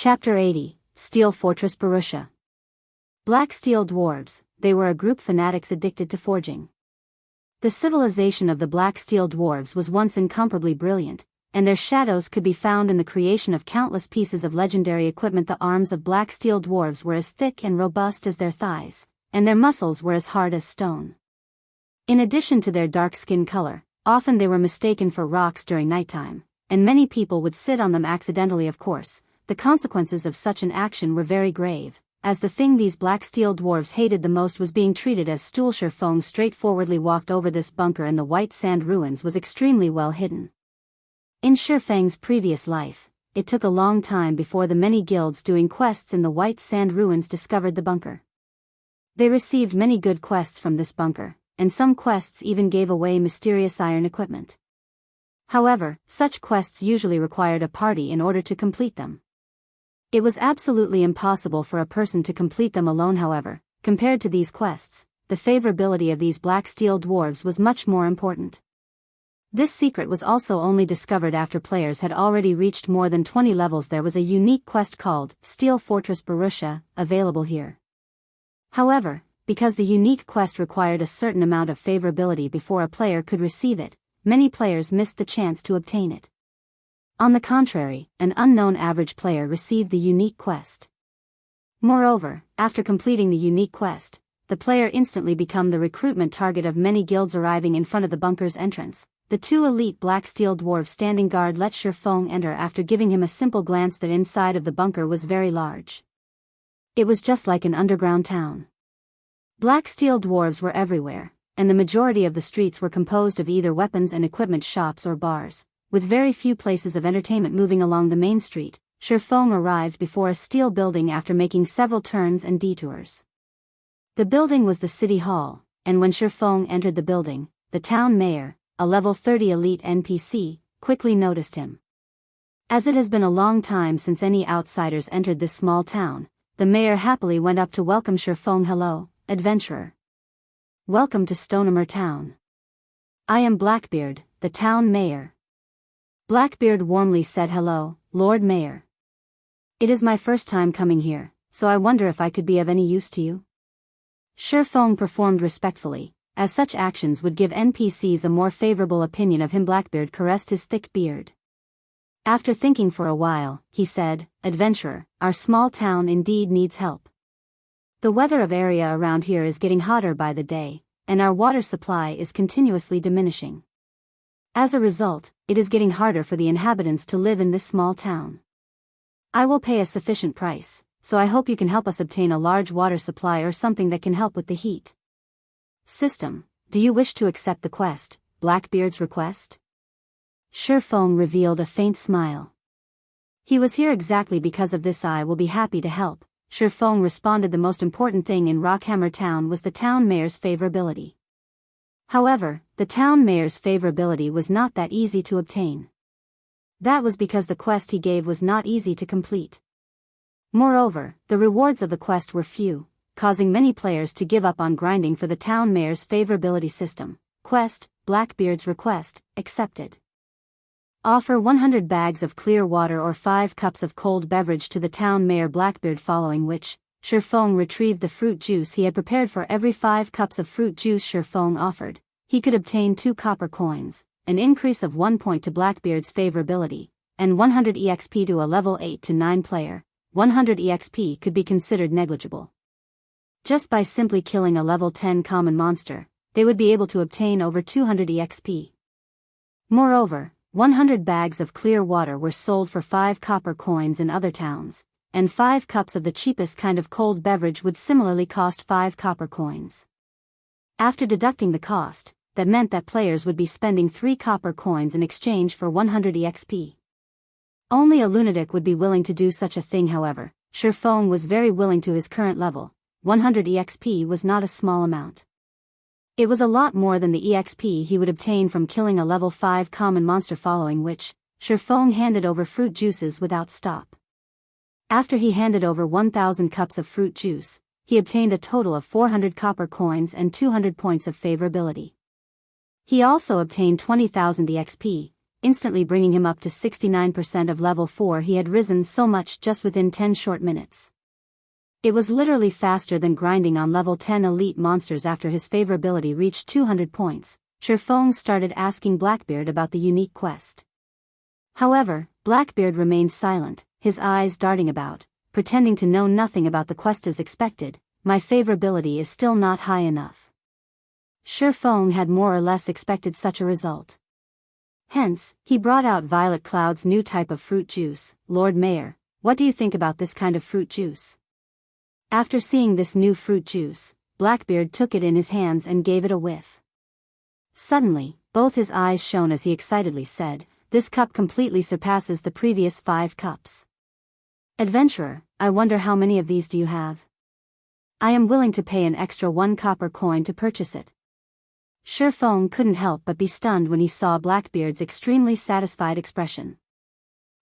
Chapter 80, Steel Fortress Barrutia. Black Steel Dwarves, they were a group fanatics addicted to forging. The civilization of the Black Steel Dwarves was once incomparably brilliant, and their shadows could be found in the creation of countless pieces of legendary equipment. The arms of Black Steel Dwarves were as thick and robust as their thighs, and their muscles were as hard as stone. In addition to their dark skin color, often they were mistaken for rocks during nighttime, and many people would sit on them accidentally. Of course, the consequences of such an action were very grave, as the thing these Black Steel Dwarves hated the most was being treated as stool. Feng straightforwardly walked over this bunker in the white sand ruins was extremely well hidden. In Feng's previous life, it took a long time before the many guilds doing quests in the white sand ruins discovered the bunker. They received many good quests from this bunker, and some quests even gave away mysterious iron equipment. However, such quests usually required a party in order to complete them. It was absolutely impossible for a person to complete them alone. However, compared to these quests, the favorability of these Black Steel Dwarves was much more important. This secret was also only discovered after players had already reached more than 20 levels. There was a unique quest called Steel Fortress Barrutia, available here. However, because the unique quest required a certain amount of favorability before a player could receive it, many players missed the chance to obtain it. On the contrary, an unknown average player received the unique quest. Moreover, after completing the unique quest, the player instantly became the recruitment target of many guilds. Arriving in front of the bunker's entrance, the two elite Black Steel Dwarves standing guard let Feng enter after giving him a simple glance. That inside of the bunker was very large. It was just like an underground town. Black Steel Dwarves were everywhere, and the majority of the streets were composed of either weapons and equipment shops or bars, with very few places of entertainment. Moving along the main street, Feng arrived before a steel building after making several turns and detours. The building was the city hall, and when Feng entered the building, the town mayor, a level 30 elite NPC, quickly noticed him. As it has been a long time since any outsiders entered this small town, the mayor happily went up to welcome Feng. "Hello, adventurer. Welcome to Stonemer Town. I am Blackbeard, the town mayor." Blackbeard warmly said, "Hello, Lord Mayor. It is my first time coming here, so I wonder if I could be of any use to you." Feng performed respectfully, as such actions would give NPCs a more favorable opinion of him. Blackbeard caressed his thick beard. After thinking for a while, he said, "Adventurer, our small town indeed needs help. The weather of area around here is getting hotter by the day, and our water supply is continuously diminishing. As a result, it is getting harder for the inhabitants to live in this small town. I will pay a sufficient price, so I hope you can help us obtain a large water supply or something that can help with the heat. System, do you wish to accept the quest, Blackbeard's request?" Feng revealed a faint smile. "He was here exactly because of this. I will be happy to help." Feng responded. The most important thing in Rockhammer Town was the town mayor's favorability. However, the town mayor's favorability was not that easy to obtain. That was because the quest he gave was not easy to complete. Moreover, the rewards of the quest were few, causing many players to give up on grinding for the town mayor's favorability system. Quest, Blackbeard's request, accepted. Offer 100 bags of clear water or 5 cups of cold beverage to the town mayor Blackbeard, following which, Feng retrieved the fruit juice he had prepared. For every 5 cups of fruit juice Feng offered, he could obtain 2 copper coins, an increase of 1 point to Blackbeard's favorability, and 100 EXP to a level 8 to 9 player. 100 EXP could be considered negligible. Just by simply killing a level 10 common monster, they would be able to obtain over 200 EXP. Moreover, 100 bags of clear water were sold for 5 copper coins in other towns, and 5 cups of the cheapest kind of cold beverage would similarly cost 5 copper coins. After deducting the cost, that meant that players would be spending 3 copper coins in exchange for 100 EXP. Only a lunatic would be willing to do such a thing. However, Feng was very willing. To his current level, 100 EXP was not a small amount. It was a lot more than the EXP he would obtain from killing a level 5 common monster, following which, Feng handed over fruit juices without stop. After he handed over 1,000 cups of fruit juice, he obtained a total of 400 copper coins and 200 points of favorability. He also obtained 20,000 EXP, instantly bringing him up to 69% of level 4. He had risen so much just within 10 short minutes. It was literally faster than grinding on level 10 elite monsters. After his favorability reached 200 points, Shifeng started asking Blackbeard about the unique quest. However, Blackbeard remained silent, his eyes darting about, pretending to know nothing about the quest. As expected, my favorability is still not high enough. Shifeng had more or less expected such a result. Hence, he brought out Violet Cloud's new type of fruit juice. Lord Mayor, what do you think about this kind of fruit juice? After seeing this new fruit juice, Blackbeard took it in his hands and gave it a whiff. Suddenly, both his eyes shone as he excitedly said, "This cup completely surpasses the previous 5 cups. Adventurer, I wonder how many of these do you have? I am willing to pay an extra 1 copper coin to purchase it." Shifeng couldn't help but be stunned when he saw Blackbeard's extremely satisfied expression.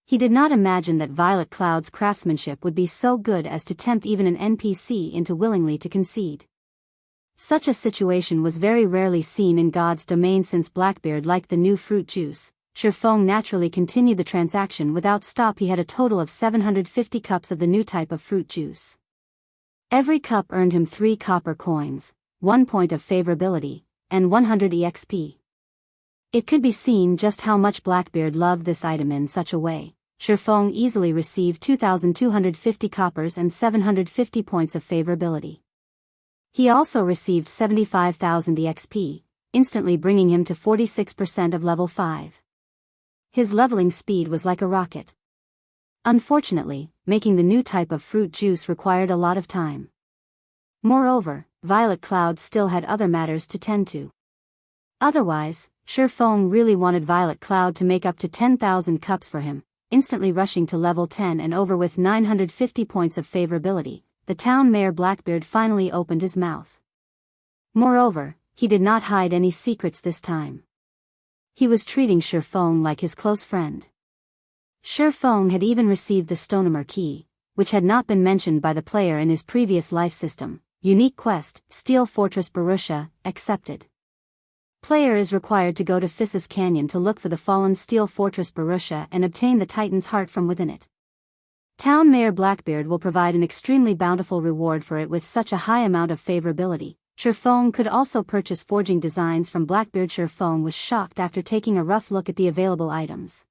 He did not imagine that Violet Cloud's craftsmanship would be so good as to tempt even an NPC into willingly to concede. Such a situation was very rarely seen in God's domain. Since Blackbeard liked the new fruit juice, Shifeng naturally continued the transaction without stop. He had a total of 750 cups of the new type of fruit juice. Every cup earned him 3 copper coins, 1 point of favorability, and 100 EXP. It could be seen just how much Blackbeard loved this item. In such a way, Shifeng easily received 2,250 coppers and 750 points of favorability. He also received 75,000 EXP, instantly bringing him to 46% of level 5. His leveling speed was like a rocket. Unfortunately, making the new type of fruit juice required a lot of time. Moreover, Violet Cloud still had other matters to tend to. Otherwise, Shifeng really wanted Violet Cloud to make up to 10,000 cups for him, instantly rushing to level 10 and over with 950 points of favorability. The town mayor Blackbeard finally opened his mouth. Moreover, he did not hide any secrets this time. He was treating Shifeng like his close friend. Shifeng had even received the Stonemer key, which had not been mentioned by the player in his previous life system. Unique quest, Steel Fortress Barrutia, accepted. Player is required to go to Fissus Canyon to look for the fallen Steel Fortress Barrutia and obtain the Titan's heart from within it. Town Mayor Blackbeard will provide an extremely bountiful reward for it with such a high amount of favorability. Shifeng could also purchase forging designs from Blackbeard. Shifeng was shocked after taking a rough look at the available items.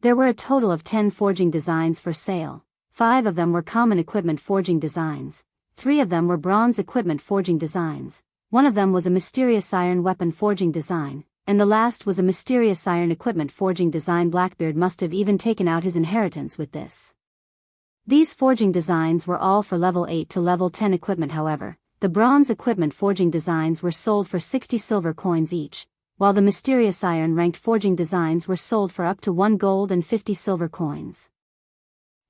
There were a total of 10 forging designs for sale. 5 of them were common equipment forging designs, 3 of them were bronze equipment forging designs, 1 of them was a mysterious iron weapon forging design, and the last was a mysterious iron equipment forging design. Blackbeard must have even taken out his inheritance with this. These forging designs were all for level 8 to level 10 equipment. However, the bronze equipment forging designs were sold for 60 silver coins each, while the mysterious iron ranked forging designs were sold for up to 1 gold and 50 silver coins.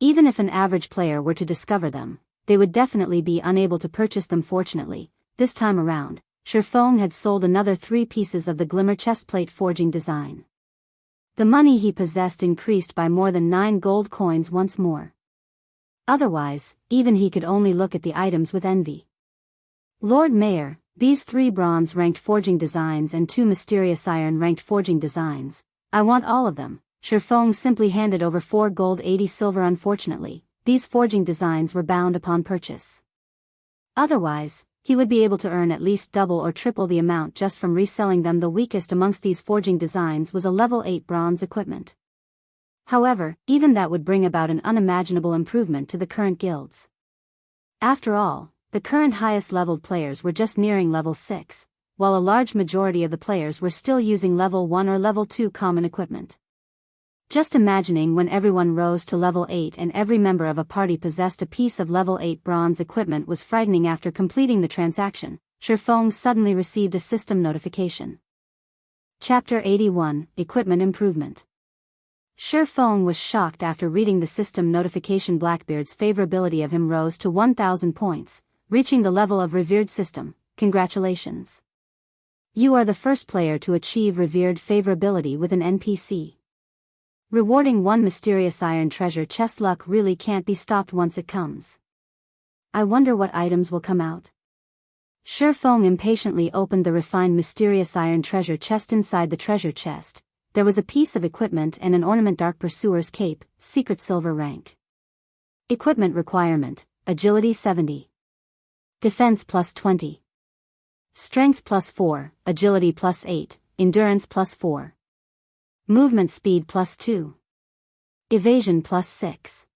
Even if an average player were to discover them, they would definitely be unable to purchase them. Fortunately, this time around, Shifeng had sold another 3 pieces of the glimmer chestplate forging design. The money he possessed increased by more than 9 gold coins once more. Otherwise, even he could only look at the items with envy. Lord Mayor, these 3 bronze-ranked forging designs and 2 mysterious iron-ranked forging designs, I want all of them. Shifeng simply handed over 4 gold 80 silver. Unfortunately, these forging designs were bound upon purchase. Otherwise, he would be able to earn at least double or triple the amount just from reselling them. The weakest amongst these forging designs was a level 8 bronze equipment. However, even that would bring about an unimaginable improvement to the current guilds. After all, the current highest leveled players were just nearing level 6, while a large majority of the players were still using level 1 or level 2 common equipment. Just imagining when everyone rose to level 8 and every member of a party possessed a piece of level 8 bronze equipment was frightening. After completing the transaction, Shifeng suddenly received a system notification. Chapter 81, Equipment Improvement. Shifeng was shocked after reading the system notification. Blackbeard's favorability of him rose to 1,000 points, reaching the level of revered system. Congratulations. You are the first player to achieve revered favorability with an NPC. Rewarding 1 mysterious iron treasure chest. Luck really can't be stopped once it comes. I wonder what items will come out. Shifeng impatiently opened the refined mysterious iron treasure chest. Inside the treasure chest, there was a piece of equipment and an ornament: Dark Pursuer's Cape, Secret Silver rank. Equipment requirement: Agility 70. Defense plus 20. Strength plus 4, Agility plus 8, Endurance plus 4. Movement speed plus 2. Evasion plus 6.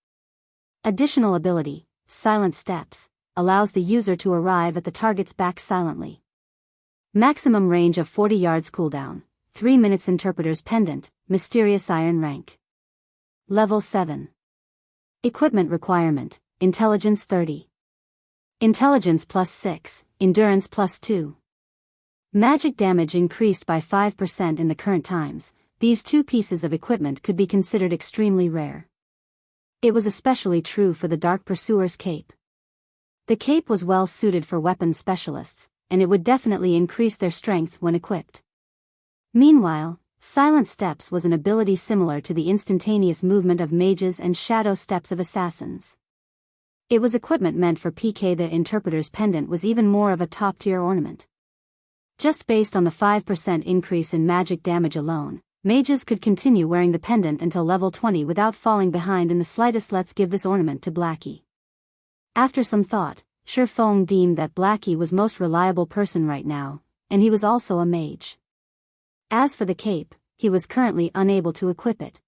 Additional ability, Silent Steps, allows the user to arrive at the target's back silently. Maximum range of 40 yards. Cooldown, 3 minutes. Interpreter's Pendant, Mysterious Iron rank. Level 7. Equipment requirement, Intelligence 30. Intelligence plus 6, Endurance plus 2. Magic damage increased by 5% in the current times. These two pieces of equipment could be considered extremely rare. It was especially true for the Dark Pursuer's Cape. The cape was well suited for weapons specialists, and it would definitely increase their strength when equipped. Meanwhile, Silent Steps was an ability similar to the instantaneous movement of mages and shadow steps of assassins. It was equipment meant for PK. The Interpreter's Pendant was even more of a top-tier ornament. Just based on the 5% increase in magic damage alone, mages could continue wearing the pendant until level 20 without falling behind in the slightest. Let's give this ornament to Blackie. After some thought, Shifeng deemed that Blackie was most reliable person right now, and he was also a mage. As for the cape, he was currently unable to equip it.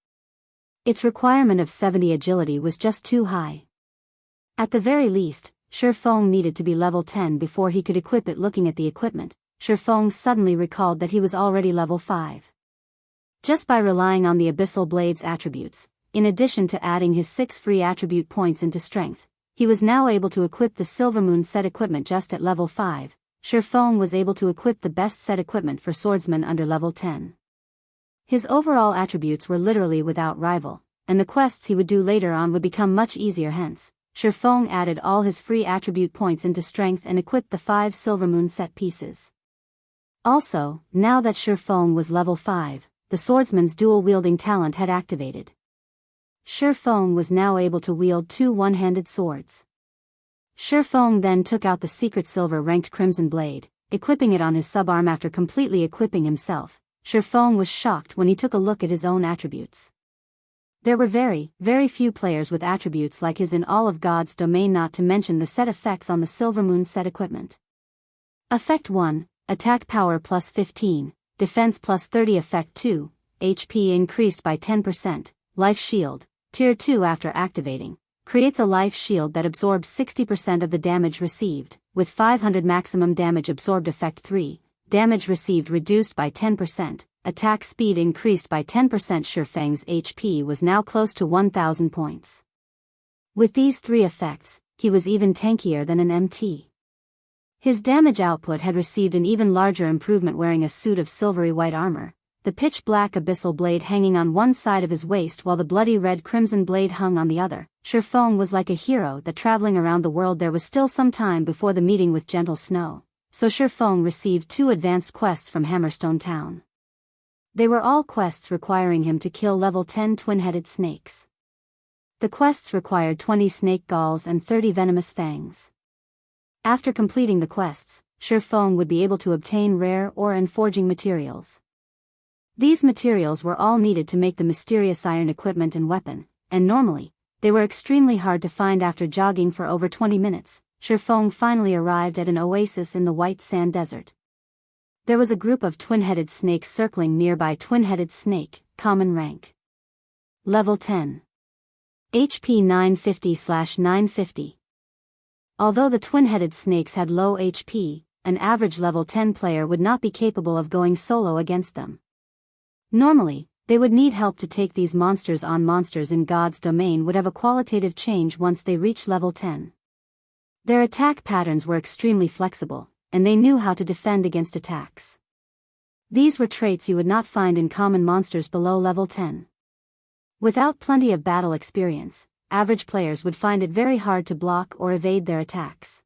Its requirement of 70 agility was just too high. At the very least, Shifeng needed to be level 10 before he could equip it. Looking at the equipment, Shifeng suddenly recalled that he was already level 5. Just by relying on the Abyssal Blade's attributes, in addition to adding his 6 free attribute points into strength, he was now able to equip the Silvermoon set equipment. Just at level 5, Shifeng was able to equip the best set equipment for swordsmen under level 10. His overall attributes were literally without rival, and the quests he would do later on would become much easier. Hence, Shifeng added all his free attribute points into strength and equipped the 5 Silvermoon set pieces. Also, now that Shifeng was level 5, the swordsman's dual-wielding talent had activated. Shifeng was now able to wield 2 one-handed swords. Shifeng then took out the secret silver-ranked Crimson Blade, equipping it on his subarm. After completely equipping himself, Shifeng was shocked when he took a look at his own attributes. There were very, very few players with attributes like his in all of God's domain, not to mention the set effects on the Silvermoon set equipment. Effect 1, Attack Power plus 15, Defense plus 30. Effect 2, HP increased by 10%, Life Shield, Tier 2. After activating, creates a life shield that absorbs 60% of the damage received, with 500 maximum damage absorbed. Effect 3, Damage received reduced by 10%, Attack speed increased by 10%. Shifeng's HP was now close to 1000 points. With these 3 effects, he was even tankier than an MT. His damage output had received an even larger improvement. Wearing a suit of silvery white armor, the pitch black abyssal blade hanging on one side of his waist while the bloody red crimson blade hung on the other, Shifeng was like a hero that traveling around the world. There was still some time before the meeting with Gentle Snow, so Shifeng received 2 advanced quests from Hammerstone Town. They were all quests requiring him to kill level 10 twin-headed snakes. The quests required 20 snake galls and 30 venomous fangs. After completing the quests, Shifeng would be able to obtain rare ore and forging materials. These materials were all needed to make the mysterious iron equipment and weapon, and normally, they were extremely hard to find. After jogging for over 20 minutes, Shifeng finally arrived at an oasis in the white sand desert. There was a group of twin-headed snakes circling nearby. Twin-headed snake, common rank. Level 10. HP 950/950. Although the twin-headed snakes had low HP, an average level 10 player would not be capable of going solo against them. Normally, they would need help to take these monsters on. Monsters in God's domain would have a qualitative change once they reach level 10. Their attack patterns were extremely flexible, and they knew how to defend against attacks. These were traits you would not find in common monsters below level 10. Without plenty of battle experience, average players would find it very hard to block or evade their attacks.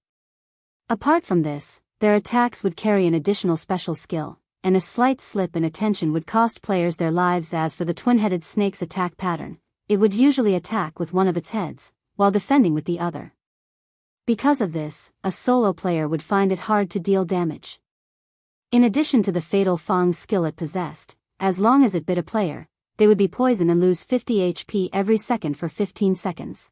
Apart from this, their attacks would carry an additional special skill, and a slight slip in attention would cost players their lives. As for the twin-headed snake's attack pattern, it would usually attack with one of its heads, while defending with the other. Because of this, a solo player would find it hard to deal damage. In addition to the fatal Fang skill it possessed, as long as it bit a player, they would be poisoned and lose 50 HP every second for 15 seconds.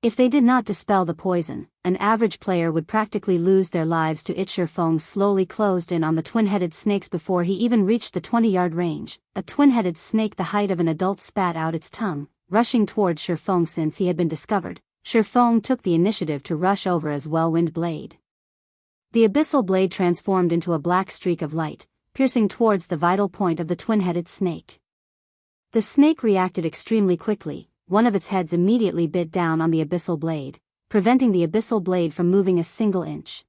If they did not dispel the poison, an average player would practically lose their lives to it. Shifeng slowly closed in on the twin-headed snakes before he even reached the 20-yard range. A twin-headed snake the height of an adult spat out its tongue, rushing towards Shifeng. Since he had been discovered, Shifeng took the initiative to rush over as Whirlwind Blade. The Abyssal Blade transformed into a black streak of light, piercing towards the vital point of the twin-headed snake. The snake reacted extremely quickly. One of its heads immediately bit down on the Abyssal Blade, preventing the Abyssal Blade from moving a single inch.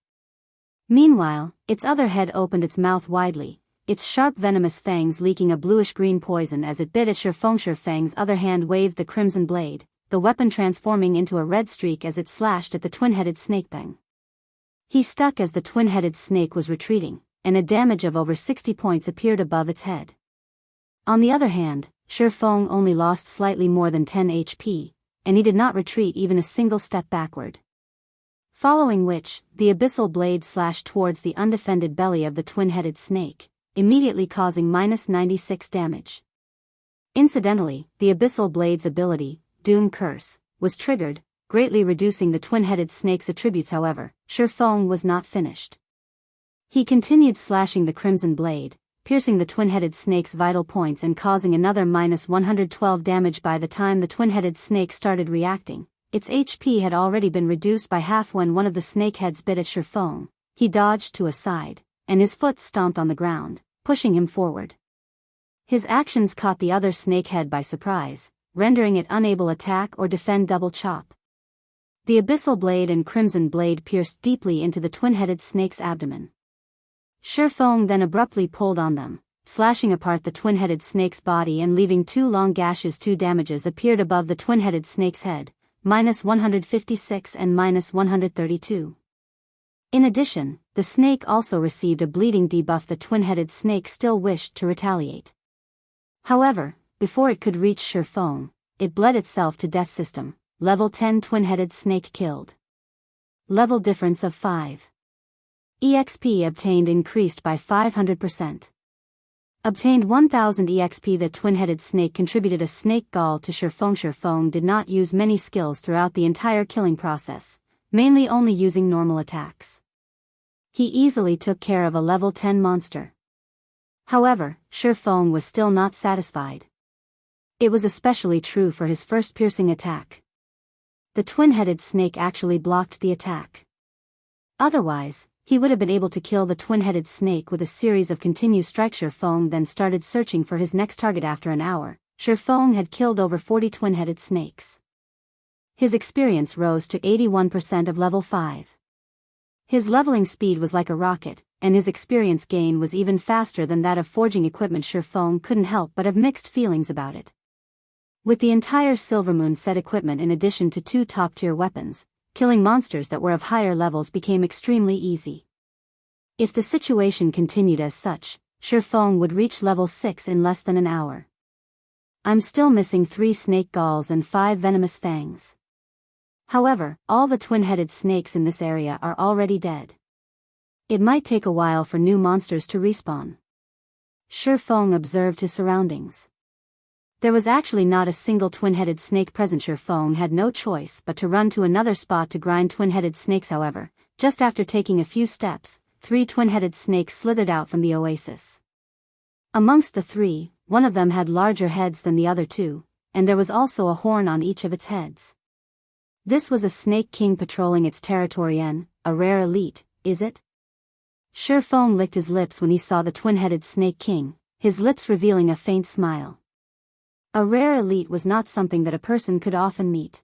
Meanwhile, its other head opened its mouth widely, its sharp venomous fangs leaking a bluish-green poison as it bit at Shifeng. Shifeng's other hand waved the crimson blade, the weapon transforming into a red streak as it slashed at the twin-headed snake. Bang! He stuck as the twin-headed snake was retreating, and a damage of over 60 points appeared above its head. On the other hand, Shifeng only lost slightly more than 10 HP, and he did not retreat even a single step backward. Following which, the Abyssal Blade slashed towards the undefended belly of the twin-headed snake, immediately causing -96 damage. Incidentally, the Abyssal Blade's ability, Doom Curse, was triggered, greatly reducing the twin-headed snake's attributes. However, Shifeng was not finished. He continued slashing the crimson blade, piercing the twin-headed snake's vital points and causing another -112 damage. By the time the twin-headed snake started reacting, its HP had already been reduced by half. When one of the snake heads bit at Shifeng, he dodged to a side, and his foot stomped on the ground, pushing him forward. His actions caught the other snake head by surprise, rendering it unable to attack or defend. Double chop. The Abyssal Blade and Crimson Blade pierced deeply into the twin-headed snake's abdomen. Shifeng then abruptly pulled on them, slashing apart the twin-headed snake's body and leaving 2 long gashes. 2 damages appeared above the twin-headed snake's head, -156 and -132. In addition, the snake also received a bleeding debuff. The twin-headed snake still wished to retaliate. However, before it could reach Shifeng, it bled itself to death. System, level 10 twin-headed snake killed. Level difference of 5. EXP obtained increased by 500%. Obtained 1000 EXP. The twin-headed snake contributed a snake gall to Shifeng. Shifeng did not use many skills throughout the entire killing process, mainly only using normal attacks. He easily took care of a level 10 monster. However, Shifeng was still not satisfied. It was especially true for his first piercing attack. The twin-headed snake actually blocked the attack. Otherwise, he would have been able to kill the twin-headed snake with a series of continuous strikes. Shifeng then started searching for his next target. After an hour, Shifeng had killed over 40 twin-headed snakes. His experience rose to 81% of level 5. His leveling speed was like a rocket, and his experience gain was even faster than that of forging equipment. Shifeng couldn't help but have mixed feelings about it. With the entire Silvermoon set equipment in addition to 2 top-tier weapons, killing monsters that were of higher levels became extremely easy. If the situation continued as such, Shifeng would reach level 6 in less than an hour. I'm still missing 3 snake galls and 5 venomous fangs. However, all the twin-headed snakes in this area are already dead. It might take a while for new monsters to respawn. Shifeng observed his surroundings. There was actually not a single twin-headed snake present. Shifeng had no choice but to run to another spot to grind twin-headed snakes. However, just after taking a few steps, 3 twin-headed snakes slithered out from the oasis. Amongst the 3, one of them had larger heads than the other 2, and there was also a horn on each of its heads. This was a snake king patrolling its territory. A rare elite, is it? Shifeng licked his lips when he saw the twin-headed snake king, his lips revealing a faint smile. A rare elite was not something that a person could often meet.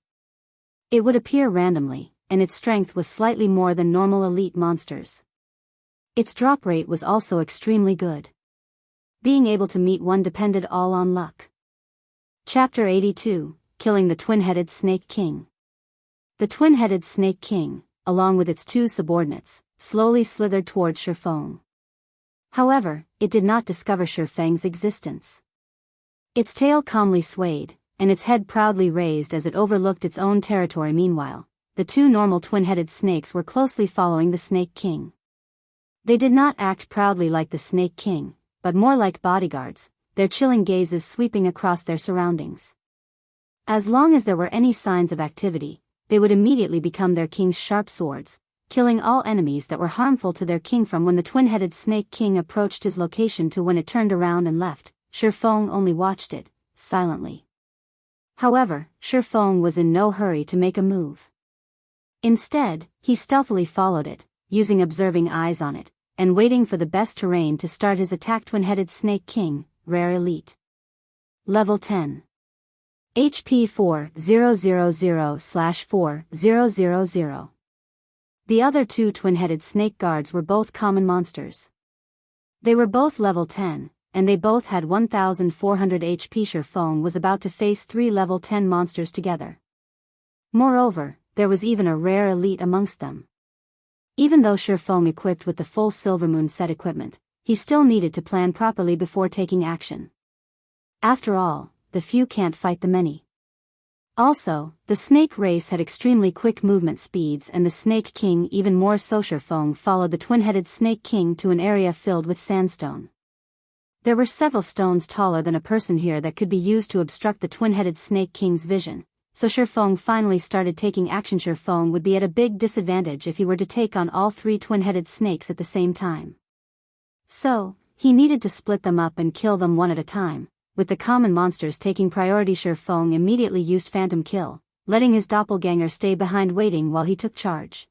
It would appear randomly, and its strength was slightly more than normal elite monsters. Its drop rate was also extremely good. Being able to meet one depended all on luck. Chapter 82, Killing the Twin-Headed Snake King. The Twin-Headed Snake King, along with its 2 subordinates, slowly slithered towards Shifeng. However, it did not discover Shifeng's existence. Its tail calmly swayed, and its head proudly raised as it overlooked its own territory. Meanwhile, the 2 normal twin-headed snakes were closely following the Snake King. They did not act proudly like the Snake King, but more like bodyguards, their chilling gazes sweeping across their surroundings. As long as there were any signs of activity, they would immediately become their king's sharp swords, killing all enemies that were harmful to their king. From when the twin-headed Snake King approached his location to when it turned around and left, Shifeng only watched it, silently. However, Shifeng was in no hurry to make a move. Instead, he stealthily followed it, using observing eyes on it, and waiting for the best terrain to start his attack. Twin-headed Snake King, Rare Elite. Level 10. HP 4000/4000. The other two twin-headed snake guards were both common monsters. They were both level 10, and they both had 1400 HP. Shifeng was about to face 3 level 10 monsters together. Moreover, there was even a rare elite amongst them. Even though Shifeng equipped with the full Silvermoon set equipment, he still needed to plan properly before taking action. After all, the few can't fight the many. Also, the snake race had extremely quick movement speeds, and the Snake King even more so. Shifeng followed the twin-headed Snake King to an area filled with sandstone. There were several stones taller than a person here that could be used to obstruct the twin-headed Snake King's vision, so Shifeng finally started taking action. Shifeng would be at a big disadvantage if he were to take on all 3 twin-headed snakes at the same time. So, he needed to split them up and kill them one at a time, with the common monsters taking priority. Shifeng immediately used Phantom Kill, letting his doppelganger stay behind waiting while he took charge.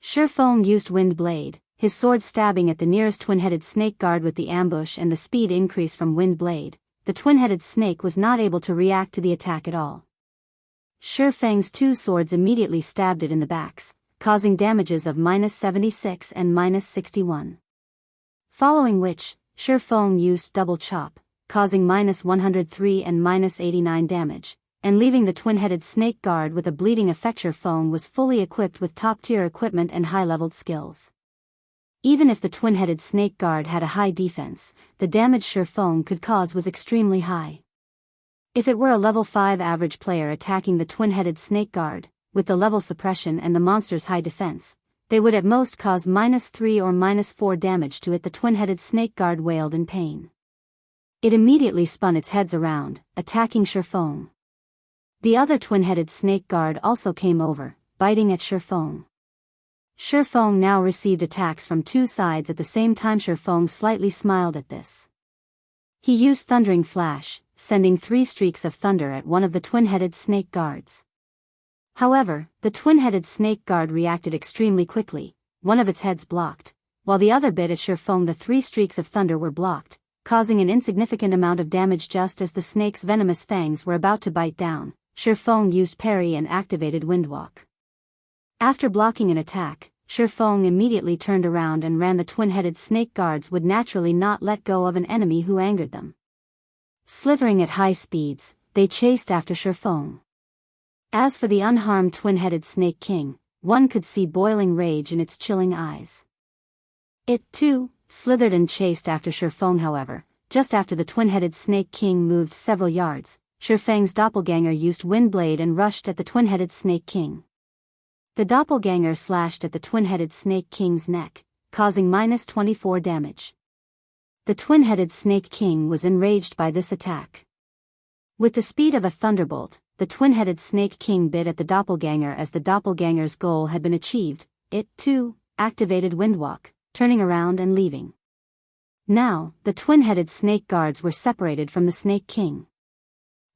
Shifeng used Wind Blade, his sword stabbing at the nearest twin-headed snake guard. With the ambush and the speed increase from Wind Blade, the twin-headed snake was not able to react to the attack at all. Shifeng's 2 swords immediately stabbed it in the backs, causing damages of -76 and -61. Following which, Shifeng used Double Chop, causing -103 and -89 damage, and leaving the twin-headed snake guard with a bleeding effect. Shifeng was fully equipped with top-tier equipment and high-leveled skills. Even if the twin-headed snake guard had a high defense, the damage Shifeng could cause was extremely high. If it were a level 5 average player attacking the twin-headed snake guard, with the level suppression and the monster's high defense, they would at most cause -3 or -4 damage to it. The twin-headed snake guard wailed in pain. It immediately spun its heads around, attacking Shifeng. The other twin-headed snake guard also came over, biting at Shifeng. Shifeng now received attacks from 2 sides at the same time. Shifeng slightly smiled at this. He used Thundering Flash, sending 3 streaks of thunder at one of the twin-headed snake guards. However, the twin-headed snake guard reacted extremely quickly, one of its heads blocked, while the other bit at Shifeng. The 3 streaks of thunder were blocked, causing an insignificant amount of damage. Just as the snake's venomous fangs were about to bite down, Shifeng used Parry and activated Windwalk. After blocking an attack, Shifeng immediately turned around and ran. The twin-headed snake guards would naturally not let go of an enemy who angered them. Slithering at high speeds, they chased after Shifeng. As for the unharmed twin-headed Snake King, one could see boiling rage in its chilling eyes. It, too, slithered and chased after Shifeng. However, just after the twin-headed Snake King moved several yards, Shifeng's doppelganger used Windblade and rushed at the twin-headed Snake King. The doppelganger slashed at the twin-headed Snake King's neck, causing -24 damage. The twin-headed Snake King was enraged by this attack. With the speed of a thunderbolt, the twin-headed Snake King bit at the doppelganger. As the doppelganger's goal had been achieved, it, too, activated Windwalk, turning around and leaving. Now, the twin-headed snake guards were separated from the Snake King.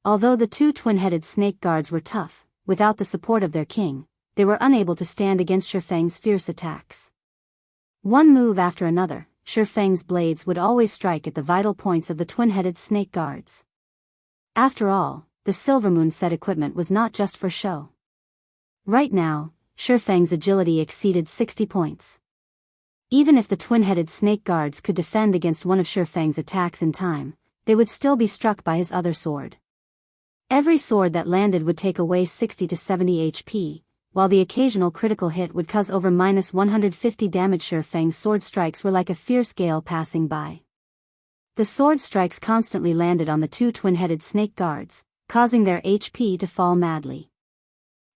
Although the 2 twin-headed snake guards were tough, without the support of their king, they were unable to stand against Shifeng's fierce attacks. One move after another, Shifeng's blades would always strike at the vital points of the twin-headed snake guards. After all, the Silvermoon set equipment was not just for show. Right now, Shifeng's agility exceeded 60 points. Even if the twin-headed snake guards could defend against one of Shifeng's attacks in time, they would still be struck by his other sword. Every sword that landed would take away 60 to 70 HP, while the occasional critical hit would cause over -150 damage. Shifeng's sword strikes were like a fierce gale passing by. The sword strikes constantly landed on the 2 twin-headed snake guards, causing their HP to fall madly.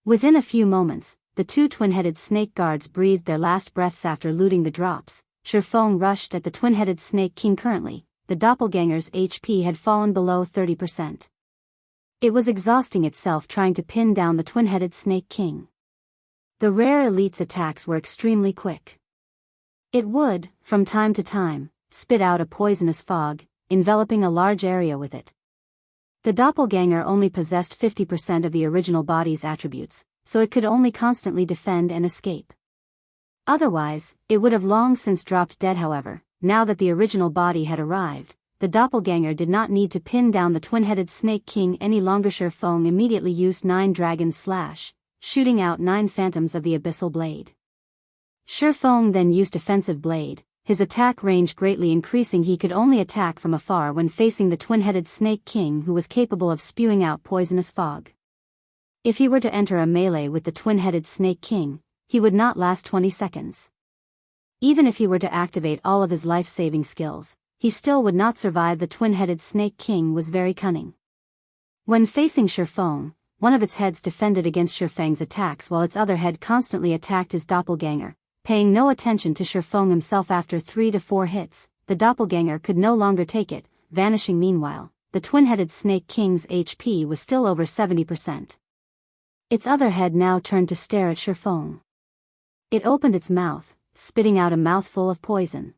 Within a few moments, the 2 twin-headed snake guards breathed their last breaths after looting the drops. Shifeng rushed at the twin-headed Snake King. Currently, the doppelganger's HP had fallen below 30%. It was exhausting itself trying to pin down the twin-headed Snake King. The rare elite's attacks were extremely quick. It would, from time to time, spit out a poisonous fog, enveloping a large area with it. The doppelganger only possessed 50% of the original body's attributes, so it could only constantly defend and escape. Otherwise, it would have long since dropped dead. However, now that the original body had arrived, the doppelganger did not need to pin down the twin-headed Snake King any longer. Shifeng immediately used 9 Dragon Slash, shooting out 9 phantoms of the Abyssal Blade. Shifeng then used Defensive Blade, his attack range greatly increasing. He could only attack from afar when facing the twin-headed Snake King, who was capable of spewing out poisonous fog. If he were to enter a melee with the twin-headed Snake King, he would not last 20 seconds. Even if he were to activate all of his life-saving skills, he still would not survive. The twin-headed Snake King was very cunning. When facing Shifeng, one of its heads defended against Shifeng's attacks while its other head constantly attacked his doppelganger, paying no attention to Shifeng himself. After 3 to 4 hits, the doppelganger could no longer take it, vanishing. Meanwhile, the twin-headed Snake King's HP was still over 70%. Its other head now turned to stare at Shifeng. It opened its mouth, spitting out a mouthful of poison.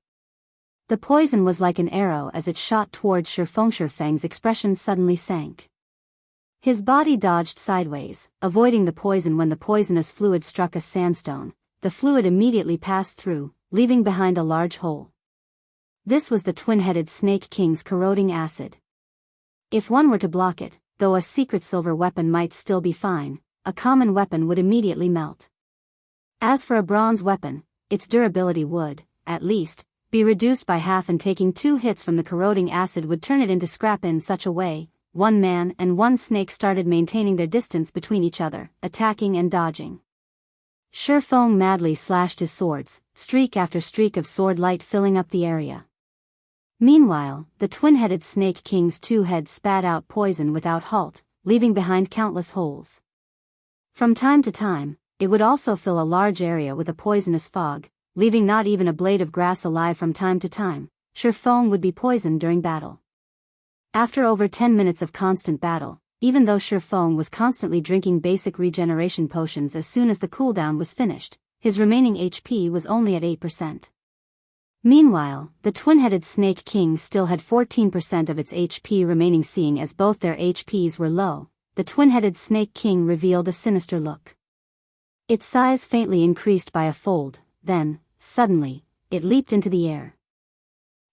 The poison was like an arrow as it shot towards Shifeng. Shifeng's expression suddenly sank. His body dodged sideways, avoiding the poison. When the poisonous fluid struck a sandstone, the fluid immediately passed through, leaving behind a large hole. This was the twin-headed Snake King's corroding acid. If one were to block it, though a secret silver weapon might still be fine, a common weapon would immediately melt. As for a bronze weapon, its durability would, at least, be reduced by half, and taking 2 hits from the corroding acid would turn it into scrap. In such a way, one man and one snake started maintaining their distance between each other, attacking and dodging. Shifeng madly slashed his swords, streak after streak of sword light filling up the area. Meanwhile, the twin-headed Snake King's 2 heads spat out poison without halt, leaving behind countless holes. From time to time, it would also fill a large area with a poisonous fog, leaving not even a blade of grass alive. From time to time, Shifeng would be poisoned during battle. After over 10 minutes of constant battle, even though Shifeng was constantly drinking basic regeneration potions as soon as the cooldown was finished, his remaining HP was only at 8%. Meanwhile, the twin-headed Snake King still had 14% of its HP remaining. Seeing as both their HPs were low, the twin-headed Snake King revealed a sinister look. Its size faintly increased by a fold, then, suddenly, it leaped into the air.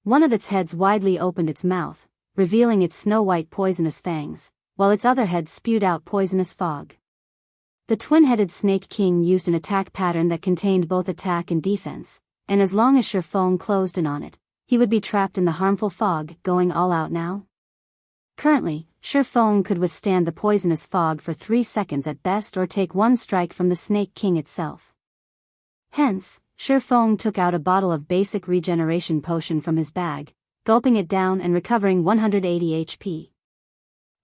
One of its heads widely opened its mouth, revealing its snow-white poisonous fangs, while its other head spewed out poisonous fog. The twin-headed Snake King used an attack pattern that contained both attack and defense, and as long as Shifeng closed in on it, he would be trapped in the harmful fog. Going all out now? Currently, Shifeng could withstand the poisonous fog for 3 seconds at best, or take 1 strike from the Snake King itself. Hence, Shifeng took out a bottle of basic regeneration potion from his bag, gulping it down and recovering 180 HP.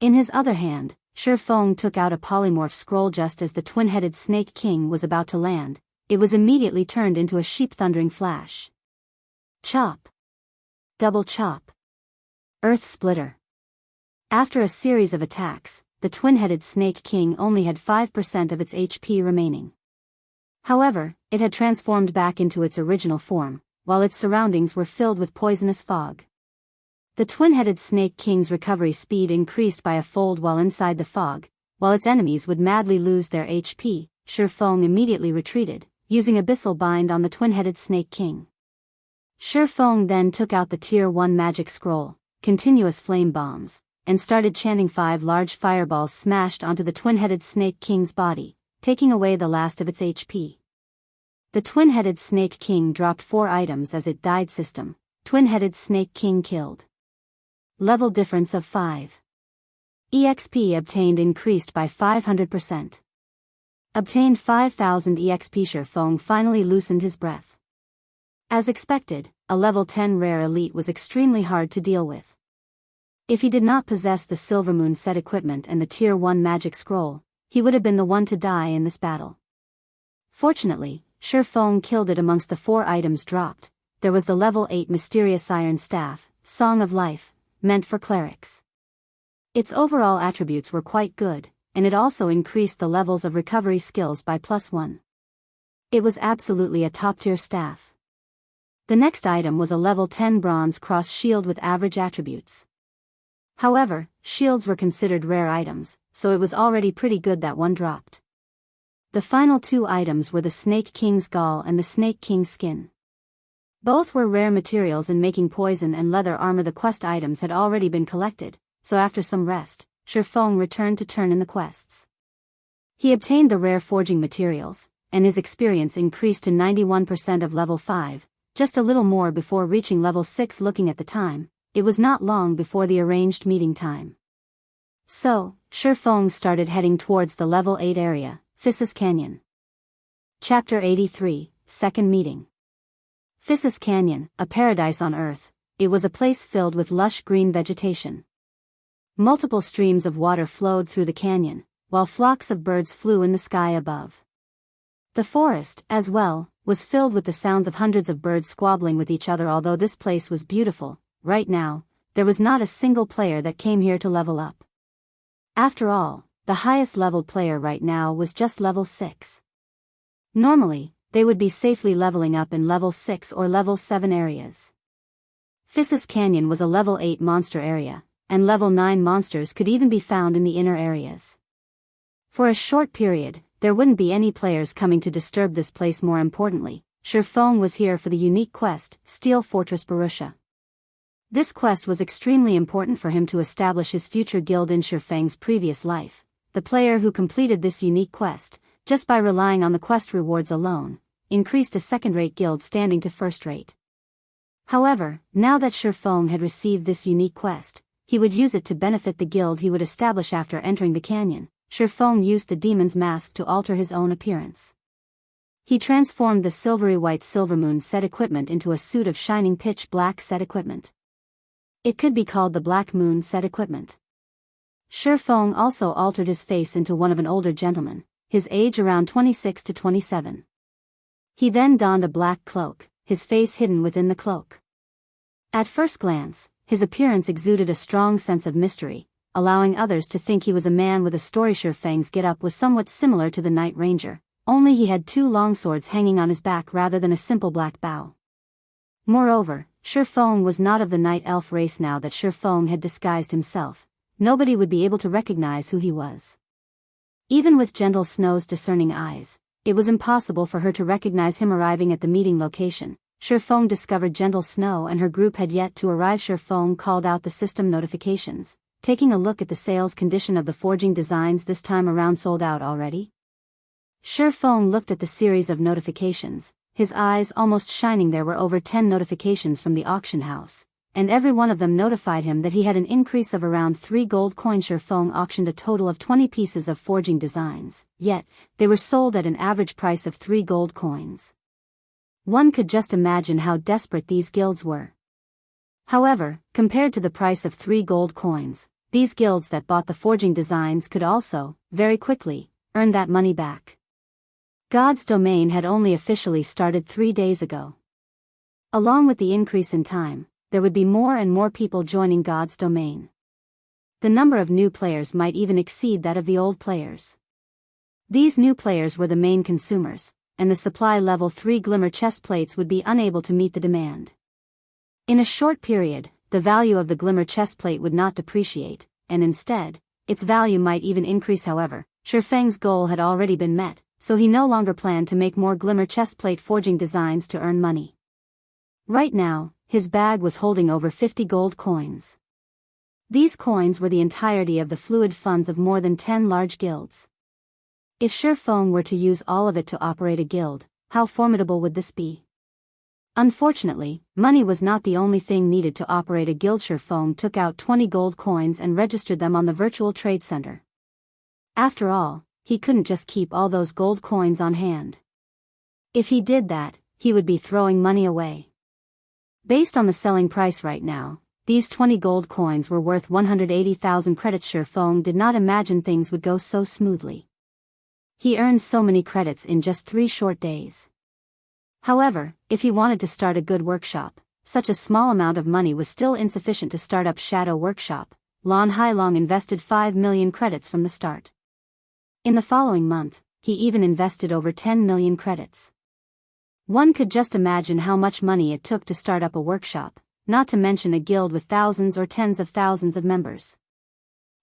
In his other hand, Shifeng took out a polymorph scroll. Just as the twin-headed Snake King was about to land, it was immediately turned into a sheep. Thundering flash. Chop. Double chop. Earth splitter. After a series of attacks, the twin-headed Snake King only had 5% of its HP remaining. However, it had transformed back into its original form, while its surroundings were filled with poisonous fog. The twin-headed Snake King's recovery speed increased by a fold while inside the fog, while its enemies would madly lose their HP. Shifeng immediately retreated, using Abyssal Bind on the twin-headed Snake King. Shifeng then took out the Tier 1 magic scroll, Continuous Flame Bombs, and started chanting. 5 large fireballs smashed onto the twin-headed Snake King's body, taking away the last of its HP. The twin-headed Snake King dropped 4 items as it died. System: Twin-headed Snake King killed. Level difference of 5. EXP obtained increased by 500%. Obtained 5,000 EXP. Shifeng finally loosened his breath. As expected, a level 10 rare elite was extremely hard to deal with. If he did not possess the Silvermoon set equipment and the Tier 1 magic scroll, he would have been the one to die in this battle. Fortunately, Shifeng killed it. Amongst the 4 items dropped, there was the level 8 mysterious iron staff, Song of Life, meant for clerics. Its overall attributes were quite good, and it also increased the levels of recovery skills by +1. It was absolutely a top-tier staff. The next item was a level 10 bronze cross shield with average attributes. However, shields were considered rare items, so it was already pretty good that one dropped. The final two items were the Snake King's Gall and the Snake King's Skin. Both were rare materials in making poison and leather armor. The quest items had already been collected, so after some rest, Shifeng returned to turn in the quests. He obtained the rare forging materials, and his experience increased to 91% of level 5, just a little more before reaching level 6. Looking at the time, it was not long before the arranged meeting time. So, Shifeng started heading towards the level 8 area, Phissus Canyon. Chapter 83, Second Meeting. Phissus Canyon, a paradise on Earth, it was a place filled with lush green vegetation. Multiple streams of water flowed through the canyon, while flocks of birds flew in the sky above. The forest, as well, was filled with the sounds of hundreds of birds squabbling with each other. Although this place was beautiful, right now, there was not a single player that came here to level up. After all, the highest leveled player right now was just level 6. Normally, they would be safely leveling up in level 6 or level 7 areas. Phissus Canyon was a level 8 monster area, and level 9 monsters could even be found in the inner areas. For a short period, there wouldn't be any players coming to disturb this place. More importantly, Shifeng was here for the unique quest, Steel Fortress Barrutia. This quest was extremely important for him to establish his future guild in Shifeng's previous life. The player who completed this unique quest, just by relying on the quest rewards alone, increased a second-rate guild standing to first-rate. However, now that Shifeng had received this unique quest, he would use it to benefit the guild he would establish after entering the canyon. Shifeng used the demon's mask to alter his own appearance. He transformed the silvery white Silvermoon set equipment into a suit of shining pitch black set equipment. It could be called the Black Moon set equipment. Shifeng also altered his face into one of an older gentleman, his age around 26 to 27. He then donned a black cloak, his face hidden within the cloak. At first glance, his appearance exuded a strong sense of mystery, allowing others to think he was a man with a story. Shifeng's get-up was somewhat similar to the Night Ranger, only he had two long swords hanging on his back rather than a simple black bow. Moreover, Shifeng was not of the Night Elf race. Now that Shifeng had disguised himself, nobody would be able to recognize who he was. Even with Gentle Snow's discerning eyes, it was impossible for her to recognize him. Arriving at the meeting location, Shifeng discovered Gentle Snow and her group had yet to arrive. Shifeng called out the system notifications, taking a look at the sales condition of the forging designs. This time around sold out already. Shifeng looked at the series of notifications, his eyes almost shining. There were over 10 notifications from the auction house, and every one of them notified him that he had an increase of around 3 gold coins. Shifeng auctioned a total of 20 pieces of forging designs, yet, they were sold at an average price of 3 gold coins. One could just imagine how desperate these guilds were. However, compared to the price of 3 gold coins, these guilds that bought the forging designs could also, very quickly, earn that money back. God's Domain had only officially started 3 days ago. Along with the increase in time, there would be more and more people joining God's Domain. The number of new players might even exceed that of the old players. These new players were the main consumers, and the supply level 3 glimmer chest plates would be unable to meet the demand. In a short period, the value of the glimmer chest plate would not depreciate, and instead, its value might even increase. However, Shifeng's goal had already been met, so he no longer planned to make more glimmer chestplate forging designs to earn money. Right now, his bag was holding over 50 gold coins. These coins were the entirety of the fluid funds of more than 10 large guilds. If Shifeng were to use all of it to operate a guild, how formidable would this be? Unfortunately, money was not the only thing needed to operate a guild. Shifeng took out 20 gold coins and registered them on the virtual trade center. After all, he couldn't just keep all those gold coins on hand. If he did that, he would be throwing money away. Based on the selling price right now, these 20 gold coins were worth 180,000 credits. Shifeng did not imagine things would go so smoothly. He earned so many credits in just 3 short days. However, if he wanted to start a good workshop, such a small amount of money was still insufficient to start up Shadow Workshop. Lon Hailong invested 5 million credits from the start. In the following month, he even invested over 10 million credits. One could just imagine how much money it took to start up a workshop, not to mention a guild with thousands or tens of thousands of members.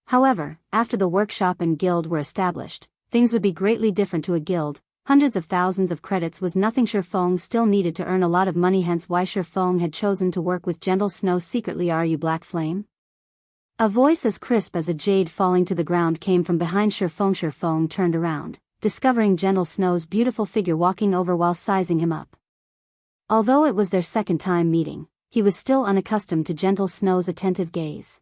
However, after the workshop and guild were established, things would be greatly different to a guild. Hundreds of thousands of credits was nothing. Shifeng still needed to earn a lot of money, hence why Shifeng had chosen to work with Gentle Snow secretly. Are you Black Flame? A voice as crisp as a jade falling to the ground came from behind Shifeng. Shifeng turned around, discovering Gentle Snow's beautiful figure walking over while sizing him up. Although it was their second time meeting, he was still unaccustomed to Gentle Snow's attentive gaze.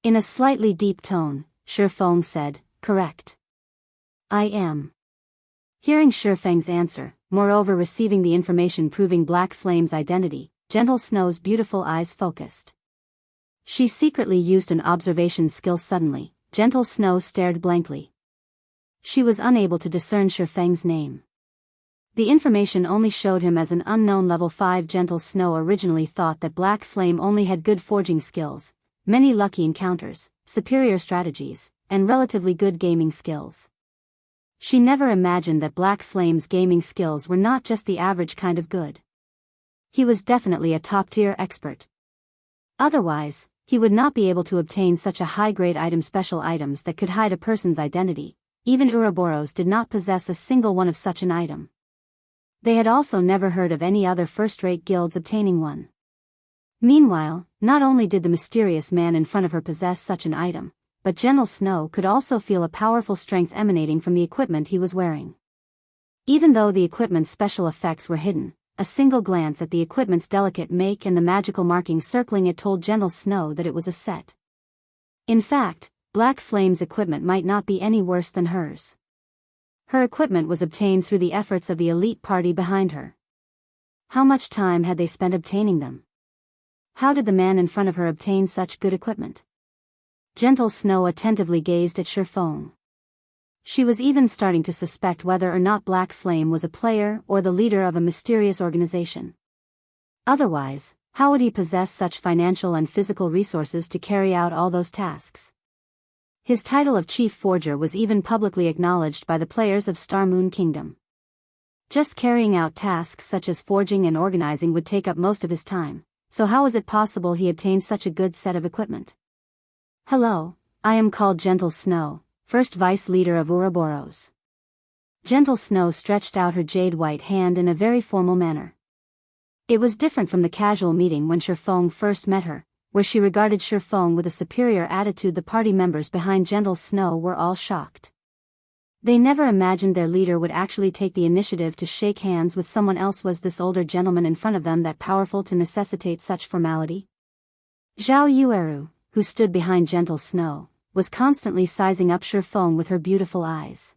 In a slightly deep tone, Shifeng said, "Correct. I am." Hearing Shifeng's answer, moreover receiving the information proving Black Flame's identity, Gentle Snow's beautiful eyes focused. She secretly used an observation skill. Suddenly, Gentle Snow stared blankly. She was unable to discern Shifeng's name. The information only showed him as an unknown level 5. Gentle Snow originally thought that Black Flame only had good forging skills, many lucky encounters, superior strategies, and relatively good gaming skills. She never imagined that Black Flame's gaming skills were not just the average kind of good. He was definitely a top-tier expert. Otherwise, he would not be able to obtain such a high-grade item. Special items that could hide a person's identity. Even Ouroboros did not possess a single one of such an item. They had also never heard of any other first-rate guilds obtaining one. Meanwhile, not only did the mysterious man in front of her possess such an item, but Gentle Snow could also feel a powerful strength emanating from the equipment he was wearing. Even though the equipment's special effects were hidden, a single glance at the equipment's delicate make and the magical markings circling it told Gentle Snow that it was a set. In fact, Black Flame's equipment might not be any worse than hers. Her equipment was obtained through the efforts of the elite party behind her. How much time had they spent obtaining them? How did the man in front of her obtain such good equipment? Gentle Snow attentively gazed at Shifeng. She was even starting to suspect whether or not Black Flame was a player or the leader of a mysterious organization. Otherwise, how would he possess such financial and physical resources to carry out all those tasks? His title of Chief Forger was even publicly acknowledged by the players of Star Moon Kingdom. Just carrying out tasks such as forging and organizing would take up most of his time, so how was it possible he obtained such a good set of equipment? "Hello, I am called Gentle Snow, first vice leader of Ouroboros." Gentle Snow stretched out her jade-white hand in a very formal manner. It was different from the casual meeting when Shifeng first met her, where she regarded Shifeng with a superior attitude. The party members behind Gentle Snow were all shocked. They never imagined their leader would actually take the initiative to shake hands with someone else. Was this older gentleman in front of them that powerful to necessitate such formality? Zhao Yueru, who stood behind Gentle Snow, was constantly sizing up Shifeng with her beautiful eyes.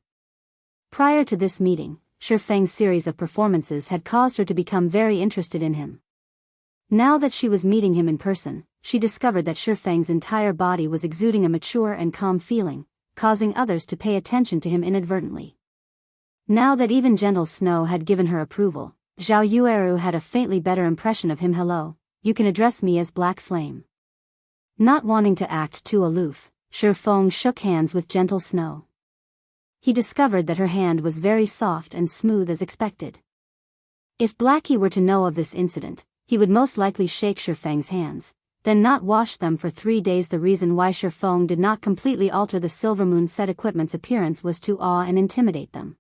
Prior to this meeting, Shifeng's series of performances had caused her to become very interested in him. Now that she was meeting him in person, she discovered that Shifeng's entire body was exuding a mature and calm feeling, causing others to pay attention to him inadvertently. Now that even Gentle Snow had given her approval, Zhao Yueru had a faintly better impression of him. "Hello, you can address me as Black Flame." Not wanting to act too aloof, Shifeng shook hands with Gentle Snow. He discovered that her hand was very soft and smooth as expected. If Blackie were to know of this incident, he would most likely shake Shifeng's hands, then not wash them for 3 days. The reason why Shifeng did not completely alter the Silver Moon set equipment's appearance was to awe and intimidate them.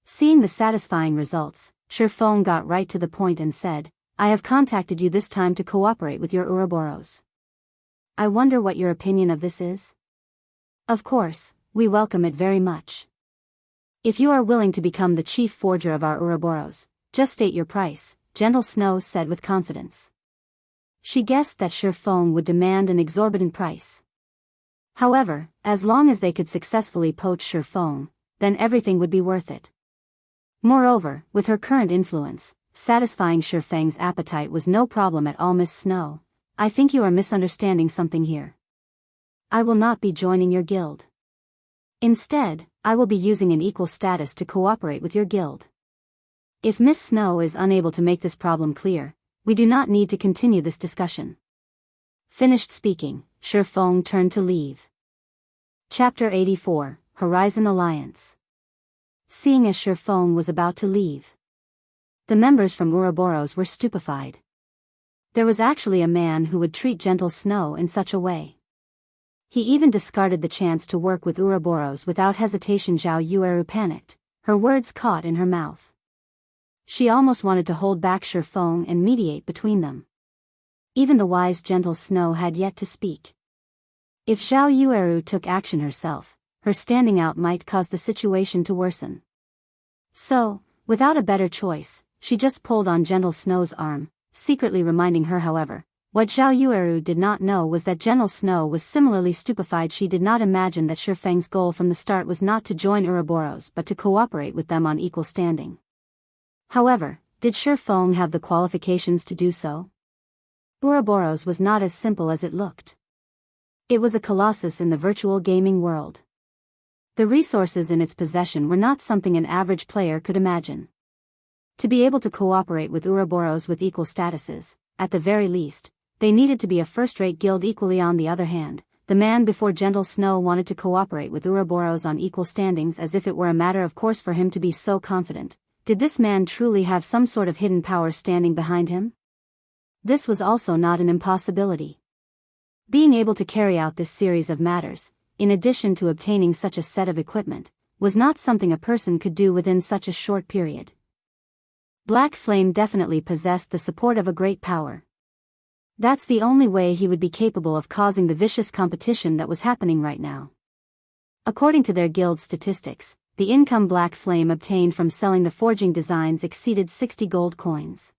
Seeing the satisfying results, Shifeng got right to the point and said, "I have contacted you this time to cooperate with your Ouroboros. I wonder what your opinion of this is? Of course, we welcome it very much. If you are willing to become the chief forger of our Ouroboros, just state your price," Gentle Snow said with confidence. She guessed that Shifeng would demand an exorbitant price. However, as long as they could successfully poach Shifeng, then everything would be worth it. Moreover, with her current influence, satisfying Shifeng's appetite was no problem at all. "Miss Snow, I think you are misunderstanding something here. I will not be joining your guild. Instead, I will be using an equal status to cooperate with your guild." If Miss Snow is unable to make this problem clear, We do not need to continue this discussion. Finished speaking, Shi Feng turned to leave. Chapter 84, Horizon Alliance. Seeing as Shi Feng was about to leave, the members from Ouroboros were stupefied. There was actually a man who would treat gentle Snow in such a way. He even discarded the chance to work with Ouroboros without hesitation. Zhao Yueru panicked, her words caught in her mouth. She almost wanted to hold back Shi Feng and mediate between them. Even the wise gentle Snow had yet to speak. If Zhao Yueru took action herself, her standing out might cause the situation to worsen. So, without a better choice, she just pulled on gentle Snow's arm, secretly reminding her. However, what Zhao Yueru did not know was that gentle Snow was similarly stupefied. She did not imagine that Shi Feng's goal from the start was not to join Ouroboros but to cooperate with them on equal standing. However, did Shi Feng have the qualifications to do so? Ouroboros was not as simple as it looked. It was a colossus in the virtual gaming world. The resources in its possession were not something an average player could imagine. To be able to cooperate with Ouroboros with equal statuses, at the very least, they needed to be a first-rate guild. Equally on the other hand, the man before gentle Snow wanted to cooperate with Ouroboros on equal standings as if it were a matter of course for him to be so confident. Did this man truly have some sort of hidden power standing behind him? This was also not an impossibility. Being able to carry out this series of matters, in addition to obtaining such a set of equipment, was not something a person could do within such a short period. Black Flame definitely possessed the support of a great power. That's the only way he would be capable of causing the vicious competition that was happening right now. According to their guild statistics, the income Black Flame obtained from selling the forging designs exceeded 60 gold coins.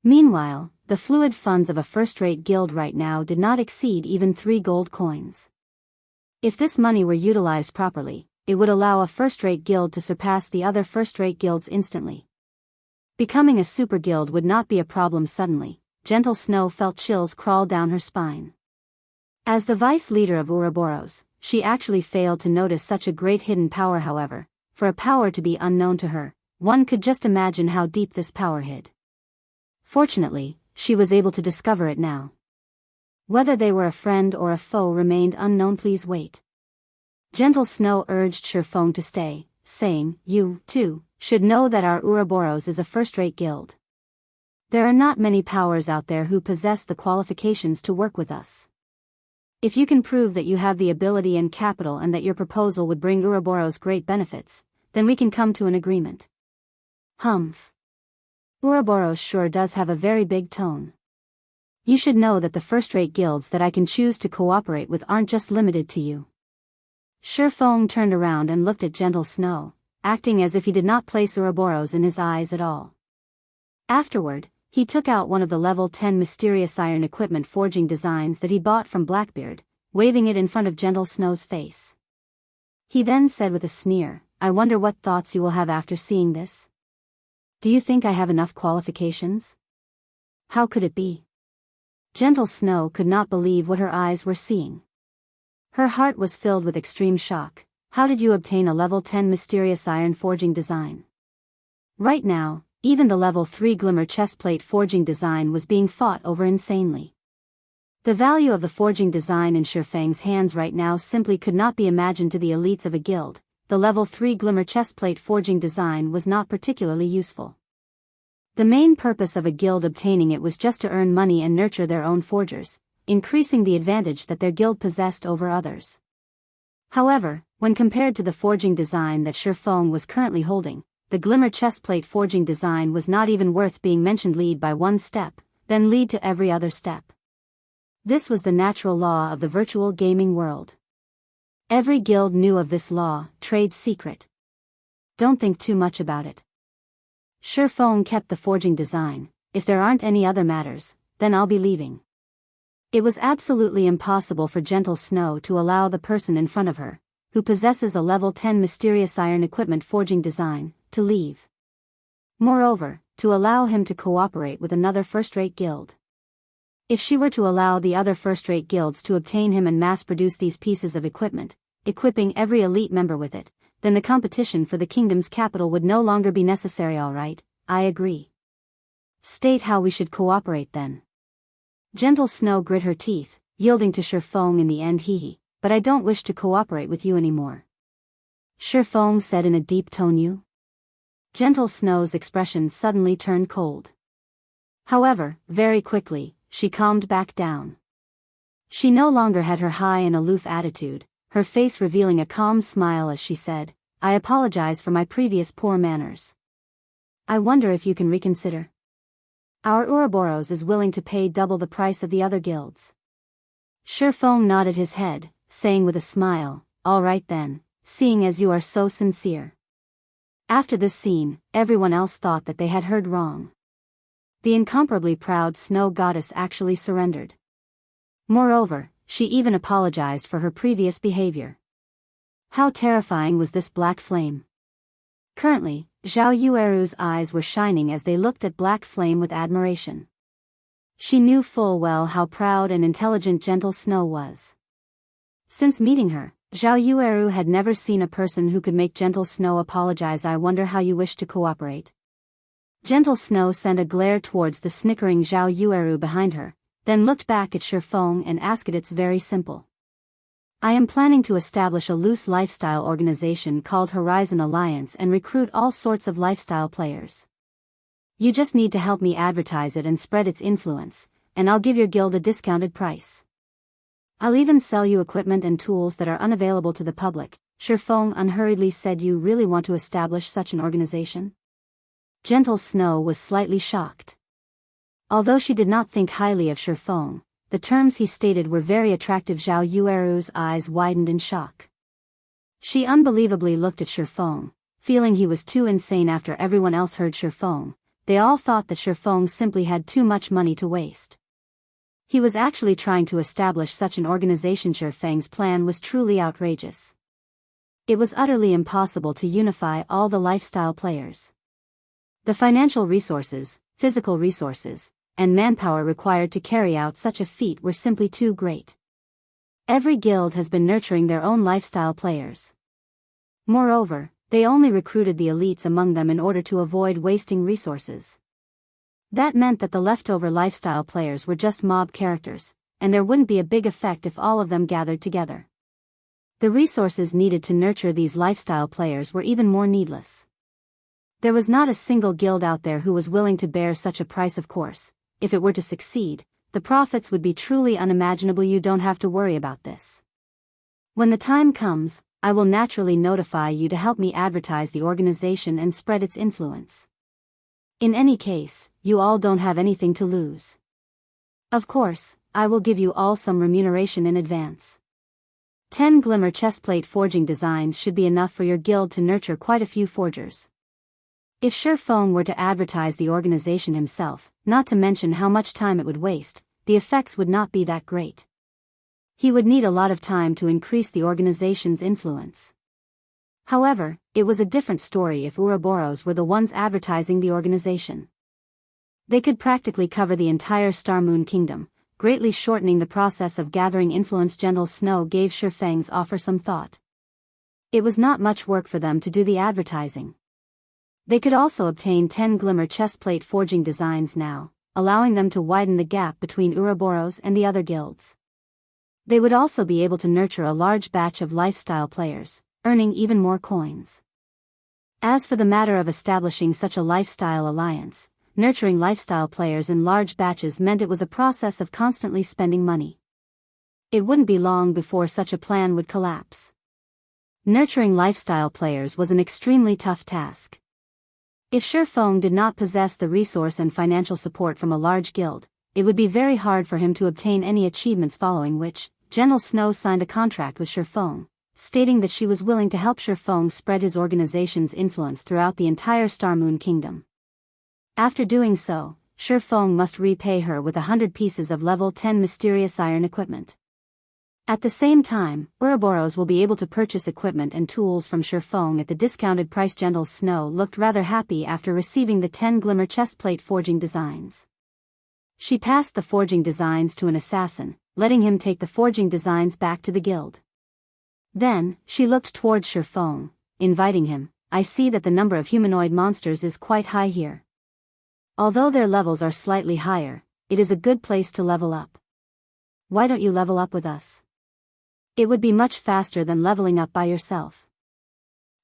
Meanwhile, the fluid funds of a first-rate guild right now did not exceed even 3 gold coins. If this money were utilized properly, it would allow a first-rate guild to surpass the other first-rate guilds instantly. Becoming a super guild would not be a problem suddenly. Gentle Snow felt chills crawl down her spine. As the vice leader of Ouroboros, she actually failed to notice such a great hidden power. However, for a power to be unknown to her, one could just imagine how deep this power hid. Fortunately, she was able to discover it now. Whether they were a friend or a foe remained unknown. Please wait. Gentle Snow urged Shi Feng to stay, saying, "You, too, should know that our Ouroboros is a first-rate guild. There are not many powers out there who possess the qualifications to work with us. If you can prove that you have the ability and capital and that your proposal would bring Ouroboros great benefits, then we can come to an agreement." Humph. Ouroboros sure does have a very big tone. You should know that the first-rate guilds that I can choose to cooperate with aren't just limited to you. Shi Feng turned around and looked at gentle Snow, acting as if he did not place Ouroboros in his eyes at all. Afterward, he took out one of the level 10 mysterious iron equipment forging designs that he bought from Blackbeard, waving it in front of gentle Snow's face. He then said with a sneer, "I wonder what thoughts you will have after seeing this? Do you think I have enough qualifications?" How could it be? Gentle Snow could not believe what her eyes were seeing. Her heart was filled with extreme shock. How did you obtain a level 10 mysterious iron forging design? Right now, even the level 3 glimmer chestplate forging design was being fought over insanely. The value of the forging design in Shi Feng's hands right now simply could not be imagined to the elites of a guild. The level 3 glimmer chestplate forging design was not particularly useful. The main purpose of a guild obtaining it was just to earn money and nurture their own forgers, increasing the advantage that their guild possessed over others. However, when compared to the forging design that Shi Feng was currently holding, the glimmer chestplate forging design was not even worth being mentioned. Lead by one step, then lead to every other step. This was the natural law of the virtual gaming world. Every guild knew of this law, trade secret. Don't think too much about it. Shi Feng kept the forging design. If there aren't any other matters, then I'll be leaving. It was absolutely impossible for gentle Snow to allow the person in front of her, who possesses a level 10 mysterious iron equipment forging design, to leave. Moreover, to allow him to cooperate with another first-rate guild. If she were to allow the other first-rate guilds to obtain him and mass-produce these pieces of equipment, equipping every elite member with it, then the competition for the kingdom's capital would no longer be necessary. All right, I agree. State how we should cooperate then. Gentle Snow grit her teeth, yielding to Shifeng in the end. Hee, but I don't wish to cooperate with you anymore. Shifeng said in a deep tone. You? Gentle Snow's expression suddenly turned cold. However, very quickly, she calmed back down. She no longer had her high and aloof attitude, her face revealing a calm smile as she said, I apologize for my previous poor manners. I wonder if you can reconsider. Our Ouroboros is willing to pay double the price of the other guilds. Shifeng nodded his head, saying with a smile, all right then, seeing as you are so sincere. After this scene, everyone else thought that they had heard wrong. The incomparably proud snow goddess actually surrendered. Moreover, she even apologized for her previous behavior. How terrifying was this black flame? Currently, Zhao Yueru's eyes were shining as they looked at Black Flame with admiration. She knew full well how proud and intelligent Gentle Snow was. Since meeting her, Zhao Yueru had never seen a person who could make Gentle Snow apologize. I wonder how you wish to cooperate. Gentle Snow sent a glare towards the snickering Zhao Yueru behind her, then looked back at Shifeng and asked it. It's very simple. I am planning to establish a loose lifestyle organization called Horizon Alliance and recruit all sorts of lifestyle players. You just need to help me advertise it and spread its influence, and I'll give your guild a discounted price. I'll even sell you equipment and tools that are unavailable to the public. Shifeng unhurriedly said. You really want to establish such an organization? Gentle Snow was slightly shocked. Although she did not think highly of Shifeng, the terms he stated were very attractive. Zhao Yueru's eyes widened in shock. She unbelievably looked at Shifeng, feeling he was too insane. After everyone else heard Shifeng, they all thought that Shifeng simply had too much money to waste. He was actually trying to establish such an organization. Shifeng's plan was truly outrageous. It was utterly impossible to unify all the lifestyle players. The financial resources, physical resources, and manpower required to carry out such a feat were simply too great. Every guild has been nurturing their own lifestyle players. Moreover, they only recruited the elites among them in order to avoid wasting resources. That meant that the leftover lifestyle players were just mob characters, and there wouldn't be a big effect if all of them gathered together. The resources needed to nurture these lifestyle players were even more needless. There was not a single guild out there who was willing to bear such a price. Of course, if it were to succeed, the profits would be truly unimaginable. You don't have to worry about this. When the time comes, I will naturally notify you to help me advertise the organization and spread its influence. In any case, you all don't have anything to lose. Of course, I will give you all some remuneration in advance. 10 glimmer chestplate forging designs should be enough for your guild to nurture quite a few forgers. If Shifeng were to advertise the organization himself, not to mention how much time it would waste, the effects would not be that great. He would need a lot of time to increase the organization's influence. However, it was a different story if Ouroboros were the ones advertising the organization. They could practically cover the entire Star Moon Kingdom, greatly shortening the process of gathering influence. Gentle Snow gave Shifeng's offer some thought. It was not much work for them to do the advertising. They could also obtain 10 glimmer chestplate forging designs now, allowing them to widen the gap between Ouroboros and the other guilds. They would also be able to nurture a large batch of lifestyle players, earning even more coins. As for the matter of establishing such a lifestyle alliance, nurturing lifestyle players in large batches meant it was a process of constantly spending money. It wouldn't be long before such a plan would collapse. Nurturing lifestyle players was an extremely tough task. If Shifeng did not possess the resource and financial support from a large guild, it would be very hard for him to obtain any achievements, following which, Gentle Snow signed a contract with Shifeng, stating that she was willing to help Shifeng spread his organization's influence throughout the entire Star Moon Kingdom. After doing so, Shifeng must repay her with 100 pieces of level 10 mysterious iron equipment. At the same time, Ouroboros will be able to purchase equipment and tools from Shifeng at the discounted price. Gentle Snow looked rather happy after receiving the 10 glimmer chestplate forging designs. She passed the forging designs to an assassin, letting him take the forging designs back to the guild. Then, she looked towards Shifeng, inviting him. I see that the number of humanoid monsters is quite high here. Although their levels are slightly higher, it is a good place to level up. Why don't you level up with us? It would be much faster than leveling up by yourself.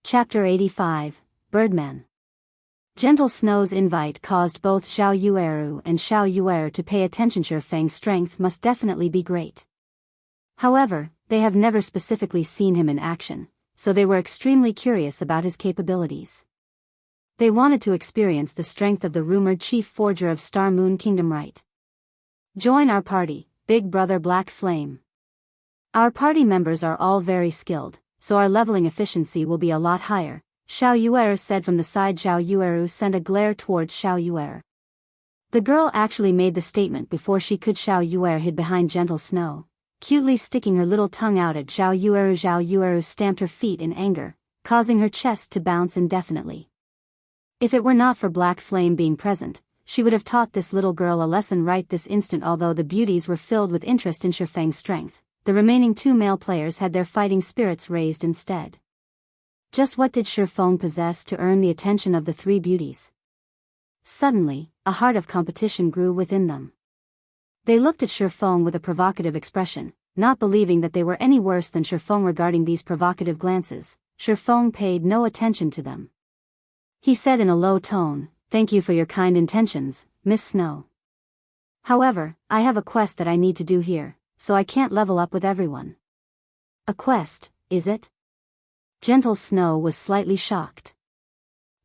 Chapter 85, Birdman. Gentle Snow's invite caused both Xiao Yueru and Xiao Yuer to pay attention. Feng's strength must definitely be great. However, they have never specifically seen him in action, so they were extremely curious about his capabilities. They wanted to experience the strength of the rumored chief forger of Star Moon Kingdom, right? Join our party, Big Brother Black Flame. Our party members are all very skilled, so our leveling efficiency will be a lot higher, Xiao Yuer said from the side. Xiao Yueru sent a glare towards Xiao Yuer. The girl actually made the statement before she could. Xiao Yuer hid behind Gentle Snow, cutely sticking her little tongue out at Xiao Yueru. Xiao Yueru stamped her feet in anger, causing her chest to bounce indefinitely. If it were not for Black Flame being present, she would have taught this little girl a lesson right this instant. Although the beauties were filled with interest in Feng's strength, the remaining two male players had their fighting spirits raised instead. Just what did Feng possess to earn the attention of the three beauties? Suddenly, a heart of competition grew within them. They looked at Feng with a provocative expression, not believing that they were any worse than Feng. Regarding these provocative glances, Feng paid no attention to them. He said in a low tone, "Thank you for your kind intentions, Miss Snow. However, I have a quest that I need to do here, so I can't level up with everyone." "A quest, is it?" Gentle Snow was slightly shocked.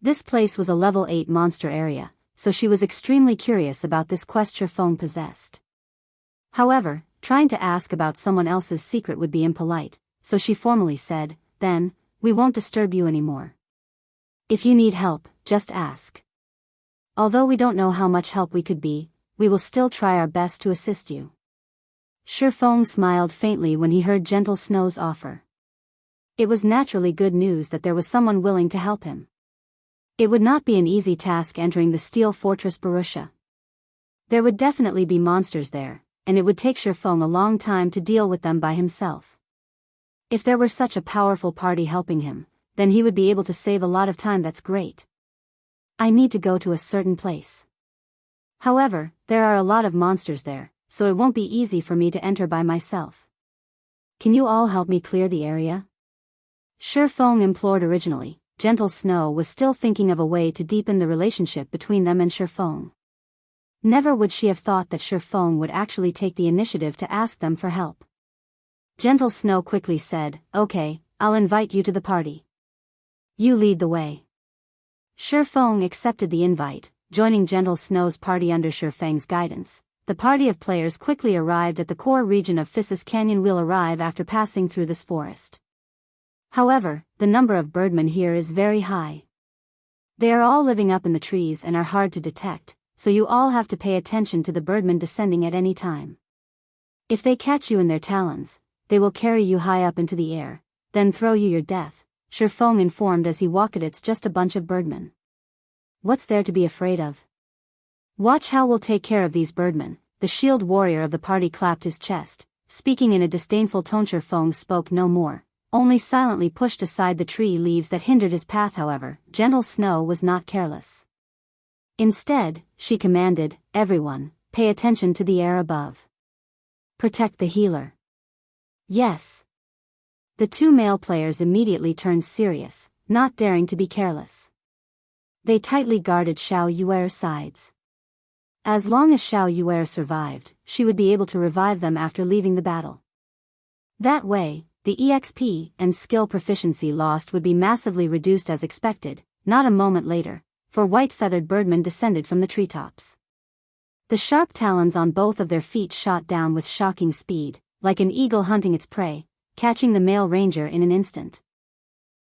This place was a level 8 monster area, so she was extremely curious about this quest Feng possessed. However, trying to ask about someone else's secret would be impolite, so she formally said, "Then, we won't disturb you anymore. If you need help, just ask. Although we don't know how much help we could be, we will still try our best to assist you." Feng smiled faintly when he heard Gentle Snow's offer. It was naturally good news that there was someone willing to help him. It would not be an easy task entering the Steel Fortress Barrutia. There would definitely be monsters there, and it would take Feng a long time to deal with them by himself. If there were such a powerful party helping him, then he would be able to save a lot of time. That's great. I need to go to a certain place. However, there are a lot of monsters there, so it won't be easy for me to enter by myself. Can you all help me clear the area? Feng implored. Originally, Gentle Snow was still thinking of a way to deepen the relationship between them and Feng. Never would she have thought that Feng would actually take the initiative to ask them for help. Gentle Snow quickly said, "Okay, I'll invite you to the party. You lead the way." Feng accepted the invite, joining Gentle Snow's party under Feng's guidance. The party of players quickly arrived at the core region of Phissis Canyon. Will arrive after passing through this forest. However, the number of birdmen here is very high. They are all living up in the trees and are hard to detect, so you all have to pay attention to the birdmen descending at any time. If they catch you in their talons, they will carry you high up into the air, then throw you your death, Feng informed as he walked. It's just a bunch of birdmen. What's there to be afraid of? Watch how we'll take care of these birdmen. The shield warrior of the party clapped his chest, speaking in a disdainful tone. Feng spoke no more, only silently pushed aside the tree leaves that hindered his path. However, Gentle Snow was not careless. Instead, she commanded, "Everyone, pay attention to the air above. Protect the healer." "Yes." The two male players immediately turned serious, not daring to be careless. They tightly guarded Xiao Yuer's sides. As long as Xiao Yuer survived, she would be able to revive them after leaving the battle. That way, the EXP and skill proficiency lost would be massively reduced as expected. Not a moment later, four white-feathered birdmen descended from the treetops. The sharp talons on both of their feet shot down with shocking speed, like an eagle hunting its prey, catching the male ranger in an instant.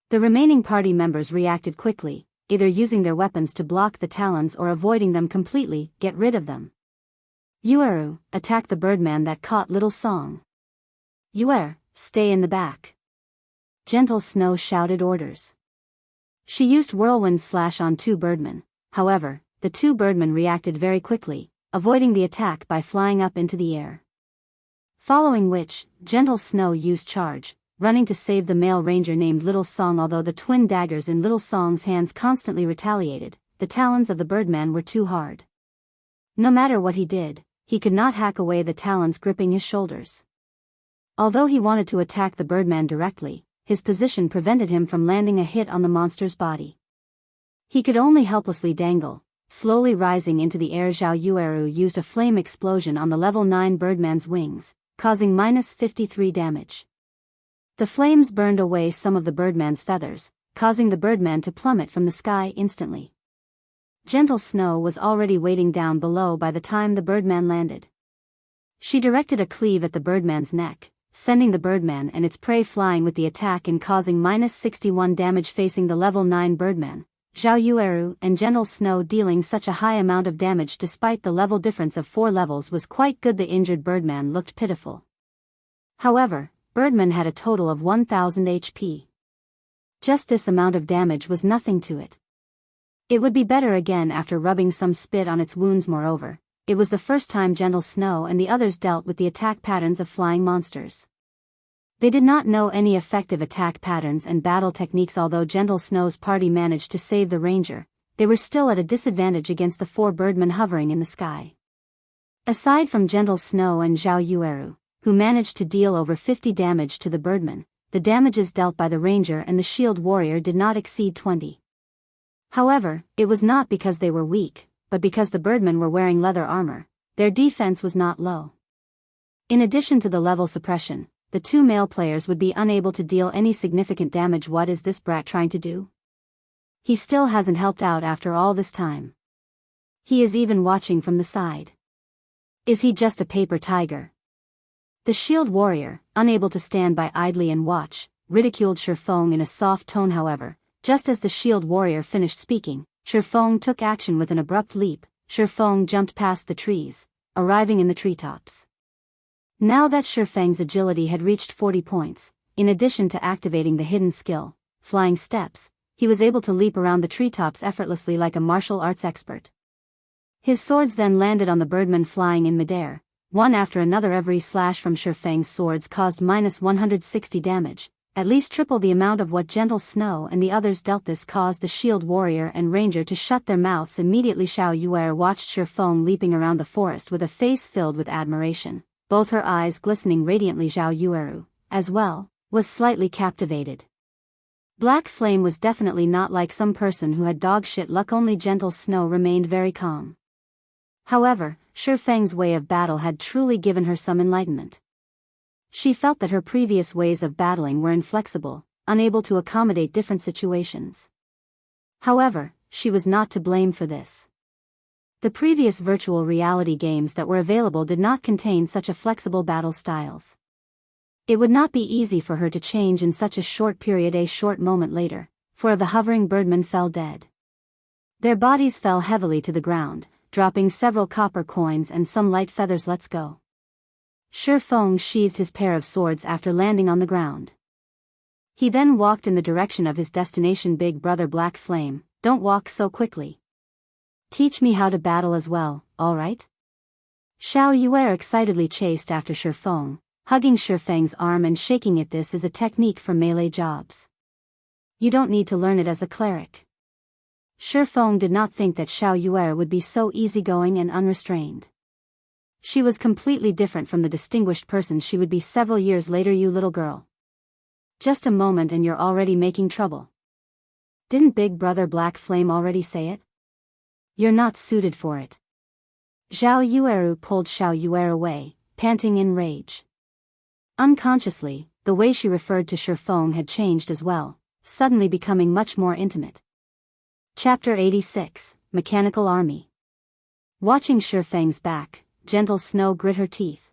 The remaining party members reacted quickly, either using their weapons to block the talons or avoiding them completely. Get rid of them. Yueru, attack the birdman that caught Little Song. Yuer, stay in the back. Gentle Snow shouted orders. She used Whirlwind Slash on two birdmen. However, the two birdmen reacted very quickly, avoiding the attack by flying up into the air. Following which, Gentle Snow used Charge, running to save the male ranger named Little Song. Although the twin daggers in Little Song's hands constantly retaliated, the talons of the birdman were too hard. No matter what he did, he could not hack away the talons gripping his shoulders. Although he wanted to attack the Birdman directly, his position prevented him from landing a hit on the monster's body. He could only helplessly dangle. Slowly rising into the air, Zhao Yueru used a flame explosion on the level 9 Birdman's wings, causing -53 damage. The flames burned away some of the Birdman's feathers, causing the Birdman to plummet from the sky instantly. Gentle Snow was already waiting down below by the time the Birdman landed. She directed a cleave at the Birdman's neck, sending the Birdman and its prey flying with the attack and causing -61 damage, facing the level 9 Birdman. Zhao Yueru and Gentle Snow dealing such a high amount of damage despite the level difference of 4 levels was quite good. The injured Birdman looked pitiful. However, Birdman had a total of 1000 HP. Just this amount of damage was nothing to it. It would be better again after rubbing some spit on its wounds. Moreover, it was the first time Gentle Snow and the others dealt with the attack patterns of flying monsters. They did not know any effective attack patterns and battle techniques. Although Gentle Snow's party managed to save the ranger, they were still at a disadvantage against the 4 Birdmen hovering in the sky. Aside from Gentle Snow and Zhao Yueru, who managed to deal over 50 damage to the Birdmen, the damages dealt by the ranger and the shield warrior did not exceed 20. However, it was not because they were weak, but because the Birdmen were wearing leather armor. Their defense was not low. In addition to the level suppression, the 2 male players would be unable to deal any significant damage. What is this brat trying to do? He still hasn't helped out after all this time. He is even watching from the side. Is he just a paper tiger? The shield warrior, unable to stand by idly and watch, ridiculed Shifeng in a soft tone. However, just as the shield warrior finished speaking, Shifeng took action with an abrupt leap. Shifeng jumped past the trees, arriving in the treetops. Now that Shifeng's agility had reached 40 points, in addition to activating the hidden skill, Flying Steps, he was able to leap around the treetops effortlessly like a martial arts expert. His swords then landed on the Birdmen flying in midair, one after another. Every slash from Shifeng's swords caused -160 damage, at least triple the amount of what Gentle Snow and the others dealt. This caused the shield warrior and ranger to shut their mouths immediately. Zhao Yueru watched Shifeng leaping around the forest with a face filled with admiration, both her eyes glistening radiantly. Zhao Yueru, as well, was slightly captivated. Black Flame was definitely not like some person who had dogshit luck. Only Gentle Snow remained very calm. However, Shifeng's way of battle had truly given her some enlightenment. She felt that her previous ways of battling were inflexible, unable to accommodate different situations. However, she was not to blame for this. The previous virtual reality games that were available did not contain such a flexible battle styles. It would not be easy for her to change in such a short period. A short moment later, 4 of the hovering Birdmen fell dead. Their bodies fell heavily to the ground, dropping several copper coins and some light feathers. Let's go. Shifeng sheathed his pair of swords after landing on the ground. He then walked in the direction of his destination. Big brother Black Flame, don't walk so quickly. Teach me how to battle as well, alright? Zhao Yueru excitedly chased after Shifeng, hugging Shifeng's arm and shaking it. This is a technique for melee jobs. You don't need to learn it as a cleric. Shifeng did not think that Zhao Yueru would be so easygoing and unrestrained. She was completely different from the distinguished person she would be several years later. You little girl. Just a moment and you're already making trouble. Didn't Big Brother Black Flame already say it? You're not suited for it. Zhao Yueru pulled Zhao Yueru away, panting in rage. Unconsciously, the way she referred to Shifeng had changed as well, suddenly becoming much more intimate. Chapter 86, Mechanical Army. Watching Shifeng's back, Gentle Snow grit her teeth.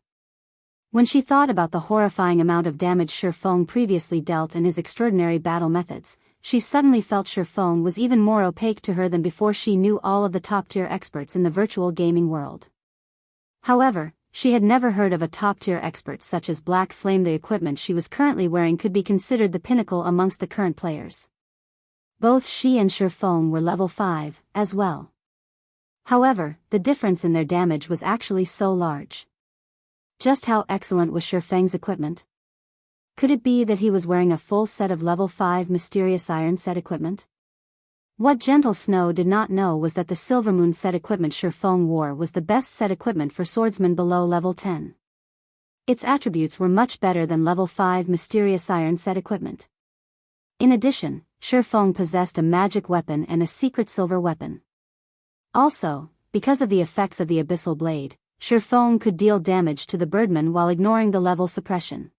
When she thought about the horrifying amount of damage Shifeng previously dealt and his extraordinary battle methods, she suddenly felt Shifeng was even more opaque to her than before. She knew all of the top-tier experts in the virtual gaming world. However, she had never heard of a top-tier expert such as Black Flame. The equipment she was currently wearing could be considered the pinnacle amongst the current players. Both she and Shifeng were level 5, as well. However, the difference in their damage was actually so large. Just how excellent was Shifeng's equipment? Could it be that he was wearing a full set of level 5 mysterious iron set equipment? What Gentle Snow did not know was that the Silvermoon set equipment Shifeng wore was the best set equipment for swordsmen below level 10. Its attributes were much better than level 5 Mysterious Iron set equipment. In addition, Shifeng possessed a magic weapon and a secret silver weapon. Also, because of the effects of the Abyssal Blade, Shifeng could deal damage to the Birdman while ignoring the level suppression.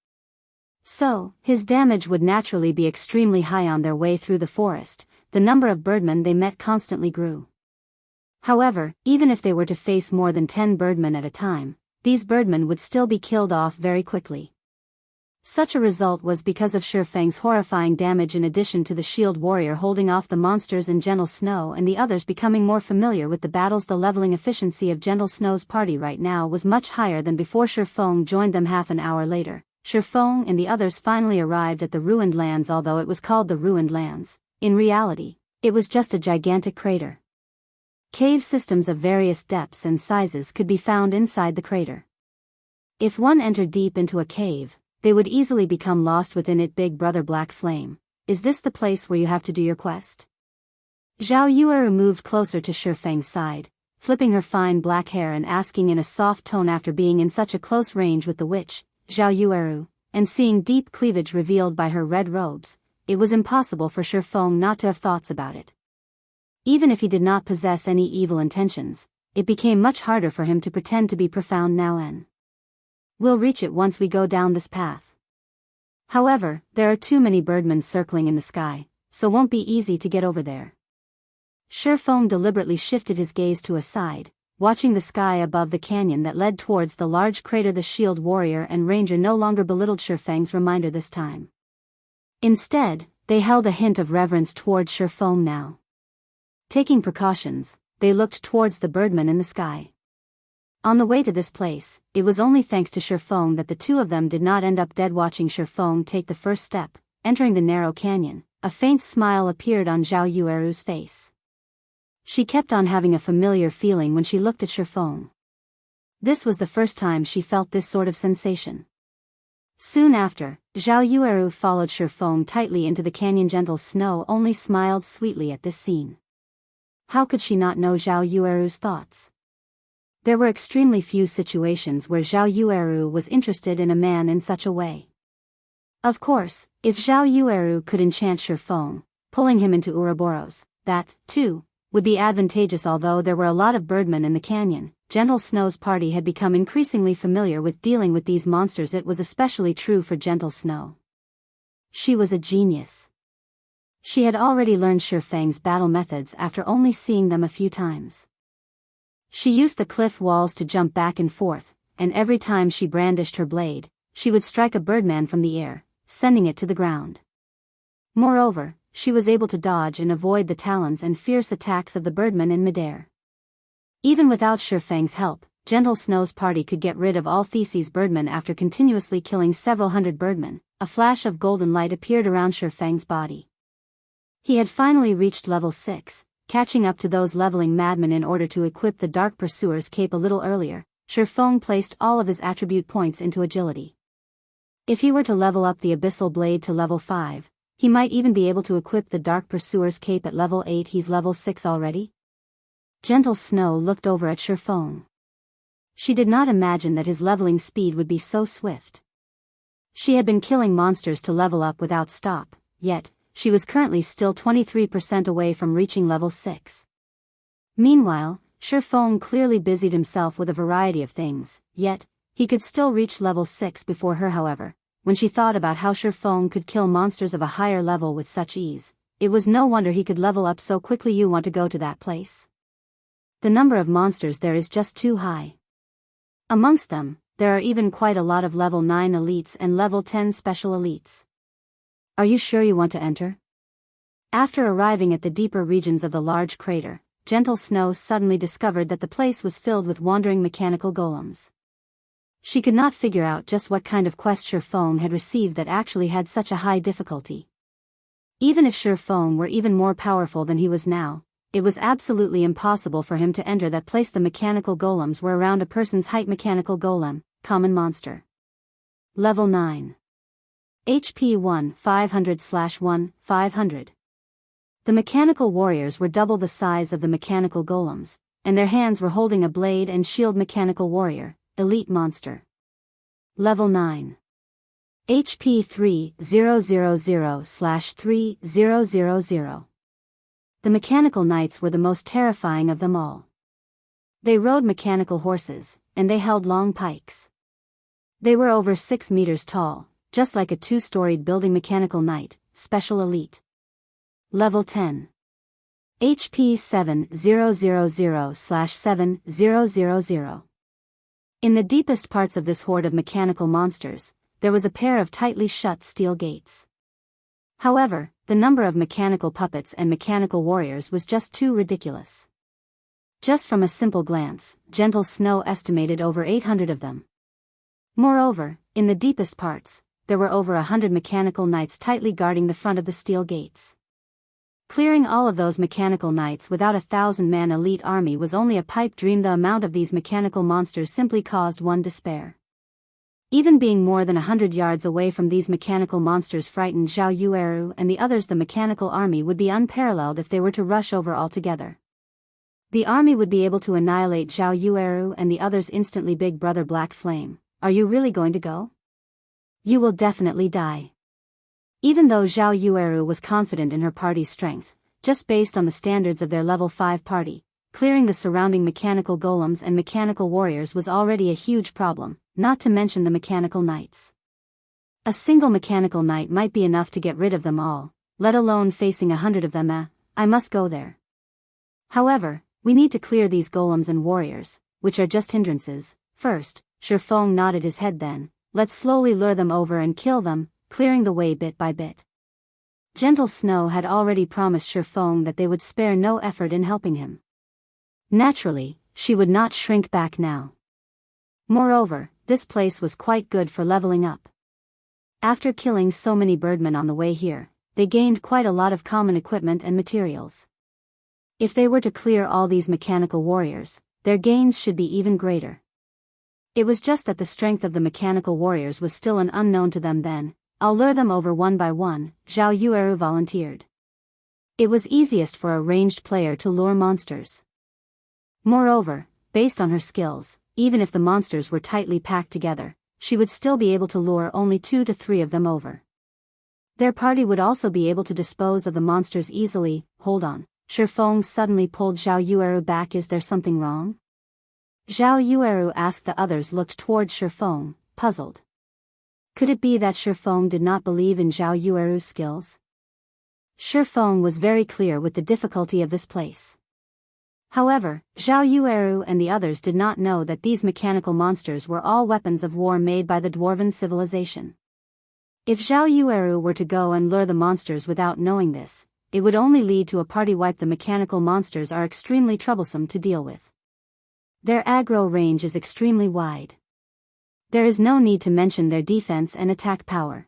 So, his damage would naturally be extremely high. On their way through the forest, the number of Birdmen they met constantly grew. However, even if they were to face more than 10 Birdmen at a time, these Birdmen would still be killed off very quickly. Such a result was because of Shifeng's horrifying damage in addition to the shield warrior holding off the monsters and Gentle Snow and the others becoming more familiar with the battles. The leveling efficiency of Gentle Snow's party right now was much higher than before Shifeng joined them half an hour later. Shifeng and the others finally arrived at the Ruined Lands. Although it was called the Ruined Lands, in reality, it was just a gigantic crater. Cave systems of various depths and sizes could be found inside the crater. If one entered deep into a cave, they would easily become lost within it. Big Brother Black Flame, is this the place where you have to do your quest? Zhao Yueru moved closer to Shifeng's side, flipping her fine black hair and asking in a soft tone. After being in such a close range with the witch, Zhao Yueru, and seeing deep cleavage revealed by her red robes, it was impossible for Shifeng not to have thoughts about it. Even if he did not possess any evil intentions, it became much harder for him to pretend to be profound now. We'll reach it once we go down this path. However, there are too many Birdmen circling in the sky, so won't be easy to get over there. Shifeng deliberately shifted his gaze to a side, watching the sky above the canyon that led towards the large crater. The shield warrior and ranger no longer belittled Shifeng's reminder this time. Instead, they held a hint of reverence towards Shifeng now. Taking precautions, they looked towards the Birdmen in the sky. On the way to this place, it was only thanks to Shifeng that the two of them did not end up dead. Watching Shifeng take the first step, entering the narrow canyon, a faint smile appeared on Zhao Yueru's face. She kept on having a familiar feeling when she looked at Shifeng. This was the first time she felt this sort of sensation. Soon after, Zhao Yueru followed Shifeng tightly into the canyon. Gentle Snow only smiled sweetly at this scene. How could she not know Zhao Yueru's thoughts? There were extremely few situations where Zhao Yueru was interested in a man in such a way. Of course, if Zhao Yueru could enchant Shifeng, pulling him into Ouroboros, that, too, would be advantageous. Although there were a lot of Birdmen in the canyon, Gentle Snow's party had become increasingly familiar with dealing with these monsters. It was especially true for Gentle Snow. She was a genius. She had already learned Shifeng's battle methods after only seeing them a few times. She used the cliff walls to jump back and forth, and every time she brandished her blade, she would strike a Birdman from the air, sending it to the ground. Moreover, she was able to dodge and avoid the talons and fierce attacks of the Birdman in midair. Even without Shifeng's help, Gentle Snow's party could get rid of all Theseus Birdmen. After continuously killing several hundred Birdmen, a flash of golden light appeared around Shifeng's body. He had finally reached level 6, catching up to those leveling madmen. In order to equip the Dark Pursuer's cape a little earlier, Shifeng placed all of his attribute points into agility. If he were to level up the Abyssal Blade to level 5, he might even be able to equip the Dark Pursuer's cape at level 8. He's level 6 already? Gentle Snow looked over at Shifeng. She did not imagine that his leveling speed would be so swift. She had been killing monsters to level up without stop, yet, she was currently still 23% away from reaching level 6. Meanwhile, Shifeng clearly busied himself with a variety of things, yet, he could still reach level 6 before her. However, when she thought about how Shifeng could kill monsters of a higher level with such ease, it was no wonder he could level up so quickly. You want to go to that place? The number of monsters there is just too high. Amongst them, there are even quite a lot of level 9 elites and level 10 special elites. Are you sure you want to enter? After arriving at the deeper regions of the large crater, Gentle Snow suddenly discovered that the place was filled with wandering mechanical golems. She could not figure out just what kind of quest Shifeng had received that actually had such a high difficulty. Even if Shifeng were even more powerful than he was now, it was absolutely impossible for him to enter that place. The mechanical golems were around a person's height. Mechanical golem, common monster. Level 9. HP 1 500/1 500. The mechanical warriors were double the size of the mechanical golems, and their hands were holding a blade and shield. Mechanical warrior, elite monster. Level 9. HP 3000/3000. The mechanical knights were the most terrifying of them all. They rode mechanical horses, and they held long pikes. They were over 6 meters tall, just like a 2-storied building. Mechanical knight, special elite. Level 10. HP 7000/7000. In the deepest parts of this horde of mechanical monsters, there was a pair of tightly shut steel gates. However, the number of mechanical puppets and mechanical warriors was just too ridiculous. Just from a simple glance, Gentle Snow estimated over 800 of them. Moreover, in the deepest parts, there were over 100 mechanical knights tightly guarding the front of the steel gates. Clearing all of those mechanical knights without a 1,000-man elite army was only a pipe dream. The amount of these mechanical monsters simply caused one despair. Even being more than 100 yards away from these mechanical monsters frightened Zhao Yueru and the others. The mechanical army would be unparalleled if they were to rush over altogether. The army would be able to annihilate Zhao Yueru and the others instantly. Big brother Black Flame, are you really going to go? You will definitely die. Even though Zhao Yueru was confident in her party's strength, just based on the standards of their level 5 party, clearing the surrounding mechanical golems and mechanical warriors was already a huge problem, not to mention the mechanical knights. A single mechanical knight might be enough to get rid of them all, let alone facing 100 of them. I must go there. However, we need to clear these golems and warriors, which are just hindrances, first. Shifeng nodded his head. Then, let's slowly lure them over and kill them, clearing the way bit by bit. Gentle Snow had already promised Shifeng that they would spare no effort in helping him. Naturally, she would not shrink back now. Moreover, this place was quite good for leveling up. After killing so many Birdmen on the way here, they gained quite a lot of common equipment and materials. If they were to clear all these mechanical warriors, their gains should be even greater. It was just that the strength of the mechanical warriors was still an unknown to them. Then, I'll lure them over one by one, Zhao Yueru volunteered. It was easiest for a ranged player to lure monsters. Moreover, based on her skills, even if the monsters were tightly packed together, she would still be able to lure only 2 to 3 of them over. Their party would also be able to dispose of the monsters easily. Hold on, Shifeng suddenly pulled Zhao Yueru back. Is there something wrong? Zhao Yueru asked. The others looked toward Shifeng, puzzled. Could it be that Shifeng did not believe in Zhao Yueru's skills? Shifeng was very clear with the difficulty of this place. However, Zhao Yueru and the others did not know that these mechanical monsters were all weapons of war made by the dwarven civilization. If Zhao Yueru were to go and lure the monsters without knowing this, it would only lead to a party wipe. The mechanical monsters are extremely troublesome to deal with. Their aggro range is extremely wide. There is no need to mention their defense and attack power.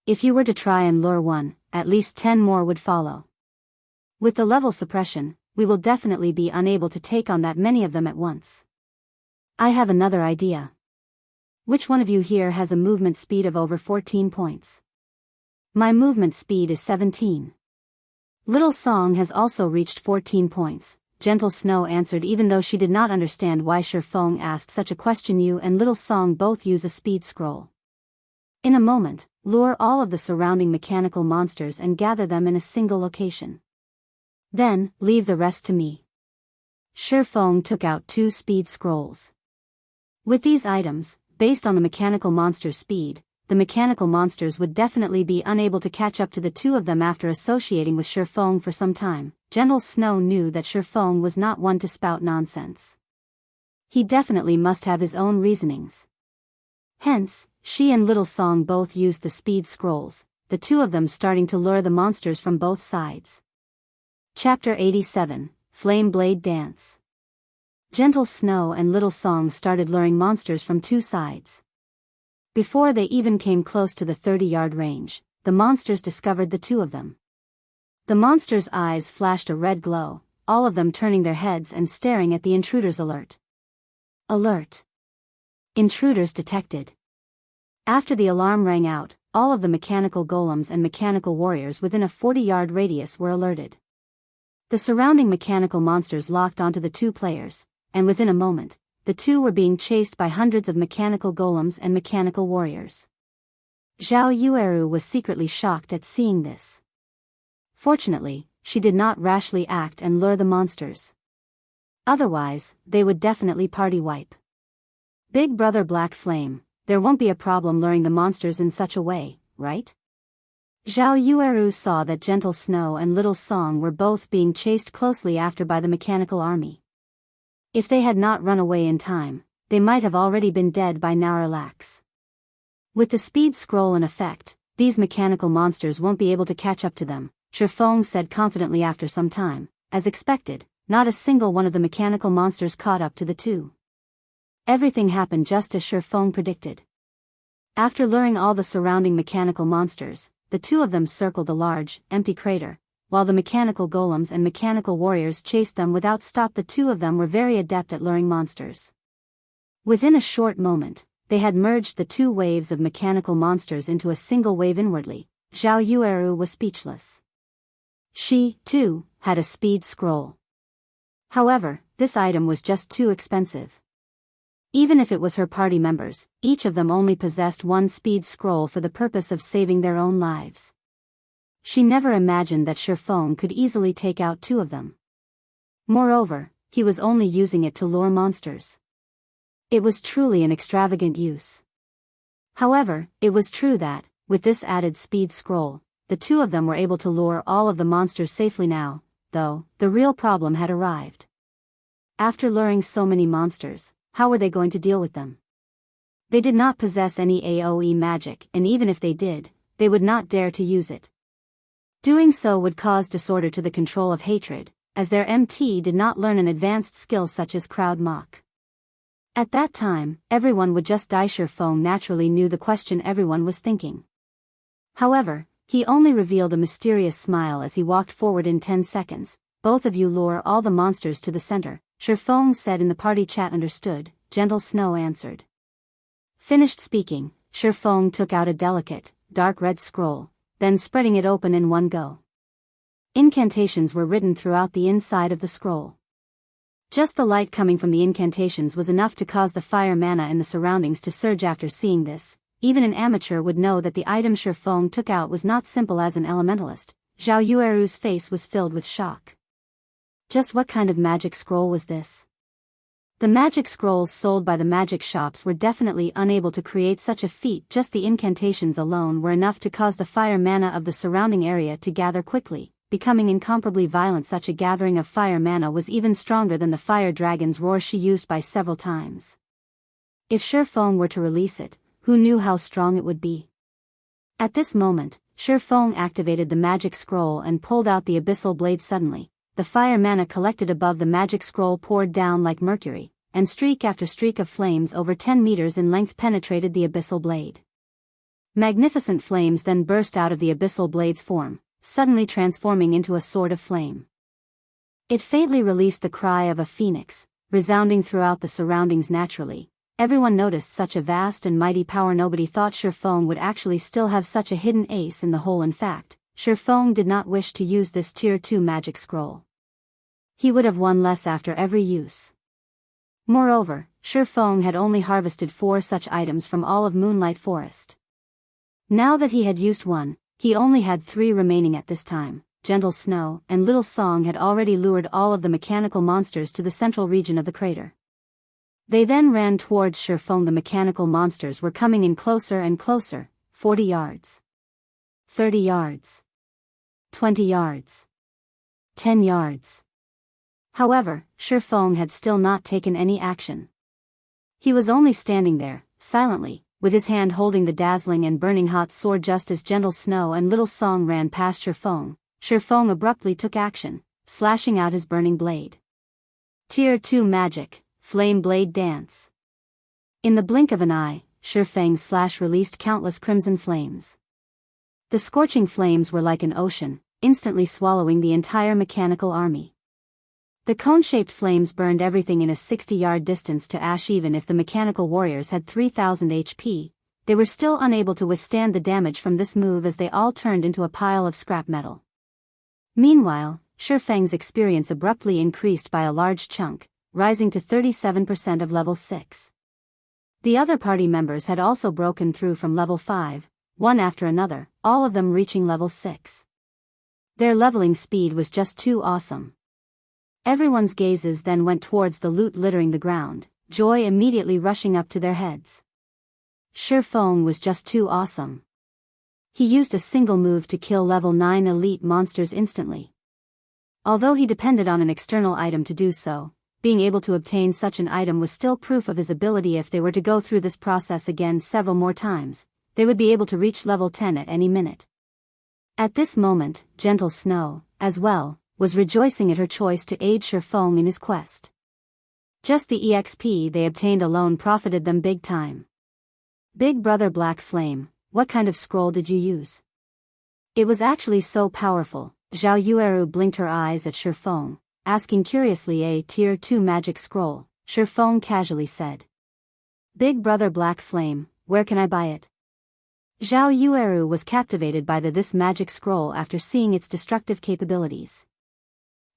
If you were to try and lure one, at least 10 more would follow. With the level suppression, we will definitely be unable to take on that many of them at once. I have another idea. Which one of you here has a movement speed of over 14 points? My movement speed is 17. Little Song has also reached 14 points. Gentle Snow answered, even though she did not understand why Shifeng asked such a question. You and Little Song both use a speed scroll. In a moment, lure all of the surrounding mechanical monsters and gather them in a single location. Then, leave the rest to me. Shifeng took out 2 speed scrolls. With these items, based on the mechanical monster's speed, the mechanical monsters would definitely be unable to catch up to the 2 of them. After associating with Shifeng for some time, Gentle Snow knew that Shifeng was not one to spout nonsense. He definitely must have his own reasonings. Hence, she and Little Song both used the speed scrolls, the 2 of them starting to lure the monsters from both sides. Chapter 87, Flame Blade Dance. Gentle Snow and Little Song started luring monsters from 2 sides. Before they even came close to the 30-yard range, the monsters discovered the 2 of them. The monsters' eyes flashed a red glow, all of them turning their heads and staring at the intruders. Alert! Alert! Intruders detected. After the alarm rang out, all of the mechanical golems and mechanical warriors within a 40-yard radius were alerted. The surrounding mechanical monsters locked onto the two players, and within a moment, the two were being chased by hundreds of mechanical golems and mechanical warriors. Zhao Yueru was secretly shocked at seeing this. Fortunately, she did not rashly act and lure the monsters. Otherwise, they would definitely party wipe. Big Brother Black Flame, there won't be a problem luring the monsters in such a way, right? Zhao Yueru saw that Gentle Snow and Little Song were both being chased closely after by the mechanical army. If they had not run away in time, they might have already been dead by now. Relax. With the speed scroll in effect, these mechanical monsters won't be able to catch up to them, Shifeng said confidently. After some time, as expected, not a single one of the mechanical monsters caught up to the two. Everything happened just as Shifeng predicted. After luring all the surrounding mechanical monsters, the two of them circled the large, empty crater, while the mechanical golems and mechanical warriors chased them without stop. The two of them were very adept at luring monsters. Within a short moment, they had merged the two waves of mechanical monsters into a single wave inwardly. Zhao Yueru was speechless. She, too, had a speed scroll. However, this item was just too expensive. Even if it was her party members, each of them only possessed one speed scroll for the purpose of saving their own lives. She never imagined that Shifeng could easily take out two of them. Moreover, he was only using it to lure monsters. It was truly an extravagant use. However, it was true that, with this added speed scroll, the two of them were able to lure all of the monsters safely. Now, though, the real problem had arrived. After luring so many monsters, how were they going to deal with them? They did not possess any AoE magic, and even if they did, they would not dare to use it. Doing so would cause disorder to the control of hatred, as their MT did not learn an advanced skill such as Crowd Mock. At that time, everyone would just die. Shifeng naturally knew the question everyone was thinking. However, he only revealed a mysterious smile as he walked forward. In 10 seconds, both of you lure all the monsters to the center, Shifeng said in the party chat. Understood, Gentle Snow answered. Finished speaking, Shifeng took out a delicate, dark red scroll, then spreading it open in one go. Incantations were written throughout the inside of the scroll. Just the light coming from the incantations was enough to cause the fire mana in the surroundings to surge. After seeing this, even an amateur would know that the item Shifeng took out was not simple. As an elementalist, Zhao Yueru's face was filled with shock. Just what kind of magic scroll was this? The magic scrolls sold by the magic shops were definitely unable to create such a feat. Just the incantations alone were enough to cause the fire mana of the surrounding area to gather quickly, becoming incomparably violent. Such a gathering of fire mana was even stronger than the fire dragon's roar she used by several times. If Shifeng were to release it, who knew how strong it would be? At this moment, Shifeng activated the magic scroll and pulled out the abyssal blade. Suddenly, the fire mana collected above the magic scroll poured down like mercury, and streak after streak of flames over 10 meters in length penetrated the abyssal blade. Magnificent flames then burst out of the abyssal blade's form, suddenly transforming into a sword of flame. It faintly released the cry of a phoenix, resounding throughout the surroundings. Naturally, everyone noticed such a vast and mighty power. Nobody thought Shifeng would actually still have such a hidden ace in the hole. In fact, Shifeng did not wish to use this Tier 2 magic scroll. He would have won less after every use. Moreover, Shifeng had only harvested 4 such items from all of Moonlight Forest. Now that he had used one, he only had 3 remaining at this time. Gentle Snow and Little Song had already lured all of the mechanical monsters to the central region of the crater. They then ran towards Shifeng. The mechanical monsters were coming in closer and closer. 40 yards. 30 yards. 20 yards. 10 yards. However, Shifeng had still not taken any action. He was only standing there, silently, with his hand holding the dazzling and burning hot sword. Just as Gentle Snow and Little Song ran past Shifeng abruptly took action, slashing out his burning blade. Tier 2 magic, Flame Blade Dance. In the blink of an eye, Shifeng's slash released countless crimson flames. The scorching flames were like an ocean, instantly swallowing the entire mechanical army. The cone-shaped flames burned everything in a 60-yard distance to ash. Even if the mechanical warriors had 3,000 HP, they were still unable to withstand the damage from this move as they all turned into a pile of scrap metal. Meanwhile, Shifeng's experience abruptly increased by a large chunk, rising to 37% of level 6. The other party members had also broken through from level 5, one after another, all of them reaching level 6. Their leveling speed was just too awesome. Everyone's gazes then went towards the loot littering the ground, joy immediately rushing up to their heads. Shifeng was just too awesome. He used a single move to kill level 9 elite monsters instantly. Although he depended on an external item to do so, being able to obtain such an item was still proof of his ability. If they were to go through this process again several more times, they would be able to reach level 10 at any minute. At this moment, Gentle Snow, as well, was rejoicing at her choice to aid Shifeng in his quest. Just the EXP they obtained alone profited them big time. Big brother Black Flame, what kind of scroll did you use? It was actually so powerful. Zhao Yueru blinked her eyes at Shifeng, asking curiously. A tier 2 magic scroll, Shifeng casually said. Big brother Black Flame, where can I buy it? Zhao Yueru was captivated by this magic scroll after seeing its destructive capabilities.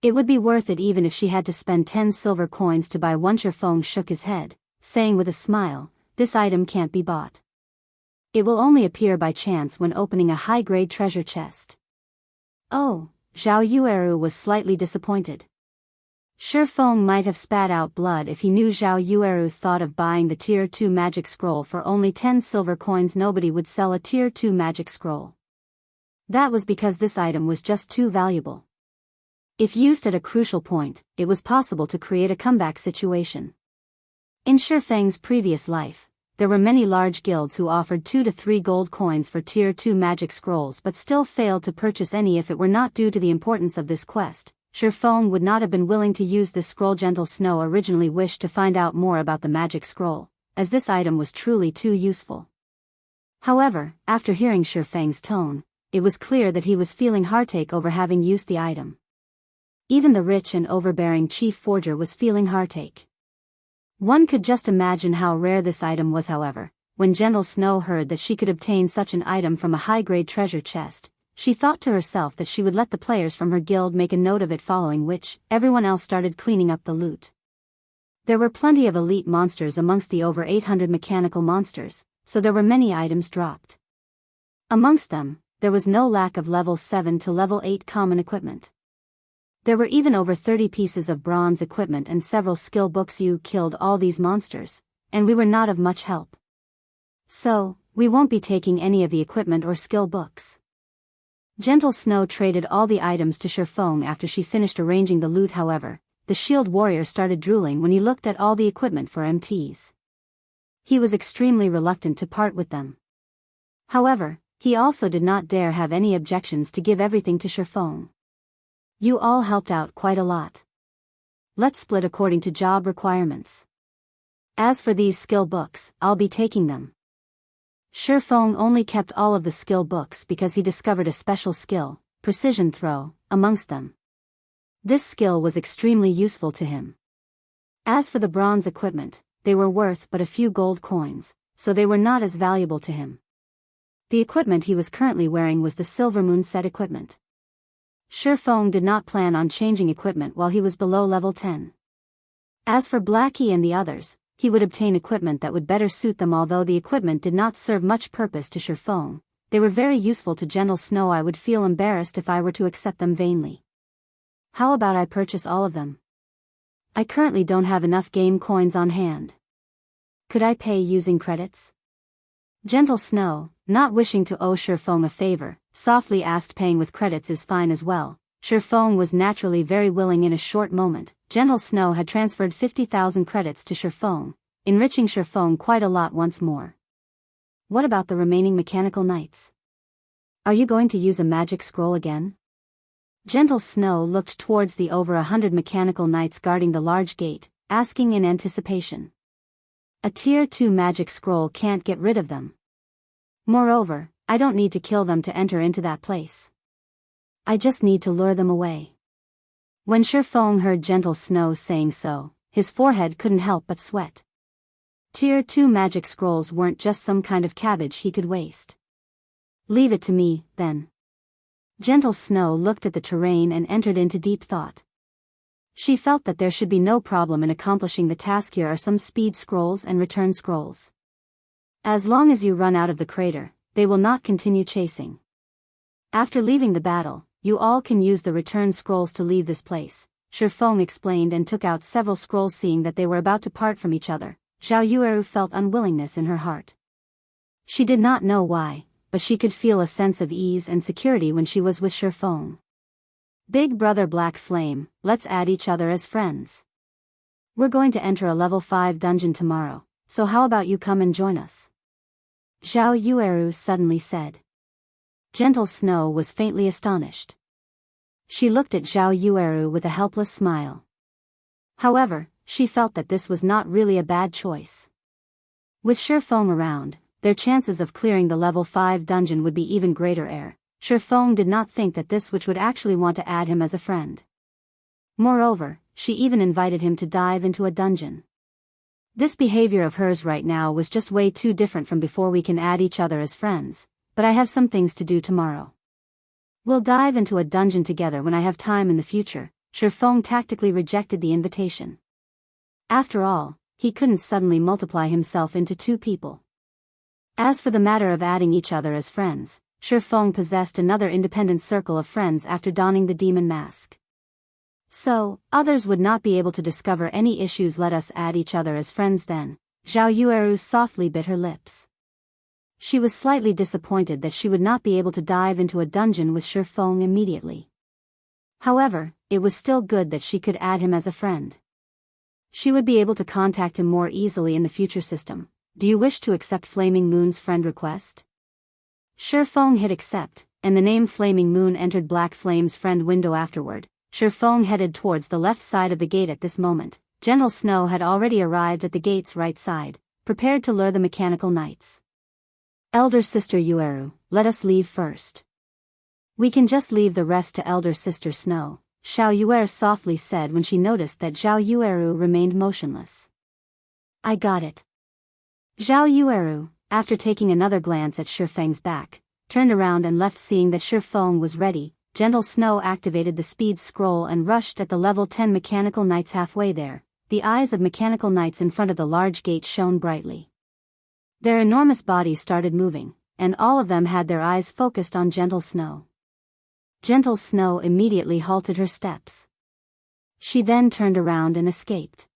It would be worth it even if she had to spend 10 silver coins to buy one. Shifeng shook his head, saying with a smile, this item can't be bought. It will only appear by chance when opening a high-grade treasure chest. Oh, Zhao Yueru was slightly disappointed. Shifeng might have spat out blood if he knew Zhao Yueru thought of buying the tier 2 magic scroll for only 10 silver coins. Nobody would sell a tier 2 magic scroll. That was because this item was just too valuable. If used at a crucial point, it was possible to create a comeback situation. In Shifeng's previous life, there were many large guilds who offered 2 to 3 gold coins for tier 2 magic scrolls but still failed to purchase any. If it were not due to the importance of this quest, Shifeng would not have been willing to use this scroll. Gentle Snow originally wished to find out more about the magic scroll, as this item was truly too useful. However, after hearing Shifeng's tone, it was clear that he was feeling heartache over having used the item. Even the rich and overbearing chief forger was feeling heartache. One could just imagine how rare this item was. However, when Gentle Snow heard that she could obtain such an item from a high-grade treasure chest, she thought to herself that she would let the players from her guild make a note of it, following which, everyone else started cleaning up the loot. There were plenty of elite monsters amongst the over 800 mechanical monsters, so there were many items dropped. Amongst them, there was no lack of level 7 to level 8 common equipment. There were even over 30 pieces of bronze equipment and several skill books. You killed all these monsters, and we were not of much help. So, we won't be taking any of the equipment or skill books. Gentle Snow traded all the items to Shifeng after she finished arranging the loot. However, the shield warrior started drooling when he looked at all the equipment for MTs. He was extremely reluctant to part with them. However, he also did not dare have any objections to give everything to Shifeng. You all helped out quite a lot. Let's split according to job requirements. As for these skill books, I'll be taking them. Shifeng only kept all of the skill books because he discovered a special skill, precision throw, amongst them. This skill was extremely useful to him. As for the bronze equipment, they were worth but a few gold coins, so they were not as valuable to him. The equipment he was currently wearing was the Silver Moon set equipment. Shifeng did not plan on changing equipment while he was below level 10. As for Blackie and the others, he would obtain equipment that would better suit them. Although the equipment did not serve much purpose to Shifeng, they were very useful to Gentle Snow. I would feel embarrassed if I were to accept them vainly. How about I purchase all of them? I currently don't have enough game coins on hand. Could I pay using credits? Gentle Snow, not wishing to owe Shifeng a favor, softly asked. Paying with credits is fine as well. Shifeng was naturally very willing. In a short moment, Gentle Snow had transferred 50,000 credits to Shifeng, enriching Shifeng quite a lot once more. What about the remaining mechanical knights? Are you going to use a magic scroll again? Gentle Snow looked towards the over 100 mechanical knights guarding the large gate, asking in anticipation. A tier 2 magic scroll can't get rid of them. Moreover, I don't need to kill them to enter into that place. I just need to lure them away. When Shifeng heard Gentle Snow saying so, his forehead couldn't help but sweat. Tier 2 magic scrolls weren't just some kind of cabbage he could waste. Leave it to me, then. Gentle Snow looked at the terrain and entered into deep thought. She felt that there should be no problem in accomplishing the task. Here are some speed scrolls and return scrolls. As long as you run out of the crater, they will not continue chasing. After leaving the battle, you all can use the return scrolls to leave this place, Shifeng explained and took out several scrolls. Seeing that they were about to part from each other, Zhao Yueru felt unwillingness in her heart. She did not know why, but she could feel a sense of ease and security when she was with Shifeng. Big brother Black Flame, let's add each other as friends. We're going to enter a level 5 dungeon tomorrow, so how about you come and join us? Zhao Yueru suddenly said. Gentle Snow was faintly astonished. She looked at Zhao Yueru with a helpless smile. However, she felt that this was not really a bad choice. With Shifeng around, their chances of clearing the level 5 dungeon would be even greater. Shifeng did not think that this witch would actually want to add him as a friend. Moreover, she even invited him to dive into a dungeon. This behavior of hers right now was just way too different from before. We can add each other as friends, but I have some things to do tomorrow. We'll dive into a dungeon together when I have time in the future. Shifeng tactically rejected the invitation. After all, he couldn't suddenly multiply himself into 2 people. As for the matter of adding each other as friends, Shifeng possessed another independent circle of friends after donning the demon mask. So, others would not be able to discover any issues. Let us add each other as friends then. Zhao Yueru softly bit her lips. She was slightly disappointed that she would not be able to dive into a dungeon with Shifeng immediately. However, it was still good that she could add him as a friend. She would be able to contact him more easily in the future system. Do you wish to accept Flaming Moon's friend request? Shifeng hit accept, and the name Flaming Moon entered Black Flame's friend window. Afterward, Shifeng headed towards the left side of the gate. At this moment, Gentle Snow had already arrived at the gate's right side, prepared to lure the mechanical knights. Elder Sister Yueru, let us leave first. We can just leave the rest to Elder Sister Snow, Zhao Yueru softly said when she noticed that Zhao Yueru remained motionless. I got it. Zhao Yueru, after taking another glance at Shifeng's back, turned around and left. Seeing that Shifeng was ready, Gentle Snow activated the speed scroll and rushed at the level 10 mechanical knights. Halfway there, the eyes of mechanical knights in front of the large gate shone brightly. Their enormous bodies started moving, and all of them had their eyes focused on Gentle Snow. Gentle Snow immediately halted her steps. She then turned around and escaped.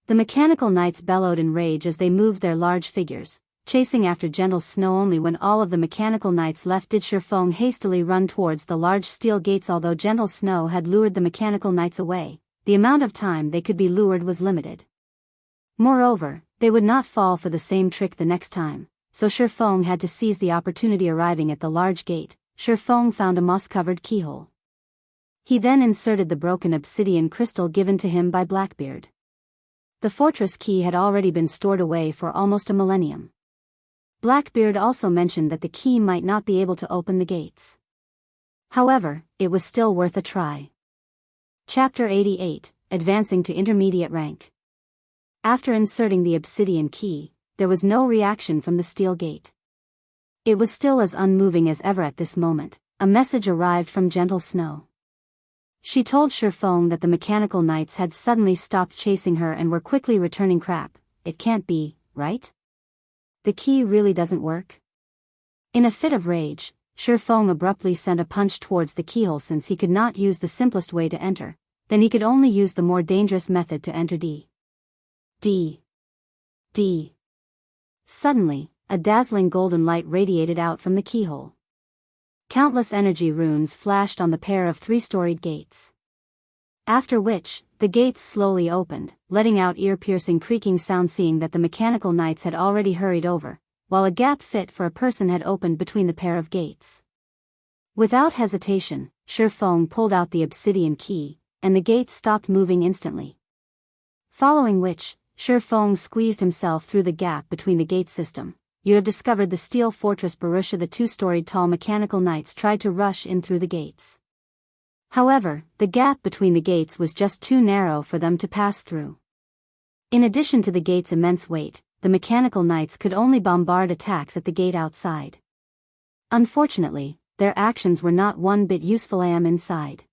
The mechanical knights bellowed in rage as they moved their large figures, chasing after Gentle Snow. Only when all of the mechanical knights left did Shifeng hastily run towards the large steel gates. Although Gentle Snow had lured the mechanical knights away, the amount of time they could be lured was limited. Moreover, they would not fall for the same trick the next time, so Shifeng had to seize the opportunity. Arriving at the large gate, Shifeng found a moss-covered keyhole. He then inserted the broken obsidian crystal given to him by Blackbeard. The fortress key had already been stored away for almost a millennium. Blackbeard also mentioned that the key might not be able to open the gates. However, it was still worth a try. Chapter 88, Advancing to Intermediate Rank. After inserting the obsidian key, there was no reaction from the steel gate. It was still as unmoving as ever. At this moment, a message arrived from Gentle Snow. She told Shifeng that the mechanical knights had suddenly stopped chasing her and were quickly returning. Crap, it can't be, right? The key really doesn't work? In a fit of rage, Shifeng abruptly sent a punch towards the keyhole. Since he could not use the simplest way to enter, then he could only use the more dangerous method to enter. D. Suddenly, a dazzling golden light radiated out from the keyhole. Countless energy runes flashed on the pair of 3-storied gates. After which, the gates slowly opened, letting out ear-piercing creaking sound. Seeing that the mechanical knights had already hurried over, while a gap fit for a person had opened between the pair of gates. Without hesitation, Shifeng pulled out the obsidian key, and the gates stopped moving instantly. Following which, Shifeng squeezed himself through the gap between the gate system. You have discovered the steel fortress Barrutia. The 2-storied tall mechanical knights tried to rush in through the gates. However, the gap between the gates was just too narrow for them to pass through. In addition to the gate's immense weight, the mechanical knights could only bombard attacks at the gate outside. Unfortunately, their actions were not one bit useful inside.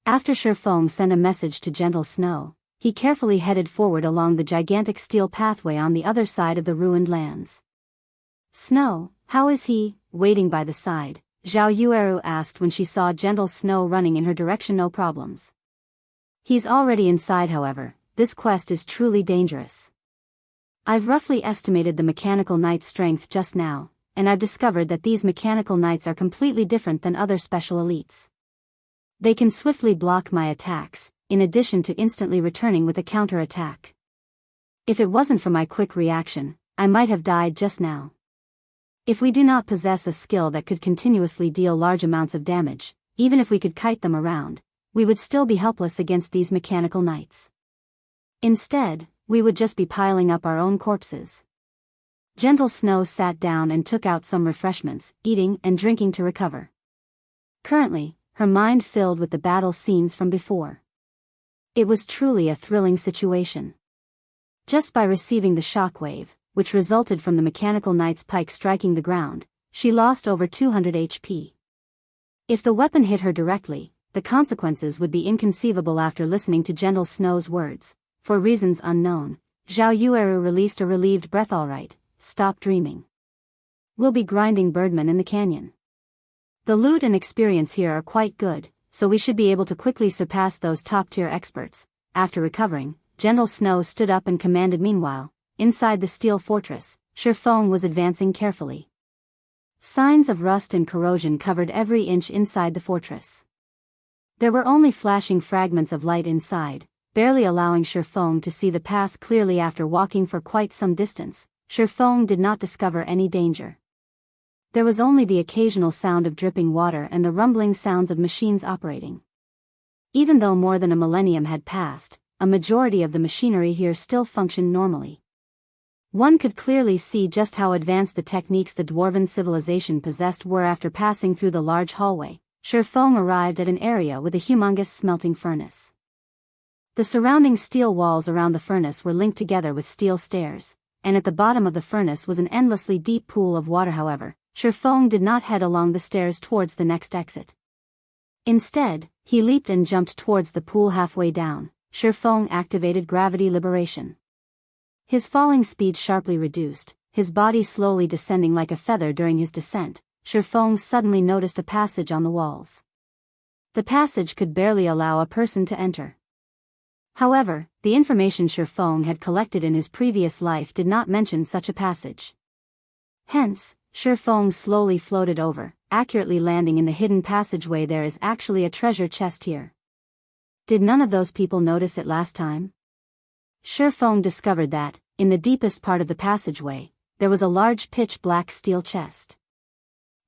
After Sherfong sent a message to Gentle Snow, he carefully headed forward along the gigantic steel pathway on the other side of the ruined lands. "Snow, how is he?" Waiting by the side, Zhao Yueru asked when she saw Gentle Snow running in her direction. "No problems. He's already inside, however, this quest is truly dangerous. I've roughly estimated the mechanical knight's strength just now, and I've discovered that these mechanical knights are completely different than other special elites. They can swiftly block my attacks, in addition to instantly returning with a counter-attack. If it wasn't for my quick reaction, I might have died just now. If we do not possess a skill that could continuously deal large amounts of damage, even if we could kite them around, we would still be helpless against these mechanical knights. Instead, we would just be piling up our own corpses." Gentle Snow sat down and took out some refreshments, eating and drinking to recover. Currently, her mind filled with the battle scenes from before. It was truly a thrilling situation. Just by receiving the shockwave, which resulted from the mechanical knight's pike striking the ground, she lost over 200 HP. If the weapon hit her directly, the consequences would be inconceivable. After listening to Gentle Snow's words, for reasons unknown, Zhao Yueru released a relieved breath. "All right, stop dreaming. We'll be grinding Birdman in the canyon. The loot and experience here are quite good, so we should be able to quickly surpass those top-tier experts." After recovering, Gentle Snow stood up and commanded. Meanwhile, inside the steel fortress, Sherfong was advancing carefully. Signs of rust and corrosion covered every inch inside the fortress. There were only flashing fragments of light inside, barely allowing Sherfong to see the path clearly. After walking for quite some distance, Sherfong did not discover any danger. There was only the occasional sound of dripping water and the rumbling sounds of machines operating. Even though more than a millennium had passed, a majority of the machinery here still functioned normally. One could clearly see just how advanced the techniques the dwarven civilization possessed were. After passing through the large hallway, Sherfong arrived at an area with a humongous smelting furnace. The surrounding steel walls around the furnace were linked together with steel stairs, and at the bottom of the furnace was an endlessly deep pool of water. However, Sherfong did not head along the stairs towards the next exit. Instead, he leaped and jumped towards the pool. Halfway down, Sherfong activated gravity liberation. His falling speed sharply reduced, his body slowly descending like a feather. During his descent, Sherfong suddenly noticed a passage on the walls. The passage could barely allow a person to enter. However, the information Sherfong had collected in his previous life did not mention such a passage. Hence, Sherfong slowly floated over, accurately landing in the hidden passageway. There is actually a treasure chest here. Did none of those people notice it last time? Sherfong discovered that, in the deepest part of the passageway, there was a large pitch-black steel chest.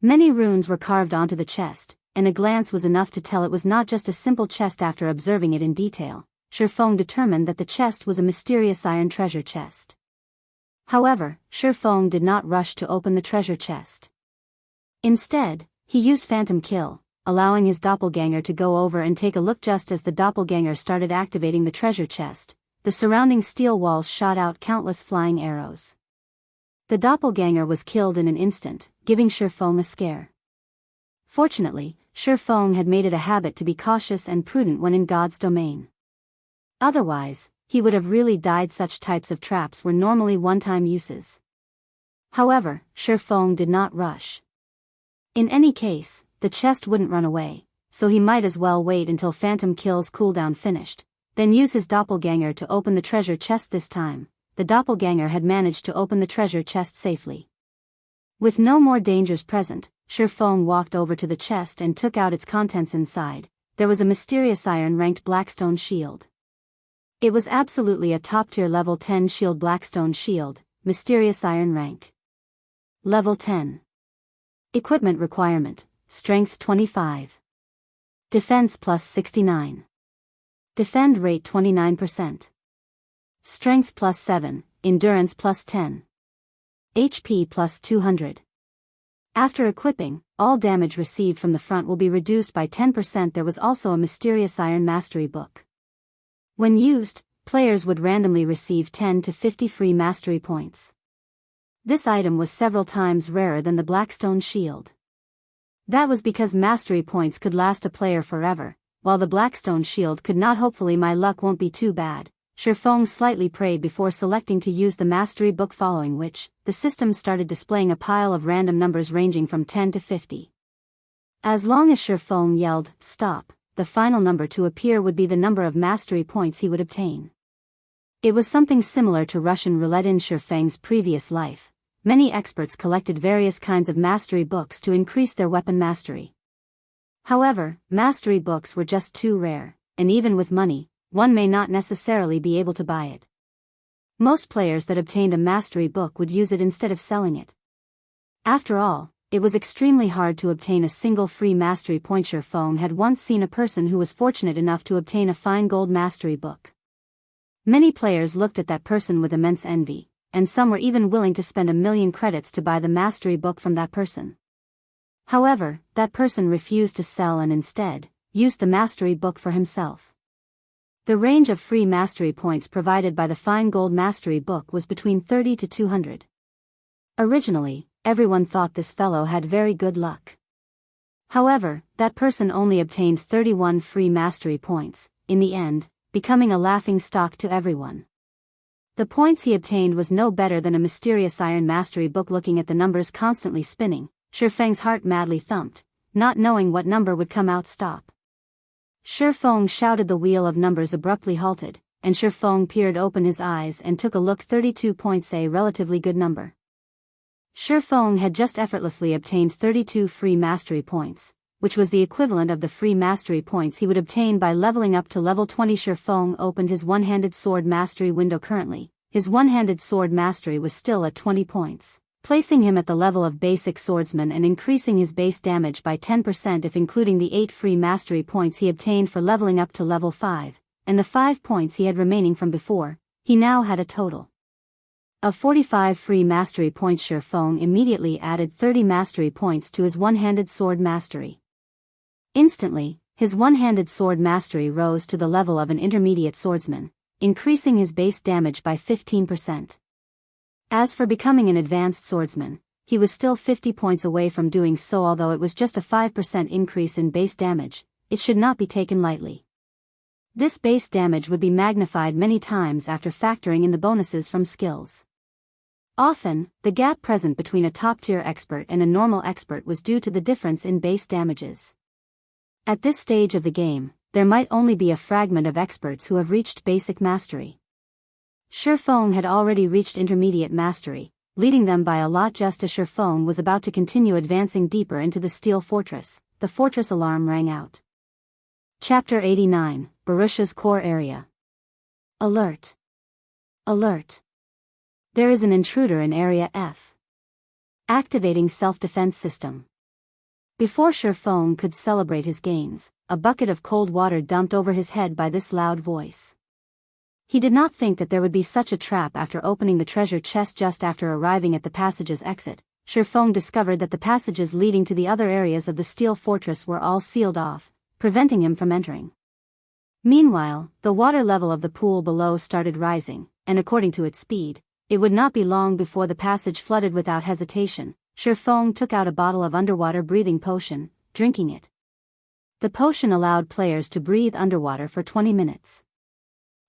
Many runes were carved onto the chest, and a glance was enough to tell it was not just a simple chest. After observing it in detail, Sherfong determined that the chest was a mysterious iron treasure chest. However, Sherfong did not rush to open the treasure chest. Instead, he used Phantom Kill, allowing his doppelganger to go over and take a look. Just as the doppelganger started activating the treasure chest, the surrounding steel walls shot out countless flying arrows. The doppelganger was killed in an instant, giving Sherfong a scare. Fortunately, Sherfong had made it a habit to be cautious and prudent when in God's domain. Otherwise, he would have really died. Such types of traps were normally one-time uses. However, Sherfong did not rush. In any case, the chest wouldn't run away, so he might as well wait until Phantom Kill's cooldown finished, then use his doppelganger to open the treasure chest. This time, the doppelganger had managed to open the treasure chest safely. With no more dangers present, Sherfong walked over to the chest and took out its contents. Inside, there was a mysterious iron-ranked Blackstone shield. It was absolutely a top-tier level 10 shield. Blackstone shield, mysterious iron rank. Level 10. Equipment requirement, strength 25. Defense plus 69. Defend rate 29%. Strength plus 7, endurance plus 10. HP plus 200. After equipping, all damage received from the front will be reduced by 10%. There was also a mysterious iron mastery book. When used, players would randomly receive 10 to 50 free mastery points. This item was several times rarer than the Blackstone shield. That was because mastery points could last a player forever, while the Blackstone shield could not. Hopefully my luck won't be too bad. Shifeng slightly prayed before selecting to use the mastery book, following which, the system started displaying a pile of random numbers ranging from 10 to 50. As long as Shifeng yelled, "Stop," the final number to appear would be the number of mastery points he would obtain. It was something similar to Russian roulette in Shifeng's previous life. Many experts collected various kinds of mastery books to increase their weapon mastery. However, mastery books were just too rare, and even with money, one may not necessarily be able to buy it. Most players that obtained a mastery book would use it instead of selling it. After all, it was extremely hard to obtain a single free mastery point. Shifeng had once seen a person who was fortunate enough to obtain a fine gold mastery book. Many players looked at that person with immense envy, and some were even willing to spend 1,000,000 credits to buy the mastery book from that person. However, that person refused to sell and instead used the mastery book for himself. The range of free mastery points provided by the fine gold mastery book was between 30 to 200. Originally, everyone thought this fellow had very good luck. However, that person only obtained 31 free mastery points, in the end, becoming a laughing stock to everyone. The points he obtained was no better than a mysterious iron mastery book. Looking at the numbers constantly spinning, Shifeng's heart madly thumped, not knowing what number would come out. "Stop." Shifeng shouted. The wheel of numbers abruptly halted, and Shifeng peered open his eyes and took a look. 32 points, a relatively good number. Shifeng had just effortlessly obtained 32 free mastery points, which was the equivalent of the free mastery points he would obtain by leveling up to level 20. Shifeng opened his one-handed sword mastery window. Currently, his one-handed sword mastery was still at 20 points, placing him at the level of basic swordsman and increasing his base damage by 10% if including the 8 free mastery points he obtained for leveling up to level 5, and the 5 points he had remaining from before. He now had a total of 45 free mastery points. Shifeng immediately added 30 mastery points to his one-handed sword mastery. Instantly, his one-handed sword mastery rose to the level of an intermediate swordsman, increasing his base damage by 15%. As for becoming an advanced swordsman, he was still 50 points away from doing so. Although it was just a 5% increase in base damage, it should not be taken lightly. This base damage would be magnified many times after factoring in the bonuses from skills. Often, the gap present between a top-tier expert and a normal expert was due to the difference in base damages. At this stage of the game, there might only be a fragment of experts who have reached basic mastery. Shifeng had already reached intermediate mastery, leading them by a lot. Just as Shifeng was about to continue advancing deeper into the steel fortress, the fortress alarm rang out. Chapter 89, Barrutia's Core Area. Alert! Alert! There is an intruder in Area F. Activating self-defense system. Before Shifeng could celebrate his gains, a bucket of cold water dumped over his head by this loud voice. He did not think that there would be such a trap. After opening the treasure chest just after arriving at the passage's exit, Shifeng discovered that the passages leading to the other areas of the steel fortress were all sealed off, preventing him from entering. Meanwhile, the water level of the pool below started rising, and according to its speed, it would not be long before the passage flooded. Without hesitation, Shifeng took out a bottle of underwater breathing potion, drinking it. The potion allowed players to breathe underwater for 20 minutes.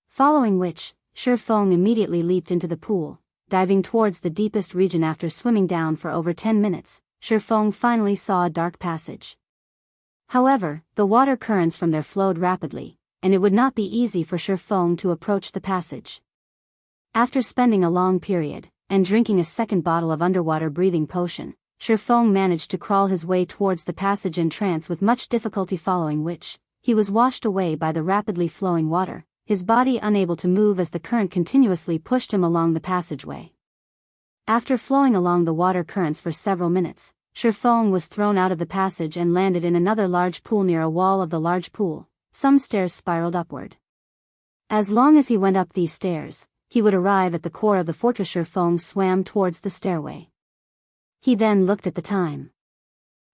Following which, Shifeng immediately leaped into the pool, diving towards the deepest region. After swimming down for over 10 minutes, Shifeng finally saw a dark passage. However, the water currents from there flowed rapidly, and it would not be easy for Shifeng to approach the passage. After spending a long period, and drinking a second bottle of underwater breathing potion, Shifeng managed to crawl his way towards the passage entrance with much difficulty, following which, he was washed away by the rapidly flowing water, his body unable to move as the current continuously pushed him along the passageway. After flowing along the water currents for several minutes, Shifeng was thrown out of the passage and landed in another large pool. Near a wall of the large pool, some stairs spiraled upward. As long as he went up these stairs, he would arrive at the core of the fortress. Shifeng swam towards the stairway. He then looked at the time.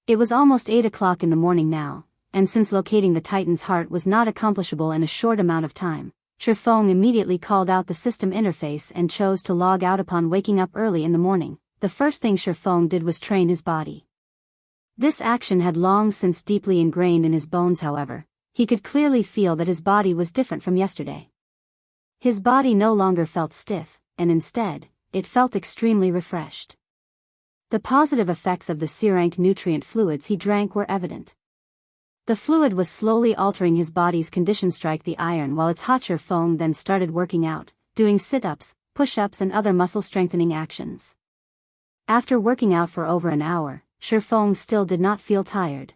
It was almost 8 o'clock in the morning now, and since locating the Titan's heart was not accomplishable in a short amount of time, Shifeng immediately called out the system interface and chose to log out upon waking up early in the morning. The first thing Shifeng did was train his body. This action had long since deeply ingrained in his bones, however. He could clearly feel that his body was different from yesterday. His body no longer felt stiff, and instead, it felt extremely refreshed. The positive effects of the C-rank nutrient fluids he drank were evident. The fluid was slowly altering his body's condition. Strike the iron while its hot. Shifeng then started working out, doing sit-ups, push-ups and other muscle-strengthening actions. After working out for over an hour, Shifeng still did not feel tired.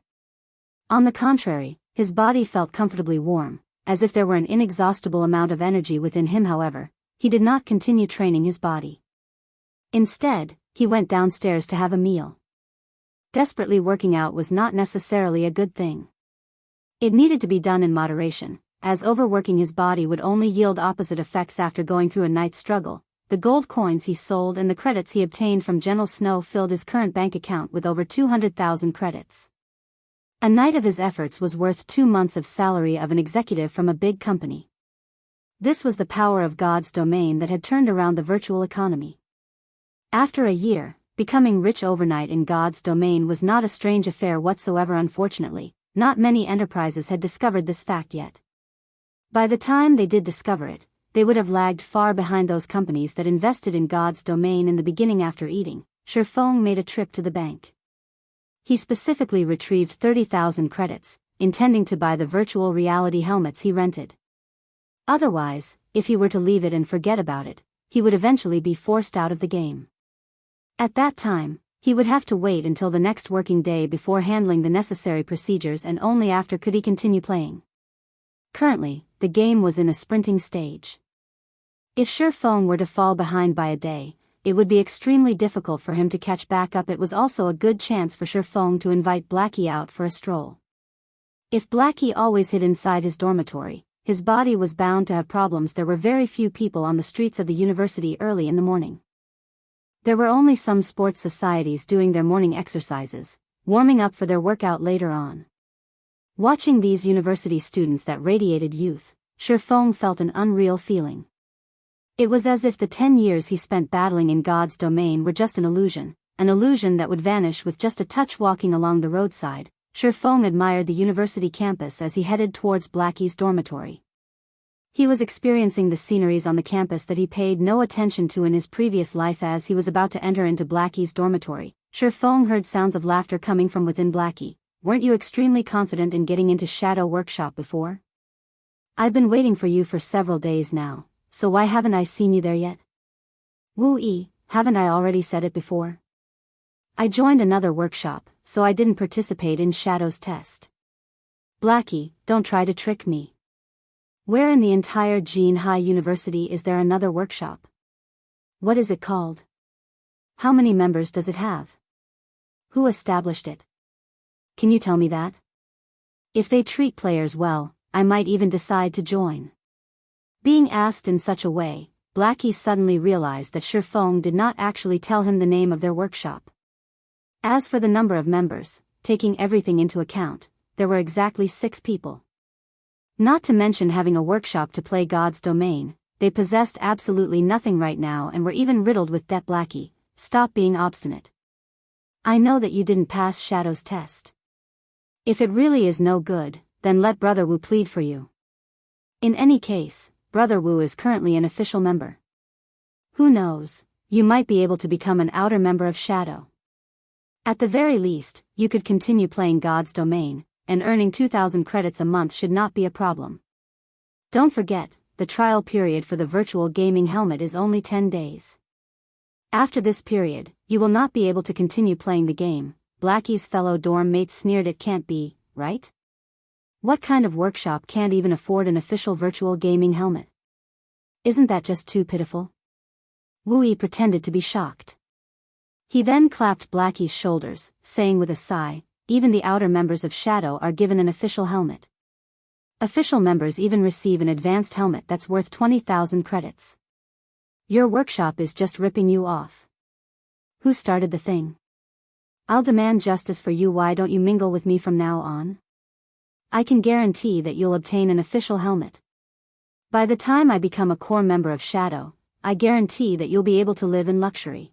On the contrary, his body felt comfortably warm, as if there were an inexhaustible amount of energy within him. However, he did not continue training his body. Instead, he went downstairs to have a meal. Desperately working out was not necessarily a good thing. It needed to be done in moderation, as overworking his body would only yield opposite effects. After going through a night's struggle, the gold coins he sold and the credits he obtained from Gentle Snow filled his current bank account with over 200,000 credits. A night of his efforts was worth 2 months of salary of an executive from a big company. This was the power of God's domain that had turned around the virtual economy. After a year, becoming rich overnight in God's domain was not a strange affair whatsoever. Unfortunately, not many enterprises had discovered this fact yet. By the time they did discover it, they would have lagged far behind those companies that invested in God's domain in the beginning. After eating, Shifeng made a trip to the bank. He specifically retrieved 30,000 credits, intending to buy the virtual reality helmets he rented. Otherwise, if he were to leave it and forget about it, he would eventually be forced out of the game. At that time, he would have to wait until the next working day before handling the necessary procedures, and only after could he continue playing. Currently, the game was in a sprinting stage. If Shifeng were to fall behind by a day, it would be extremely difficult for him to catch back up. It was also a good chance for Shifeng to invite Blackie out for a stroll. If Blackie always hid inside his dormitory, his body was bound to have problems. There were very few people on the streets of the university early in the morning. There were only some sports societies doing their morning exercises, warming up for their workout later on. Watching these university students that radiated youth, Shifeng felt an unreal feeling. It was as if the 10 years he spent battling in God's domain were just an illusion that would vanish with just a touch. Walking along the roadside, Shifeng admired the university campus as he headed towards Blackie's dormitory. He was experiencing the sceneries on the campus that he paid no attention to in his previous life. As he was about to enter into Blackie's dormitory, Shifeng heard sounds of laughter coming from within. Blackie, weren't you extremely confident in getting into Shadow Workshop before? I've been waiting for you for several days now, so why haven't I seen you there yet? Woo-ee, haven't I already said it before? I joined another workshop, so I didn't participate in Shadow's test. Blackie, don't try to trick me. Where in the entire Gene High University is there another workshop? What is it called? How many members does it have? Who established it? Can you tell me that? If they treat players well, I might even decide to join. Being asked in such a way, Blackie suddenly realized that Shifeng did not actually tell him the name of their workshop. As for the number of members, taking everything into account, there were exactly 6 people. Not to mention having a workshop to play God's domain, they possessed absolutely nothing right now and were even riddled with debt. Blackie, stop being obstinate. I know that you didn't pass Shadow's test. If it really is no good, then let Brother Wu plead for you. In any case, Brother Wu is currently an official member. Who knows, you might be able to become an outer member of Shadow. At the very least, you could continue playing God's domain, and earning 2,000 credits a month should not be a problem. Don't forget, the trial period for the virtual gaming helmet is only 10 days. After this period, you will not be able to continue playing the game. Blackie's fellow dorm mates sneered. It can't be, right? What kind of workshop can't even afford an official virtual gaming helmet? Isn't that just too pitiful? Woo-ee pretended to be shocked. He then clapped Blackie's shoulders, saying with a sigh, even the outer members of Shadow are given an official helmet. Official members even receive an advanced helmet that's worth 20,000 credits. Your workshop is just ripping you off. Who started the thing? I'll demand justice for you. Why don't you mingle with me from now on? I can guarantee that you'll obtain an official helmet. By the time I become a core member of Shadow, I guarantee that you'll be able to live in luxury.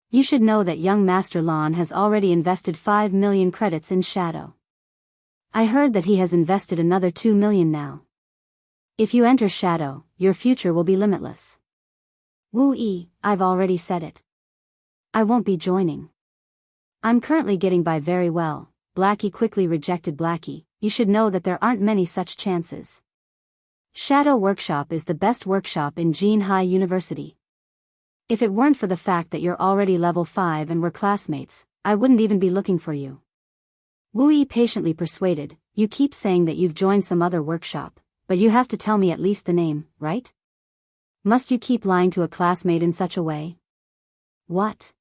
You should know that young Master Lon has already invested 5 million credits in Shadow. I heard that he has invested another 2 million now. If you enter Shadow, your future will be limitless. Wu-Yi, I've already said it. I won't be joining. I'm currently getting by very well. Blackie quickly rejected Blackie. You should know that there aren't many such chances. Shadow Workshop is the best workshop in Jean High University. If it weren't for the fact that you're already level 5 and we're classmates, I wouldn't even be looking for you. Wu-Yi patiently persuaded, you keep saying that you've joined some other workshop, but you have to tell me at least the name, right? Must you keep lying to a classmate in such a way? What?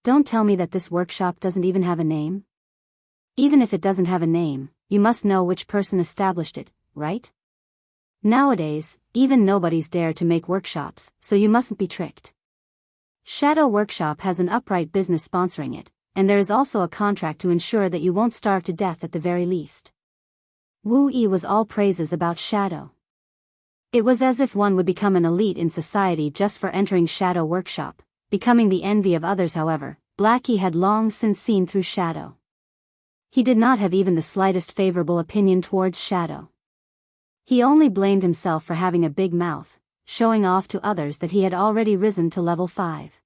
Don't tell me that this workshop doesn't even have a name? Even if it doesn't have a name, you must know which person established it, right? Nowadays, even nobodies dare to make workshops, so you mustn't be tricked. Shadow Workshop has an upright business sponsoring it, and there is also a contract to ensure that you won't starve to death at the very least. Wu-Yi was all praises about Shadow. It was as if one would become an elite in society just for entering Shadow Workshop, becoming the envy of others. However, Blackie had long since seen through Shadow. He did not have even the slightest favorable opinion towards Shadow. He only blamed himself for having a big mouth, showing off to others that he had already risen to level 5.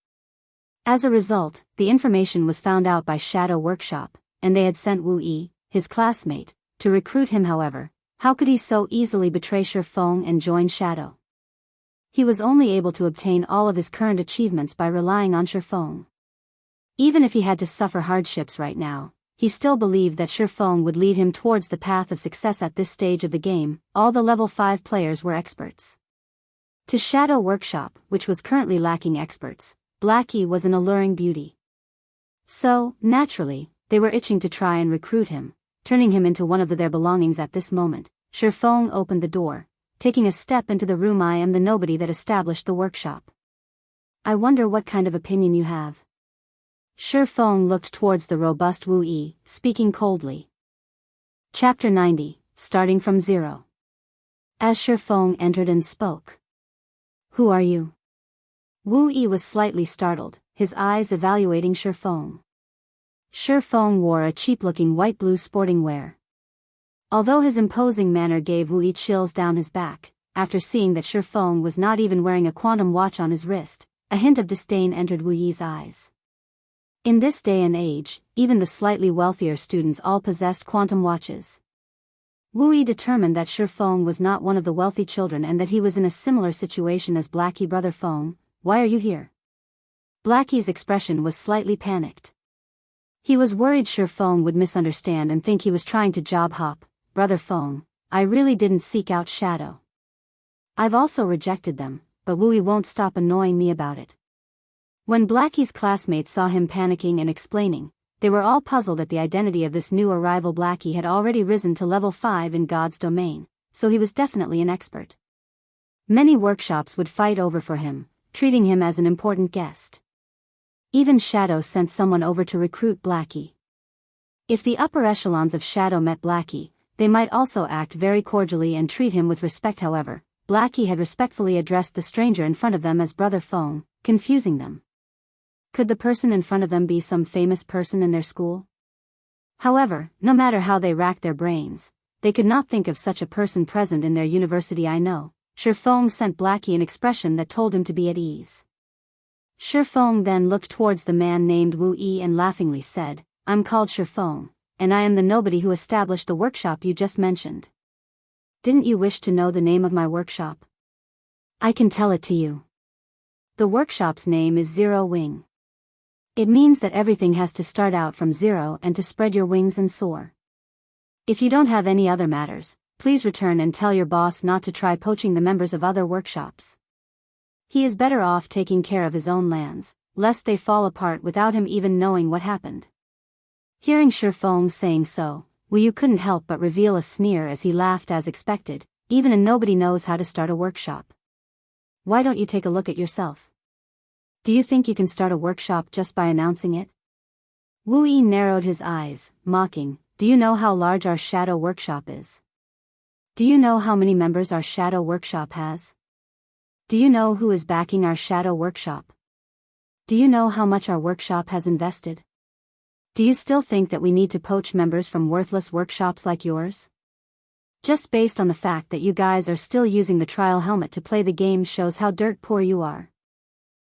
As a result, the information was found out by Shadow Workshop, and they had sent Wu-Yi, his classmate, to recruit him. However, how could he so easily betray Shifeng and join Shadow? He was only able to obtain all of his current achievements by relying on Shifeng. Even if he had to suffer hardships right now, he still believed that Shifeng would lead him towards the path of success. At this stage of the game, all the level 5 players were experts. To Shadow Workshop, which was currently lacking experts, Blackie was an alluring beauty. So, naturally, they were itching to try and recruit him, turning him into one of their belongings. At this moment, Shifeng opened the door, taking a step into the room. I am the nobody that established the workshop. I wonder what kind of opinion you have. Shifeng looked towards the robust Wu-Yi, speaking coldly. Chapter 90, starting from 0. As Shifeng entered and spoke. Who are you? Wu-Yi was slightly startled, his eyes evaluating Shifeng. Shifeng wore a cheap-looking white-blue sporting wear. Although his imposing manner gave Wu-Yi chills down his back, after seeing that Shifeng was not even wearing a quantum watch on his wrist, a hint of disdain entered Wu-Yi's eyes. In this day and age, even the slightly wealthier students all possessed quantum watches. Wu-Yi determined that Shifeng was not one of the wealthy children and that he was in a similar situation as Blackie. Brother Feng, why are you here? Blackie's expression was slightly panicked. He was worried Shifeng would misunderstand and think he was trying to job hop. Brother Feng, I really didn't seek out Shadow. I've also rejected them, but Wu-Yi won't stop annoying me about it. When Blackie's classmates saw him panicking and explaining, they were all puzzled at the identity of this new arrival. Blackie had already risen to level 5 in God's domain, so he was definitely an expert. Many workshops would fight over for him, treating him as an important guest. Even Shadow sent someone over to recruit Blackie. If the upper echelons of Shadow met Blackie, they might also act very cordially and treat him with respect. However, Blackie had respectfully addressed the stranger in front of them as Brother Feng, confusing them. Could the person in front of them be some famous person in their school? However, no matter how they racked their brains, they could not think of such a person present in their university. I know. Shifeng sent Blackie an expression that told him to be at ease. Shifeng then looked towards the man named Wu-Yi and laughingly said, I'm called Shifeng, and I am the nobody who established the workshop you just mentioned. Didn't you wish to know the name of my workshop? I can tell it to you. The workshop's name is Zero Wing. It means that everything has to start out from zero and to spread your wings and soar. If you don't have any other matters, please return and tell your boss not to try poaching the members of other workshops. He is better off taking care of his own lands, lest they fall apart without him even knowing what happened. Hearing Shifeng saying so, Wu-Yi couldn't help but reveal a sneer as he laughed as expected. Even a nobody knows how to start a workshop. Why don't you take a look at yourself? Do you think you can start a workshop just by announcing it? Wu-Yi narrowed his eyes, mocking, do you know how large our Shadow Workshop is? Do you know how many members our Shadow Workshop has? Do you know who is backing our Shadow Workshop? Do you know how much our workshop has invested? Do you still think that we need to poach members from worthless workshops like yours? Just based on the fact that you guys are still using the trial helmet to play the game shows how dirt poor you are.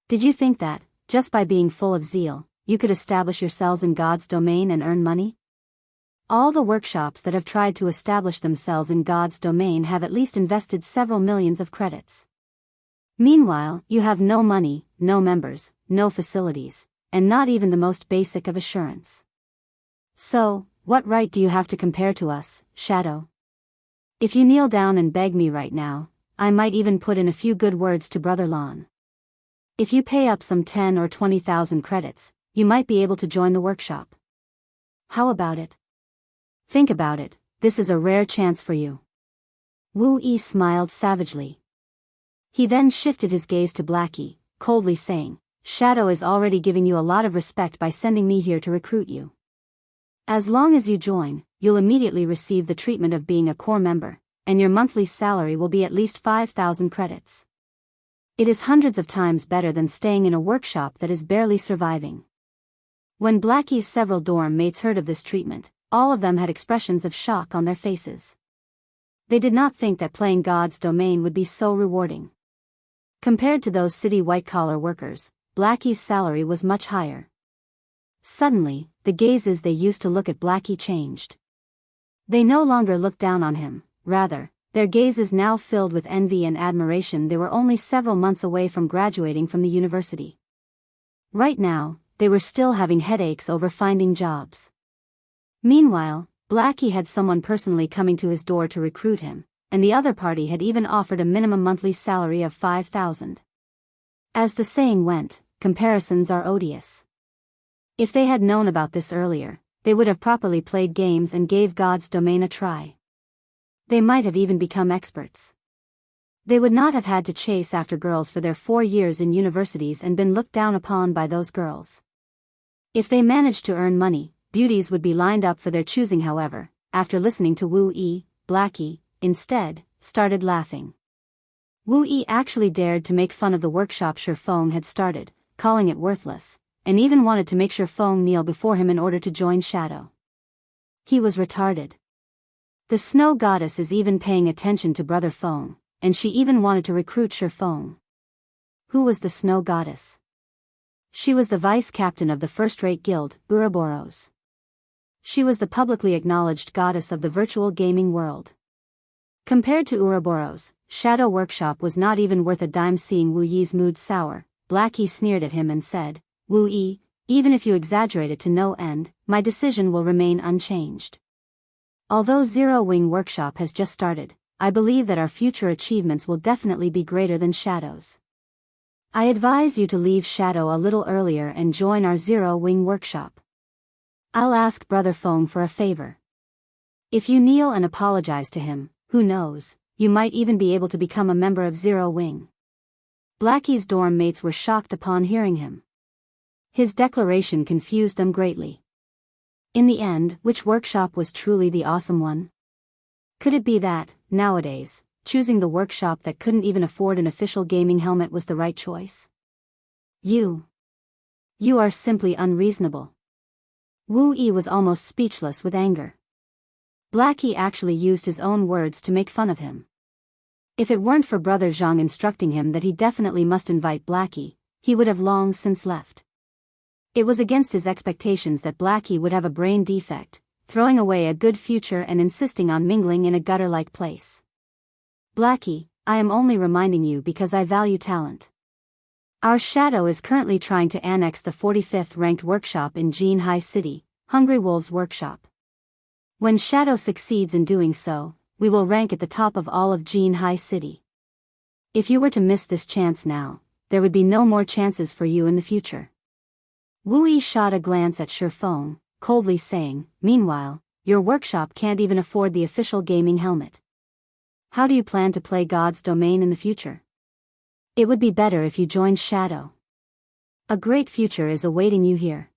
Did you think that, just by being full of zeal, you could establish yourselves in God's domain and earn money? All the workshops that have tried to establish themselves in God's domain have at least invested several millions of credits. Meanwhile, you have no money, no members, no facilities, and not even the most basic of assurance. So, what right do you have to compare to us, Shadow? If you kneel down and beg me right now, I might even put in a few good words to Brother Lon. If you pay up some 10 or 20,000 credits, you might be able to join the workshop. How about it? Think about it, this is a rare chance for you. Wu Yi smiled savagely. He then shifted his gaze to Blackie, coldly saying, Shadow is already giving you a lot of respect by sending me here to recruit you. As long as you join, you'll immediately receive the treatment of being a core member, and your monthly salary will be at least 5,000 credits. It is hundreds of times better than staying in a workshop that is barely surviving. When Blackie's several dorm mates heard of this treatment, all of them had expressions of shock on their faces. They did not think that playing God's domain would be so rewarding. Compared to those city white-collar workers, Blackie's salary was much higher. Suddenly, the gazes they used to look at Blackie changed. They no longer looked down on him, rather, their gazes now filled with envy and admiration. They were only several months away from graduating from the university. Right now, they were still having headaches over finding jobs. Meanwhile, Blackie had someone personally coming to his door to recruit him, and the other party had even offered a minimum monthly salary of 5,000. As the saying went, comparisons are odious. If they had known about this earlier, they would have properly played games and gave God's domain a try. They might have even become experts. They would not have had to chase after girls for their 4 years in universities and been looked down upon by those girls. If they managed to earn money, beauties would be lined up for their choosing. However, after listening to Wu Yi, Blackie, instead, started laughing. Wu Yi actually dared to make fun of the workshop Shi Feng had started, calling it worthless, and even wanted to make Shi Feng kneel before him in order to join Shadow. He was retarded. The snow goddess is even paying attention to Brother Feng, and she even wanted to recruit Shi Feng. Who was the snow goddess? She was the vice captain of the first-rate guild, Ouroboros. She was the publicly acknowledged goddess of the virtual gaming world. Compared to Ouroboros, Shadow Workshop was not even worth a dime. Seeing Wu Yi's mood sour, Blackie sneered at him and said, Wu Yi, even if you exaggerate it to no end, my decision will remain unchanged. Although Zero Wing Workshop has just started, I believe that our future achievements will definitely be greater than Shadow's. I advise you to leave Shadow a little earlier and join our Zero Wing Workshop. I'll ask Brother Feng for a favor. If you kneel and apologize to him, who knows, you might even be able to become a member of Zero Wing. Blackie's dorm mates were shocked upon hearing him. His declaration confused them greatly. In the end, which workshop was truly the awesome one? Could it be that, nowadays, choosing the workshop that couldn't even afford an official gaming helmet was the right choice? You are simply unreasonable. Wu Yi was almost speechless with anger. Blackie actually used his own words to make fun of him. If it weren't for Brother Zhang instructing him that he definitely must invite Blackie, he would have long since left. It was against his expectations that Blackie would have a brain defect, throwing away a good future and insisting on mingling in a gutter-like place. Blackie, I am only reminding you because I value talent. Our Shadow is currently trying to annex the 45th ranked workshop in Jin High City, Hungry Wolves Workshop. When Shadow succeeds in doing so, we will rank at the top of all of Jin High City. If you were to miss this chance now, there would be no more chances for you in the future. Wu Yi shot a glance at Shi Feng, coldly saying, Meanwhile, your workshop can't even afford the official gaming helmet. How do you plan to play God's domain in the future? It would be better if you joined Shadow. A great future is awaiting you here.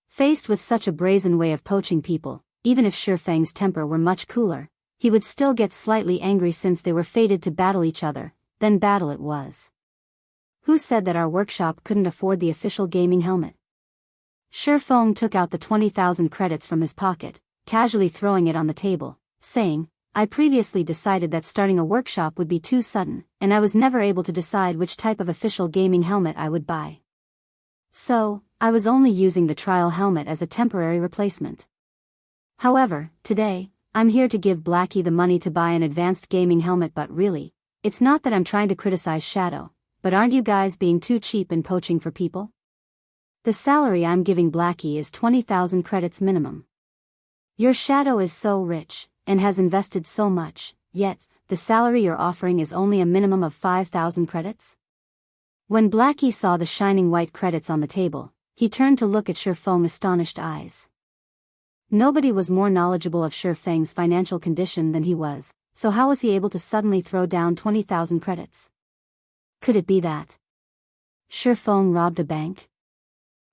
Faced with such a brazen way of poaching people, even if Shi Feng's temper were much cooler, he would still get slightly angry since they were fated to battle each other, then battle it was. Who said that our workshop couldn't afford the official gaming helmet? Shurfeng took out the 20,000 credits from his pocket, casually throwing it on the table, saying, I previously decided that starting a workshop would be too sudden, and I was never able to decide which type of official gaming helmet I would buy. So, I was only using the trial helmet as a temporary replacement. However, today, I'm here to give Blackie the money to buy an advanced gaming helmet, but really, it's not that I'm trying to criticize Shadow, but aren't you guys being too cheap in poaching for people? The salary I'm giving Blackie is 20,000 credits minimum. Your Shadow is so rich, and has invested so much, yet, the salary you're offering is only a minimum of 5,000 credits? When Blackie saw the shining white credits on the table, he turned to look at Shurfeng's astonished eyes. Nobody was more knowledgeable of Shurfeng's financial condition than he was, so how was he able to suddenly throw down 20,000 credits? Could it be that Shurfeng robbed a bank?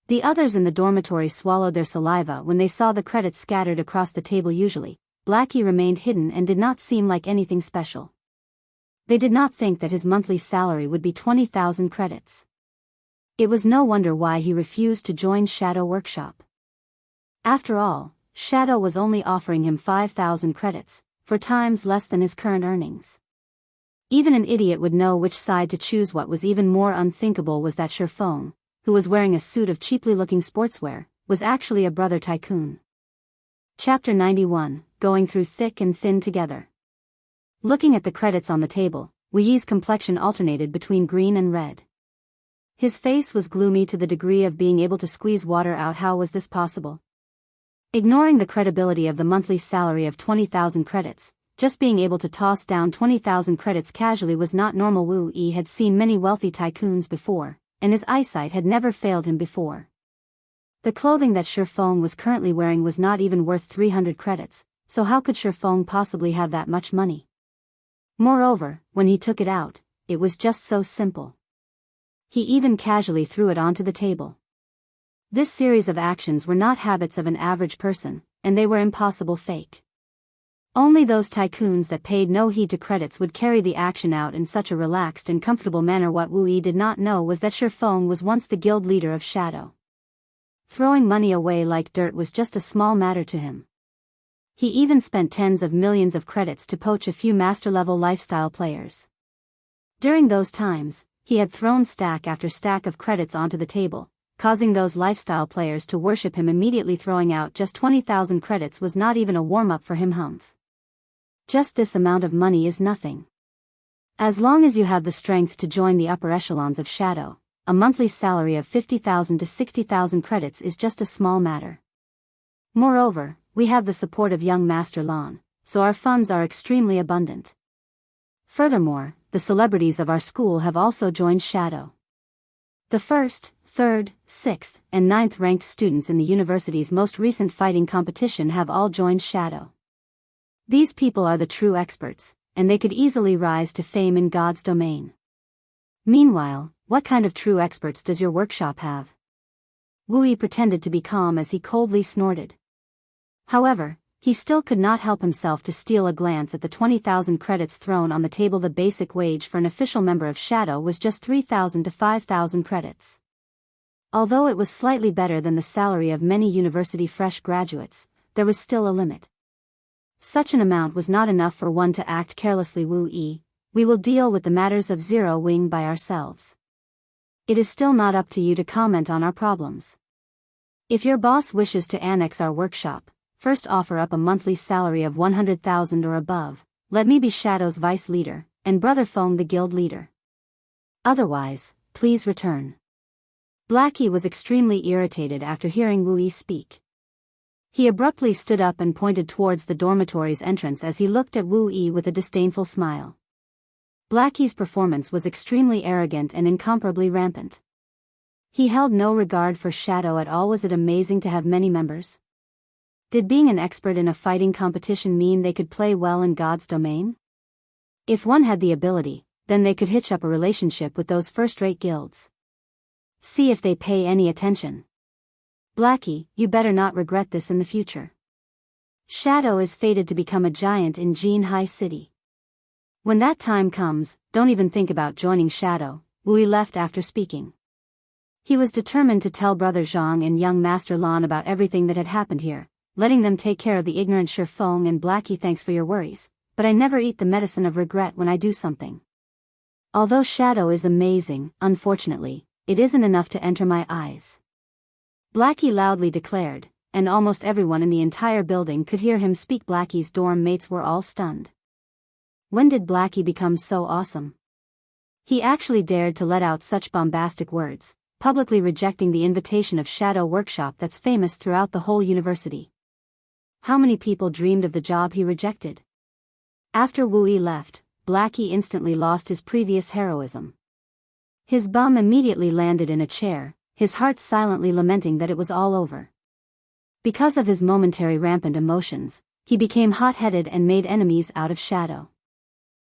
The others in the dormitory swallowed their saliva when they saw the credits scattered across the table. Usually, Blackie remained hidden and did not seem like anything special. They did not think that his monthly salary would be 20,000 credits. It was no wonder why he refused to join Shadow Workshop. After all, Shadow was only offering him 5,000 credits, 4 times less than his current earnings. Even an idiot would know which side to choose. What was even more unthinkable was that Shurfeng, who was wearing a suit of cheaply looking sportswear, was actually a brother tycoon. Chapter 91, Going Through Thick and Thin Together. Looking at the credits on the table, Wuyi's complexion alternated between green and red. His face was gloomy to the degree of being able to squeeze water out. How was this possible? Ignoring the credibility of the monthly salary of 20,000 credits, just being able to toss down 20,000 credits casually was not normal. Wu Yi had seen many wealthy tycoons before, and his eyesight had never failed him before. The clothing that Shurfeng was currently wearing was not even worth 300 credits, so how could Shurfeng possibly have that much money? Moreover, when he took it out, it was just so simple. He even casually threw it onto the table. This series of actions were not habits of an average person, and they were impossible fake. Only those tycoons that paid no heed to credits would carry the action out in such a relaxed and comfortable manner. What Wu Yi did not know was that Shurfeng was once the guild leader of Shadow. Throwing money away like dirt was just a small matter to him. He even spent tens of millions of credits to poach a few master-level lifestyle players. During those times, he had thrown stack after stack of credits onto the table, causing those lifestyle players to worship him immediately. Throwing out just 20,000 credits was not even a warm-up for him. Humph. Just this amount of money is nothing. As long as you have the strength to join the upper echelons of Shadow, a monthly salary of 50,000 to 60,000 credits is just a small matter. Moreover, we have the support of young Master Lan, so our funds are extremely abundant. Furthermore, the celebrities of our school have also joined Shadow. The 1st, 3rd, 6th, and 9th ranked students in the university's most recent fighting competition have all joined Shadow. These people are the true experts, and they could easily rise to fame in God's domain. Meanwhile, what kind of true experts does your workshop have? Wu Yi pretended to be calm as he coldly snorted. However, he still could not help himself to steal a glance at the 20,000 credits thrown on the table. The basic wage for an official member of Shadow was just 3,000 to 5,000 credits. Although it was slightly better than the salary of many university fresh graduates, there was still a limit. Such an amount was not enough for one to act carelessly. Wu Yi, we will deal with the matters of Zero Wing by ourselves. It is still not up to you to comment on our problems. If your boss wishes to annex our workshop, first offer up a monthly salary of 100,000 or above, let me be Shadow's vice leader, and Brother Feng the guild leader. Otherwise, please return. Blackie was extremely irritated after hearing Wu Yi speak. He abruptly stood up and pointed towards the dormitory's entrance as he looked at Wu Yi with a disdainful smile. Blackie's performance was extremely arrogant and incomparably rampant. He held no regard for Shadow at all. Was it amazing to have many members? Did being an expert in a fighting competition mean they could play well in God's domain? If one had the ability, then they could hitch up a relationship with those first-rate guilds. See if they pay any attention. Blackie, you better not regret this in the future. Shadow is fated to become a giant in Jin High City. When that time comes, don't even think about joining Shadow, Wu left after speaking. He was determined to tell Brother Zhang and young Master Lan about everything that had happened here, letting them take care of the ignorant Shifeng and Blackie. Thanks for your worries, but I never eat the medicine of regret when I do something. Although Shadow is amazing, unfortunately, it isn't enough to enter my eyes. Blackie loudly declared, and almost everyone in the entire building could hear him speak. Blackie's dorm mates were all stunned. When did Blackie become so awesome? He actually dared to let out such bombastic words, publicly rejecting the invitation of Shadow Workshop that's famous throughout the whole university. How many people dreamed of the job he rejected? After Wu left, Blackie instantly lost his previous heroism. His bum immediately landed in a chair, his heart silently lamenting that it was all over. Because of his momentary rampant emotions, he became hot-headed and made enemies out of Shadow.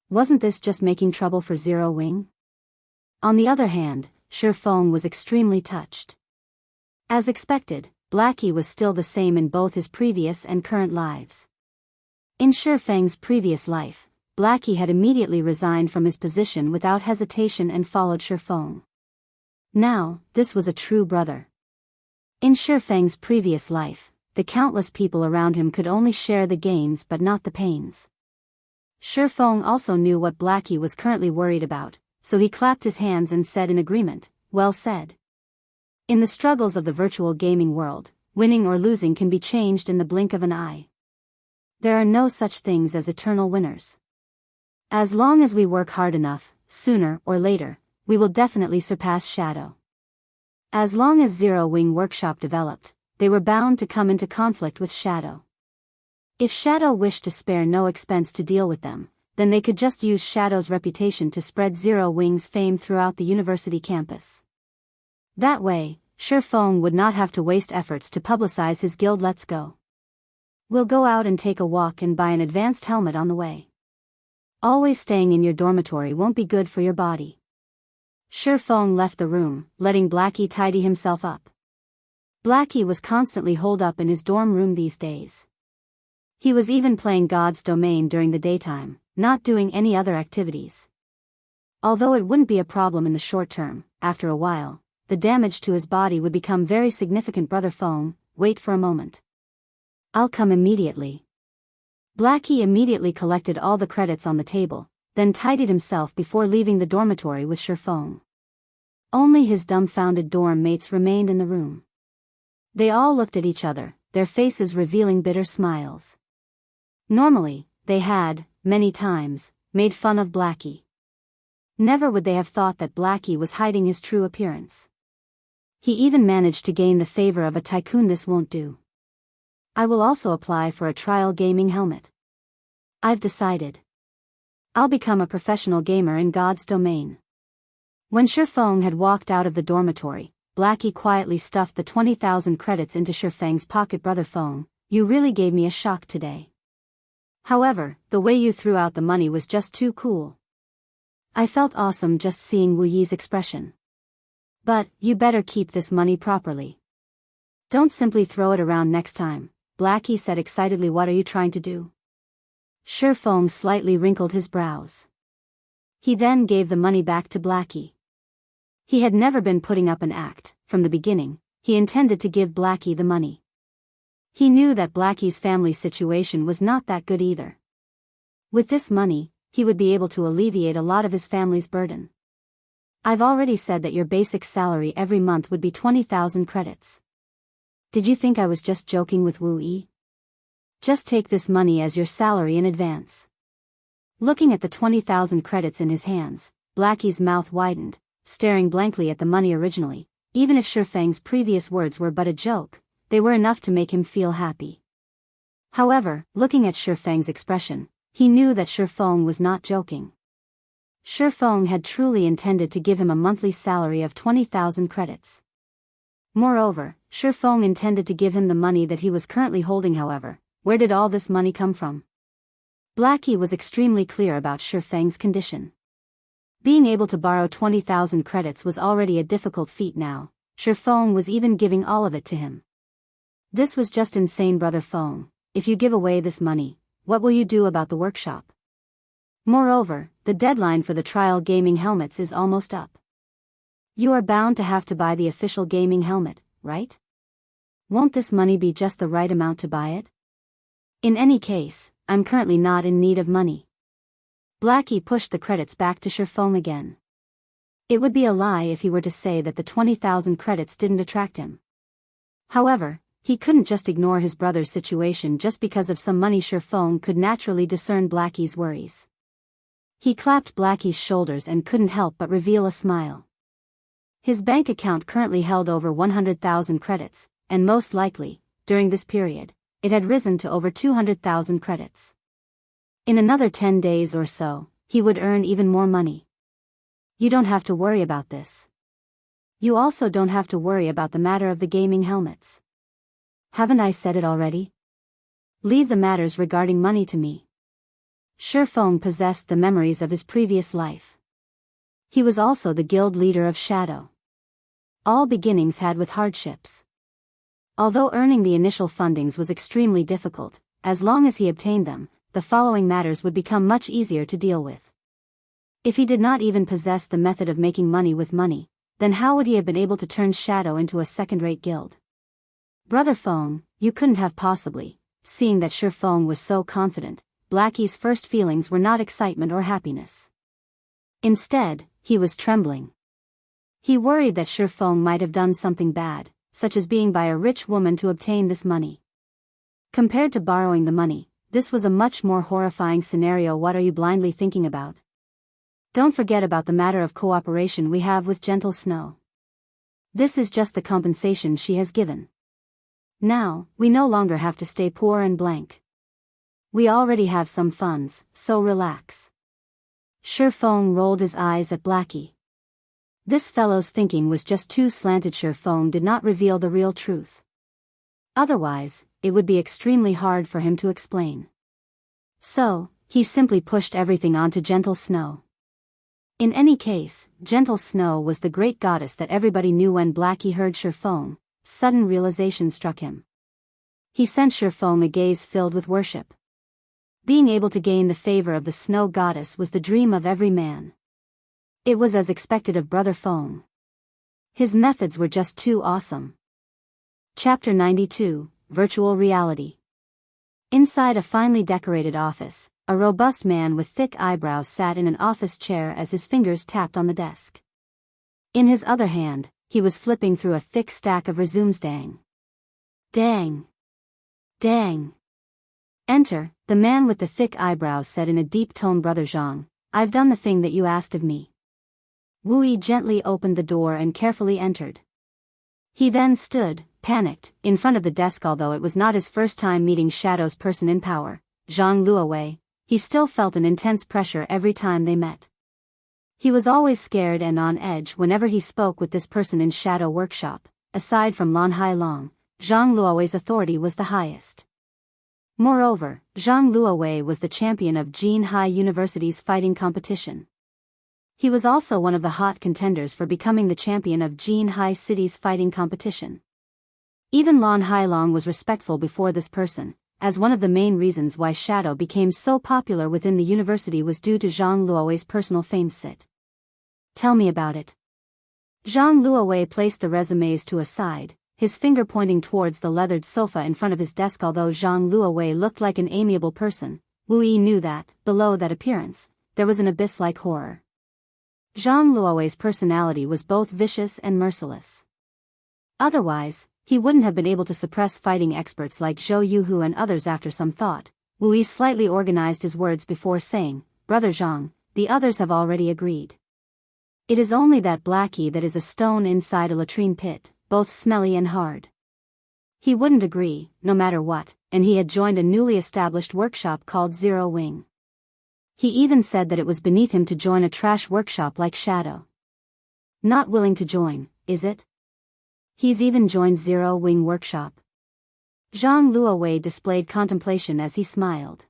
Wasn't this just making trouble for Zero Wing? On the other hand, Shifeng was extremely touched. As expected, Blackie was still the same in both his previous and current lives. In Shifeng's previous life, Blackie had immediately resigned from his position without hesitation and followed Shifeng. Now, this was a true brother. In Shifeng's previous life, the countless people around him could only share the gains but not the pains. Shifeng also knew what Blackie was currently worried about, so he clapped his hands and said in agreement, "Well said." In the struggles of the virtual gaming world, winning or losing can be changed in the blink of an eye. There are no such things as eternal winners. As long as we work hard enough, sooner or later, we will definitely surpass Shadow. As long as Zero Wing Workshop developed, they were bound to come into conflict with Shadow. If Shadow wished to spare no expense to deal with them, then they could just use Shadow's reputation to spread Zero Wing's fame throughout the university campus. That way, Shifeng would not have to waste efforts to publicize his guild. Let's go. We'll go out and take a walk and buy an advanced helmet on the way. Always staying in your dormitory won't be good for your body. Shifeng left the room, letting Blackie tidy himself up. Blackie was constantly holed up in his dorm room these days. He was even playing God's Domain during the daytime, not doing any other activities. Although it wouldn't be a problem in the short term, after a while, the damage to his body would become very significant. Brother Feng, wait for a moment. I'll come immediately. Blackie immediately collected all the credits on the table, then tidied himself before leaving the dormitory with Shifeng. Only his dumbfounded dorm mates remained in the room. They all looked at each other, their faces revealing bitter smiles. Normally, they had, many times, made fun of Blackie. Never would they have thought that Blackie was hiding his true appearance. He even managed to gain the favor of a tycoon. This won't do. I will also apply for a trial gaming helmet. I've decided. I'll become a professional gamer in God's Domain. When Shifeng had walked out of the dormitory, Blackie quietly stuffed the 20,000 credits into Shifeng's pocket. Brother Feng, you really gave me a shock today. However, the way you threw out the money was just too cool. I felt awesome just seeing Wu Yi's expression. But, you better keep this money properly. Don't simply throw it around next time, Blackie said excitedly. What are you trying to do? Shifeng slightly wrinkled his brows. He then gave the money back to Blackie. He had never been putting up an act. From the beginning, he intended to give Blackie the money. He knew that Blackie's family situation was not that good either. With this money, he would be able to alleviate a lot of his family's burden. I've already said that your basic salary every month would be 20,000 credits. Did you think I was just joking with Wu Yi? Just take this money as your salary in advance. Looking at the 20,000 credits in his hands, Blackie's mouth widened, staring blankly at the money. Originally, even if Shifeng's previous words were but a joke, they were enough to make him feel happy. However, looking at Shifeng's expression, he knew that Shifeng was not joking. Shifeng had truly intended to give him a monthly salary of 20,000 credits. Moreover, Shifeng intended to give him the money that he was currently holding. However, where did all this money come from? Blackie was extremely clear about Shifeng's condition. Being able to borrow 20,000 credits was already a difficult feat. Now, Shifeng was even giving all of it to him. This was just insane. Brother Feng, if you give away this money, what will you do about the workshop? Moreover, the deadline for the trial gaming helmets is almost up. You are bound to have to buy the official gaming helmet, right? Won't this money be just the right amount to buy it? In any case, I'm currently not in need of money. Blackie pushed the credits back to Sherfong again. It would be a lie if he were to say that the 20,000 credits didn't attract him. However, he couldn't just ignore his brother's situation just because of some money. Sherfong could naturally discern Blackie's worries. He clapped Blackie's shoulders and couldn't help but reveal a smile. His bank account currently held over 100,000 credits, and most likely, during this period, it had risen to over 200,000 credits. In another 10 days or so, he would earn even more money. You don't have to worry about this. You also don't have to worry about the matter of the gaming helmets. Haven't I said it already? Leave the matters regarding money to me. Sherfong possessed the memories of his previous life. He was also the guild leader of Shadow. All beginnings had with hardships. Although earning the initial fundings was extremely difficult, as long as he obtained them, the following matters would become much easier to deal with. If he did not even possess the method of making money with money, then how would he have been able to turn Shadow into a second-rate guild? Brother Fong, you couldn't have possibly, seeing that Sherfong was so confident. Blackie's first feelings were not excitement or happiness. Instead, he was trembling. He worried that Sherfong might have done something bad, such as being by a rich woman to obtain this money. Compared to borrowing the money, this was a much more horrifying scenario. What are you blindly thinking about? Don't forget about the matter of cooperation we have with Gentle Snow. This is just the compensation she has given. Now, we no longer have to stay poor and blank. We already have some funds, so relax. Sherfong rolled his eyes at Blackie. This fellow's thinking was just too slanted. Sherfong did not reveal the real truth. Otherwise, it would be extremely hard for him to explain. So, he simply pushed everything onto Gentle Snow. In any case, Gentle Snow was the great goddess that everybody knew. When Blackie heard Sherfong, sudden realization struck him. He sent Sherfong a gaze filled with worship. Being able to gain the favor of the snow goddess was the dream of every man. It was as expected of Brother Fong. His methods were just too awesome. Chapter 92, Virtual Reality. Inside a finely decorated office, a robust man with thick eyebrows sat in an office chair as his fingers tapped on the desk. In his other hand, he was flipping through a thick stack of resumes. Dang. Dang. Dang. Enter, the man with the thick eyebrows said in a deep tone. Brother Zhang, I've done the thing that you asked of me. Wu Yi gently opened the door and carefully entered. He then stood, panicked, in front of the desk. Although it was not his first time meeting Shadow's person in power, Zhang Luowei, he still felt an intense pressure every time they met. He was always scared and on edge whenever he spoke with this person in Shadow Workshop. Aside from Lan Hailong, Zhang Luowei's authority was the highest. Moreover, Zhang Luowei was the champion of Jinhai University's fighting competition. He was also one of the hot contenders for becoming the champion of Jinhai City's fighting competition. Even Lan Hailong was respectful before this person, as one of the main reasons why Shadow became so popular within the university was due to Zhang Luowei's personal fame. Sit. Tell me about it. Zhang Luowei placed the resumes to a side, his finger pointing towards the leathered sofa in front of his desk. Although Zhang Luowei looked like an amiable person, Wu Yi knew that, below that appearance, there was an abyss-like horror. Zhang Luowei's personality was both vicious and merciless. Otherwise, he wouldn't have been able to suppress fighting experts like Zhou Yuhu and others. After some thought, Wu Yi slightly organized his words before saying, Brother Zhang, the others have already agreed. It is only that Blackie that is a stone inside a latrine pit, both smelly and hard. He wouldn't agree, no matter what, and he had joined a newly established workshop called Zero Wing. He even said that it was beneath him to join a trash workshop like Shadow. Not willing to join, is it? He's even joined Zero Wing Workshop. Zhang Luowei displayed contemplation as he smiled.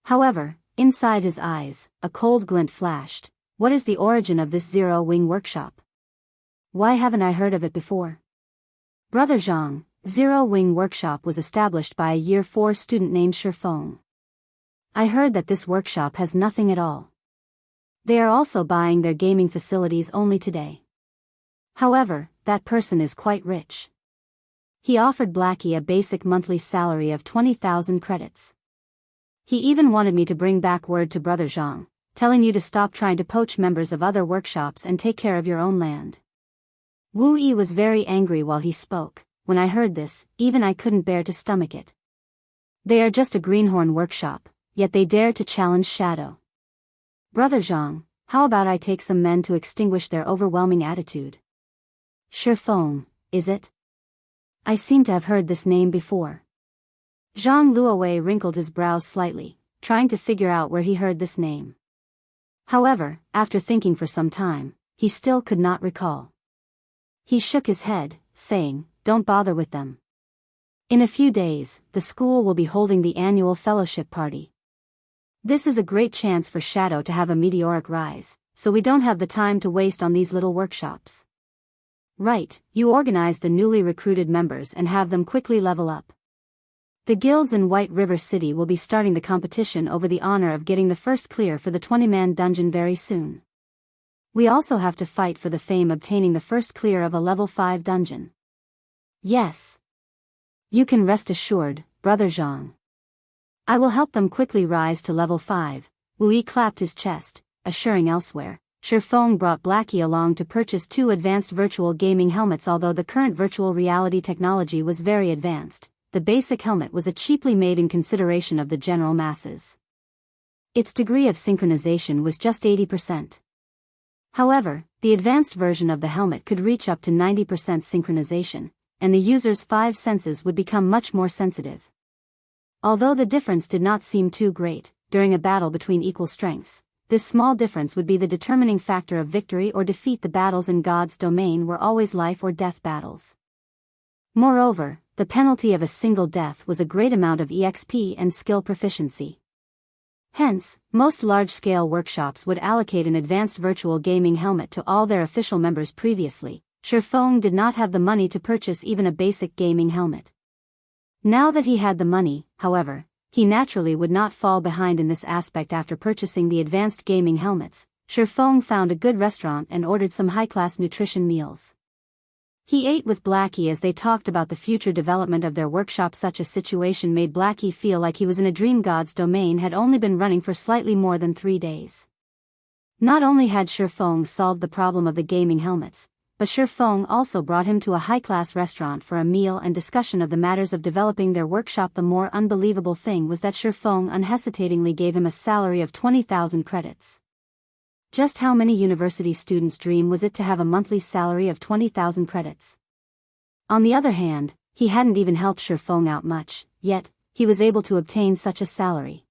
However, inside his eyes, a cold glint flashed. What is the origin of this Zero Wing Workshop? Why haven't I heard of it before? Brother Zhang, Zero-Wing Workshop was established by a Year 4 student named Shifeng. I heard that this workshop has nothing at all. They are also buying their gaming facilities only today. However, that person is quite rich. He offered Blackie a basic monthly salary of 20,000 credits. He even wanted me to bring back word to Brother Zhang, telling you to stop trying to poach members of other workshops and take care of your own land. Wu Yi was very angry while he spoke. When I heard this, even I couldn't bear to stomach it. They are just a greenhorn workshop, yet they dare to challenge Shadow. Brother Zhang, how about I take some men to extinguish their overwhelming attitude? Shifeng, is it? I seem to have heard this name before. Zhang Luowei wrinkled his brows slightly, trying to figure out where he heard this name. However, after thinking for some time, he still could not recall. He shook his head, saying, "Don't bother with them. In a few days, the school will be holding the annual fellowship party. This is a great chance for Shadow to have a meteoric rise, so we don't have the time to waste on these little workshops." Right, you organize the newly recruited members and have them quickly level up. The guilds in White River City will be starting the competition over the honor of getting the first clear for the 20-man dungeon very soon. We also have to fight for the fame obtaining the first clear of a level 5 dungeon. Yes. You can rest assured, Brother Zhang. I will help them quickly rise to level 5, Wu Yi clapped his chest, assuring elsewhere. Shifeng brought Blackie along to purchase 2 advanced virtual gaming helmets. Although the current virtual reality technology was very advanced, the basic helmet was a cheaply made in consideration of the general masses. Its degree of synchronization was just 80%. However, the advanced version of the helmet could reach up to 90% synchronization, and the user's 5 senses would become much more sensitive. Although the difference did not seem too great, during a battle between equal strengths, this small difference would be the determining factor of victory or defeat. The battles in God's domain were always life or death battles. Moreover, the penalty of a single death was a great amount of EXP and skill proficiency. Hence, most large-scale workshops would allocate an advanced virtual gaming helmet to all their official members. Previously, Shifeng did not have the money to purchase even a basic gaming helmet. Now that he had the money, however, he naturally would not fall behind in this aspect. After purchasing the advanced gaming helmets, Shifeng found a good restaurant and ordered some high-class nutrition meals. He ate with Blackie as they talked about the future development of their workshop. Such a situation made Blackie feel like he was in a dream. God's domain had only been running for slightly more than 3 days. Not only had Shifeng solved the problem of the gaming helmets, but Shifeng also brought him to a high-class restaurant for a meal and discussion of the matters of developing their workshop. The more unbelievable thing was that Shifeng unhesitatingly gave him a salary of 20,000 credits. Just how many university students' dream was it to have a monthly salary of 20,000 credits? On the other hand, he hadn't even helped Shifeng out much, yet, he was able to obtain such a salary.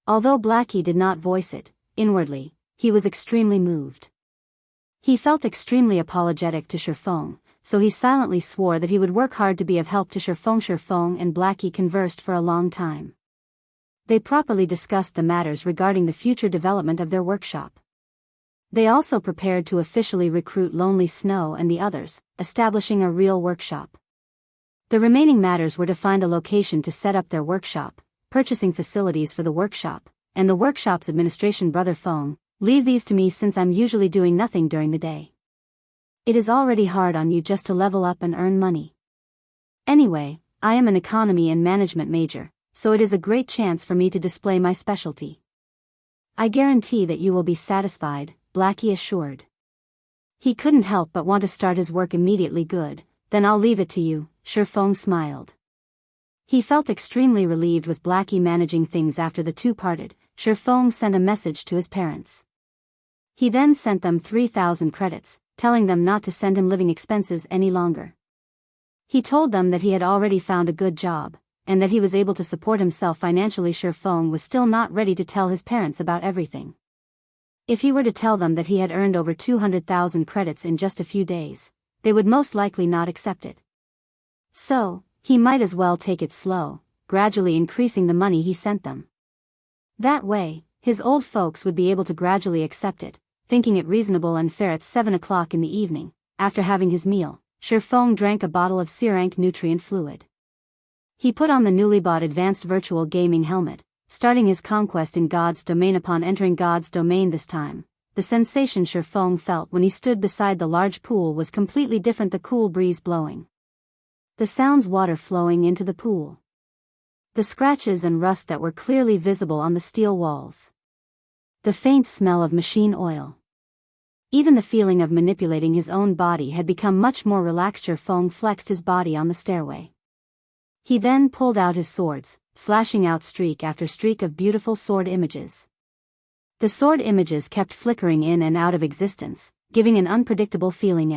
Although Blackie did not voice it, inwardly, he was extremely moved. He felt extremely apologetic to Shifeng, so he silently swore that he would work hard to be of help to Shifeng. Shifeng and Blackie conversed for a long time. They properly discussed the matters regarding the future development of their workshop. They also prepared to officially recruit Lonely Snow and the others, establishing a real workshop. The remaining matters were to find a location to set up their workshop, purchasing facilities for the workshop, and the workshop's administration. Brother Feng, leave these to me since I'm usually doing nothing during the day. It is already hard on you just to level up and earn money. Anyway, I am an economy and management major, so it is a great chance for me to display my specialty. I guarantee that you will be satisfied, Blackie assured. He couldn't help but want to start his work immediately. Good, then I'll leave it to you, Shifeng smiled. He felt extremely relieved with Blackie managing things. After the two parted, Shifeng sent a message to his parents. He then sent them 3,000 credits, telling them not to send him living expenses any longer. He told them that he had already found a good job, and that he was able to support himself financially. Shifeng was still not ready to tell his parents about everything. If he were to tell them that he had earned over 200,000 credits in just a few days, they would most likely not accept it. So, he might as well take it slow, gradually increasing the money he sent them. That way, his old folks would be able to gradually accept it. Thinking it reasonable and fair at 7 o'clock in the evening, after having his meal, Shifeng drank a bottle of Sirank nutrient fluid. He put on the newly bought advanced virtual gaming helmet, starting his conquest in God's domain. Upon entering God's domain this time, the sensation Shifeng felt when he stood beside the large pool was completely different. The cool breeze blowing. The sounds, water flowing into the pool. The scratches and rust that were clearly visible on the steel walls. The faint smell of machine oil. Even the feeling of manipulating his own body had become much more relaxed. Shifeng flexed his body on the stairway. He then pulled out his swords, slashing out streak after streak of beautiful sword images. The sword images kept flickering in and out of existence, giving an unpredictable feeling.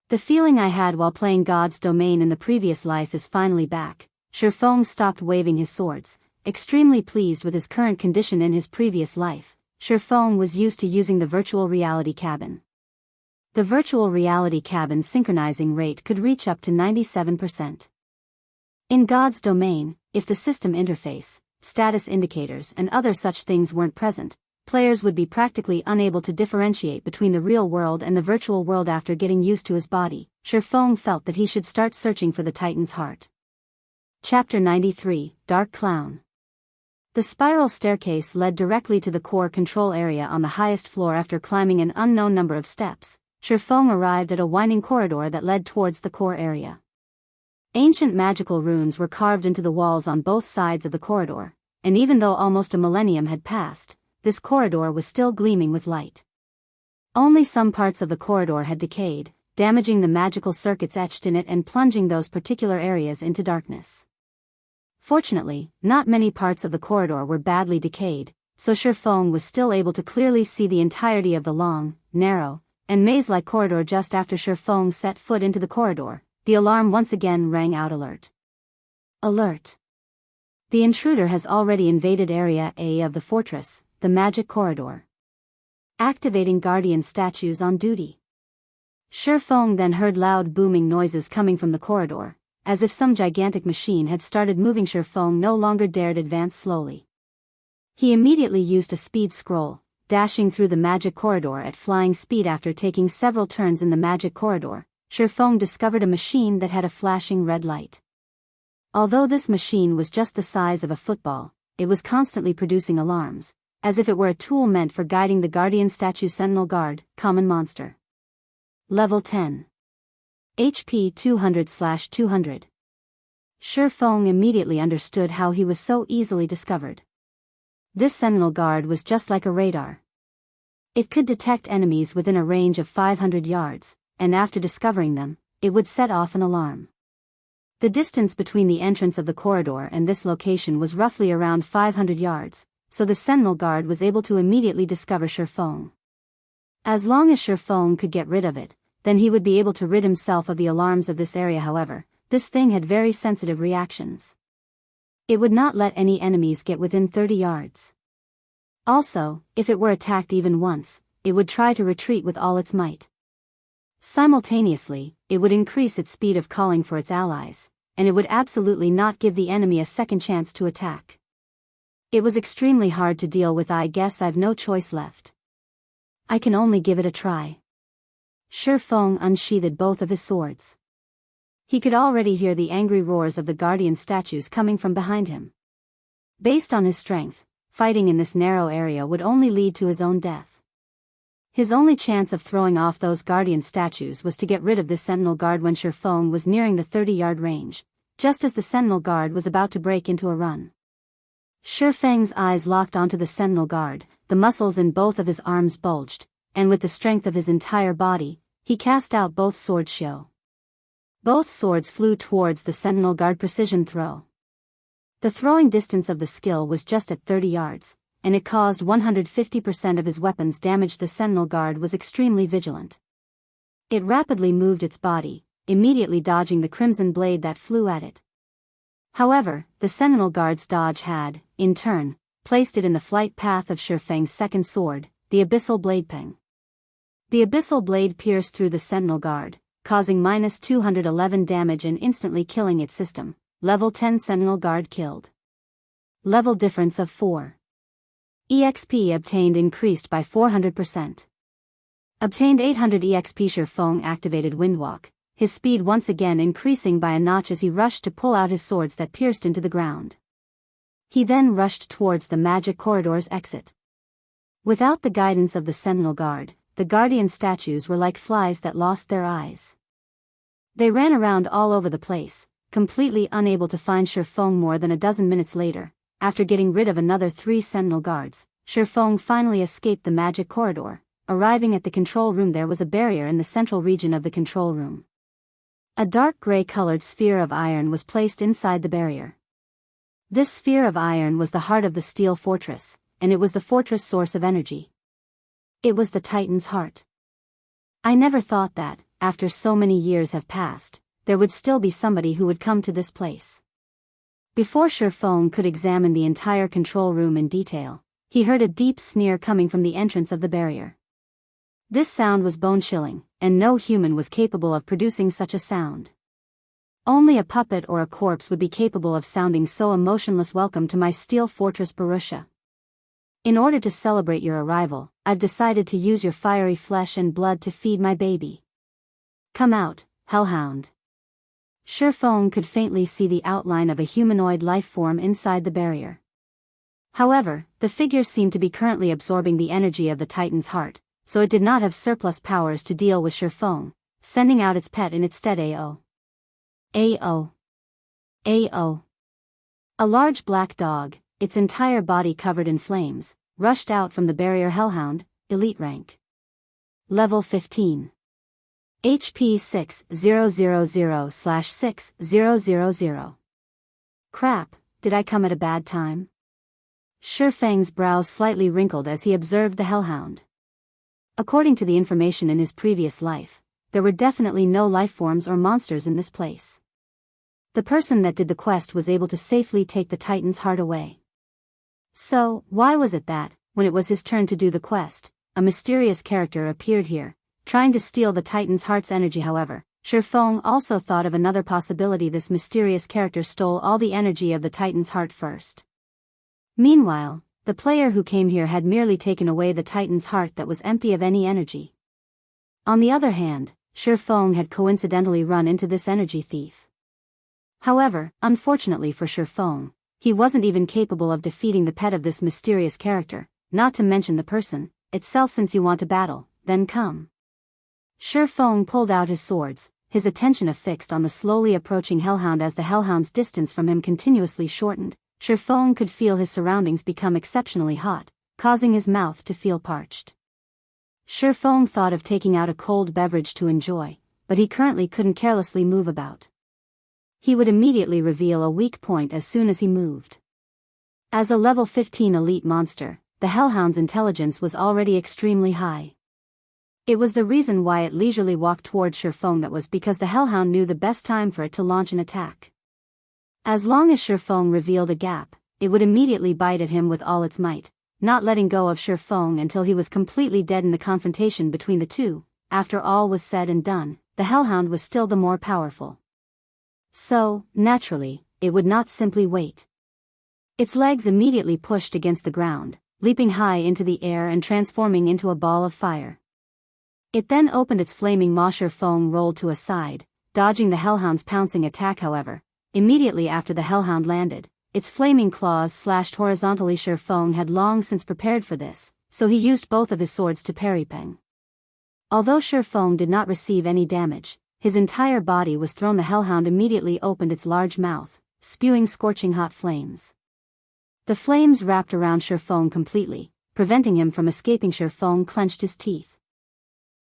The feeling I had while playing God's domain in the previous life is finally back. Shifeng stopped waving his swords, extremely pleased with his current condition. In his previous life, Shifeng was used to using the virtual reality cabin. The virtual reality cabin synchronizing rate could reach up to 97%. In God's domain, if the system interface, status indicators and other such things weren't present, players would be practically unable to differentiate between the real world and the virtual world. After getting used to his body, Shifeng felt that he should start searching for the Titan's heart. Chapter 93, Dark Clown. The spiral staircase led directly to the core control area on the highest floor. After climbing an unknown number of steps, Shifeng arrived at a winding corridor that led towards the core area. Ancient magical runes were carved into the walls on both sides of the corridor, and even though almost a millennium had passed, this corridor was still gleaming with light. Only some parts of the corridor had decayed, damaging the magical circuits etched in it and plunging those particular areas into darkness. Fortunately, not many parts of the corridor were badly decayed, so Shifeng was still able to clearly see the entirety of the long, narrow, and maze-like corridor. Just after Shifeng set foot into the corridor, the alarm once again rang out. Alert! Alert! The intruder has already invaded Area A of the fortress, the magic corridor. Activating guardian statues on duty. Shifeng then heard loud booming noises coming from the corridor, as if some gigantic machine had started moving. Shifeng no longer dared advance slowly. He immediately used a speed scroll, dashing through the magic corridor at flying speed. After taking several turns in the magic corridor, Shifeng discovered a machine that had a flashing red light. Although this machine was just the size of a football, it was constantly producing alarms, as if it were a tool meant for guiding the guardian statue. Sentinel Guard, Common Monster. Level 10. HP 200/200. Shifeng immediately understood how he was so easily discovered. This Sentinel Guard was just like a radar. It could detect enemies within a range of 500 yards, and after discovering them, it would set off an alarm. The distance between the entrance of the corridor and this location was roughly around 500 yards, so the Sentinel Guard was able to immediately discover Shifeng. As long as Shifeng could get rid of it, then he would be able to rid himself of the alarms of this area. However, this thing had very sensitive reactions. It would not let any enemies get within 30 yards. Also, if it were attacked even once, it would try to retreat with all its might. Simultaneously, it would increase its speed of calling for its allies, and it would absolutely not give the enemy a second chance to attack. It was extremely hard to deal with. I guess I've no choice left. I can only give it a try. Shifeng unsheathed both of his swords. He could already hear the angry roars of the guardian statues coming from behind him. Based on his strength, fighting in this narrow area would only lead to his own death. His only chance of throwing off those guardian statues was to get rid of this Sentinel Guard. When Shifeng was nearing the 30-yard range, just as the Sentinel Guard was about to break into a run. Shifeng's eyes locked onto the Sentinel Guard, the muscles in both of his arms bulged, and with the strength of his entire body, he cast out both swords. Both swords flew towards the Sentinel Guard. Precision throw. The throwing distance of the skill was just at 30 yards, and it caused 150% of his weapons damage. The Sentinel Guard was extremely vigilant. It rapidly moved its body, immediately dodging the crimson blade that flew at it. However, the Sentinel Guard's dodge had, in turn, placed it in the flight path of Shifeng's second sword, the Abyssal Blade Ping. The Abyssal Blade pierced through the Sentinel Guard, causing -211 damage and instantly killing its system. Level 10 Sentinel Guard killed. Level difference of 4. EXP obtained increased by 400%. Obtained 800 EXP. Shifeng activated Windwalk, his speed once again increasing by a notch as he rushed to pull out his swords that pierced into the ground. He then rushed towards the magic corridor's exit. Without the guidance of the sentinel guard, the guardian statues were like flies that lost their eyes. They ran around all over the place, completely unable to find Shifeng more than a dozen minutes later. After getting rid of another 3 sentinel guards, Shifeng finally escaped the magic corridor. Arriving at the control room, there was a barrier in the central region of the control room. A dark gray-colored sphere of iron was placed inside the barrier. This sphere of iron was the heart of the steel fortress, and it was the fortress' source of energy. It was the Titan's heart. I never thought that, after so many years have passed, there would still be somebody who would come to this place. Before Shifeng could examine the entire control room in detail, he heard a deep sneer coming from the entrance of the barrier. This sound was bone-chilling, and no human was capable of producing such a sound. Only a puppet or a corpse would be capable of sounding so emotionless. Welcome to my steel fortress, Barrutia. In order to celebrate your arrival, I've decided to use your fiery flesh and blood to feed my baby. Come out, Hellhound. Shifeng could faintly see the outline of a humanoid life form inside the barrier. However, the figure seemed to be currently absorbing the energy of the Titan's heart, so it did not have surplus powers to deal with Shifeng, sending out its pet in its stead. A-O. A-O. A large black dog, its entire body covered in flames, rushed out from the barrier. Hellhound, elite rank. Level 15. HP 6000/6000. Crap, did I come at a bad time? Shifeng's brows slightly wrinkled as he observed the Hellhound. According to the information in his previous life, there were definitely no lifeforms or monsters in this place. The person that did the quest was able to safely take the Titan's heart away. So, why was it that, when it was his turn to do the quest, a mysterious character appeared here, trying to steal the Titan's heart's energy? However, Shifeng also thought of another possibility. This mysterious character stole all the energy of the Titan's heart first. Meanwhile, the player who came here had merely taken away the Titan's heart that was empty of any energy. On the other hand, Shifeng had coincidentally run into this energy thief. However, unfortunately for Shifeng, he wasn't even capable of defeating the pet of this mysterious character, not to mention the person itself. Since you want to battle, then come. Shifeng pulled out his swords, his attention affixed on the slowly approaching Hellhound. As the Hellhound's distance from him continuously shortened, Shifeng could feel his surroundings become exceptionally hot, causing his mouth to feel parched. Shifeng thought of taking out a cold beverage to enjoy, but he currently couldn't carelessly move about. He would immediately reveal a weak point as soon as he moved. As a level 15 elite monster, the Hellhound's intelligence was already extremely high. It was the reason why it leisurely walked toward Shifeng. That was because the Hellhound knew the best time for it to launch an attack. As long as Shifeng revealed a gap, it would immediately bite at him with all its might, not letting go of Shifeng until he was completely dead. In the confrontation between the two, after all was said and done, the Hellhound was still the more powerful. So, naturally, it would not simply wait. Its legs immediately pushed against the ground, leaping high into the air and transforming into a ball of fire. It then opened its flaming maw. Shifeng rolled to a side, dodging the Hellhound's pouncing attack. However, immediately after the Hellhound landed, its flaming claws slashed horizontally. Shifeng had long since prepared for this, so he used both of his swords to parry Peng. Although Shifeng did not receive any damage, his entire body was thrown. The Hellhound immediately opened its large mouth, spewing scorching hot flames. The flames wrapped around Shifeng completely, preventing him from escaping. Shifeng clenched his teeth.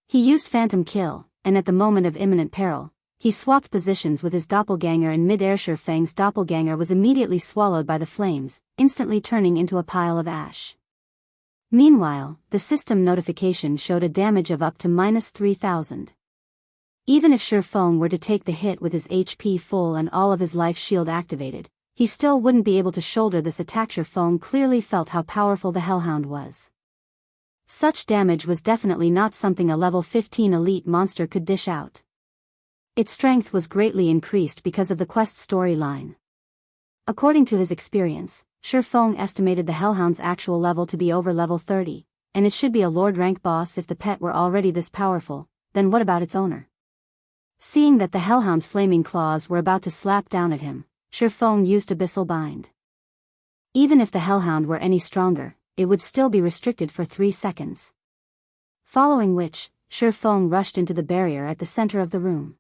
He used Phantom Kill, and at the moment of imminent peril, he swapped positions with his doppelganger in mid-air. Shifeng's doppelganger was immediately swallowed by the flames, instantly turning into a pile of ash. Meanwhile, the system notification showed a damage of up to -3,000. Even if Shifeng were to take the hit with his HP full and all of his life shield activated, he still wouldn't be able to shoulder this attack. Shifeng clearly felt how powerful the Hellhound was. Such damage was definitely not something a level 15 elite monster could dish out. Its strength was greatly increased because of the quest storyline. According to his experience, Shifeng estimated the Hellhound's actual level to be over level 30, and it should be a Lord rank boss. If the pet were already this powerful, then what about its owner? Seeing that the Hellhound's flaming claws were about to slap down at him, Shifeng used Abyssal Bind. Even if the Hellhound were any stronger, it would still be restricted for 3 seconds. Following which, Shifeng rushed into the barrier at the center of the room.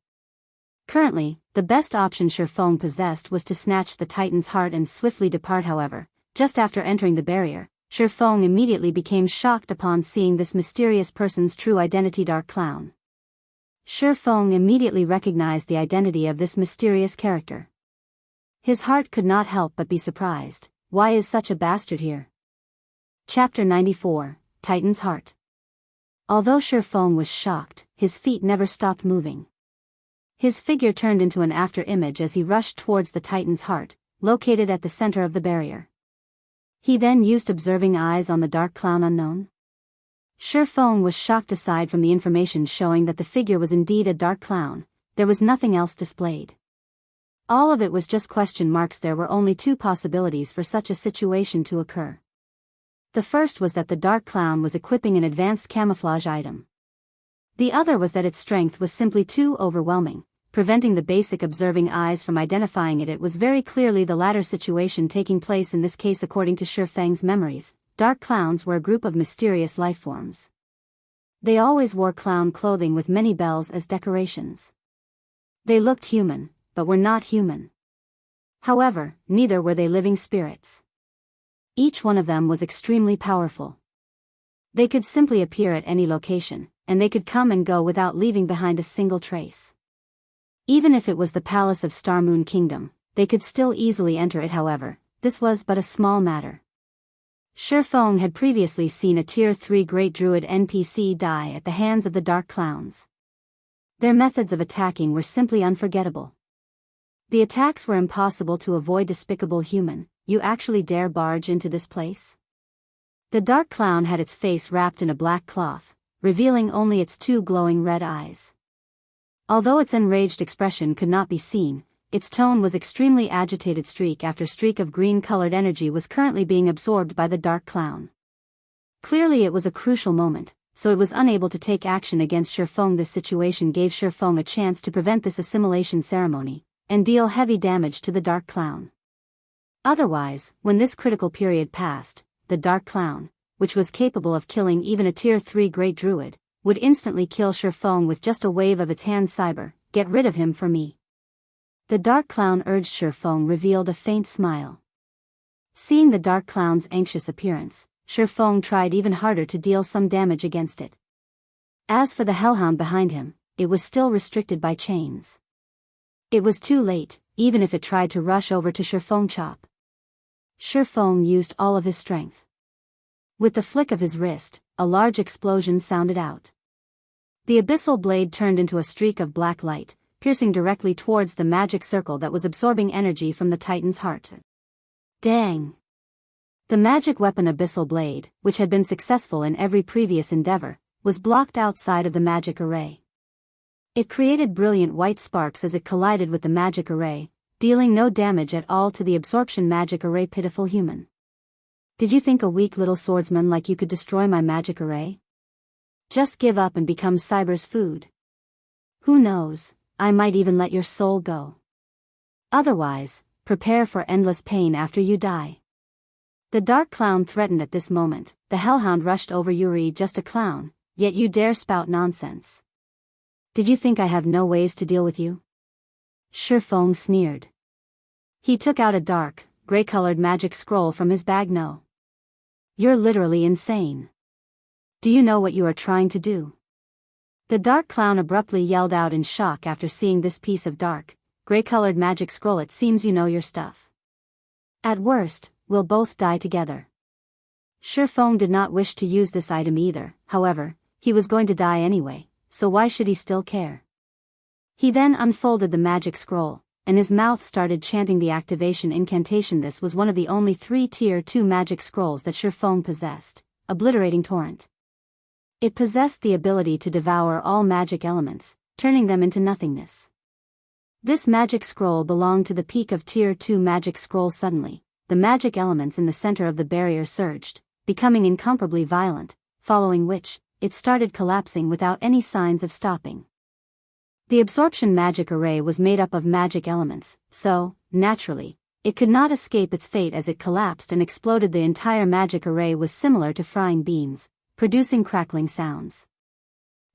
Currently, the best option Shifeng possessed was to snatch the Titan's heart and swiftly depart. However, just after entering the barrier, Shifeng immediately became shocked upon seeing this mysterious person's true identity. Dark Clown. Shifeng immediately recognized the identity of this mysterious character. His heart could not help but be surprised. Why is such a bastard here? Chapter 94, Titan's Heart. Although Shifeng was shocked, his feet never stopped moving. His figure turned into an after-image as he rushed towards the Titan's heart, located at the center of the barrier. He then used observing eyes on the Dark Clown unknown. Shifeng was shocked. Aside from the information showing that the figure was indeed a Dark Clown, there was nothing else displayed. All of it was just question marks. There were only 2 possibilities for such a situation to occur. The first was that the Dark Clown was equipping an advanced camouflage item. The other was that its strength was simply too overwhelming, preventing the basic observing eyes from identifying it. It was very clearly the latter situation taking place in this case. According to Shifeng's memories, Dark Clowns were a group of mysterious lifeforms. They always wore clown clothing with many bells as decorations. They looked human, but were not human. However, neither were they living spirits. Each one of them was extremely powerful. They could simply appear at any location, and they could come and go without leaving behind a single trace. Even if it was the palace of Starmoon Kingdom, they could still easily enter it. However, this was but a small matter. Shifeng had previously seen a Tier 3 Great Druid NPC die at the hands of the Dark Clowns. Their methods of attacking were simply unforgettable. The attacks were impossible to avoid. Despicable human, you actually dare barge into this place? The Dark Clown had its face wrapped in a black cloth, revealing only its 2 glowing red eyes. Although its enraged expression could not be seen, its tone was extremely agitated. Streak after streak of green-colored energy was currently being absorbed by the Dark Clown. Clearly it was a crucial moment, so it was unable to take action against Shifeng. This situation gave Shifeng a chance to prevent this assimilation ceremony, and deal heavy damage to the Dark Clown. Otherwise, when this critical period passed, the Dark Clown, which was capable of killing even a Tier 3 Great Druid, would instantly kill Shifeng with just a wave of its hand. Cyber, get rid of him for me. The Dark Clown urged. Shifeng revealed a faint smile. Seeing the Dark Clown's anxious appearance, Shifeng tried even harder to deal some damage against it. As for the Hellhound behind him, it was still restricted by chains. It was too late, even if it tried to rush over to Shifeng. Chop. Shifeng used all of his strength. With the flick of his wrist, a large explosion sounded out. The abyssal blade turned into a streak of black light, piercing directly towards the magic circle that was absorbing energy from the Titan's heart. Dang! The magic weapon Abyssal Blade, which had been successful in every previous endeavor, was blocked outside of the magic array. It created brilliant white sparks as it collided with the magic array, dealing no damage at all to the absorption magic array. Pitiful human. Did you think a weak little swordsman like you could destroy my magic array? Just give up and become Cyber's food. Who knows, I might even let your soul go. Otherwise, prepare for endless pain after you die. The Dark Clown threatened. At this moment, the Hellhound rushed over. Yuri, just a clown, yet you dare spout nonsense. Did you think I have no ways to deal with you? Shifeng sneered. He took out a dark, gray-colored magic scroll from his bag. No. You're literally insane. Do you know what you are trying to do? The Dark Clown abruptly yelled out in shock after seeing this piece of dark, gray-colored magic scroll. It seems you know your stuff. At worst, we'll both die together. Shifeng did not wish to use this item either. However, he was going to die anyway, so why should he still care? He then unfolded the magic scroll, and his mouth started chanting the activation incantation. This was one of the only 3 Tier 2 magic scrolls that Shifeng possessed, Obliterating Torrent. It possessed the ability to devour all magic elements, turning them into nothingness. This magic scroll belonged to the peak of Tier 2 magic scroll. Suddenly, the magic elements in the center of the barrier surged, becoming incomparably violent, following which, it started collapsing without any signs of stopping. The absorption magic array was made up of magic elements, so, naturally, it could not escape its fate as it collapsed and exploded. The entire magic array was similar to frying beans, producing crackling sounds.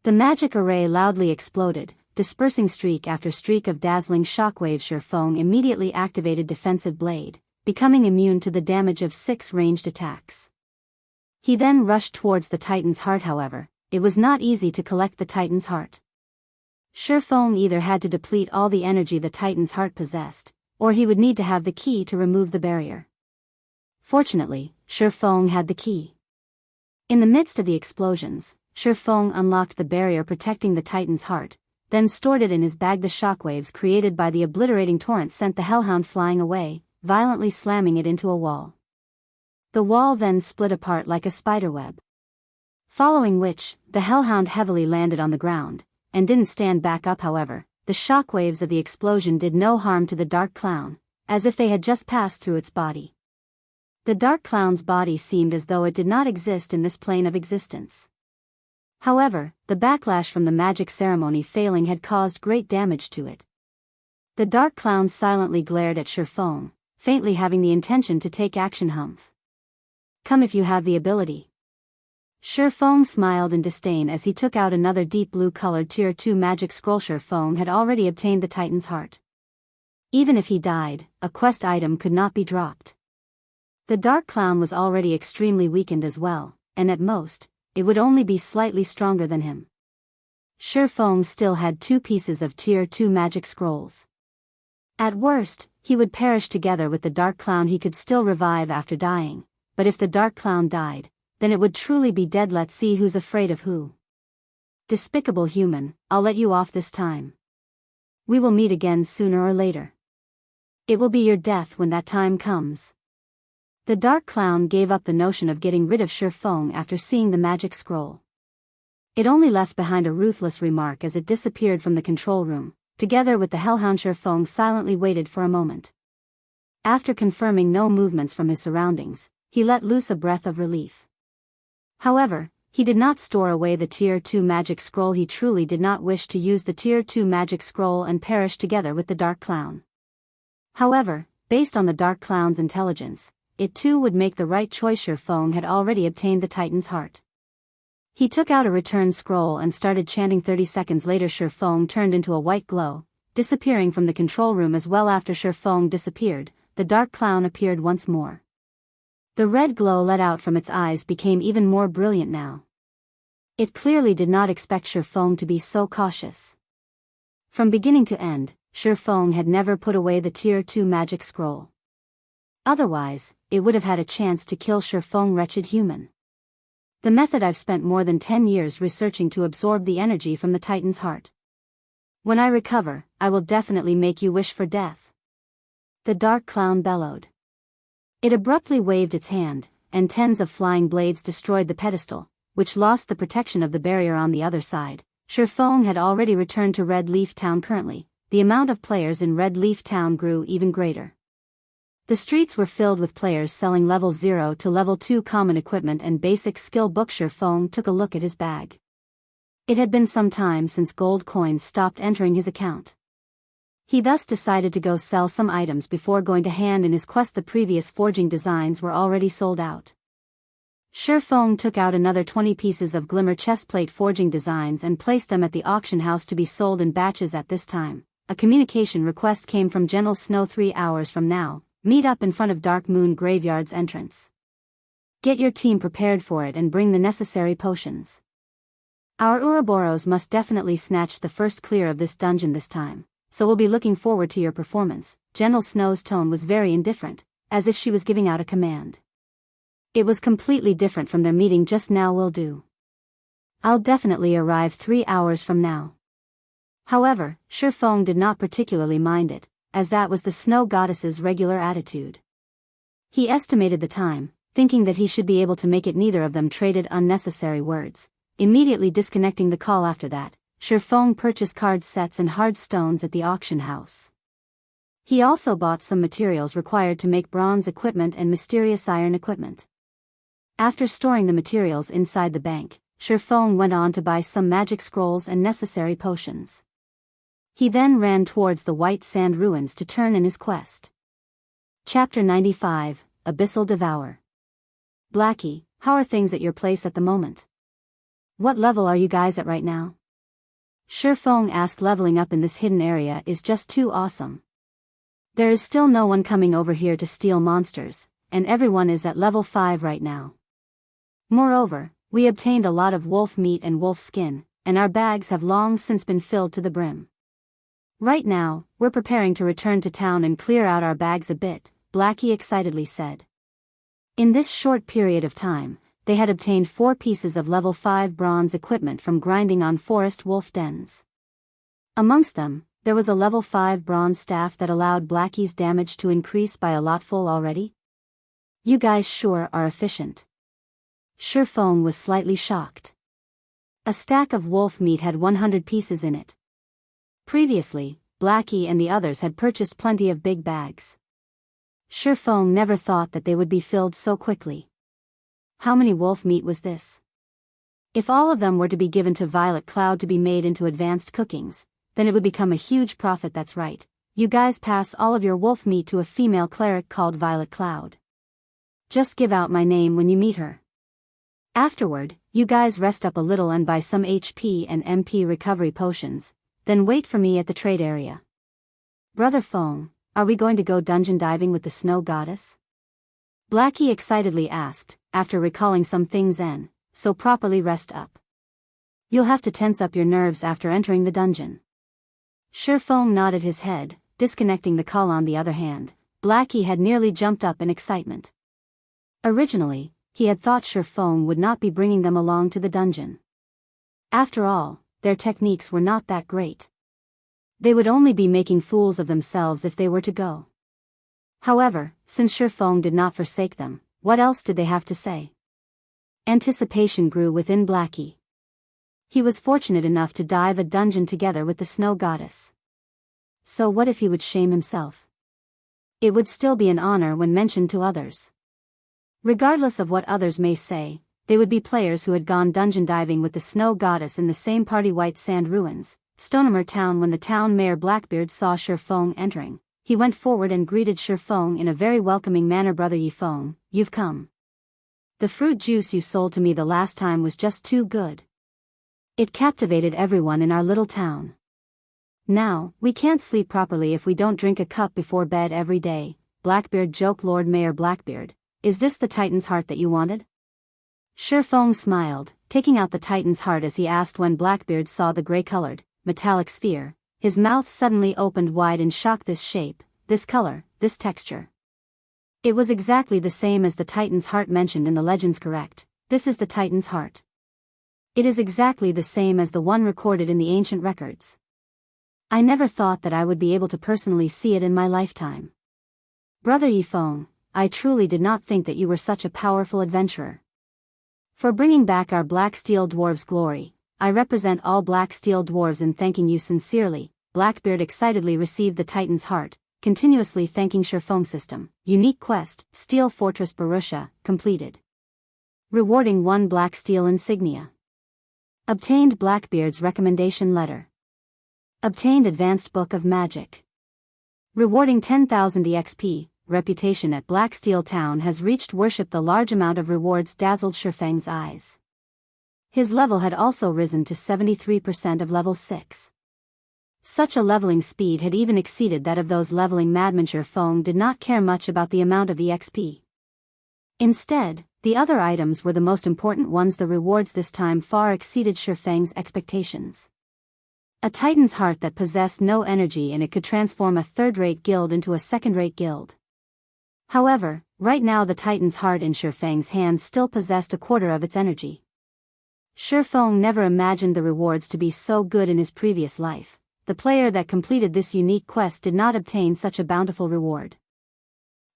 The magic array loudly exploded, dispersing streak after streak of dazzling shockwaves. Shurfeng immediately activated Defensive Blade, becoming immune to the damage of 6 ranged attacks. He then rushed towards the Titan's heart. However, it was not easy to collect the Titan's heart. Shurfeng either had to deplete all the energy the Titan's heart possessed, or he would need to have the key to remove the barrier. Fortunately, Shurfeng had the key. In the midst of the explosions, Shurfeng unlocked the barrier protecting the Titan's heart, then stored it in his bag. The shockwaves created by the obliterating torrent sent the hellhound flying away, violently slamming it into a wall. The wall then split apart like a spiderweb. Following which, the hellhound heavily landed on the ground, and didn't stand back up. However, the shockwaves of the explosion did no harm to the Dark Clown, as if they had just passed through its body. The Dark Clown's body seemed as though it did not exist in this plane of existence. However, the backlash from the magic ceremony failing had caused great damage to it. The Dark Clown silently glared at Shurfeng, faintly having the intention to take action. Humph. Come if you have the ability. Shurfeng smiled in disdain as he took out another deep blue-colored Tier 2 magic scroll. Shurfeng had already obtained the Titan's heart. Even if he died, a quest item could not be dropped. The Dark Clown was already extremely weakened as well, and at most, it would only be slightly stronger than him. Shurfeng still had 2 pieces of Tier 2 magic scrolls. At worst, he would perish together with the Dark Clown. He could still revive after dying, but if the Dark Clown died, then it would truly be dead. Let's see who's afraid of who. Despicable human, I'll let you off this time. We will meet again sooner or later. It will be your death when that time comes. The Dark Clown gave up the notion of getting rid of Shurfeng after seeing the magic scroll. It only left behind a ruthless remark as it disappeared from the control room. Together with the hellhound, Shurfeng silently waited for a moment. After confirming no movements from his surroundings, he let loose a breath of relief. However, he did not store away the Tier 2 magic scroll. He truly did not wish to use the Tier 2 magic scroll and perish together with the Dark Clown. However, based on the Dark Clown's intelligence, it too would make the right choice. Shurfeng had already obtained the Titan's heart. He took out a return scroll and started chanting. 30 seconds later, Shurfeng turned into a white glow, disappearing from the control room as well. After Shurfeng disappeared, the Dark Clown appeared once more. The red glow let out from its eyes became even more brilliant now. It clearly did not expect Shurfeng to be so cautious. From beginning to end, Shurfeng had never put away the Tier 2 magic scroll. Otherwise, it would have had a chance to kill Shurfeng. Wretched human. The method I've spent more than 10 years researching to absorb the energy from the Titan's heart. When I recover, I will definitely make you wish for death. The Dark Clown bellowed. It abruptly waved its hand, and tens of flying blades destroyed the pedestal, which lost the protection of the barrier on the other side. Shurfeng had already returned to Red Leaf Town. Currently, the amount of players in Red Leaf Town grew even greater. The streets were filled with players selling level 0 to level 2 common equipment and basic skill books. Shurfeng took a look at his bag. It had been some time since gold coins stopped entering his account. He thus decided to go sell some items before going to hand in his quest. The previous forging designs were already sold out. Shurfeng took out another 20 pieces of glimmer chestplate forging designs and placed them at the auction house to be sold in batches. At this time, a communication request came from General Snow. 3 hours from now, meet up in front of Dark Moon Graveyard's entrance. Get your team prepared for it and bring the necessary potions. Our Ouroboros must definitely snatch the first clear of this dungeon this time, so we'll be looking forward to your performance. General Snow's tone was very indifferent, as if she was giving out a command. It was completely different from their meeting just now. Will do. I'll definitely arrive 3 hours from now. However, Shurfeng did not particularly mind it, as that was the Snow Goddess's regular attitude. He estimated the time, thinking that he should be able to make it. Neither of them traded unnecessary words, immediately disconnecting the call. After that, Shurfeng purchased card sets and hard stones at the auction house. He also bought some materials required to make bronze equipment and mysterious iron equipment. After storing the materials inside the bank, Shurfeng went on to buy some magic scrolls and necessary potions. He then ran towards the white sand ruins to turn in his quest. Chapter 95, Abyssal Devour. Blackie, how are things at your place at the moment? What level are you guys at right now? Shifeng asked. Leveling up in this hidden area is just too awesome. There is still no one coming over here to steal monsters, and everyone is at level 5 right now. Moreover, we obtained a lot of wolf meat and wolf skin, and our bags have long since been filled to the brim. Right now, we're preparing to return to town and clear out our bags a bit, Blackie excitedly said. In this short period of time, they had obtained 4 pieces of level 5 bronze equipment from grinding on forest wolf dens. Amongst them, there was a level 5 bronze staff that allowed Blackie's damage to increase by a lot. Full already? You guys sure are efficient. Shifeng was slightly shocked. A stack of wolf meat had 100 pieces in it. Previously, Blackie and the others had purchased plenty of big bags. Shifeng never thought that they would be filled so quickly. How many wolf meat was this? If all of them were to be given to Violet Cloud to be made into advanced cookings, then it would become a huge profit. That's right, you guys pass all of your wolf meat to a female cleric called Violet Cloud. Just give out my name when you meet her. Afterward, you guys rest up a little and buy some HP and MP recovery potions, then wait for me at the trade area. Brother Feng, are we going to go dungeon diving with the snow goddess? Blackie excitedly asked, after recalling some things and, so properly rest up. You'll have to tense up your nerves after entering the dungeon. Shifeng nodded his head, disconnecting the call. On the other hand, Blackie had nearly jumped up in excitement. Originally, he had thought Shifeng would not be bringing them along to the dungeon. After all, their techniques were not that great. They would only be making fools of themselves if they were to go. However, since Shifeng did not forsake them, what else did they have to say? Anticipation grew within Blackie. He was fortunate enough to dive a dungeon together with the snow goddess. So what if he would shame himself? It would still be an honor when mentioned to others. Regardless of what others may say, they would be players who had gone dungeon diving with the snow goddess in the same party. White Sand Ruins, Stonemer Town. When the town mayor Blackbeard saw Shifeng entering, he went forward and greeted Shifeng in a very welcoming manner. Brother Yifeng, you've come. The fruit juice you sold to me the last time was just too good. It captivated everyone in our little town. Now, we can't sleep properly if we don't drink a cup before bed every day, Blackbeard joked. Lord Mayor Blackbeard, is this the Titan's heart that you wanted? Shifeng smiled, taking out the Titan's heart as he asked. When Blackbeard saw the gray-colored, metallic sphere, his mouth suddenly opened wide in shock. This shape, this color, this texture. It was exactly the same as the Titan's heart mentioned in the legends. Correct, this is the Titan's heart. It is exactly the same as the one recorded in the ancient records. I never thought that I would be able to personally see it in my lifetime. Brother Yifeng, I truly did not think that you were such a powerful adventurer. For bringing back our Black Steel Dwarves' glory, I represent all Black Steel Dwarves in thanking you sincerely. Blackbeard excitedly received the Titan's heart, continuously thanking Shifeng. System, unique quest, Steel Fortress Barrutia, completed. Rewarding 1 Black Steel insignia. Obtained Blackbeard's recommendation letter. Obtained Advanced Book of Magic. Rewarding 10,000 EXP. Reputation at Black Steel Town has reached. Worship. The large amount of rewards dazzled Shifeng's eyes. His level had also risen to 73% of level 6. Such a leveling speed had even exceeded that of those leveling madmen. Shifeng did not care much about the amount of EXP. Instead, the other items were the most important ones. The rewards this time far exceeded Shifeng's expectations. A Titan's heart that possessed no energy, and it could transform a third-rate guild into a second-rate guild. However, right now the Titan's heart in Shifeng's hands still possessed a quarter of its energy. Shifeng never imagined the rewards to be so good in his previous life. The player that completed this unique quest did not obtain such a bountiful reward.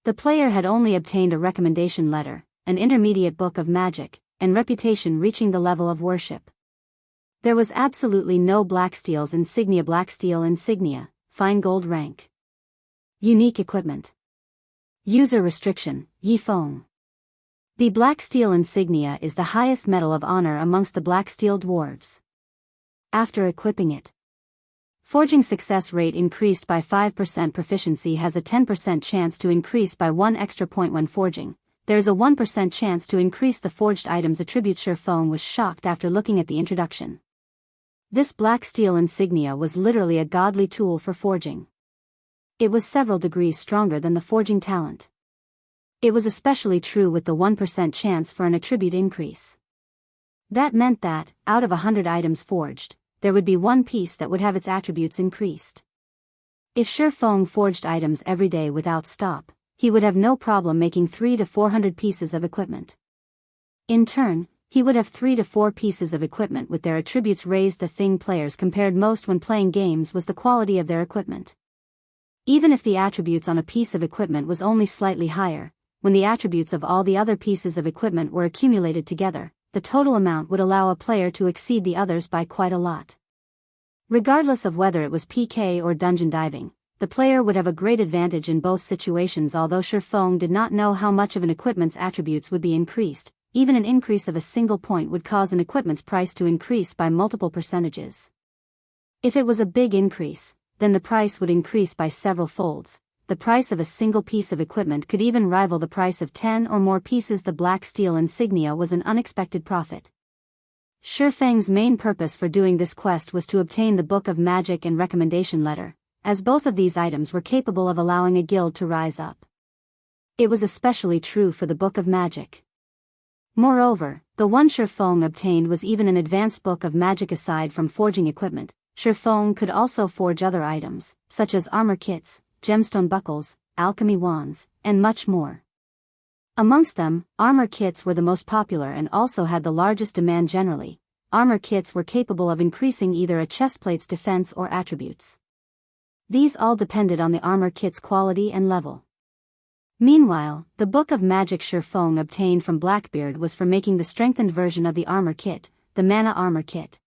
The player had only obtained a recommendation letter, an intermediate book of magic, and reputation reaching the level of worship. There was absolutely no Black Steel's insignia. Black Steel insignia, fine gold rank. Unique equipment. User restriction, Yifeng. The Black Steel insignia is the highest medal of honor amongst the Black Steel Dwarves. After equipping it, Forging success rate increased by 5%. Proficiency has a 10% chance to increase by 1 extra point when forging. There is a 1% chance to increase the forged item's attribute. Sherfong was shocked after looking at the introduction. This black steel insignia was literally a godly tool for forging. It was several degrees stronger than the forging talent. It was especially true with the 1% chance for an attribute increase. That meant that, out of 100 items forged, there would be one piece that would have its attributes increased. If Sherfong forged items every day without stop, he would have no problem making 300 to 400 pieces of equipment. In turn, he would have 3 to 4 pieces of equipment with their attributes raised. The thing players compared most when playing games was the quality of their equipment. Even if the attributes on a piece of equipment was only slightly higher, when the attributes of all the other pieces of equipment were accumulated together, the total amount would allow a player to exceed the others by quite a lot. Regardless of whether it was PK or dungeon diving, the player would have a great advantage in both situations. Although Sherfong did not know how much of an equipment's attributes would be increased, even an increase of a single point would cause an equipment's price to increase by multiple percentages. If it was a big increase, then the price would increase by several folds. The price of a single piece of equipment could even rival the price of 10 or more pieces. The black steel insignia was an unexpected profit. Sherfang's main purpose for doing this quest was to obtain the Book of Magic and recommendation letter, as both of these items were capable of allowing a guild to rise up. It was especially true for the Book of Magic. Moreover, the one Sherfong obtained was even an advanced Book of Magic. Aside from forging equipment, Sherfong could also forge other items, such as armor kits, gemstone buckles, alchemy wands, and much more. Amongst them, armor kits were the most popular and also had the largest demand generally. Armor kits were capable of increasing either a chestplate's defense or attributes. These all depended on the armor kit's quality and level. Meanwhile, the Book of Magic Sherfong obtained from Blackbeard was for making the strengthened version of the armor kit, the Mana Armor Kit.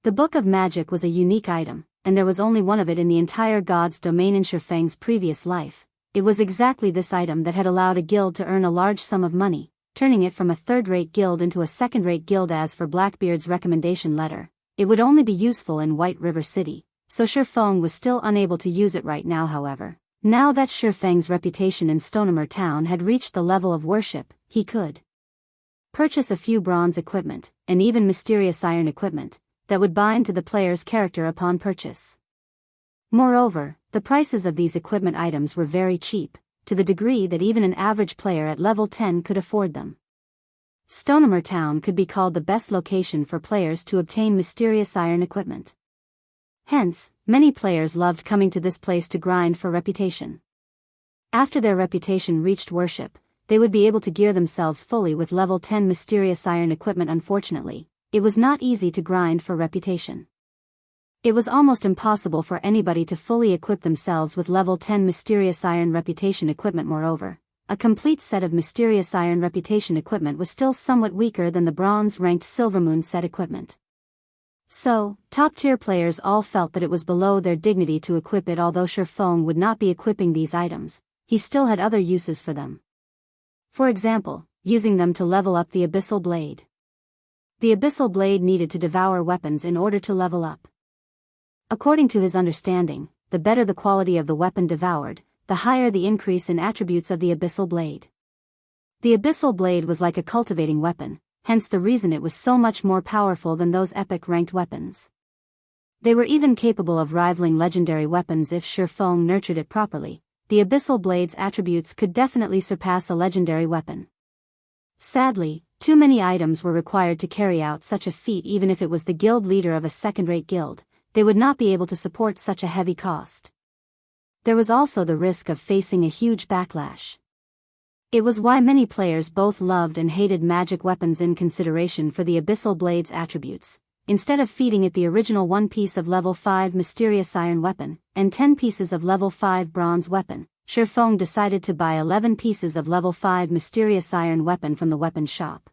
The Book of Magic was a unique item, and there was only one of it in the entire God's domain. In Sherfang's previous life, it was exactly this item that had allowed a guild to earn a large sum of money, turning it from a third-rate guild into a second-rate guild. As for Blackbeard's recommendation letter, it would only be useful in White River City, so Sherfang was still unable to use it right now. However, now that Sherfang's reputation in Stonemer Town had reached the level of worship, he could purchase a few bronze equipment, and even mysterious iron equipment, that would bind to the player's character upon purchase. Moreover, the prices of these equipment items were very cheap, to the degree that even an average player at level 10 could afford them. Stonemer Town could be called the best location for players to obtain mysterious iron equipment. Hence, many players loved coming to this place to grind for reputation. After their reputation reached worship, they would be able to gear themselves fully with level 10 mysterious iron equipment. Unfortunately, it was not easy to grind for reputation. It was almost impossible for anybody to fully equip themselves with level 10 mysterious iron reputation equipment. Moreover, a complete set of mysterious iron reputation equipment was still somewhat weaker than the bronze-ranked Silvermoon set equipment. So, top-tier players all felt that it was below their dignity to equip it. Although Sherfong would not be equipping these items, he still had other uses for them. For example, using them to level up the Abyssal Blade. The Abyssal Blade needed to devour weapons in order to level up. According to his understanding, the better the quality of the weapon devoured, the higher the increase in attributes of the Abyssal Blade. The Abyssal Blade was like a cultivating weapon, hence the reason it was so much more powerful than those epic-ranked weapons. They were even capable of rivaling legendary weapons if Sherfong nurtured it properly. The Abyssal Blade's attributes could definitely surpass a legendary weapon. Sadly, too many items were required to carry out such a feat. Even if it was the guild leader of a second-rate guild, they would not be able to support such a heavy cost. There was also the risk of facing a huge backlash. It was why many players both loved and hated magic weapons. In consideration for the Abyssal Blade's attributes, instead of feeding it the original 1 piece of level 5 mysterious iron weapon, and 10 pieces of level 5 bronze weapon, Sherfong decided to buy 11 pieces of level 5 mysterious iron weapon from the weapon shop.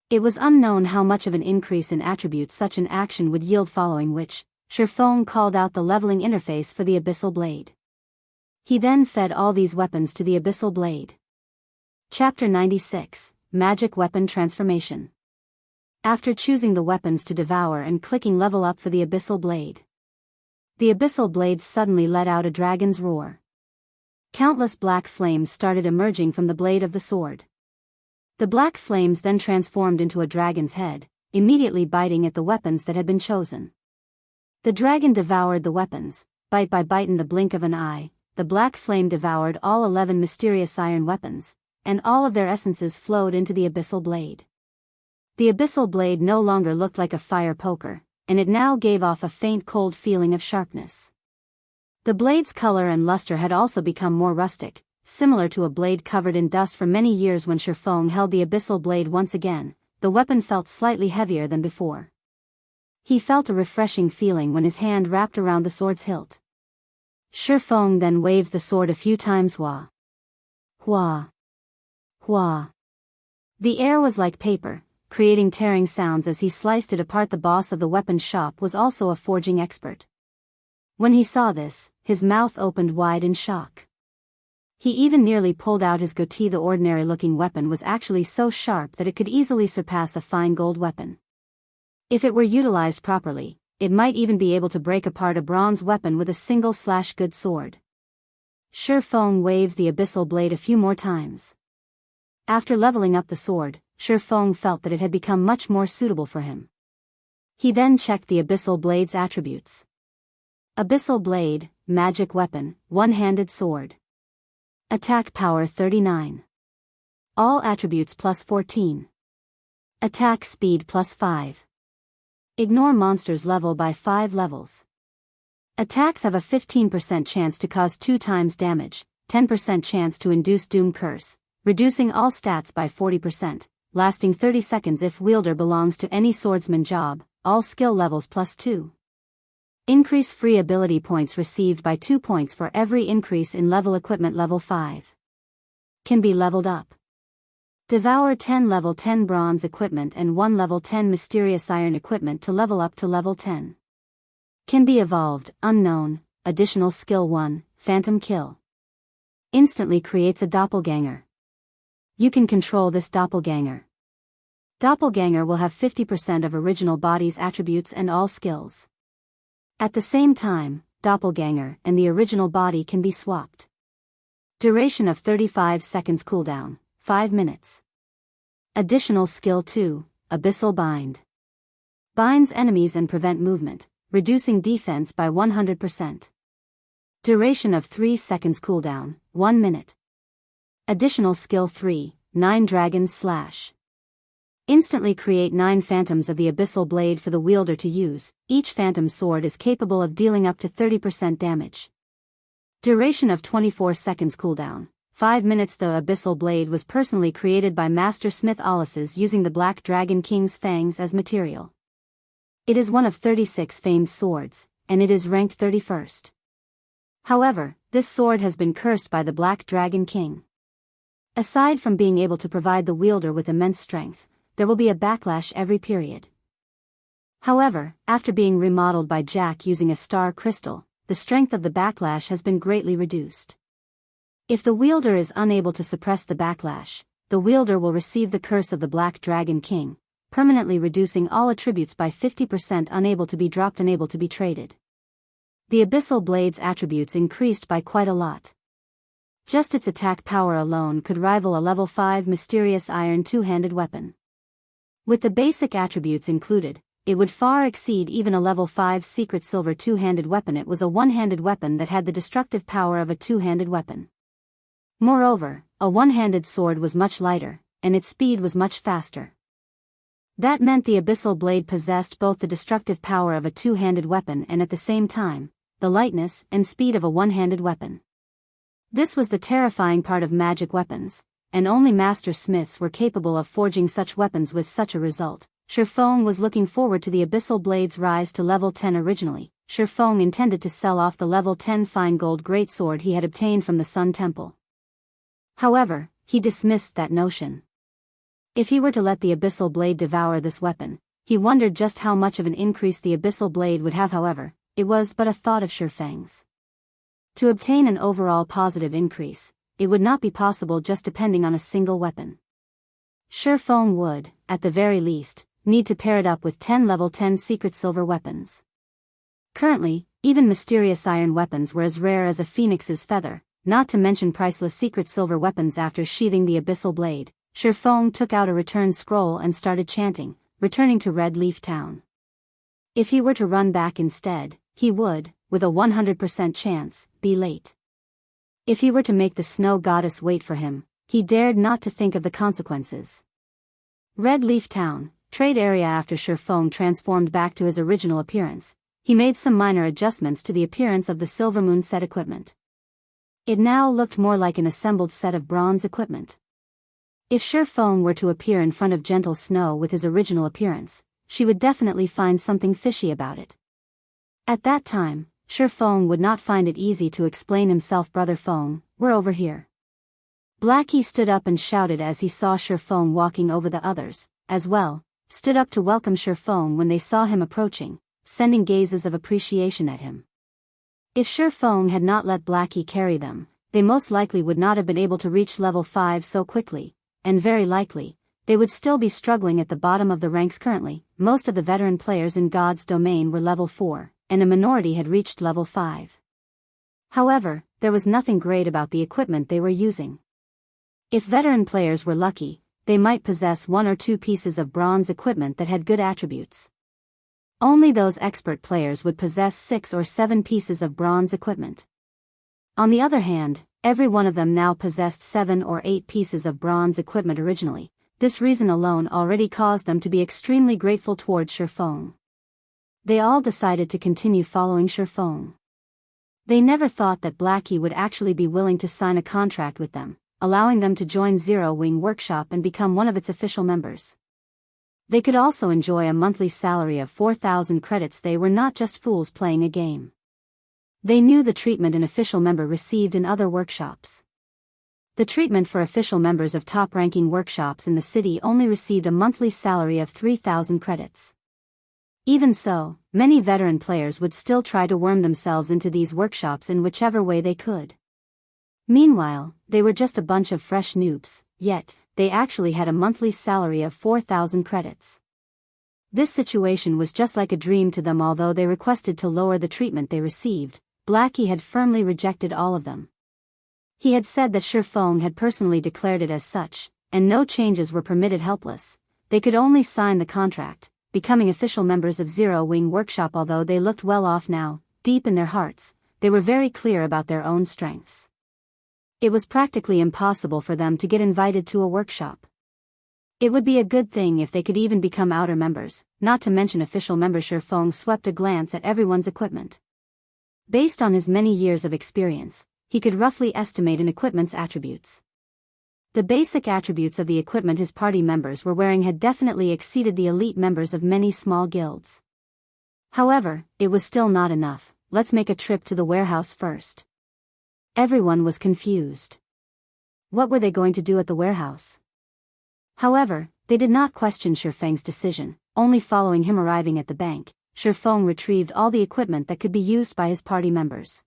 It was unknown how much of an increase in attributes such an action would yield, following which, Sherfong called out the leveling interface for the Abyssal Blade. He then fed all these weapons to the Abyssal Blade. Chapter 96, Magic Weapon Transformation. After choosing the weapons to devour and clicking level up for the Abyssal Blade, The abyssal blades suddenly let out a dragon's roar. Countless black flames started emerging from the blade of the sword. The black flames then transformed into a dragon's head, immediately biting at the weapons that had been chosen. The dragon devoured the weapons, bite by bite in the blink of an eye. The black flame devoured all 11 mysterious iron weapons, and all of their essences flowed into the abyssal blade. The abyssal blade no longer looked like a fire poker, and it now gave off a faint cold feeling of sharpness. The blade's color and luster had also become more rustic, similar to a blade covered in dust for many years. When Shifeng held the abyssal blade once again, the weapon felt slightly heavier than before. He felt a refreshing feeling when his hand wrapped around the sword's hilt. Shifeng then waved the sword a few times. Hua. Hua. Hua. The air was like paper, creating tearing sounds as he sliced it apart. The boss of the weapons shop was also a forging expert. When he saw this, his mouth opened wide in shock. He even nearly pulled out his goatee. The ordinary-looking weapon was actually so sharp that it could easily surpass a fine gold weapon. If it were utilized properly, it might even be able to break apart a bronze weapon with a single slash. Good sword. Shifeng waved the abyssal blade a few more times. After leveling up the sword, Shifeng felt that it had become much more suitable for him. He then checked the abyssal blade's attributes. Abyssal blade, magic weapon, one-handed sword. Attack power 39. All attributes plus 14. Attack speed plus 5. Ignore monsters level by 5 levels. Attacks have a 15% chance to cause 2 times damage, 10% chance to induce doom curse, reducing all stats by 40%, lasting 30 seconds if wielder belongs to any swordsman job, all skill levels plus 2. Increase free ability points received by 2 points for every increase in level. Equipment level 5. Can be leveled up. Devour 10 level 10 bronze equipment and 1 level 10 mysterious iron equipment to level up to level 10. Can be evolved. Unknown. Additional skill 1, Phantom Kill. Instantly creates a doppelganger. You can control this doppelganger. Doppelganger will have 50% of original body's attributes and all skills. At the same time, doppelganger and the original body can be swapped. Duration of 35 seconds. Cooldown, 5 minutes. Additional skill 2, Abyssal Bind. Binds enemies and prevent movement, reducing defense by 100%. Duration of 3 seconds. Cooldown, 1 minute. Additional skill 3, 9 Dragon's Slash. Instantly create 9 phantoms of the abyssal blade for the wielder to use. Each phantom sword is capable of dealing up to 30% damage. Duration of 24 seconds. Cooldown, 5 minutes. The abyssal blade was personally created by Master Smith Alice's using the Black Dragon King's fangs as material. It is one of 36 famed swords, and it is ranked 31st. However, this sword has been cursed by the Black Dragon King. Aside from being able to provide the wielder with immense strength, there will be a backlash every period. However, after being remodeled by Jack using a star crystal, the strength of the backlash has been greatly reduced. If the wielder is unable to suppress the backlash, the wielder will receive the curse of the Black Dragon King, permanently reducing all attributes by 50%. Unable to be dropped, unable to be traded. The abyssal blade's attributes increased by quite a lot. Just its attack power alone could rival a level 5 mysterious iron two-handed weapon. With the basic attributes included, it would far exceed even a level 5 secret silver two-handed weapon. It was a one-handed weapon that had the destructive power of a two-handed weapon. Moreover, a one-handed sword was much lighter, and its speed was much faster. That meant the abyssal blade possessed both the destructive power of a two-handed weapon and at the same time, the lightness and speed of a one-handed weapon. This was the terrifying part of magic weapons, and only master smiths were capable of forging such weapons with such a result. Shifeng was looking forward to the abyssal blade's rise to level 10. Originally, Shifeng intended to sell off the level 10 fine gold greatsword he had obtained from the Sun Temple. However, he dismissed that notion. If he were to let the abyssal blade devour this weapon, he wondered just how much of an increase the abyssal blade would have. However, it was but a thought of Shifeng's. To obtain an overall positive increase, it would not be possible just depending on a single weapon. Shifeng would, at the very least, need to pair it up with 10 level 10 secret silver weapons. Currently, Even mysterious iron weapons were as rare as a phoenix's feather, not to mention priceless secret silver weapons. After sheathing the abyssal blade, Shifeng took out a return scroll and started chanting, returning to Red Leaf Town. If he were to run back instead, he would, with a 100% chance, be late. If he were to make the snow goddess wait for him, he dared not to think of the consequences. Red Leaf Town, trade area. After Shifeng transformed back to his original appearance, he made some minor adjustments to the appearance of the Silvermoon set equipment. It now looked more like an assembled set of bronze equipment. If Shifeng were to appear in front of Gentle Snow with his original appearance, she would definitely find something fishy about it. At that time, Shifeng would not find it easy to explain himself. Brother Feng, we're over here. Blackie stood up and shouted as he saw Shifeng walking over. The others, as well, stood up to welcome Shifeng when they saw him approaching, sending gazes of appreciation at him. If Shifeng had not let Blackie carry them, they most likely would not have been able to reach level 5 so quickly, and very likely, they would still be struggling at the bottom of the ranks currently. Most of the veteran players in God's domain were level 4, and a minority had reached level 5. However, there was nothing great about the equipment they were using. If veteran players were lucky, they might possess 1 or 2 pieces of bronze equipment that had good attributes. Only those expert players would possess 6 or 7 pieces of bronze equipment. On the other hand, every one of them now possessed 7 or 8 pieces of bronze equipment originally. This reason alone already caused them to be extremely grateful towards Shifeng. They all decided to continue following Shifeng. They never thought that Blackie would actually be willing to sign a contract with them, allowing them to join Zero Wing Workshop and become one of its official members. They could also enjoy a monthly salary of 4,000 credits. They were not just fools playing a game. They knew the treatment an official member received in other workshops. The treatment for official members of top-ranking workshops in the city only received a monthly salary of 3,000 credits. Even so, many veteran players would still try to worm themselves into these workshops in whichever way they could. Meanwhile, they were just a bunch of fresh noobs, yet, they actually had a monthly salary of 4,000 credits. This situation was just like a dream to them. Although they requested to lower the treatment they received, Blackie had firmly rejected all of them. He had said that Shifeng had personally declared it as such, and no changes were permitted. Helpless, they could only sign the contract, becoming official members of Zero Wing Workshop. Although they looked well off now, deep in their hearts, they were very clear about their own strengths. It was practically impossible for them to get invited to a workshop. It would be a good thing if they could even become outer members, not to mention official members. Shifeng swept a glance at everyone's equipment. Based on his many years of experience, he could roughly estimate an equipment's attributes. The basic attributes of the equipment his party members were wearing had definitely exceeded the elite members of many small guilds. However, it was still not enough. Let's make a trip to the warehouse first. Everyone was confused. What were they going to do at the warehouse? However, they did not question Shifeng's decision. Only following him arriving at the bank, Shifeng retrieved all the equipment that could be used by his party members.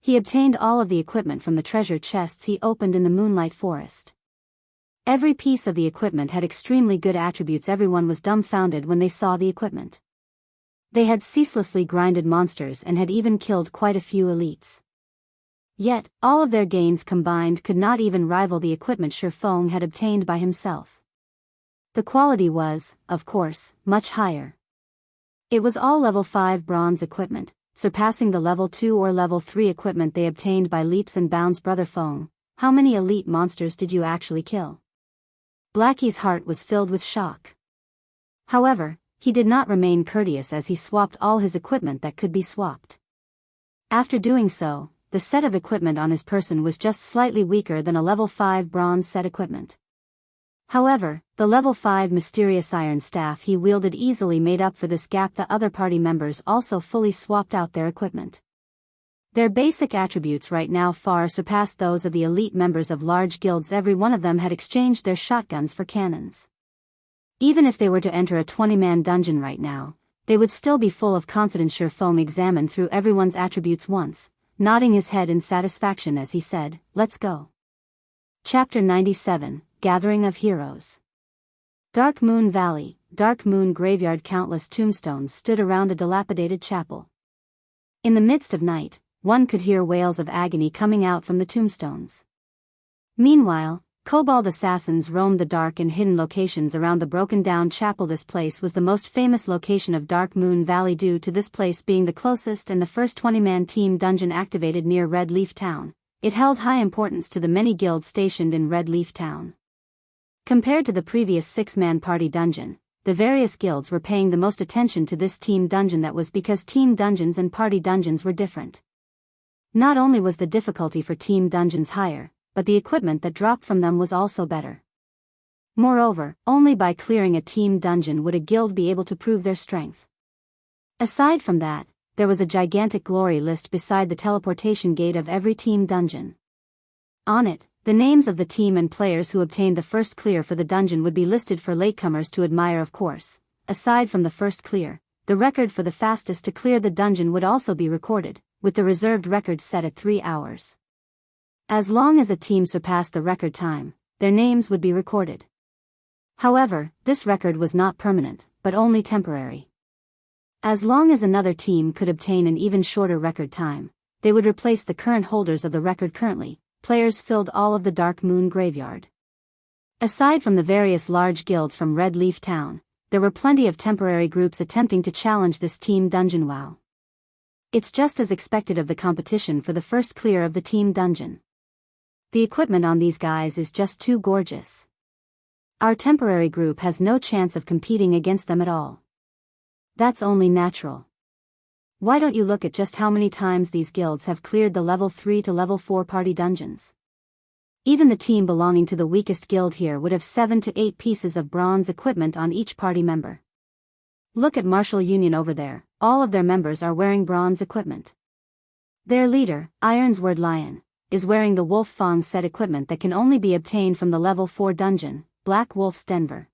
He obtained all of the equipment from the treasure chests he opened in the Moonlight Forest. Every piece of the equipment had extremely good attributes. Everyone was dumbfounded when they saw the equipment. They had ceaselessly grinded monsters and had even killed quite a few elites. Yet, all of their gains combined could not even rival the equipment Shifeng had obtained by himself. The quality was, of course, much higher. It was all level 5 bronze equipment, surpassing the level 2 or level 3 equipment they obtained by leaps and bounds. Brother Feng, how many elite monsters did you actually kill? Blackie's heart was filled with shock. However, he did not remain courteous as he swapped all his equipment that could be swapped. After doing so, the set of equipment on his person was just slightly weaker than a level 5 bronze set equipment. However, the level 5 mysterious iron staff he wielded easily made up for this gap. The other party members also fully swapped out their equipment. Their basic attributes right now far surpassed those of the elite members of large guilds. Every one of them had exchanged their shotguns for cannons. Even if they were to enter a 20-man dungeon right now, they would still be full of confidence. Shifeng examined through everyone's attributes once, nodding his head in satisfaction as he said, "Let's go." Chapter 97, Gathering of Heroes. Dark Moon Valley, Dark Moon Graveyard. Countless tombstones stood around a dilapidated chapel. In the midst of night, one could hear wails of agony coming out from the tombstones. Meanwhile, Kobold assassins roamed the dark and hidden locations around the broken-down chapel. This place was the most famous location of Dark Moon Valley due to this place being the closest and the first 20-man team dungeon activated near Red Leaf Town. It held high importance to the many guilds stationed in Red Leaf Town. Compared to the previous 6-man party dungeon, the various guilds were paying the most attention to this team dungeon. That was because team dungeons and party dungeons were different. Not only was the difficulty for team dungeons higher, but the equipment that dropped from them was also better. Moreover, only by clearing a team dungeon would a guild be able to prove their strength. Aside from that, there was a gigantic glory list beside the teleportation gate of every team dungeon. On it, the names of the team and players who obtained the first clear for the dungeon would be listed for latecomers to admire. Of course, aside from the first clear, the record for the fastest to clear the dungeon would also be recorded, with the reserved record set at 3 hours. As long as a team surpassed the record time, their names would be recorded. However, this record was not permanent, but only temporary. As long as another team could obtain an even shorter record time, they would replace the current holders of the record. Currently, players filled all of the Dark Moon Graveyard. Aside from the various large guilds from Red Leaf Town, there were plenty of temporary groups attempting to challenge this team dungeon. Wow. It's just as expected of the competition for the first clear of the team dungeon. The equipment on these guys is just too gorgeous. Our temporary group has no chance of competing against them at all. That's only natural. Why don't you look at just how many times these guilds have cleared the level 3 to level 4 party dungeons? Even the team belonging to the weakest guild here would have 7 to 8 pieces of bronze equipment on each party member. Look at Martial Union over there, all of their members are wearing bronze equipment. Their leader, Ironsword Lion, is wearing the Wolf Fang set equipment that can only be obtained from the level 4 dungeon, Black Wolf's Denver.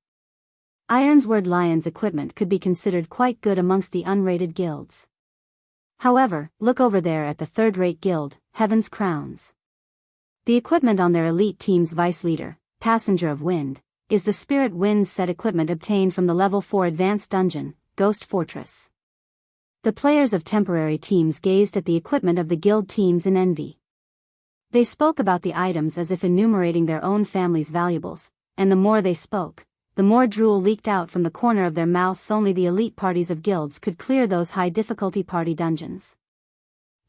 Ironsword Lion's equipment could be considered quite good amongst the unrated guilds. However, look over there at the third-rate guild, Heaven's Crowns. The equipment on their elite team's vice leader, Passenger of Wind, is the Spirit Wind set equipment obtained from the level 4 advanced dungeon, Ghost Fortress. The players of temporary teams gazed at the equipment of the guild teams in envy. They spoke about the items as if enumerating their own family's valuables, and the more they spoke, the more drool leaked out from the corner of their mouths. Only the elite parties of guilds could clear those high-difficulty party dungeons.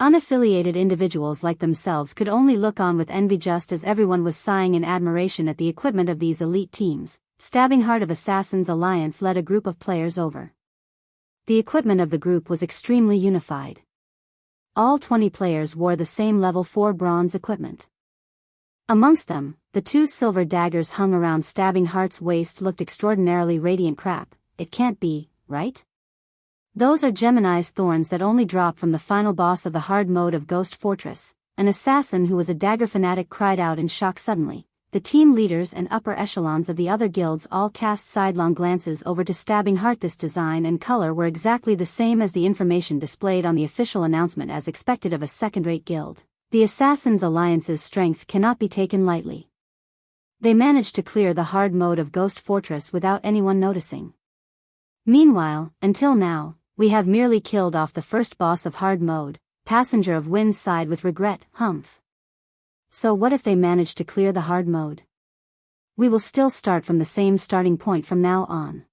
Unaffiliated individuals like themselves could only look on with envy just as everyone was sighing in admiration at the equipment of these elite teams. Stabbing Heart of Assassins Alliance led a group of players over. The equipment of the group was extremely unified. All 20 players wore the same level 4 bronze equipment. Amongst them, the 2 silver daggers hung around Stabbing Heart's waist looked extraordinarily radiant. Crap, it can't be, right? Those are Gemini's thorns that only drop from the final boss of the hard mode of Ghost Fortress. An assassin who was a dagger fanatic cried out in shock suddenly. The team leaders and upper echelons of the other guilds all cast sidelong glances over to Stabbing Heart. This design and color were exactly the same as the information displayed on the official announcement, as expected of a second-rate guild. The Assassins Alliance's strength cannot be taken lightly. They managed to clear the hard mode of Ghost Fortress without anyone noticing. Meanwhile, until now, we have merely killed off the first boss of hard mode. Passenger of Wind sighed with regret. Humph. So what if they manage to clear the hard mode? We will still start from the same starting point from now on.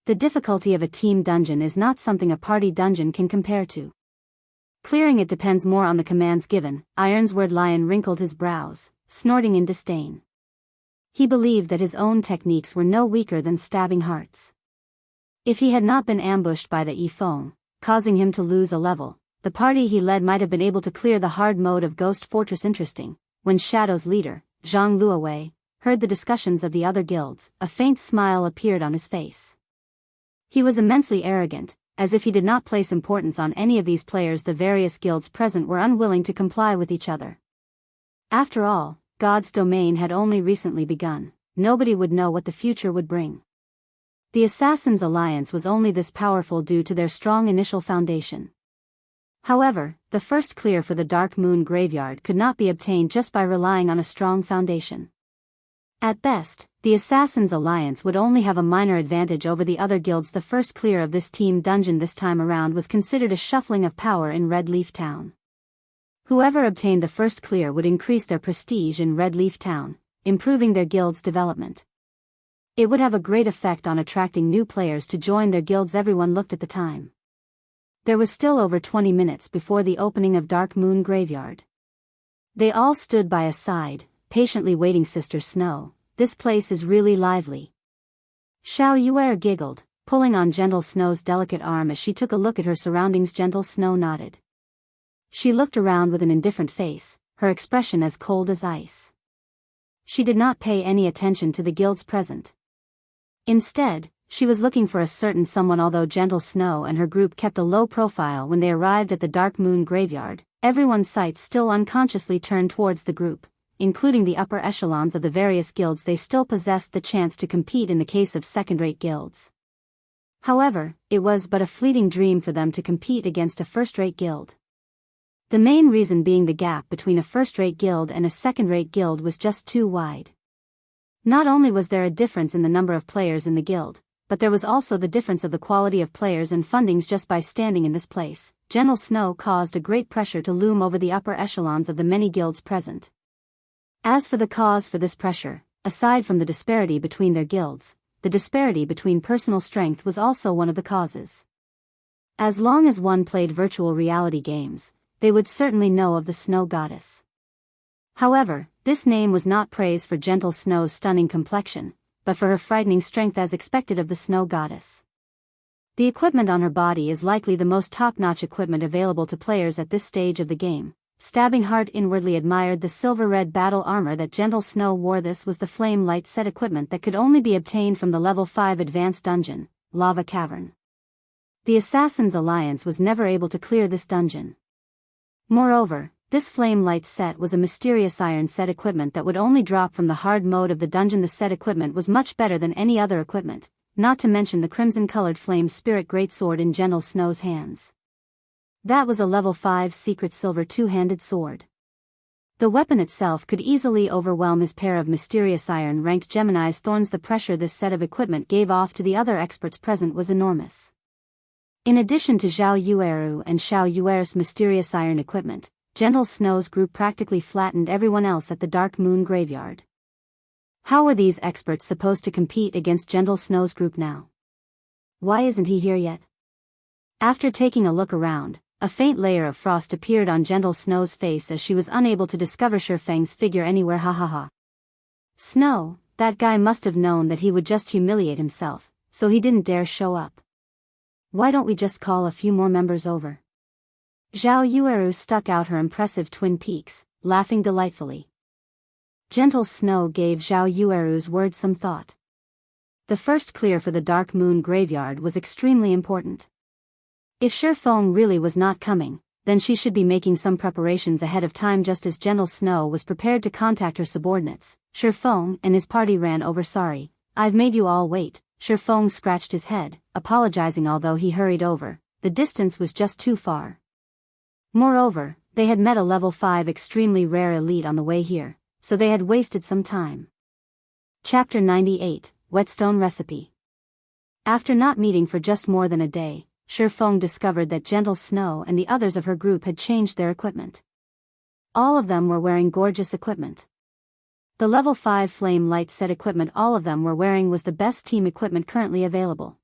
The difficulty of a team dungeon is not something a party dungeon can compare to. Clearing it depends more on the commands given. Ironsword Lion wrinkled his brows, snorting in disdain. He believed that his own techniques were no weaker than Stabbing Heart's. If he had not been ambushed by the Yifeng, causing him to lose a level, the party he led might have been able to clear the hard mode of Ghost Fortress. Interesting. When Shadow's leader, Zhang Luowei, heard the discussions of the other guilds, a faint smile appeared on his face. He was immensely arrogant, as if he did not place importance on any of these players. The various guilds present were unwilling to comply with each other. After all, God's domain had only recently begun. Nobody would know what the future would bring. The Assassins' Alliance was only this powerful due to their strong initial foundation. However, the first clear for the Dark Moon Graveyard could not be obtained just by relying on a strong foundation. At best, the Assassins' Alliance would only have a minor advantage over the other guilds. The first clear of this team dungeon this time around was considered a shuffling of power in Red Leaf Town. Whoever obtained the first clear would increase their prestige in Red Leaf Town, improving their guild's development. It would have a great effect on attracting new players to join their guilds. Everyone looked at the time. There was still over 20 minutes before the opening of Dark Moon Graveyard. They all stood by a side, patiently waiting. Sister Snow, this place is really lively. Xiao Yuer giggled, pulling on Gentle Snow's delicate arm as she took a look at her surroundings. Gentle Snow nodded. She looked around with an indifferent face, her expression as cold as ice. She did not pay any attention to the guilds present. Instead, she was looking for a certain someone. Although Gentle Snow and her group kept a low profile when they arrived at the Dark Moon Graveyard, everyone's sights still unconsciously turned towards the group, including the upper echelons of the various guilds. They still possessed the chance to compete in the case of second-rate guilds. However, it was but a fleeting dream for them to compete against a first-rate guild. The main reason being the gap between a first-rate guild and a second-rate guild was just too wide. Not only was there a difference in the number of players in the guild, but there was also the difference of the quality of players and fundings. Just by standing in this place, Gentle Snow caused a great pressure to loom over the upper echelons of the many guilds present. As for the cause for this pressure, aside from the disparity between their guilds, the disparity between personal strength was also one of the causes. As long as one played virtual reality games, they would certainly know of the Snow Goddess. However, this name was not praise for Gentle Snow's stunning complexion, but for her frightening strength as expected of the Snow Goddess. The equipment on her body is likely the most top-notch equipment available to players at this stage of the game. Stabbing Heart inwardly admired the silver-red battle armor that Gentle Snow wore. This was the Flame Light set equipment that could only be obtained from the level 5 advanced dungeon, Lava Cavern. The Assassins' Alliance was never able to clear this dungeon. Moreover, this Flame Light set was a mysterious iron set equipment that would only drop from the hard mode of the dungeon. The set equipment was much better than any other equipment, not to mention the crimson-colored Flame Spirit Greatsword in Gentle Snow's hands. That was a level 5 secret silver two-handed sword. The weapon itself could easily overwhelm his pair of mysterious iron-ranked Gemini's thorns. The pressure this set of equipment gave off to the other experts present was enormous. In addition to Zhao Yueru and Xiao Yuer's mysterious iron equipment, Gentle Snow's group practically flattened everyone else at the Dark Moon Graveyard. How were these experts supposed to compete against Gentle Snow's group now? Why isn't he here yet? After taking a look around, a faint layer of frost appeared on Gentle Snow's face as she was unable to discover Shifeng's figure anywhere. Ha ha ha. Snow, that guy must have known that he would just humiliate himself, so he didn't dare show up. Why don't we just call a few more members over? Zhao Yueru stuck out her impressive twin peaks, laughing delightfully. Gentle Snow gave Zhao Yueru's words some thought. The first clear for the Dark Moon Graveyard was extremely important. If Shifeng really was not coming, then she should be making some preparations ahead of time. Just as Gentle Snow was prepared to contact her subordinates, Shifeng and his party ran over. Sorry, I've made you all wait. Shifeng scratched his head, apologizing. Although he hurried over, the distance was just too far. Moreover, they had met a level 5 extremely rare elite on the way here, so they had wasted some time. Chapter 98, Whetstone Recipe. After not meeting for just more than a day, Shifeng discovered that Gentle Snow and the others of her group had changed their equipment. All of them were wearing gorgeous equipment. The level 5 Flame Light set equipment all of them were wearing was the best team equipment currently available.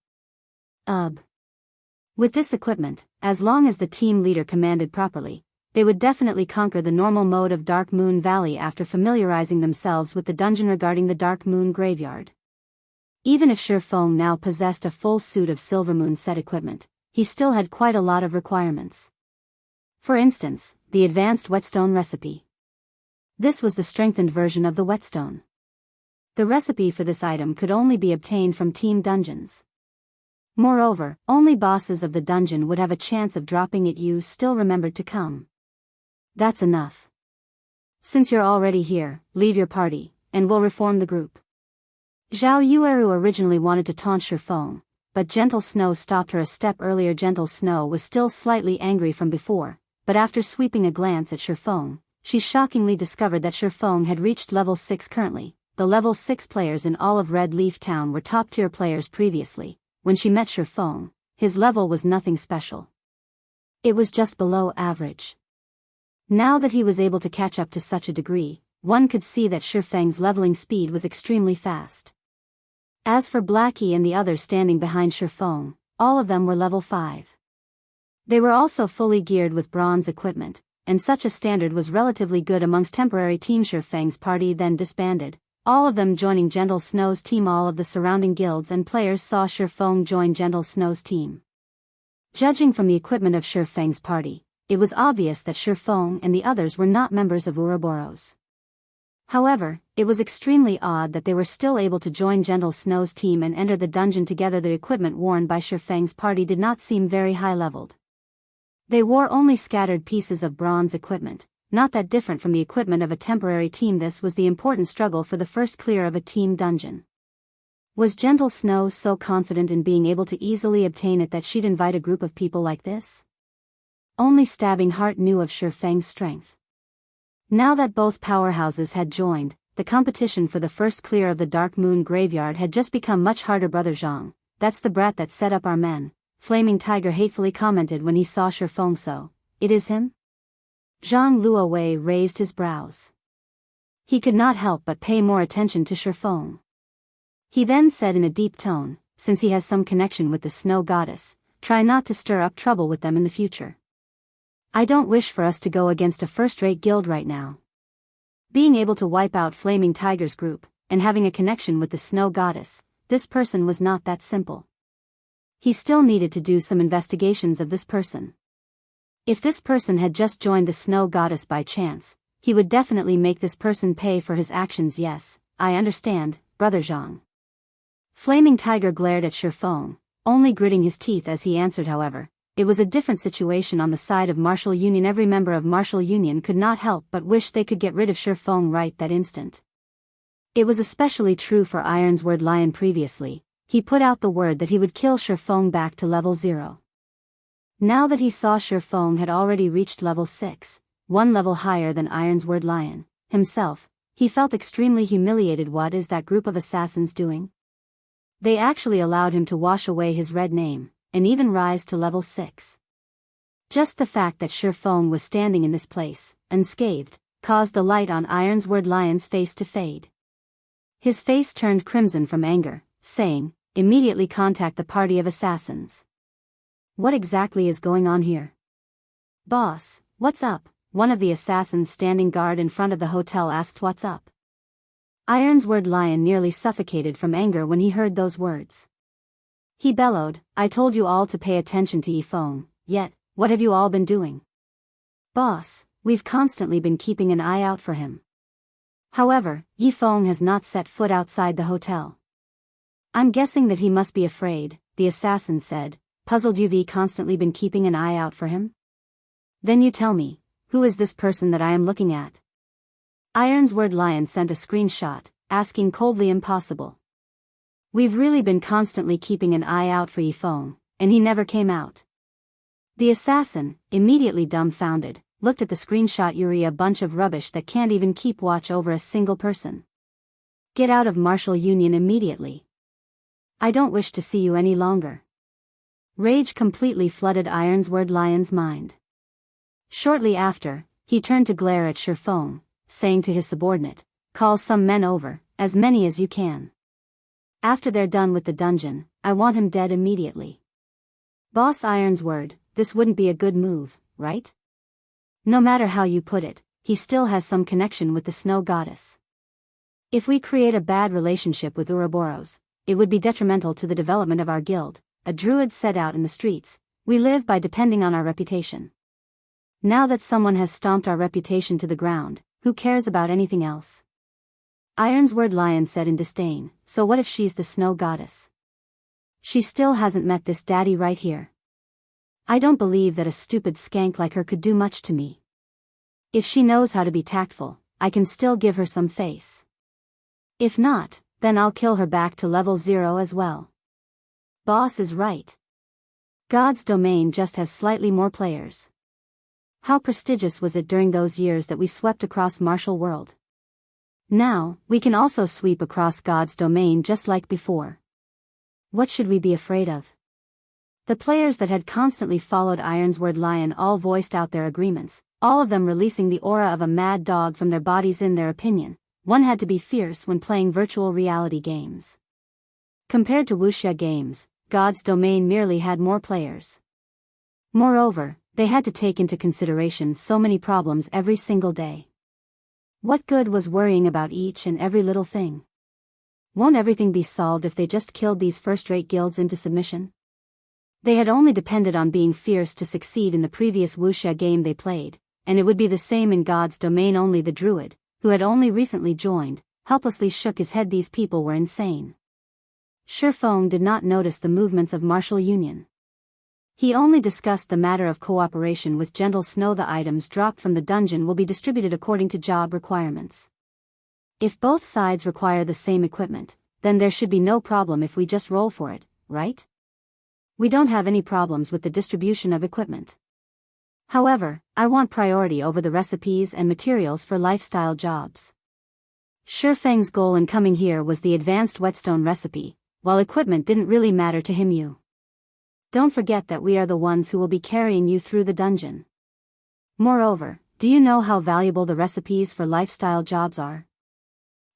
With this equipment, as long as the team leader commanded properly, they would definitely conquer the normal mode of Dark Moon Valley after familiarizing themselves with the dungeon regarding the Dark Moon Graveyard. Even if Shifeng now possessed a full suit of Silvermoon set equipment, he still had quite a lot of requirements. For instance, the advanced Whetstone recipe. This was the strengthened version of the Whetstone. The recipe for this item could only be obtained from team dungeons. Moreover, only bosses of the dungeon would have a chance of dropping it. You still remembered to come. That's enough. Since you're already here, leave your party, and we'll reform the group. Zhao Yueru originally wanted to taunt Shifeng, but Gentle Snow stopped her a step earlier. Gentle Snow was still slightly angry from before, but after sweeping a glance at Shifeng, she shockingly discovered that Shifeng had reached level 6 currently, the level 6 players in all of Red Leaf Town were top-tier players previously. When she met Shifeng, his level was nothing special. It was just below average. Now that he was able to catch up to such a degree, one could see that Shifeng's leveling speed was extremely fast. As for Blackie and the others standing behind Shifeng, all of them were level 5. They were also fully geared with bronze equipment, and such a standard was relatively good amongst temporary Team Shifeng's party then disbanded, all of them joining Gentle Snow's team. All of the surrounding guilds and players saw Shifeng join Gentle Snow's team. Judging from the equipment of Shifeng's party, it was obvious that Shifeng and the others were not members of Ouroboros. However, it was extremely odd that they were still able to join Gentle Snow's team and enter the dungeon together. The equipment worn by Shifeng's party did not seem very high-leveled. They wore only scattered pieces of bronze equipment, not that different from the equipment of a temporary team. This was the important struggle for the first clear of a team dungeon. Was Gentle Snow so confident in being able to easily obtain it that she'd invite a group of people like this? Only Stabbing Heart knew of Shifeng's strength. Now that both powerhouses had joined, the competition for the first clear of the Dark Moon Graveyard had just become much harder. Brother Zhang, that's the brat that set up our men, Flaming Tiger hatefully commented when he saw Shifeng. So, it is him? Zhang Luowei raised his brows. He could not help but pay more attention to Shifeng. He then said in a deep tone, since he has some connection with the Snow Goddess, try not to stir up trouble with them in the future. I don't wish for us to go against a first-rate guild right now. Being able to wipe out Flaming Tiger's group, and having a connection with the Snow Goddess, this person was not that simple. He still needed to do some investigations of this person. If this person had just joined the Snow Goddess by chance, he would definitely make this person pay for his actions. Yes, I understand, Brother Zhang. Flaming Tiger glared at Shifeng, only gritting his teeth as he answered. However, it was a different situation on the side of Martial Union. Every member of Martial Union could not help but wish they could get rid of Shifeng right that instant. It was especially true for Ironsword Lion. Previously, he put out the word that he would kill Shifeng back to level 0. Now that he saw Shifeng had already reached level 6, one level higher than Ironsword Lion himself, he felt extremely humiliated. What is that group of assassins doing? They actually allowed him to wash away his red name, and even rise to level 6. Just the fact that Shifeng was standing in this place, unscathed, caused the light on Ironsword Lion's face to fade. His face turned crimson from anger, saying, immediately contact the party of assassins. What exactly is going on here? Boss, what's up? One of the assassins standing guard in front of the hotel asked. What's up? Ironsword Lion nearly suffocated from anger when he heard those words. He bellowed, I told you all to pay attention to Yifeng, yet, what have you all been doing? Boss, we've constantly been keeping an eye out for him. However, Yifeng has not set foot outside the hotel. I'm guessing that he must be afraid, the assassin said, puzzled. You've constantly been keeping an eye out for him? Then you tell me, who is this person that I am looking at? Ironsword Lion sent a screenshot, asking coldly. Impossible. We've really been constantly keeping an eye out for Yifeng, and he never came out. The assassin, immediately dumbfounded, looked at the screenshot. You're a bunch of rubbish that can't even keep watch over a single person. Get out of Martial Union immediately. I don't wish to see you any longer. Rage completely flooded Ironsword Lion's mind. Shortly after, he turned to glare at Shifeng, saying to his subordinate, call some men over, as many as you can. After they're done with the dungeon, I want him dead immediately. Boss Ironsword, this wouldn't be a good move, right? No matter how you put it, he still has some connection with the Snow Goddess. If we create a bad relationship with Ouroboros, it would be detrimental to the development of our guild, a druid said. Out in the streets, we live by depending on our reputation. Now that someone has stomped our reputation to the ground, who cares about anything else? Ironsword Lion said in disdain, so what if she's the Snow Goddess? She still hasn't met this daddy right here. I don't believe that a stupid skank like her could do much to me. If she knows how to be tactful, I can still give her some face. If not, then I'll kill her back to level 0 as well. Boss is right. God's domain just has slightly more players. How prestigious was it during those years that we swept across Martial World? Now, we can also sweep across God's domain just like before. What should we be afraid of? The players that had constantly followed Ironsword Lion all voiced out their agreements, all of them releasing the aura of a mad dog from their bodies. In their opinion, one had to be fierce when playing virtual reality games. Compared to wuxia games, God's domain merely had more players. Moreover, they had to take into consideration so many problems every single day. What good was worrying about each and every little thing? Won't everything be solved if they just killed these first-rate guilds into submission? They had only depended on being fierce to succeed in the previous wuxia game they played, and it would be the same in God's domain. Only the druid, who had only recently joined, helplessly shook his head. These people were insane. Shifeng did not notice the movements of martial union. He only discussed the matter of cooperation with Gentle Snow. The items dropped from the dungeon will be distributed according to job requirements. If both sides require the same equipment, then there should be no problem if we just roll for it, right? We don't have any problems with the distribution of equipment. However, I want priority over the recipes and materials for lifestyle jobs. Shifeng's goal in coming here was the advanced Whetstone recipe, while equipment didn't really matter to him. Don't forget that we are the ones who will be carrying you through the dungeon. Moreover, do you know how valuable the recipes for lifestyle jobs are?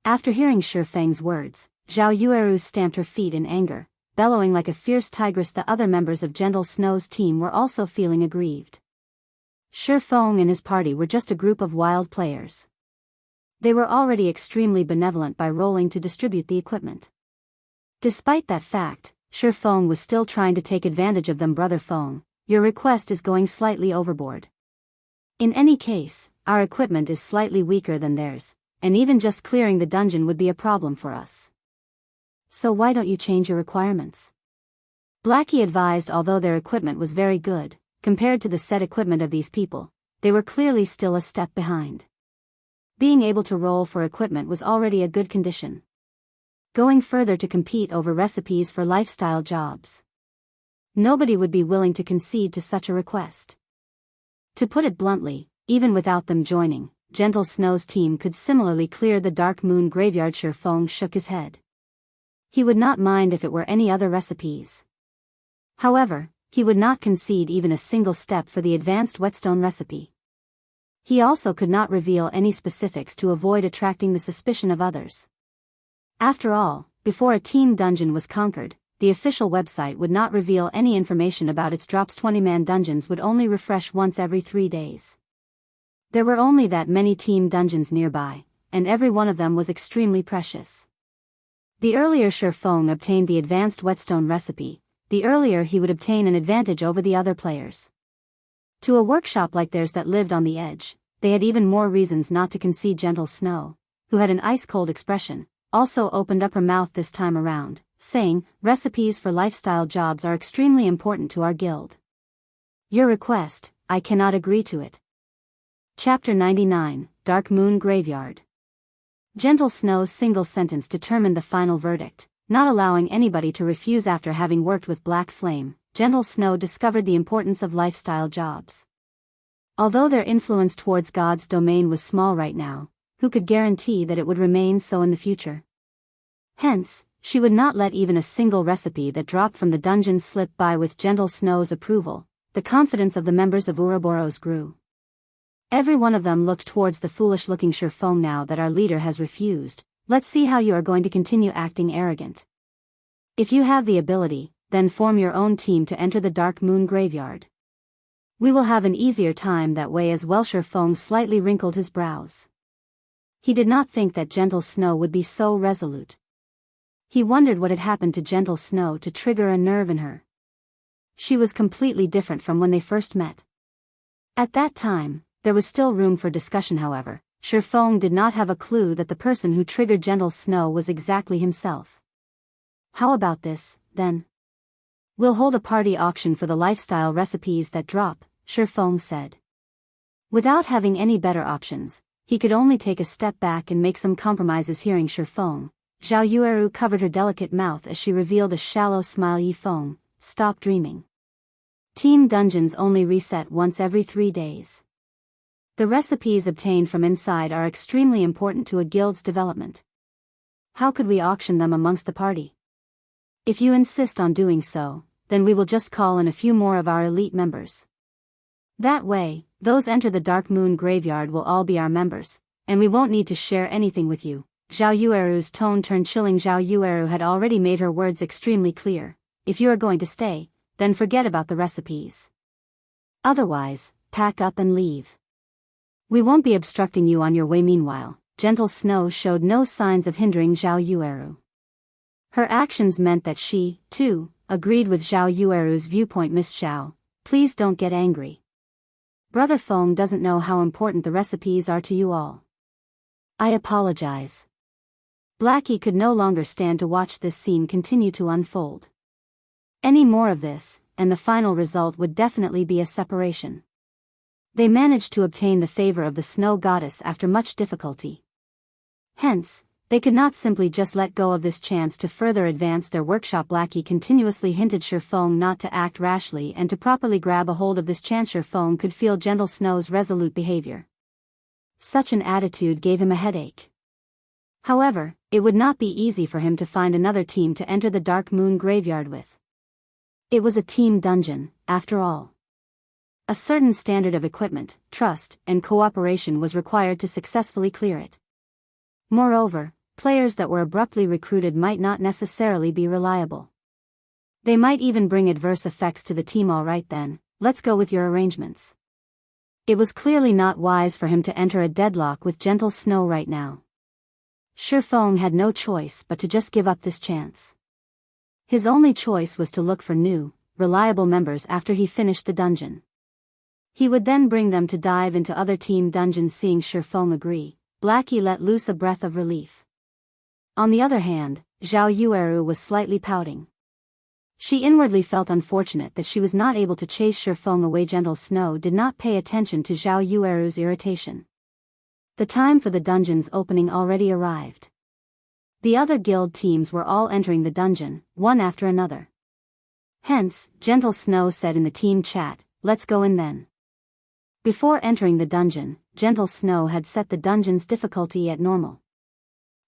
After hearing Shifeng's words, Zhao Yueru stamped her feet in anger, bellowing like a fierce tigress. The other members of Gentle Snow's team were also feeling aggrieved. Shifeng and his party were just a group of wild players. They were already extremely benevolent by rolling to distribute the equipment. Despite that fact, Shifeng was still trying to take advantage of them. Brother Feng, your request is going slightly overboard. In any case, our equipment is slightly weaker than theirs, and even just clearing the dungeon would be a problem for us. So why don't you change your requirements? Blackie advised. Although their equipment was very good, compared to the set equipment of these people, they were clearly still a step behind. Being able to roll for equipment was already a good condition. Going further to compete over recipes for lifestyle jobs. Nobody would be willing to concede to such a request. To put it bluntly, even without them joining, Gentle Snow's team could similarly clear the Dark Moon Graveyard. Shifeng shook his head. He would not mind if it were any other recipes. However, he would not concede even a single step for the advanced Whetstone recipe. He also could not reveal any specifics to avoid attracting the suspicion of others. After all, before a team dungeon was conquered, the official website would not reveal any information about its drops. 20-man dungeons would only refresh once every 3 days. There were only that many team dungeons nearby, and every one of them was extremely precious. The earlier Shifeng obtained the advanced Whetstone recipe, the earlier he would obtain an advantage over the other players. To a workshop like theirs that lived on the edge, they had even more reasons not to concede. Gentle Snow, who had an ice-cold expression, also opened up her mouth this time around, saying, recipes for lifestyle jobs are extremely important to our guild. Your request, I cannot agree to it. Chapter 99, Dark Moon Graveyard. Gentle Snow's single sentence determined the final verdict, not allowing anybody to refuse. After having worked with Black Flame, Gentle Snow discovered the importance of lifestyle jobs. Although their influence towards God's domain was small right now, who could guarantee that it would remain so in the future? Hence, she would not let even a single recipe that dropped from the dungeon slip by with Gentle Snow's approval. The confidence of the members of Ouroboros grew. Every one of them looked towards the foolish-looking Shifeng. Now that our leader has refused, let's see how you are going to continue acting arrogant. If you have the ability, then form your own team to enter the Dark Moon Graveyard. We will have an easier time that way as well. Shifeng slightly wrinkled his brows. He did not think that Gentle Snow would be so resolute. He wondered what had happened to Gentle Snow to trigger a nerve in her. She was completely different from when they first met. At that time, there was still room for discussion. However, Shifeng did not have a clue that the person who triggered Gentle Snow was exactly himself. How about this, then? We'll hold a party auction for the lifestyle recipes that drop, Shifeng said. Without having any better options, he could only take a step back and make some compromises. Hearing Shifeng, Zhao Yueru covered her delicate mouth as she revealed a shallow smile. Yifeng, stop dreaming. Team dungeons only reset once every 3 days. The recipes obtained from inside are extremely important to a guild's development. How could we auction them amongst the party? If you insist on doing so, then we will just call in a few more of our elite members. That way, those enter the Dark Moon Graveyard will all be our members, and we won't need to share anything with you. Zhao Yueru's tone turned chilling. Zhao Yueru had already made her words extremely clear. If you are going to stay, then forget about the recipes. Otherwise, pack up and leave. We won't be obstructing you on your way. Meanwhile, Gentle Snow showed no signs of hindering Zhao Yueru. Her actions meant that she, too, agreed with Zhao Yueru's viewpoint. Miss Zhao, please don't get angry. Brother Feng doesn't know how important the recipes are to you all. I apologize. Blackie could no longer stand to watch this scene continue to unfold. Any more of this, and the final result would definitely be a separation. They managed to obtain the favor of the Snow Goddess after much difficulty. Hence, they could not simply just let go of this chance to further advance their workshop. Blackie continuously hinted Shifeng not to act rashly and to properly grab a hold of this chance. Shifeng could feel Gentle Snow's resolute behavior. Such an attitude gave him a headache. However, it would not be easy for him to find another team to enter the Dark Moon Graveyard with. It was a team dungeon, after all. A certain standard of equipment, trust, and cooperation was required to successfully clear it. Moreover, players that were abruptly recruited might not necessarily be reliable. They might even bring adverse effects to the team. All right then, let's go with your arrangements. It was clearly not wise for him to enter a deadlock with Gentle Snow right now. Shifeng had no choice but to just give up this chance. His only choice was to look for new, reliable members after he finished the dungeon. He would then bring them to dive into other team dungeons. Seeing Shifeng agree, Blackie let loose a breath of relief. On the other hand, Zhao Yueru was slightly pouting. She inwardly felt unfortunate that she was not able to chase Shifeng away. Gentle Snow did not pay attention to Zhao Yueru's irritation. The time for the dungeon's opening already arrived. The other guild teams were all entering the dungeon, one after another. Hence, Gentle Snow said in the team chat, "Let's go in then." Before entering the dungeon, Gentle Snow had set the dungeon's difficulty at normal.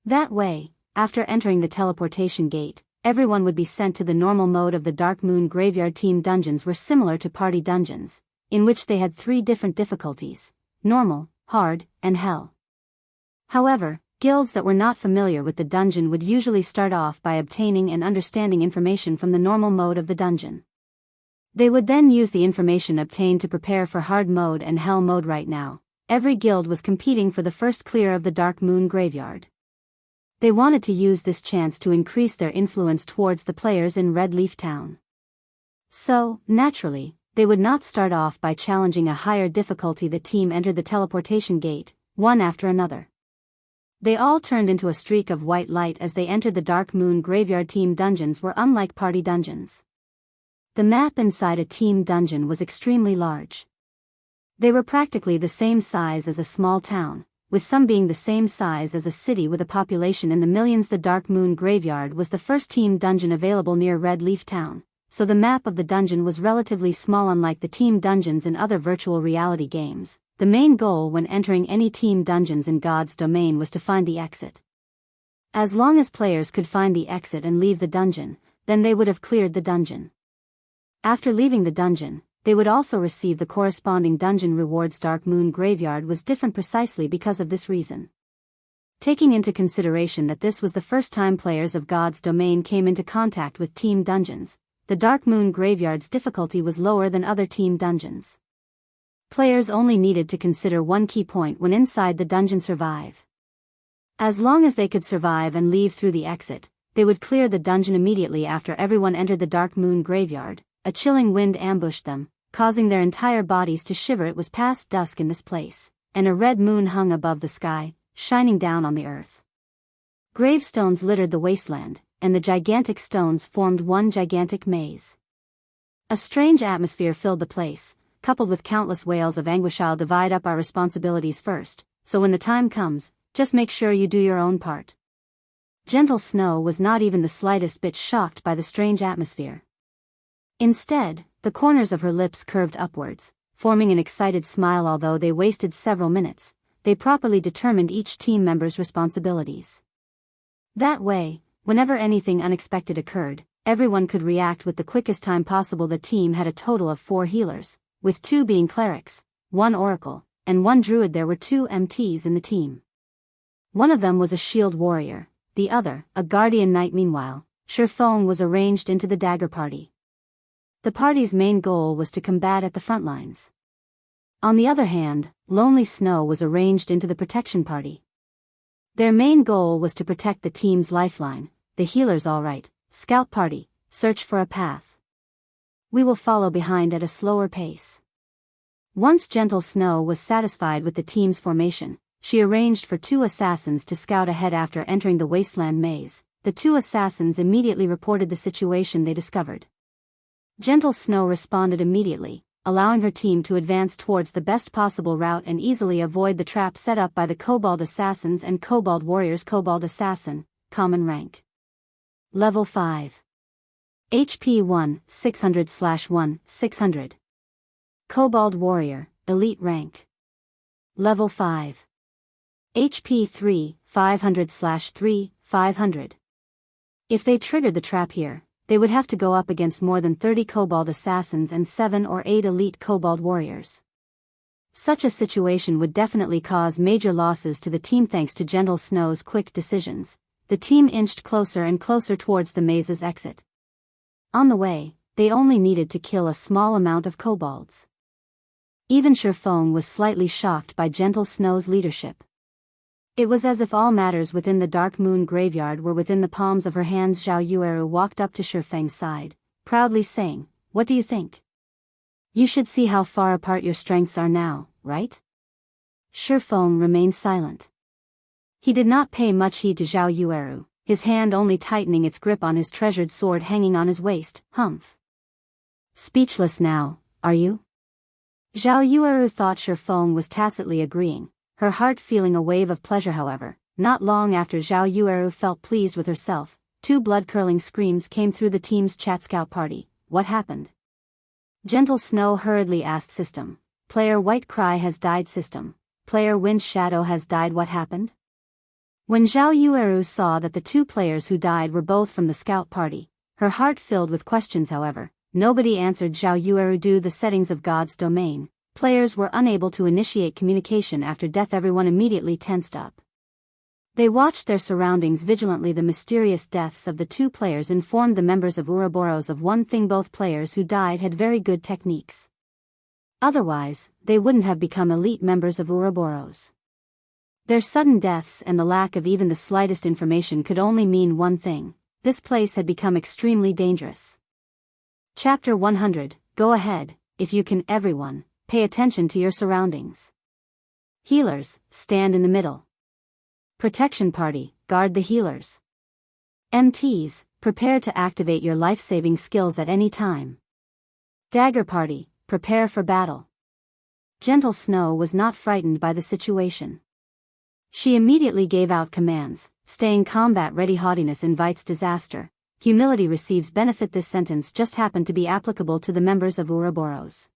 That way, after entering the teleportation gate, everyone would be sent to the normal mode of the Dark Moon Graveyard. Team dungeons were similar to party dungeons, in which they had 3 different difficulties: normal, hard, and hell. However, guilds that were not familiar with the dungeon would usually start off by obtaining and understanding information from the normal mode of the dungeon. They would then use the information obtained to prepare for hard mode and hell mode. Right now, every guild was competing for the first clear of the Dark Moon Graveyard. They wanted to use this chance to increase their influence towards the players in Red Leaf Town. So, naturally, they would not start off by challenging a higher difficulty. The team entered the teleportation gate, one after another. They all turned into a streak of white light as they entered the Dark Moon Graveyard. Team dungeons were unlike party dungeons. The map inside a team dungeon was extremely large. They were practically the same size as a small town, with some being the same size as a city with a population in the millions. The Dark Moon Graveyard was the first team dungeon available near Red Leaf Town, so the map of the dungeon was relatively small. Unlike the team dungeons in other virtual reality games, the main goal when entering any team dungeons in God's domain was to find the exit. As long as players could find the exit and leave the dungeon, then they would have cleared the dungeon. After leaving the dungeon, they would also receive the corresponding dungeon rewards. Dark Moon Graveyard was different precisely because of this reason. Taking into consideration that this was the first time players of God's domain came into contact with team dungeons, the Dark Moon Graveyard's difficulty was lower than other team dungeons. Players only needed to consider one key point when inside the dungeon: survive. As long as they could survive and leave through the exit, they would clear the dungeon immediately. After everyone entered the Dark Moon Graveyard, a chilling wind ambushed them, causing their entire bodies to shiver. It was past dusk in this place, and a red moon hung above the sky, shining down on the earth. Gravestones littered the wasteland, and the gigantic stones formed one gigantic maze. A strange atmosphere filled the place, coupled with countless wails of anguish. I'll divide up our responsibilities first, so when the time comes, just make sure you do your own part. Gentle Snow was not even the slightest bit shocked by the strange atmosphere. Instead, the corners of her lips curved upwards, forming an excited smile. Although they wasted several minutes, they properly determined each team member's responsibilities. That way, whenever anything unexpected occurred, everyone could react with the quickest time possible. The team had a total of 4 healers, with 2 being clerics, 1 oracle, and 1 druid. There were 2 MTs in the team. One of them was a shield warrior, the other, a guardian knight. Meanwhile, Sherfone was arranged into the dagger party. The party's main goal was to combat at the front lines. On the other hand, Lonely Snow was arranged into the protection party. Their main goal was to protect the team's lifeline. The healers, all right. Scout party, search for a path. We will follow behind at a slower pace. Once Gentle Snow was satisfied with the team's formation, she arranged for 2 assassins to scout ahead. After entering the wasteland maze, the 2 assassins immediately reported the situation they discovered. Gentle Snow responded immediately, allowing her team to advance towards the best possible route and easily avoid the trap set up by the Kobold assassins and Kobold warriors. Kobold assassin, common rank. Level 5. HP 1, 600/1, 600. Kobold warrior, elite rank. Level 5. HP 3, 500/3, 500. If they triggered the trap here, they would have to go up against more than 30 Kobold assassins and 7 or 8 elite Kobold warriors. Such a situation would definitely cause major losses to the team. Thanks to Gentle Snow's quick decisions, the team inched closer and closer towards the maze's exit. On the way, they only needed to kill a small amount of kobolds. Even Sherfone was slightly shocked by Gentle Snow's leadership. It was as if all matters within the Dark Moon graveyard were within the palms of her hands. Zhao Yueru walked up to Sherfeng's side, proudly saying, "What do you think? You should see how far apart your strengths are now, right?" Sherfeng remained silent. He did not pay much heed to Zhao Yueru, his hand only tightening its grip on his treasured sword hanging on his waist. Humph. Speechless now, are you? Zhao Yueru thought Sherfeng was tacitly agreeing, her heart feeling a wave of pleasure. However, not long after Zhao Yueru felt pleased with herself, 2 blood-curdling screams came through the team's chat scout party. What happened? Gentle Snow hurriedly asked. System. Player White Cry has died. System. Player Wind Shadow has died. What happened? When Zhao Yueru saw that the 2 players who died were both from the scout party, her heart filled with questions. However, nobody answered Zhao Yueru. Due to the settings of God's domain, players were unable to initiate communication after death. Everyone immediately tensed up. They watched their surroundings vigilantly. The mysterious deaths of the 2 players informed the members of Ouroboros of one thing: both players who died had very good techniques. Otherwise, they wouldn't have become elite members of Ouroboros. Their sudden deaths and the lack of even the slightest information could only mean one thing: this place had become extremely dangerous. Chapter 100, Go ahead, if you can. Everyone, pay attention to your surroundings. Healers, stand in the middle. Protection party, guard the healers. MTs, prepare to activate your life-saving skills at any time. Dagger party, prepare for battle. Gentle Snow was not frightened by the situation. She immediately gave out commands, staying combat ready. Haughtiness invites disaster, humility receives benefit. This sentence just happened to be applicable to the members of Ouroboros.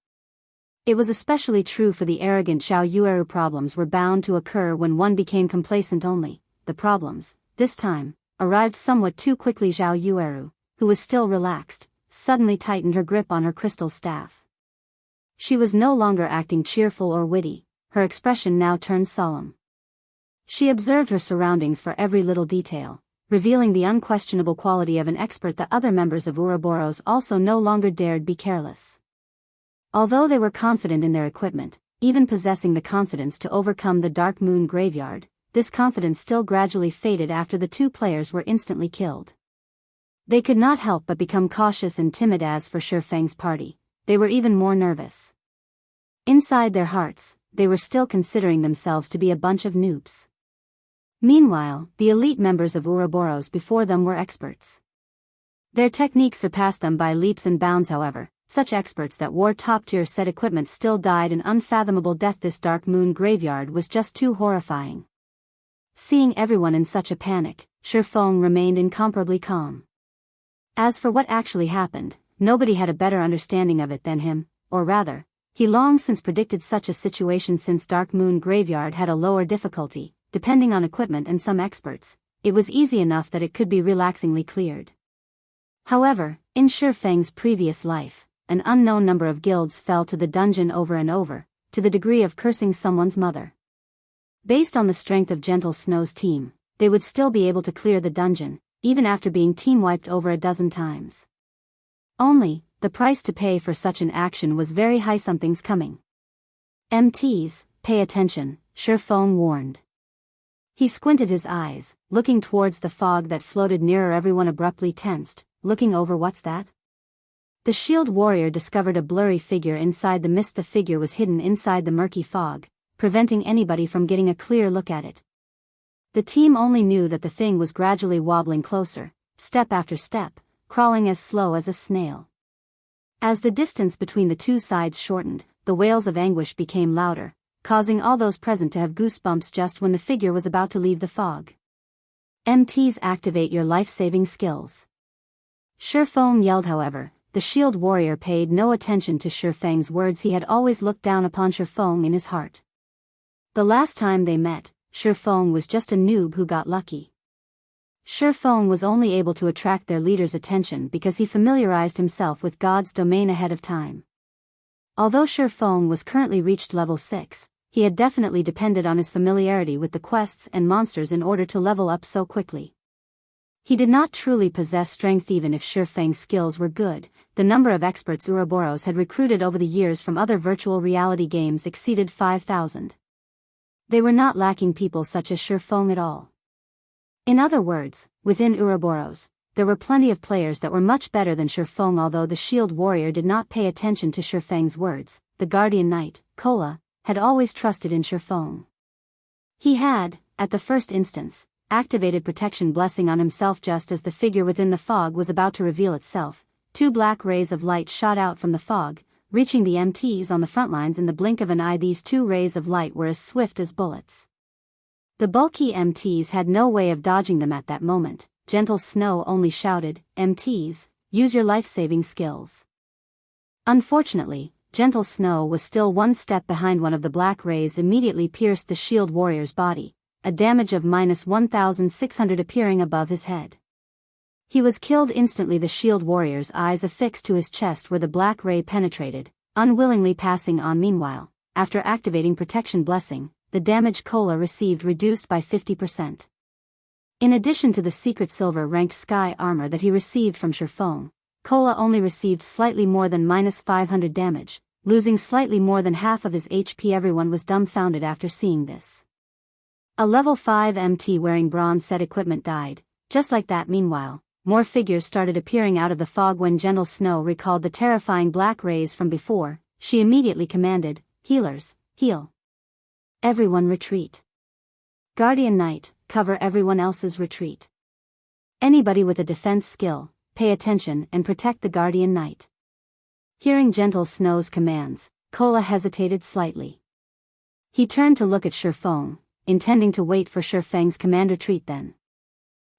It was especially true for the arrogant Zhao Yueru. Problems were bound to occur when one became complacent. Only, the problems, this time, arrived somewhat too quickly. Zhao Yueru, who was still relaxed, suddenly tightened her grip on her crystal staff. She was no longer acting cheerful or witty, her expression now turned solemn. She observed her surroundings for every little detail, revealing the unquestionable quality of an expert. The other members of Ouroboros also no longer dared be careless. Although they were confident in their equipment, even possessing the confidence to overcome the Dark Moon graveyard, this confidence still gradually faded after the 2 players were instantly killed. They could not help but become cautious and timid. As for Sherfeng's party, they were even more nervous. Inside their hearts, they were still considering themselves to be a bunch of noobs. Meanwhile, the elite members of Ouroboros before them were experts. Their techniques surpassed them by leaps and bounds. However, such experts that wore top-tier set equipment still died an unfathomable death. This Dark Moon graveyard was just too horrifying. Seeing everyone in such a panic, Sherfeng remained incomparably calm. As for what actually happened, nobody had a better understanding of it than him, or rather, He long since predicted such a situation since Dark Moon Graveyard had a lower difficulty, depending on equipment and some experts. It was easy enough that it could be relaxingly cleared. However, in Shifeng's previous life, an unknown number of guilds fell to the dungeon over and over, to the degree of cursing someone's mother. Based on the strength of Gentle Snow's team, they would still be able to clear the dungeon, even after being team-wiped over a dozen times. Only, the price to pay for such an action was very high. Something's coming. MTs, pay attention, Shifeng warned. He squinted his eyes, looking towards the fog that floated nearer. Everyone abruptly tensed, looking over. What's that? The shield warrior discovered a blurry figure inside the mist. The figure was hidden inside the murky fog, preventing anybody from getting a clear look at it. The team only knew that the thing was gradually wobbling closer, step after step, crawling as slow as a snail. As the distance between the two sides shortened, the wails of anguish became louder, causing all those present to have goosebumps just when the figure was about to leave the fog. MTs, activate your life-saving skills. Shifeng yelled. However, the shield warrior paid no attention to Shifeng's words. He had always looked down upon Shifeng in his heart. The last time they met, Shifeng was just a noob who got lucky. Shifeng was only able to attract their leader's attention because he familiarized himself with God's domain ahead of time. Although Shifeng was currently reached level 6, he had definitely depended on his familiarity with the quests and monsters in order to level up so quickly. He did not truly possess strength. Even if Shifeng's skills were good, the number of experts Ouroboros had recruited over the years from other virtual reality games exceeded 5,000. They were not lacking people such as Shifeng at all. In other words, within Ouroboros, there were plenty of players that were much better than Shifeng. Although the shield warrior did not pay attention to Shifeng's words, the guardian knight, Kola, had always trusted in Shifeng. He had, at the first instance, activated protection blessing on himself. Just as the figure within the fog was about to reveal itself, two black rays of light shot out from the fog, reaching the MTs on the front lines in the blink of an eye. These two rays of light were as swift as bullets. The bulky MTs had no way of dodging them at that moment. Gentle Snow only shouted, "MTs, use your life-saving skills." Unfortunately, Gentle Snow was still one step behind. One of the black rays immediately pierced the shield warrior's body, a damage of -1,600 appearing above his head. He was killed instantly. The shield warrior's eyes affixed to his chest where the black ray penetrated, unwillingly passing on. Meanwhile, after activating protection blessing, the damage Kola received reduced by 50%. In addition to the secret silver-ranked sky armor that he received from Shifeng, Kola only received slightly more than -500 damage, losing slightly more than half of his HP. Everyone was dumbfounded after seeing this. A level 5 MT wearing bronze set equipment died, just like that. Meanwhile, more figures started appearing out of the fog. When Gentle Snow recalled the terrifying black rays from before, she immediately commanded, "Healers, heal. Everyone retreat. Guardian Knight, cover everyone else's retreat. Anybody with a defense skill, pay attention and protect the Guardian Knight." Hearing Gentle Snow's commands, Kola hesitated slightly. He turned to look at Shifeng, intending to wait for Shifeng's command. Retreat then.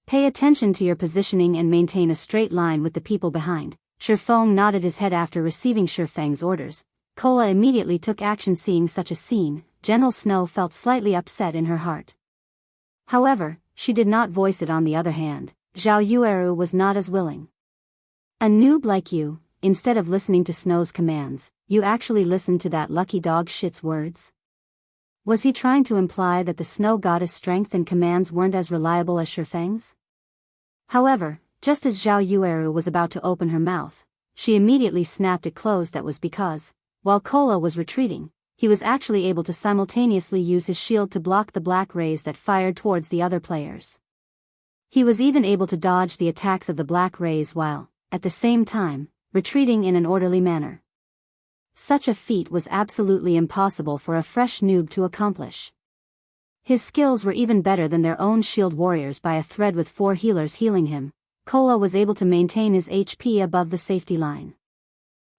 Pay attention to your positioning and maintain a straight line with the people behind. Shifeng nodded his head. After receiving Shifeng's orders, Kola immediately took action. Seeing such a scene, Gentle Snow felt slightly upset in her heart. However, she did not voice it. On the other hand, Zhao Yueru was not as willing. "A noob like you, instead of listening to Snow's commands, you actually listened to that lucky dog shit's words?" Was he trying to imply that the Snow Goddess' strength and commands weren't as reliable as Shifeng's? However, just as Zhao Yueru was about to open her mouth, she immediately snapped it closed. That was because, while Kola was retreating, he was actually able to simultaneously use his shield to block the black rays that fired towards the other players. He was even able to dodge the attacks of the black rays while, at the same time, retreating in an orderly manner. Such a feat was absolutely impossible for a fresh noob to accomplish. His skills were even better than their own shield warriors by a thread. With 4 healers healing him, Kola was able to maintain his HP above the safety line.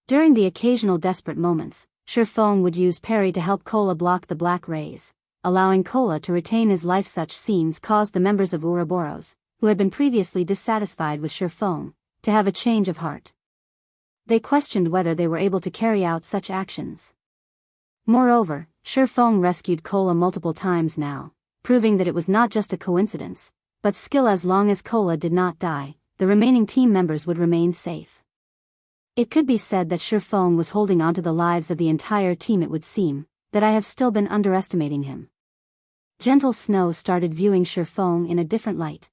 During the occasional desperate moments, Shifeng would use parry to help Kola block the black rays, allowing Kola to retain his life. Such scenes caused the members of Ouroboros, who had been previously dissatisfied with Shifeng, to have a change of heart. They questioned whether they were able to carry out such actions. Moreover, Shifeng rescued Kola multiple times now, proving that it was not just a coincidence, but skill. As long as Kola did not die, the remaining team members would remain safe. It could be said that Shifeng was holding on to the lives of the entire team. It would seem that I have still been underestimating him. Gentle Snow started viewing Shifeng in a different light.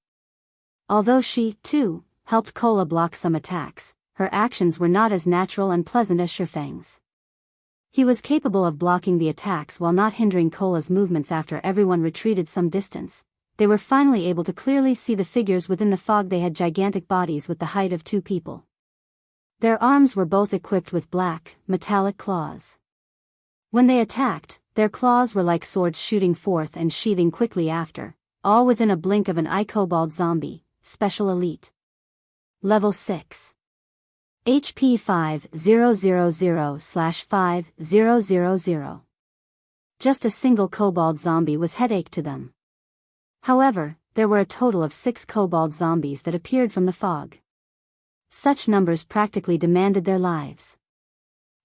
Although she, too, helped Kola block some attacks, her actions were not as natural and pleasant as Shifeng's. He was capable of blocking the attacks while not hindering Kola's movements. After everyone retreated some distance, they were finally able to clearly see the figures within the fog. They had gigantic bodies with the height of 2 people. Their arms were both equipped with black, metallic claws. When they attacked, their claws were like swords shooting forth and sheathing quickly after, all within a blink of an eye. Kobold Zombie, Special Elite. Level 6. HP 5000/5000. Just a single kobold zombie was headache to them. However, there were a total of 6 kobold zombies that appeared from the fog. Such numbers practically demanded their lives.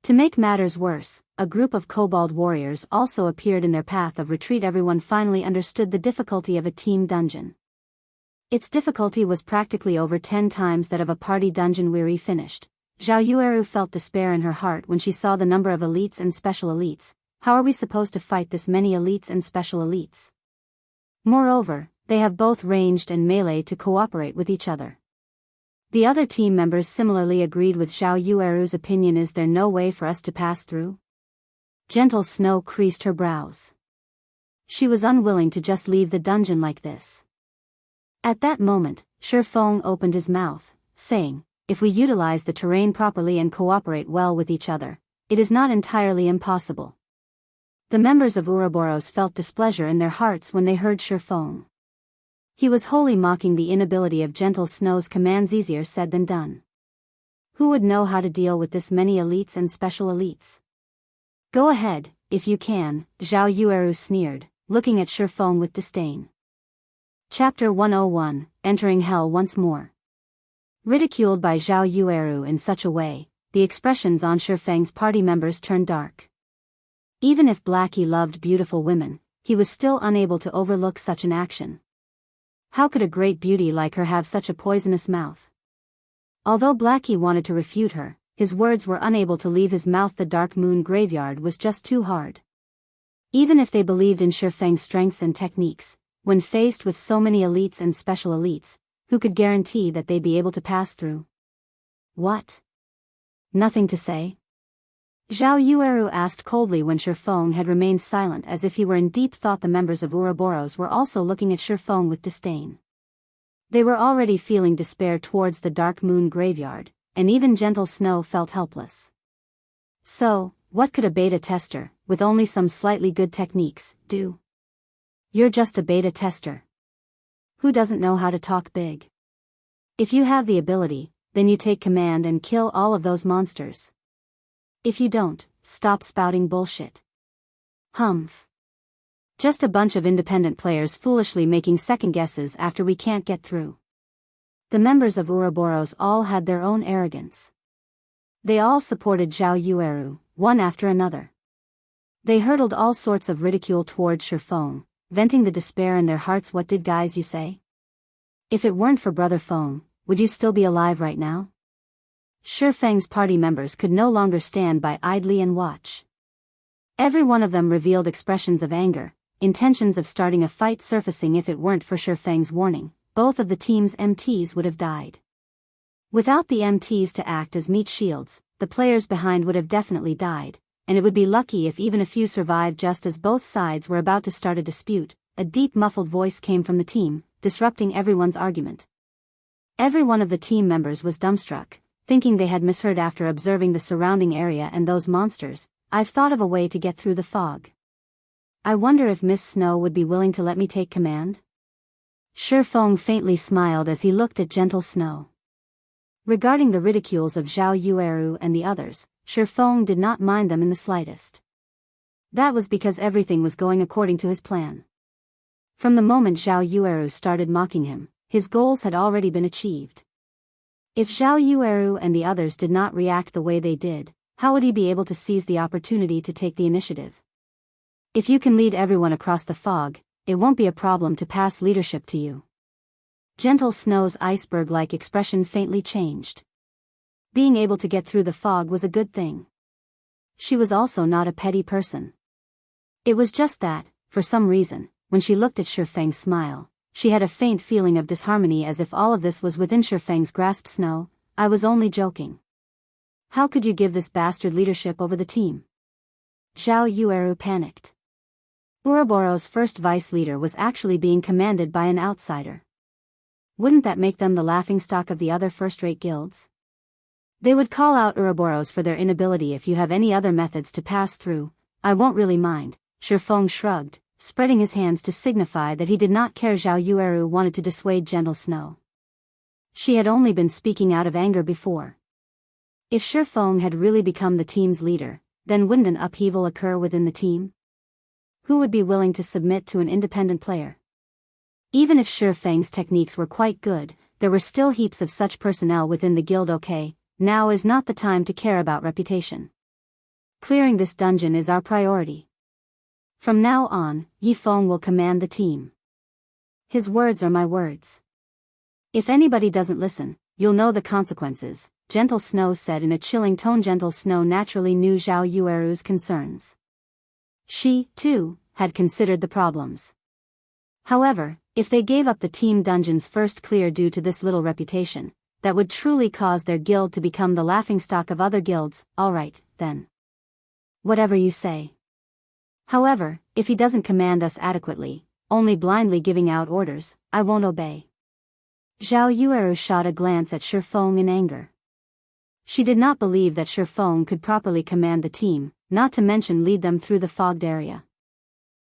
To make matters worse, a group of kobold warriors also appeared in their path of retreat. Everyone finally understood the difficulty of a team dungeon. Its difficulty was practically over 10 times that of a party dungeon. Weary finished, Zhao Yueru felt despair in her heart when she saw the number of elites and special elites. How are we supposed to fight this many elites and special elites? Moreover, they have both ranged and melee to cooperate with each other. The other team members similarly agreed with Zhao Yueru's opinion. Is there no way for us to pass through? Gentle Snow creased her brows. She was unwilling to just leave the dungeon like this. At that moment, Shifeng opened his mouth, saying, if we utilize the terrain properly and cooperate well with each other, it is not entirely impossible. The members of Ouroboros felt displeasure in their hearts when they heard Shifeng. He was wholly mocking the inability of Gentle Snow's commands. Easier said than done. Who would know how to deal with this many elites and special elites? Go ahead, if you can, Zhao Yueru sneered, looking at Shifeng with disdain. Chapter 101, Entering Hell Once More. Ridiculed by Zhao Yueru in such a way, the expressions on Shifeng's party members turned dark. Even if Blackie loved beautiful women, he was still unable to overlook such an action. How could a great beauty like her have such a poisonous mouth? Although Blackie wanted to refute her, his words were unable to leave his mouth. The Dark Moon Graveyard was just too hard. Even if they believed in Shifeng's strengths and techniques, when faced with so many elites and special elites, who could guarantee that they'd be able to pass through? What? Nothing to say? Zhao Yueru asked coldly when Shifeng had remained silent as if he were in deep thought. The members of Ouroboros were also looking at Shifeng with disdain. They were already feeling despair towards the Dark Moon Graveyard, and even Gentle Snow felt helpless. So, what could a beta tester, with only some slightly good techniques, do? You're just a beta tester. Who doesn't know how to talk big? If you have the ability, then you take command and kill all of those monsters. If you don't, stop spouting bullshit. Humph. Just a bunch of independent players foolishly making second guesses after we can't get through. The members of Ouroboros all had their own arrogance. They all supported Zhao Yueru, one after another. They hurled all sorts of ridicule toward Shifeng, venting the despair in their hearts. What did guys you say? If it weren't for Brother Feng, would you still be alive right now? Shifeng's party members could no longer stand by idly and watch. Every one of them revealed expressions of anger, intentions of starting a fight surfacing. If it weren't for Shifeng's warning, both of the team's MTs would have died. Without the MTs to act as meat shields, the players behind would have definitely died, and it would be lucky if even a few survived. Just as both sides were about to start a dispute, a deep muffled voice came from the team, disrupting everyone's argument. Every one of the team members was dumbstruck, thinking they had misheard. After observing the surrounding area and those monsters, I've thought of a way to get through the fog. I wonder if Miss Snow would be willing to let me take command? Shifeng faintly smiled as he looked at Gentle Snow. Regarding the ridicules of Zhao Yueru and the others, Shifeng did not mind them in the slightest. That was because everything was going according to his plan. From the moment Zhao Yueru started mocking him, his goals had already been achieved. If Zhao Yueru and the others did not react the way they did, how would he be able to seize the opportunity to take the initiative? If you can lead everyone across the fog, it won't be a problem to pass leadership to you. Gentle Snow's iceberg-like expression faintly changed. Being able to get through the fog was a good thing. She was also not a petty person. It was just that, for some reason, when she looked at Shifeng's smile, she had a faint feeling of disharmony, as if all of this was within Shifeng's grasp. Snow, I was only joking. How could you give this bastard leadership over the team? Zhao Yueru panicked. Ouroboros' first vice leader was actually being commanded by an outsider. Wouldn't that make them the laughingstock of the other first-rate guilds? They would call out Ouroboros for their inability. If you have any other methods to pass through, I won't really mind. Shifeng shrugged, spreading his hands to signify that he did not care. Zhao Yueru wanted to dissuade Gentle Snow. She had only been speaking out of anger before. If Shifeng had really become the team's leader, then wouldn't an upheaval occur within the team? Who would be willing to submit to an independent player? Even if Shifeng's techniques were quite good, there were still heaps of such personnel within the guild. Okay, now is not the time to care about reputation. Clearing this dungeon is our priority. From now on, Yifeng will command the team. His words are my words. If anybody doesn't listen, you'll know the consequences, Gentle Snow said in a chilling tone. Gentle Snow naturally knew Zhao Yueru's concerns. She, too, had considered the problems. However, if they gave up the team dungeon's first clear due to this little reputation, that would truly cause their guild to become the laughingstock of other guilds. Alright, then. Whatever you say. However, if he doesn't command us adequately, only blindly giving out orders, I won't obey. Zhao Yueru shot a glance at Shifeng in anger. She did not believe that Shifeng could properly command the team, not to mention lead them through the fogged area.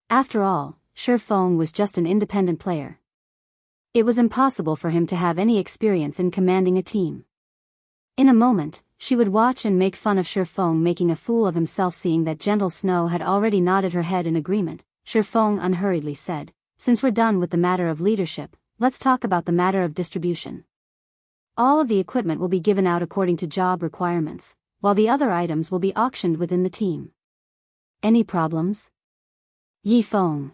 After all, Shifeng was just an independent player. It was impossible for him to have any experience in commanding a team. In a moment, she would watch and make fun of Shifeng making a fool of himself. Seeing that Gentle Snow had already nodded her head in agreement, Shifeng unhurriedly said, since we're done with the matter of leadership, let's talk about the matter of distribution. All of the equipment will be given out according to job requirements, while the other items will be auctioned within the team. Any problems? Yifeng.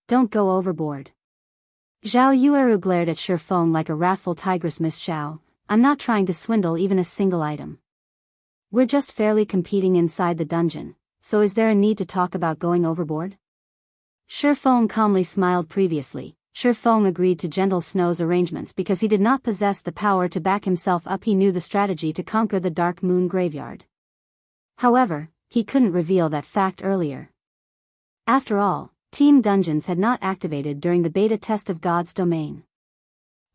Don't go overboard. Zhao Yueru glared at Shifeng like a wrathful tigress. Miss Zhao, I'm not trying to swindle even a single item. We're just fairly competing inside the dungeon, so is there a need to talk about going overboard? Shifeng calmly smiled. Previously, Shifeng agreed to Gentle Snow's arrangements because he did not possess the power to back himself up. He knew the strategy to conquer the Dark Moon Graveyard. However, he couldn't reveal that fact earlier. After all, Team Dungeons had not activated during the beta test of God's domain.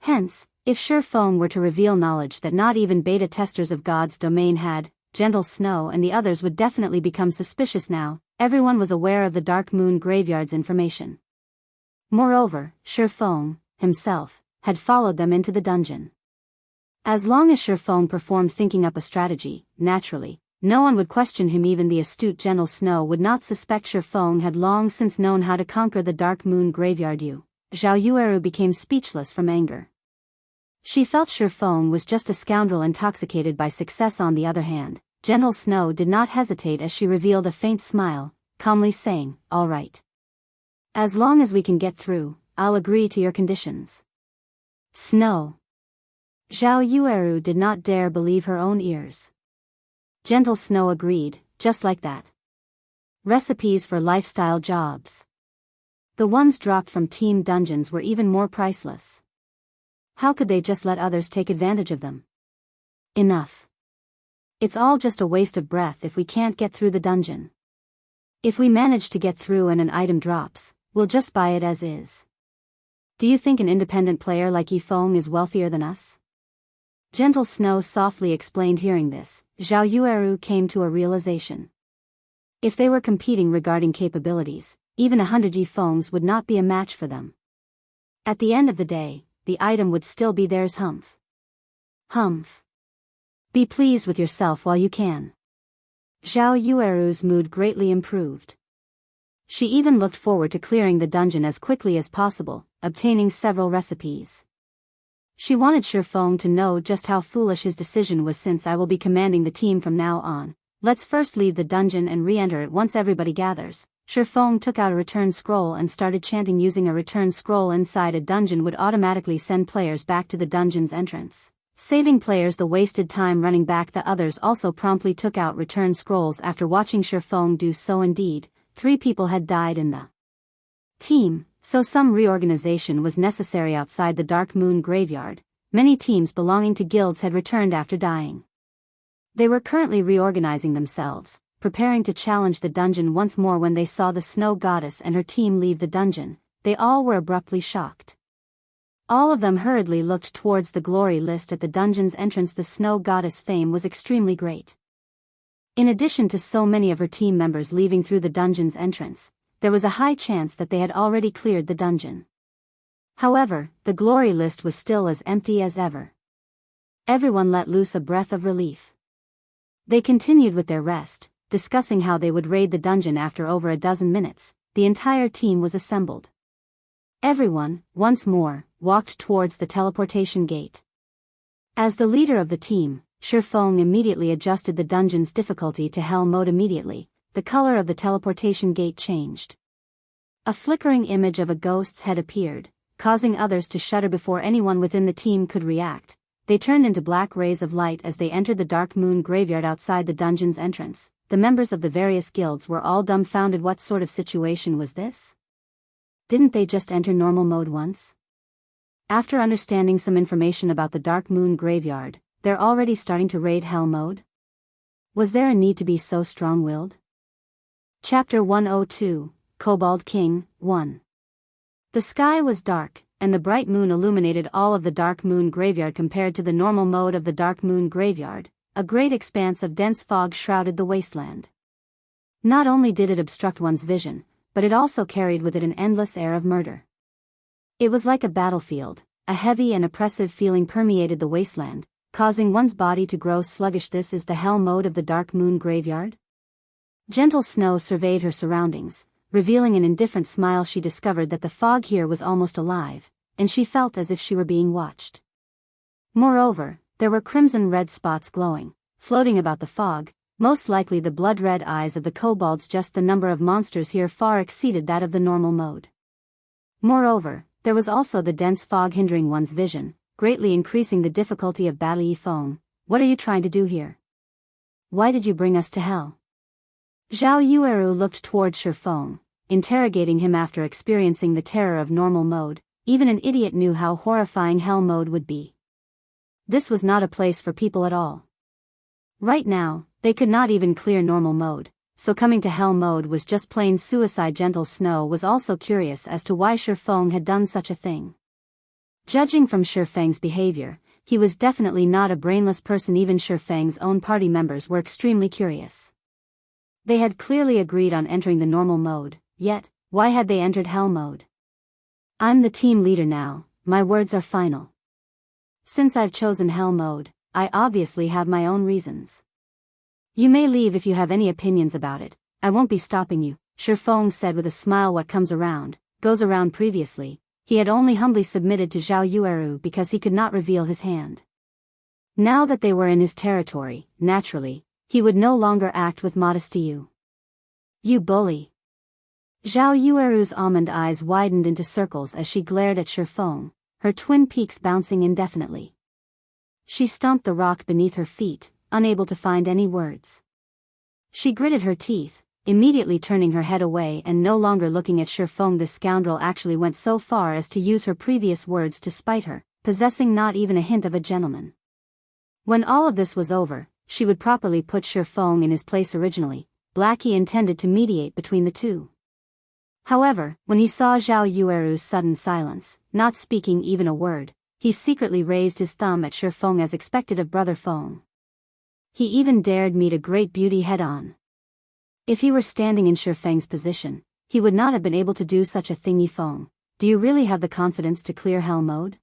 Hence, if Shifeng were to reveal knowledge that not even beta testers of God's domain had, Gentle Snow and the others would definitely become suspicious. Now, everyone was aware of the Dark Moon Graveyard's information. Moreover, Shifeng, himself, had followed them into the dungeon. As long as Shifeng performed thinking up a strategy, naturally, no one would question him. Even the astute Gentle Snow would not suspect. Shifeng had long since known how to conquer the Dark Moon Graveyard. Zhao Yueru became speechless from anger. She felt Shifeng was just a scoundrel intoxicated by success. On the other hand, Gentle Snow did not hesitate as she revealed a faint smile, calmly saying, all right. As long as we can get through, I'll agree to your conditions. Snow. Zhao Yueru did not dare believe her own ears. Gentle Snow agreed, just like that. Recipes for lifestyle jobs. The ones dropped from Team Dungeons were even more priceless. How could they just let others take advantage of them? Enough. It's all just a waste of breath if we can't get through the dungeon. If we manage to get through and an item drops, we'll just buy it as is. Do you think an independent player like Yifeng is wealthier than us? Gentle Snow softly explained. Hearing this, Zhao Yueru came to a realization. If they were competing regarding capabilities, even 100 Yifengs would not be a match for them. At the end of the day, the item would still be theirs. Humph. Humph. Be pleased with yourself while you can. Zhao Yueru's mood greatly improved. She even looked forward to clearing the dungeon as quickly as possible, obtaining several recipes. She wanted Shifeng to know just how foolish his decision was. Since I will be commanding the team from now on, Let's first leave the dungeon and re-enter it once everybody gathers. Shifeng took out a return scroll and started chanting. Using a return scroll inside a dungeon would automatically send players back to the dungeon's entrance, saving players the wasted time running back. The others also promptly took out return scrolls after watching Shifeng do so. Indeed, 3 people had died in the team, so some reorganization was necessary outside the Dark Moon graveyard. Many teams belonging to guilds had returned after dying. They were currently reorganizing themselves, preparing to challenge the dungeon once more. When they saw the Snow Goddess and her team leave the dungeon, they all were abruptly shocked. All of them hurriedly looked towards the glory list at the dungeon's entrance. The Snow Goddess' fame was extremely great. In addition to so many of her team members leaving through the dungeon's entrance, there was a high chance that they had already cleared the dungeon. However, the glory list was still as empty as ever. Everyone let loose a breath of relief. They continued with their rest, discussing how they would raid the dungeon. After over a dozen minutes, the entire team was assembled. Everyone, once more, walked towards the teleportation gate. As the leader of the team, Shifeng immediately adjusted the dungeon's difficulty to hell mode. Immediately, the color of the teleportation gate changed. A flickering image of a ghost's head appeared, causing others to shudder before anyone within the team could react. They turned into black rays of light as they entered the Dark Moon graveyard outside the dungeon's entrance. The members of the various guilds were all dumbfounded. What sort of situation was this? Didn't they just enter normal mode once? After understanding some information about the Dark Moon graveyard, they're already starting to raid hell mode? Was there a need to be so strong-willed? Chapter 102, Kobold King, 1. The sky was dark, and the bright moon illuminated all of the Dark Moon graveyard. Compared to the normal mode of the Dark Moon graveyard, a great expanse of dense fog shrouded the wasteland. Not only did it obstruct one's vision, but it also carried with it an endless air of murder. It was like a battlefield. A heavy and oppressive feeling permeated the wasteland, causing one's body to grow sluggish. This is the hell mode of the Dark Moon graveyard? Gentle Snow surveyed her surroundings, revealing an indifferent smile. She discovered that the fog here was almost alive, and she felt as if she were being watched. Moreover, there were crimson-red spots glowing, floating about the fog, most likely the blood-red eyes of the kobolds. Just the number of monsters here far exceeded that of the normal mode. Moreover, there was also the dense fog hindering one's vision, greatly increasing the difficulty of battle. Yifeng, what are you trying to do here? Why did you bring us to hell? Zhao Yueru looked toward Shifeng, interrogating him. After experiencing the terror of normal mode, even an idiot knew how horrifying hell mode would be. This was not a place for people at all. Right now, they could not even clear normal mode, so coming to hell mode was just plain suicide. Gentle Snow was also curious as to why Shifeng had done such a thing. Judging from Shifeng's behavior, he was definitely not a brainless person. Even Shifeng's own party members were extremely curious. They had clearly agreed on entering the normal mode, yet, why had they entered hell mode? I'm the team leader now, my words are final. Since I've chosen hell mode, I obviously have my own reasons. You may leave if you have any opinions about it, I won't be stopping you, Shifeng said with a smile. What comes around, goes around. Previously, he had only humbly submitted to Zhao Yueru because he could not reveal his hand. Now that they were in his territory, naturally, he would no longer act with modesty. You bully. Zhao Yueru's almond eyes widened into circles as she glared at Shifeng, her twin peaks bouncing indefinitely. She stomped the rock beneath her feet, unable to find any words. She gritted her teeth, immediately turning her head away and no longer looking at Shifeng. This scoundrel actually went so far as to use her previous words to spite her, possessing not even a hint of a gentleman. When all of this was over, she would properly put Shifeng in his place. Originally, Blackie intended to mediate between the two. However, when he saw Zhao Yueru's sudden silence, not speaking even a word, he secretly raised his thumb at Shifeng as expected of Brother Feng. He even dared meet a great beauty head-on. If he were standing in Shifeng's position, he would not have been able to do such a thing. Yifeng, do you really have the confidence to clear hell mode?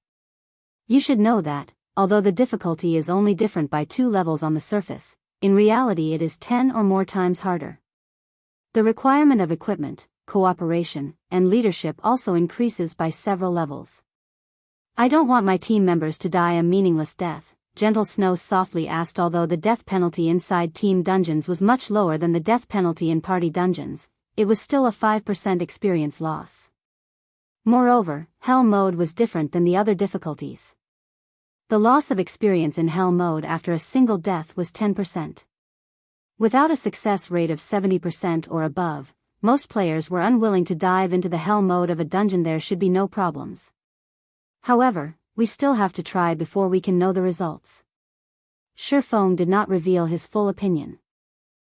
You should know that, although the difficulty is only different by 2 levels on the surface, in reality it is 10 or more times harder. The requirement of equipment, cooperation, and leadership also increases by several levels. I don't want my team members to die a meaningless death, Gentle Snow softly asked. Although the death penalty inside team dungeons was much lower than the death penalty in party dungeons, it was still a 5% experience loss. Moreover, Hell mode was different than the other difficulties. The loss of experience in Hell mode after a single death was 10%. Without a success rate of 70% or above, most players were unwilling to dive into the Hell mode of a dungeon. There should be no problems. However, we still have to try before we can know the results. Shifeng did not reveal his full opinion.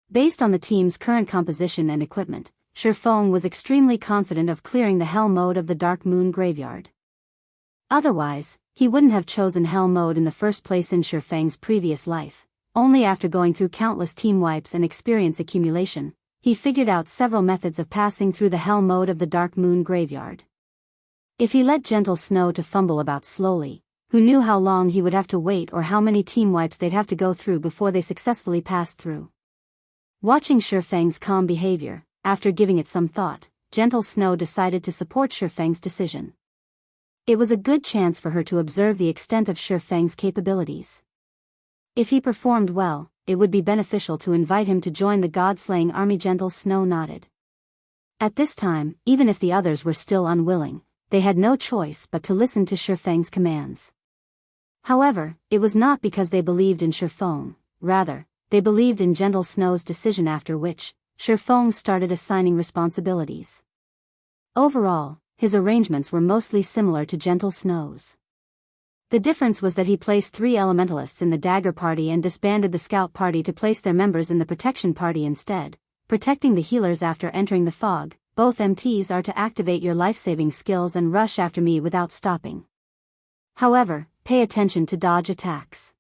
Based on the team's current composition and equipment, Shifeng was extremely confident of clearing the Hell mode of the Dark Moon Graveyard. Otherwise, he wouldn't have chosen Hell mode in the first place. In Shifeng's previous life, only after going through countless team wipes and experience accumulation, he figured out several methods of passing through the Hell mode of the Dark Moon Graveyard. If he let Gentle Snow to fumble about slowly, who knew how long he would have to wait or how many team wipes they'd have to go through before they successfully passed through. Watching Shifeng's calm behavior, after giving it some thought, Gentle Snow decided to support Shifeng's decision. It was a good chance for her to observe the extent of Shifeng's capabilities. If he performed well, it would be beneficial to invite him to join the God-slaying army. Gentle Snow nodded. At this time, even if the others were still unwilling, they had no choice but to listen to Shifeng's commands. However, it was not because they believed in Shifeng, rather, they believed in Gentle Snow's decision, after which, Shifeng started assigning responsibilities. Overall, his arrangements were mostly similar to Gentle Snow's. The difference was that he placed 3 elementalists in the Dagger Party and disbanded the Scout Party to place their members in the Protection Party instead, protecting the healers after entering the fog. Both MTs are to activate your life-saving skills and rush after me without stopping. However, pay attention to dodge attacks.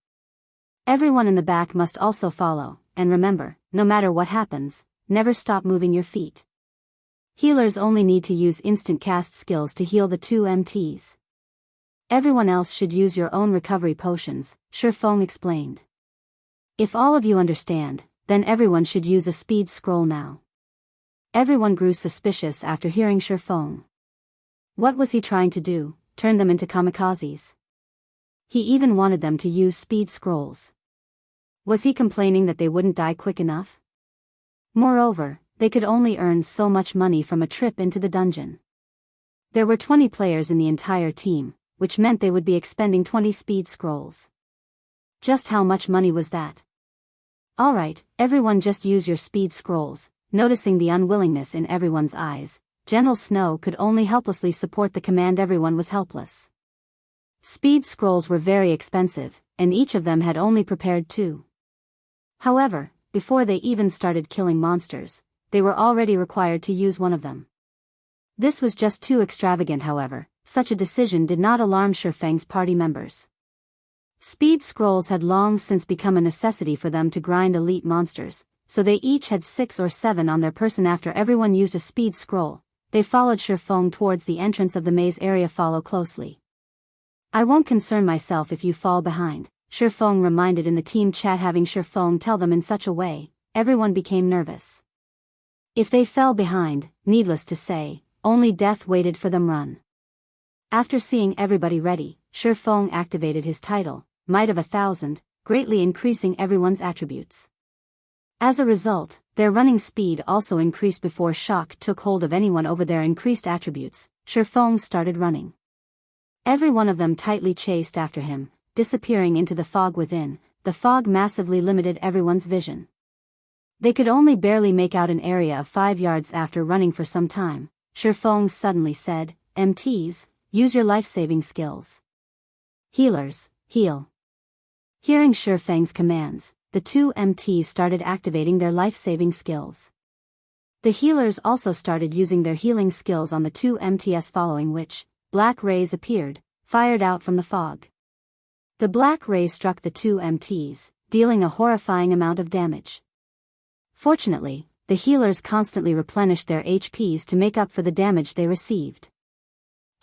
Everyone in the back must also follow, and remember, no matter what happens, never stop moving your feet. Healers only need to use instant cast skills to heal the 2 MTs. Everyone else should use your own recovery potions, Shifeng explained. If all of you understand, then everyone should use a speed scroll now. Everyone grew suspicious after hearing Shifeng. What was he trying to do, turn them into kamikazes? He even wanted them to use speed scrolls. Was he complaining that they wouldn't die quick enough? Moreover, they could only earn so much money from a trip into the dungeon. There were 20 players in the entire team, which meant they would be expending 20 speed scrolls. Just how much money was that? Alright, everyone just use your speed scrolls. Noticing the unwillingness in everyone's eyes, Gentle Snow could only helplessly support the command. Everyone was helpless. Speed scrolls were very expensive, and each of them had only prepared 2. However, before they even started killing monsters, they were already required to use one of them. This was just too extravagant. However, such a decision did not alarm Shifeng's party members. Speed scrolls had long since become a necessity for them to grind elite monsters, so they each had 6 or 7 on their person. After everyone used a speed scroll, they followed Shifeng towards the entrance of the maze area. Follow closely. I won't concern myself if you fall behind, Shifeng reminded in the team chat. Having Shifeng tell them in such a way, everyone became nervous. If they fell behind, needless to say, only death waited for them. Run. After seeing everybody ready, Shifeng activated his title, Might of 1,000, greatly increasing everyone's attributes. As a result, their running speed also increased. Before shock took hold of anyone over their increased attributes, Shifeng started running. Every one of them tightly chased after him, disappearing into the fog within. The fog massively limited everyone's vision. They could only barely make out an area of 5 yards. After running for some time, Shifeng suddenly said, MTs, use your life-saving skills. Healers, heal. Hearing Shifeng's commands, the 2 MTs started activating their life-saving skills. The healers also started using their healing skills on the 2 MTs, following which, black rays appeared, fired out from the fog. The black rays struck the 2 MTs, dealing a horrifying amount of damage. Fortunately, the healers constantly replenished their HPs to make up for the damage they received.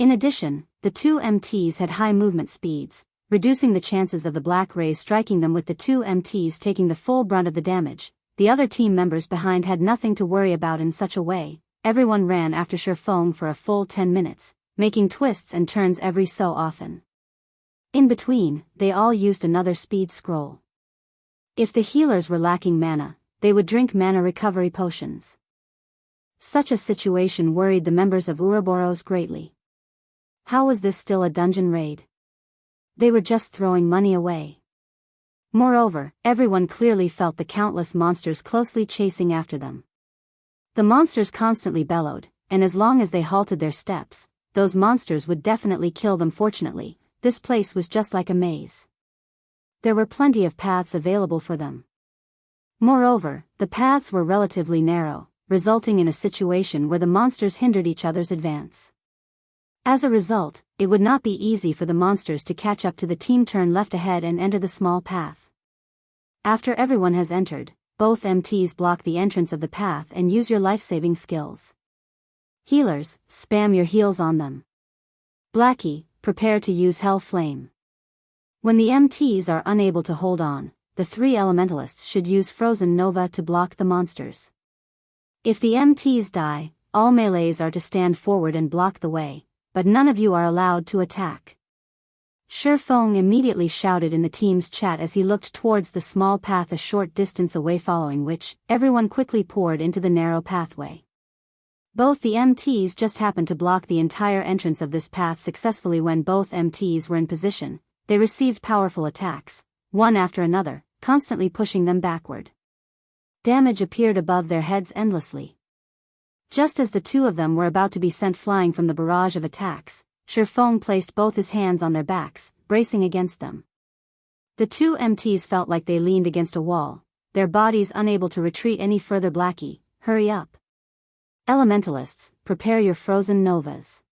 In addition, the 2 MTs had high movement speeds, reducing the chances of the black rays striking them. With the 2 MTs taking the full brunt of the damage, the other team members behind had nothing to worry about. In such a way, everyone ran after Shifeng for a full 10 minutes, making twists and turns every so often. In between, they all used another speed scroll. If the healers were lacking mana, they would drink mana recovery potions. Such a situation worried the members of Ouroboros greatly. How was this still a dungeon raid? They were just throwing money away. Moreover, everyone clearly felt the countless monsters closely chasing after them. The monsters constantly bellowed, and as long as they halted their steps, those monsters would definitely kill them. Fortunately, this place was just like a maze. There were plenty of paths available for them. Moreover, the paths were relatively narrow, resulting in a situation where the monsters hindered each other's advance. As a result, it would not be easy for the monsters to catch up to the team. Turn left ahead and enter the small path. After everyone has entered, both MTs block the entrance of the path and use your life-saving skills. Healers, spam your heals on them. Blackie, prepare to use Hell Flame. When the MTs are unable to hold on, the 3 elementalists should use Frozen Nova to block the monsters. If the MTs die, all melees are to stand forward and block the way, but none of you are allowed to attack. Shifeng immediately shouted in the team's chat as he looked towards the small path a short distance away, following which, everyone quickly poured into the narrow pathway. Both the MTs just happened to block the entire entrance of this path successfully. When both MTs were in position, they received powerful attacks, one after another, constantly pushing them backward. Damage appeared above their heads endlessly. Just as the 2 of them were about to be sent flying from the barrage of attacks, Shifeng placed both his hands on their backs, bracing against them. The 2 MTs felt like they leaned against a wall, their bodies unable to retreat any further. Blackie, hurry up. Elementalists, prepare your Frozen Novas.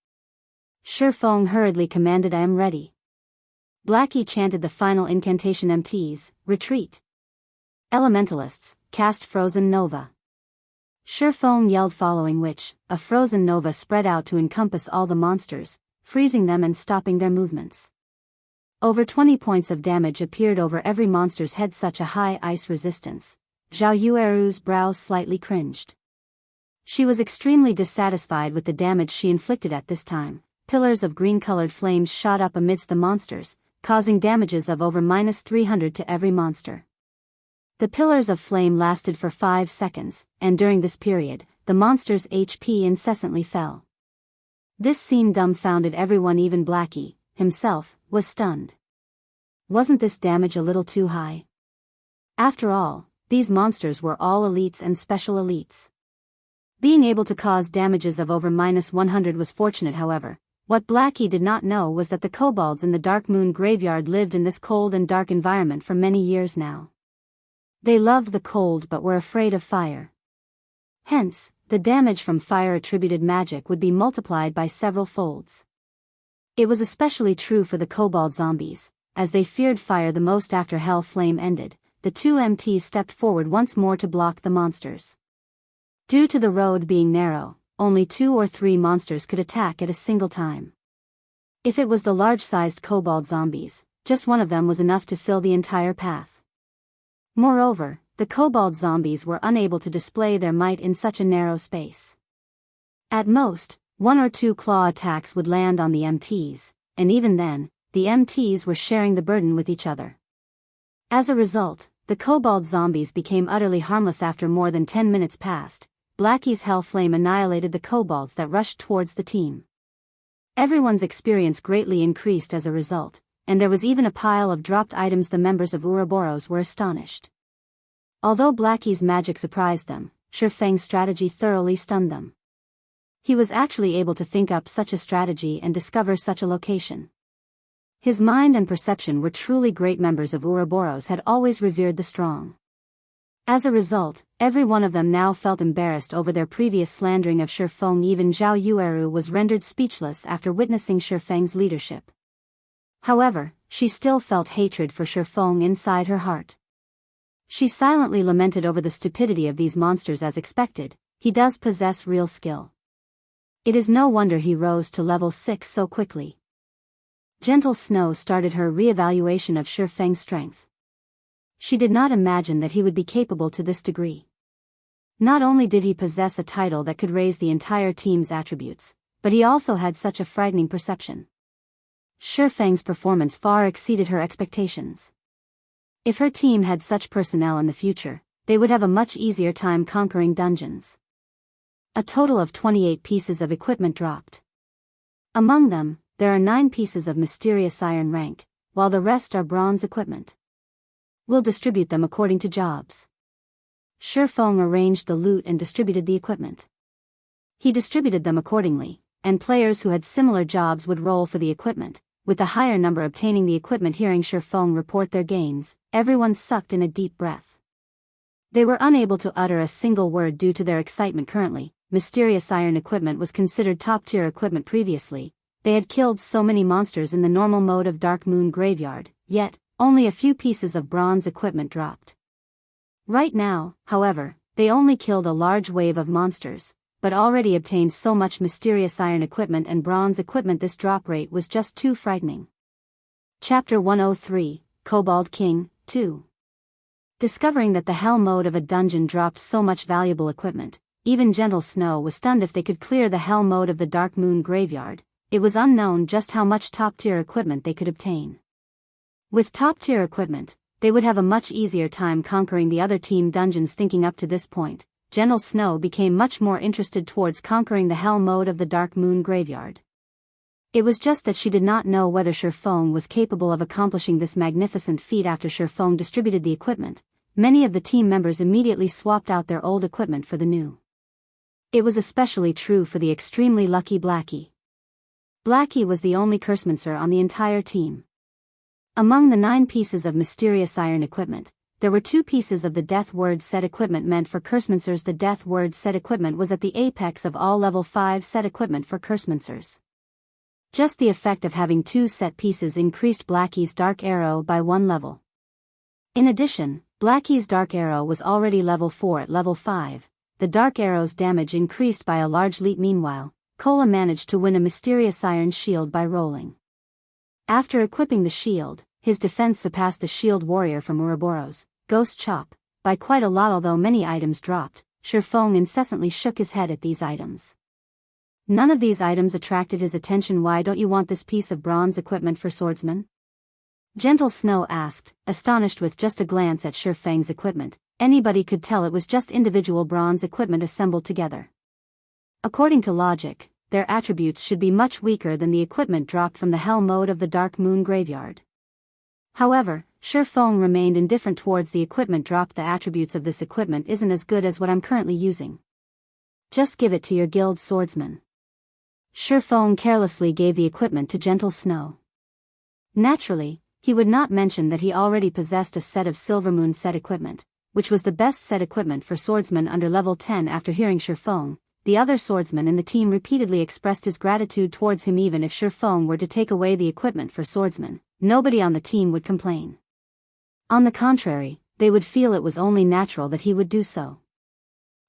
Shifeng hurriedly commanded. I am ready. Blackie chanted the final incantation. MTs, retreat. Elementalists, cast Frozen Nova. Shifeng yelled, following which, a Frozen Nova spread out to encompass all the monsters, freezing them and stopping their movements. Over 20 points of damage appeared over every monster's head. Such a high ice resistance. Zhao Yueru's brows slightly cringed. She was extremely dissatisfied with the damage she inflicted at this time. Pillars of green-colored flames shot up amidst the monsters, causing damages of over -300 to every monster. The pillars of flame lasted for 5 seconds, and during this period, the monster's HP incessantly fell. This scene dumbfounded everyone. Even Blackie, himself, was stunned. Wasn't this damage a little too high? After all, these monsters were all elites and special elites. Being able to cause damages of over -100 was fortunate. However, what Blackie did not know was that the kobolds in the Dark Moon Graveyard lived in this cold and dark environment for many years now. They loved the cold but were afraid of fire. Hence, the damage from fire-attributed magic would be multiplied by several folds. It was especially true for the kobold zombies, as they feared fire the most. After Hell Flame ended, the 2 MTs stepped forward once more to block the monsters. Due to the road being narrow, only 2 or 3 monsters could attack at a single time. If it was the large-sized kobold zombies, just one of them was enough to fill the entire path. Moreover, the kobold zombies were unable to display their might in such a narrow space. At most, 1 or 2 claw attacks would land on the MTs, and even then, the MTs were sharing the burden with each other. As a result, the kobold zombies became utterly harmless. After more than 10 minutes passed, Blackie's Hell Flame annihilated the kobolds that rushed towards the team. Everyone's experience greatly increased as a result, and there was even a pile of dropped items. The members of Ouroboros were astonished. Although Blackie's magic surprised them, Shifeng's strategy thoroughly stunned them. He was actually able to think up such a strategy and discover such a location. His mind and perception were truly great. Members of Ouroboros had always revered the strong. As a result, every one of them now felt embarrassed over their previous slandering of Shifeng. Even Zhao Yueru was rendered speechless after witnessing Shifeng's leadership. However, she still felt hatred for Shifeng inside her heart. She silently lamented over the stupidity of these monsters. As expected, he does possess real skill. It is no wonder he rose to level 6 so quickly. Gentle Snow started her re-evaluation of Shifeng's strength. She did not imagine that he would be capable to this degree. Not only did he possess a title that could raise the entire team's attributes, but he also had such a frightening perception. Shifeng's performance far exceeded her expectations. If her team had such personnel in the future, they would have a much easier time conquering dungeons. A total of 28 pieces of equipment dropped. Among them, there are 9 pieces of mysterious iron rank, while the rest are bronze equipment. We'll distribute them according to jobs. Shifeng arranged the loot and distributed the equipment. He distributed them accordingly, and players who had similar jobs would roll for the equipment, with the higher number obtaining the equipment. Hearing Shifeng report their gains, everyone sucked in a deep breath. They were unable to utter a single word due to their excitement. Currently, mysterious iron equipment was considered top-tier equipment. Previously, they had killed so many monsters in the normal mode of Dark Moon Graveyard, yet, only a few pieces of bronze equipment dropped. Right now, however, they only killed a large wave of monsters, but already obtained so much mysterious iron equipment and bronze equipment. This drop rate was just too frightening. Chapter 103, Kobold King, 2. Discovering that the hell mode of a dungeon dropped so much valuable equipment, even Gentle Snow was stunned. If they could clear the hell mode of the Dark Moon Graveyard, it was unknown just how much top-tier equipment they could obtain. With top-tier equipment, they would have a much easier time conquering the other team dungeons. Thinking up to this point, Gentle Snow became much more interested towards conquering the hell mode of the Dark Moon Graveyard. It was just that she did not know whether Shifeng was capable of accomplishing this magnificent feat. After Shifeng distributed the equipment, many of the team members immediately swapped out their old equipment for the new. It was especially true for the extremely lucky Blackie. Blackie was the only Cursemancer on the entire team. Among the 9 pieces of mysterious iron equipment, there were 2 pieces of the Death Word set equipment meant for Cursemancers. The Death Word set equipment was at the apex of all level 5 set equipment for Cursemancers. Just the effect of having 2 set pieces increased Blackie's Dark Arrow by 1 level. In addition, Blackie's Dark Arrow was already level 4 at level 5. The Dark Arrow's damage increased by a large leap. Meanwhile, Kola managed to win a mysterious iron shield by rolling. After equipping the shield, his defense surpassed the shield warrior from Ouroboros, Ghost Chop, by quite a lot. Although many items dropped, Shifeng incessantly shook his head at these items. None of these items attracted his attention. Why don't you want this piece of bronze equipment for swordsman? Gentle Snow asked, astonished. With just a glance at Shifeng's equipment, anybody could tell it was just individual bronze equipment assembled together. According to logic, their attributes should be much weaker than the equipment dropped from the hell mode of the Dark Moon Graveyard. However, Shifeng remained indifferent towards the equipment dropped. The attributes of this equipment isn't as good as what I'm currently using. Just give it to your guild swordsman. Shifeng carelessly gave the equipment to Gentle Snow. Naturally, he would not mention that he already possessed a set of Silvermoon set equipment, which was the best set equipment for swordsmen under level 10. After hearing Shifeng, the other swordsman in the team repeatedly expressed his gratitude towards him. Even if Shifeng were to take away the equipment for swordsmen, nobody on the team would complain. On the contrary, they would feel it was only natural that he would do so.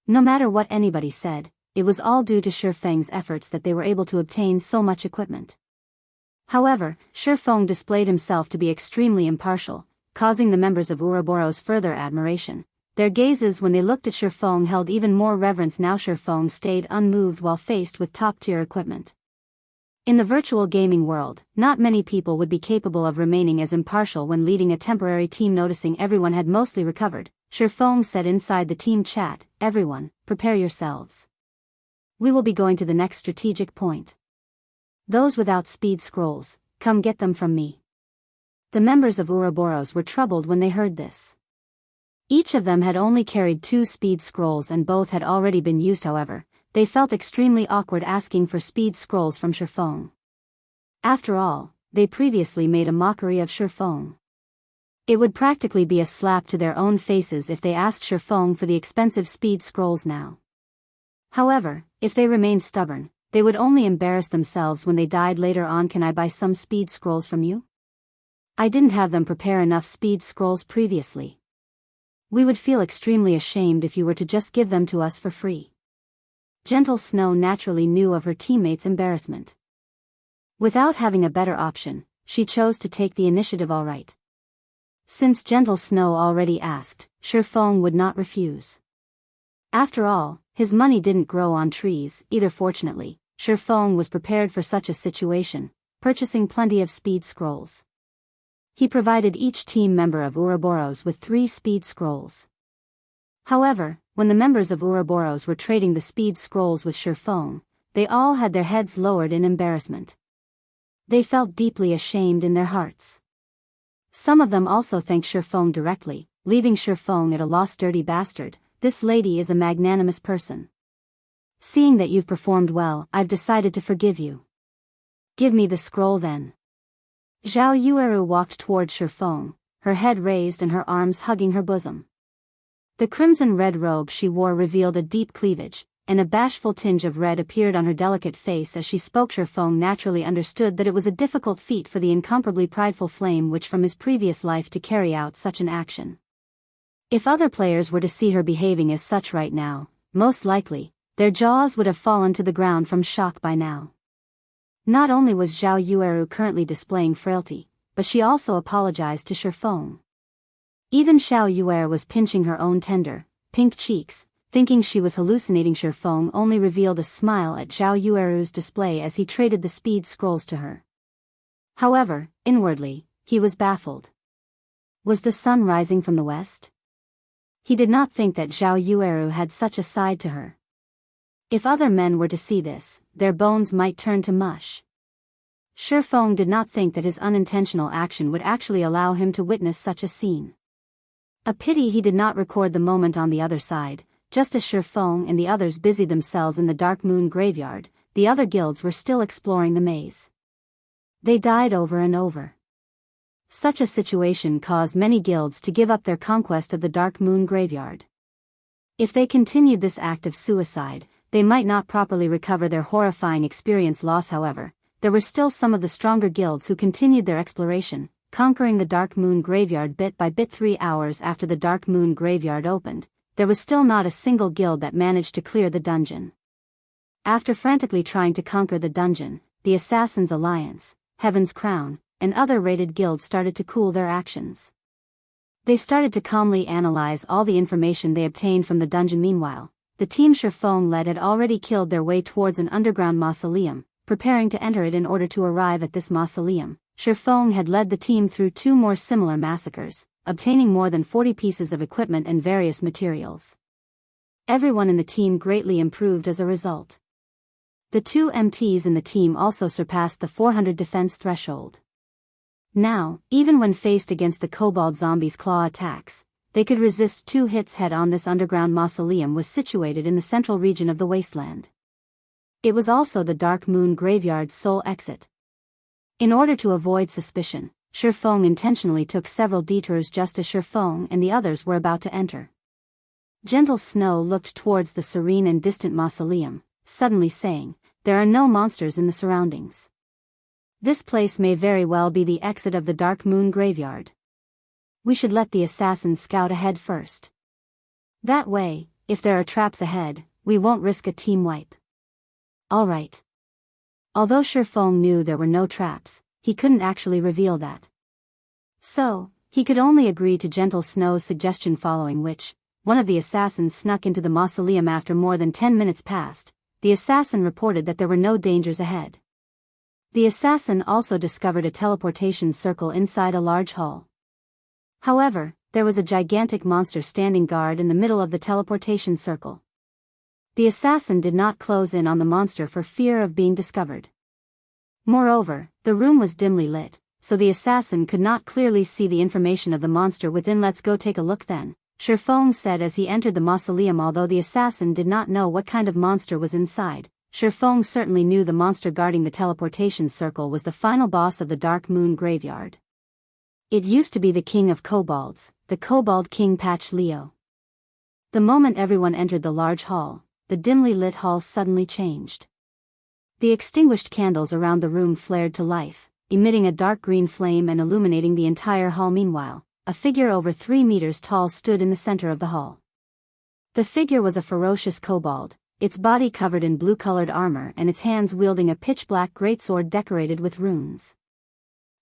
No matter what anybody said, it was all due to Shifeng's efforts that they were able to obtain so much equipment. However, Shifeng displayed himself to be extremely impartial, causing the members of Ouroboros further admiration. Their gazes when they looked at Shifeng held even more reverence. Now Shifeng stayed unmoved while faced with top-tier equipment. In the virtual gaming world, not many people would be capable of remaining as impartial when leading a temporary team. Noticing everyone had mostly recovered, Shifeng said inside the team chat, "Everyone, prepare yourselves. We will be going to the next strategic point. Those without speed scrolls, come get them from me." The members of Ouroboros were troubled when they heard this. Each of them had only carried 2 speed scrolls and both had already been used. However, they felt extremely awkward asking for speed scrolls from Shifeng. After all, they previously made a mockery of Shifeng. It would practically be a slap to their own faces if they asked Shifeng for the expensive speed scrolls now. However, if they remained stubborn, they would only embarrass themselves when they died later on. "Can I buy some speed scrolls from you? I didn't have them prepare enough speed scrolls previously. We would feel extremely ashamed if you were to just give them to us for free." Gentle Snow naturally knew of her teammates' embarrassment. Without having a better option, she chose to take the initiative. All right. Since Gentle Snow already asked, Shifeng would not refuse. After all, his money didn't grow on trees either. Fortunately, Shifeng was prepared for such a situation. purchasing plenty of speed scrolls. He provided each team member of Ouroboros with 3 speed scrolls. However, when the members of Ouroboros were trading the speed scrolls with Shurfong, they all had their heads lowered in embarrassment. They felt deeply ashamed in their hearts. Some of them also thanked Shurfong directly, leaving Shurfong at a loss. Dirty bastard, this lady is a magnanimous person. Seeing that you've performed well, I've decided to forgive you. Give me the scroll then. Zhao Yueru walked toward Shurfong, her head raised and her arms hugging her bosom. The crimson-red robe she wore revealed a deep cleavage, and a bashful tinge of red appeared on her delicate face as she spoke. Shurfong naturally understood that it was a difficult feat for the incomparably prideful flame witch from his previous life to carry out such an action. If other players were to see her behaving as such right now, most likely, their jaws would have fallen to the ground from shock by now. Not only was Zhao Yueru currently displaying frailty, but she also apologized to Shurfong. Even Xiao Yuer was pinching her own tender, pink cheeks, thinking she was hallucinating. Shurfong only revealed a smile at Zhao Yueru's display as he traded the speed scrolls to her. However, inwardly, he was baffled. Was the sun rising from the west? He did not think that Zhao Yueru had such a side to her. If other men were to see this, their bones might turn to mush. Shurfong did not think that his unintentional action would actually allow him to witness such a scene. A pity he did not record the moment on the other side. Just as Shurfong and the others busied themselves in the Dark Moon graveyard, the other guilds were still exploring the maze. They died over and over. Such a situation caused many guilds to give up their conquest of the Dark Moon graveyard. If they continued this act of suicide, they might not properly recover their horrifying experience loss. However, there were still some of the stronger guilds who continued their exploration, conquering the Dark Moon graveyard bit by bit. 3 hours after the Dark Moon graveyard opened, there was still not a single guild that managed to clear the dungeon. After frantically trying to conquer the dungeon, the Assassins' Alliance, Heaven's Crown, and other raided guilds started to cool their actions. They started to calmly analyze all the information they obtained from the dungeon. Meanwhile, the team Shurfong led had already killed their way towards an underground mausoleum, preparing to enter it. In order to arrive at this mausoleum, Shurfong had led the team through 2 more similar massacres, obtaining more than 40 pieces of equipment and various materials. Everyone in the team greatly improved as a result. The 2 MTs in the team also surpassed the 400 defense threshold. Now, even when faced against the Kobold zombies' claw attacks, they could resist 2 hits head-on. This underground mausoleum was situated in the central region of the wasteland. It was also the Dark Moon graveyard's sole exit. In order to avoid suspicion, Shurfong intentionally took several detours just as Shurfong and the others were about to enter. Gentle Snow looked towards the serene and distant mausoleum, suddenly saying, "There are no monsters in the surroundings. This place may very well be the exit of the Dark Moon graveyard. We should let the assassins scout ahead first. That way, if there are traps ahead, we won't risk a team wipe." All right. Although Shurfong knew there were no traps, he couldn't actually reveal that. So, he could only agree to Gentle Snow's suggestion, following which, one of the assassins snuck into the mausoleum. After more than 10 minutes passed, the assassin reported that there were no dangers ahead. The assassin also discovered a teleportation circle inside a large hall. However, there was a gigantic monster standing guard in the middle of the teleportation circle. The assassin did not close in on the monster for fear of being discovered. Moreover, the room was dimly lit, so the assassin could not clearly see the information of the monster within. "Let's go take a look then," Shurfong said as he entered the mausoleum. Although the assassin did not know what kind of monster was inside, Shurfong certainly knew the monster guarding the teleportation circle was the final boss of the Dark Moon graveyard. It used to be the king of kobolds, the Kobold King Patch Leo. The moment everyone entered the large hall, the dimly lit hall suddenly changed. The extinguished candles around the room flared to life, emitting a dark green flame and illuminating the entire hall. Meanwhile, a figure over 3 meters tall stood in the center of the hall. The figure was a ferocious kobold, its body covered in blue-colored armor and its hands wielding a pitch-black greatsword decorated with runes.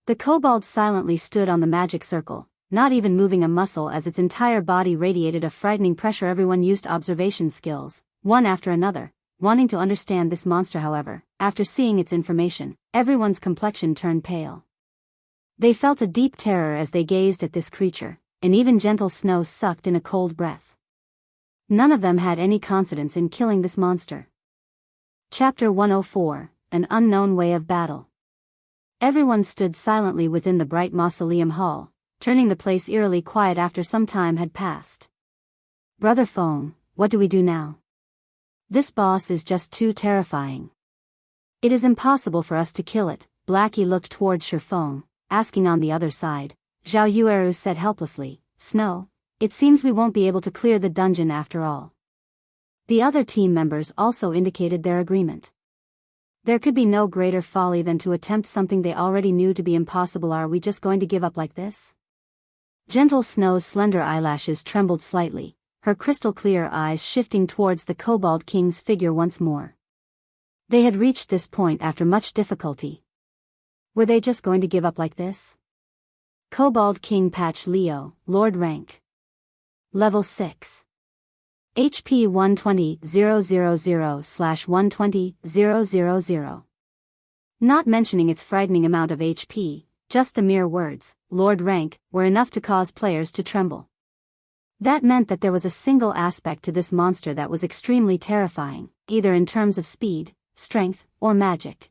The kobold silently stood on the magic circle, not even moving a muscle as its entire body radiated a frightening pressure. Everyone used observation skills, one after another, wanting to understand this monster. However, after seeing its information, everyone's complexion turned pale. They felt a deep terror as they gazed at this creature, and even gentle Snow sucked in a cold breath. None of them had any confidence in killing this monster. Chapter 104, An Unknown Way of Battle. Everyone stood silently within the bright mausoleum hall, turning the place eerily quiet after some time had passed. Brother Foam, what do we do now? This boss is just too terrifying. It is impossible for us to kill it. Blackie looked toward Sherfong, asking on the other side. Zhao Yueru said helplessly, Snow, it seems we won't be able to clear the dungeon after all. The other team members also indicated their agreement. There could be no greater folly than to attempt something they already knew to be impossible. Are we just going to give up like this? Gentle Snow's slender eyelashes trembled slightly, her crystal-clear eyes shifting towards the Kobold King's figure once more. They had reached this point after much difficulty. Were they just going to give up like this? Kobold King Patch Leo, Lord Rank. Level 6. HP 120,000/120,000. Not mentioning its frightening amount of HP, just the mere words, Lord Rank, were enough to cause players to tremble. That meant that there was a single aspect to this monster that was extremely terrifying, either in terms of speed, strength, or magic.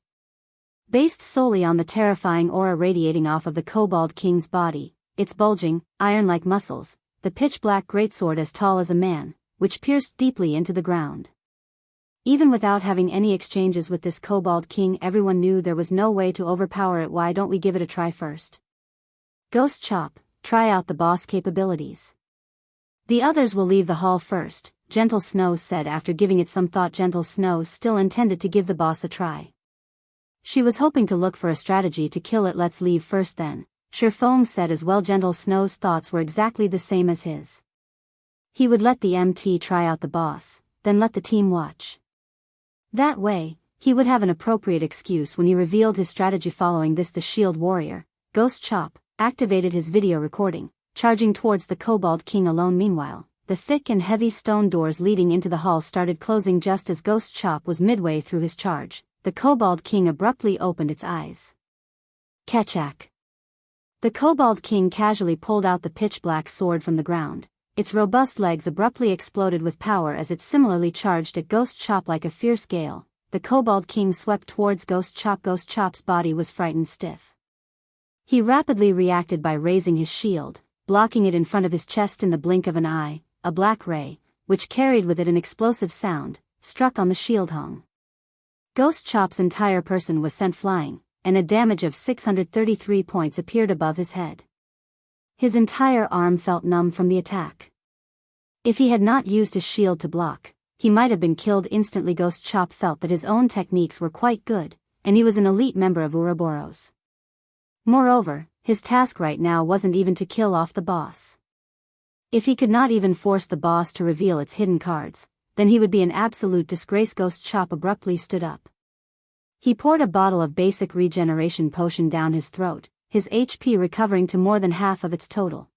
Based solely on the terrifying aura radiating off of the Kobold King's body, its bulging, iron-like muscles, the pitch-black greatsword as tall as a man, which pierced deeply into the ground. Even without having any exchanges with this Kobold King, everyone knew there was no way to overpower it. Why don't we give it a try first? Ghost Chop, try out the boss capabilities. The others will leave the hall first, Gentle Snow said after giving it some thought. Gentle Snow still intended to give the boss a try. She was hoping to look for a strategy to kill it. Let's leave first then, Sherfong said as well. Gentle Snow's thoughts were exactly the same as his. He would let the MT try out the boss, then let the team watch. That way, he would have an appropriate excuse when he revealed his strategy. Following this, the Shield Warrior, Ghost Chop, activated his video recording, charging towards the Kobold King alone. Meanwhile, the thick and heavy stone doors leading into the hall started closing just as Ghost Chop was midway through his charge. The Kobold King abruptly opened its eyes. Ketchak. The Kobold King casually pulled out the pitch-black sword from the ground. Its robust legs abruptly exploded with power as it similarly charged at Ghost Chop like a fierce gale. The Kobold King swept towards Ghost Chop. Ghost Chop's body was frightened stiff. He rapidly reacted by raising his shield, blocking it in front of his chest. In the blink of an eye, a black ray, which carried with it an explosive sound, struck on the shield hung. Ghost Chop's entire person was sent flying, and a damage of 633 points appeared above his head. His entire arm felt numb from the attack. If he had not used his shield to block, he might have been killed instantly. Ghost Chop felt that his own techniques were quite good, and he was an elite member of Ouroboros. Moreover, his task right now wasn't even to kill off the boss. If he could not even force the boss to reveal its hidden cards, then he would be an absolute disgrace. Ghost Chop abruptly stood up. He poured a bottle of basic regeneration potion down his throat, his HP recovering to more than half of its total.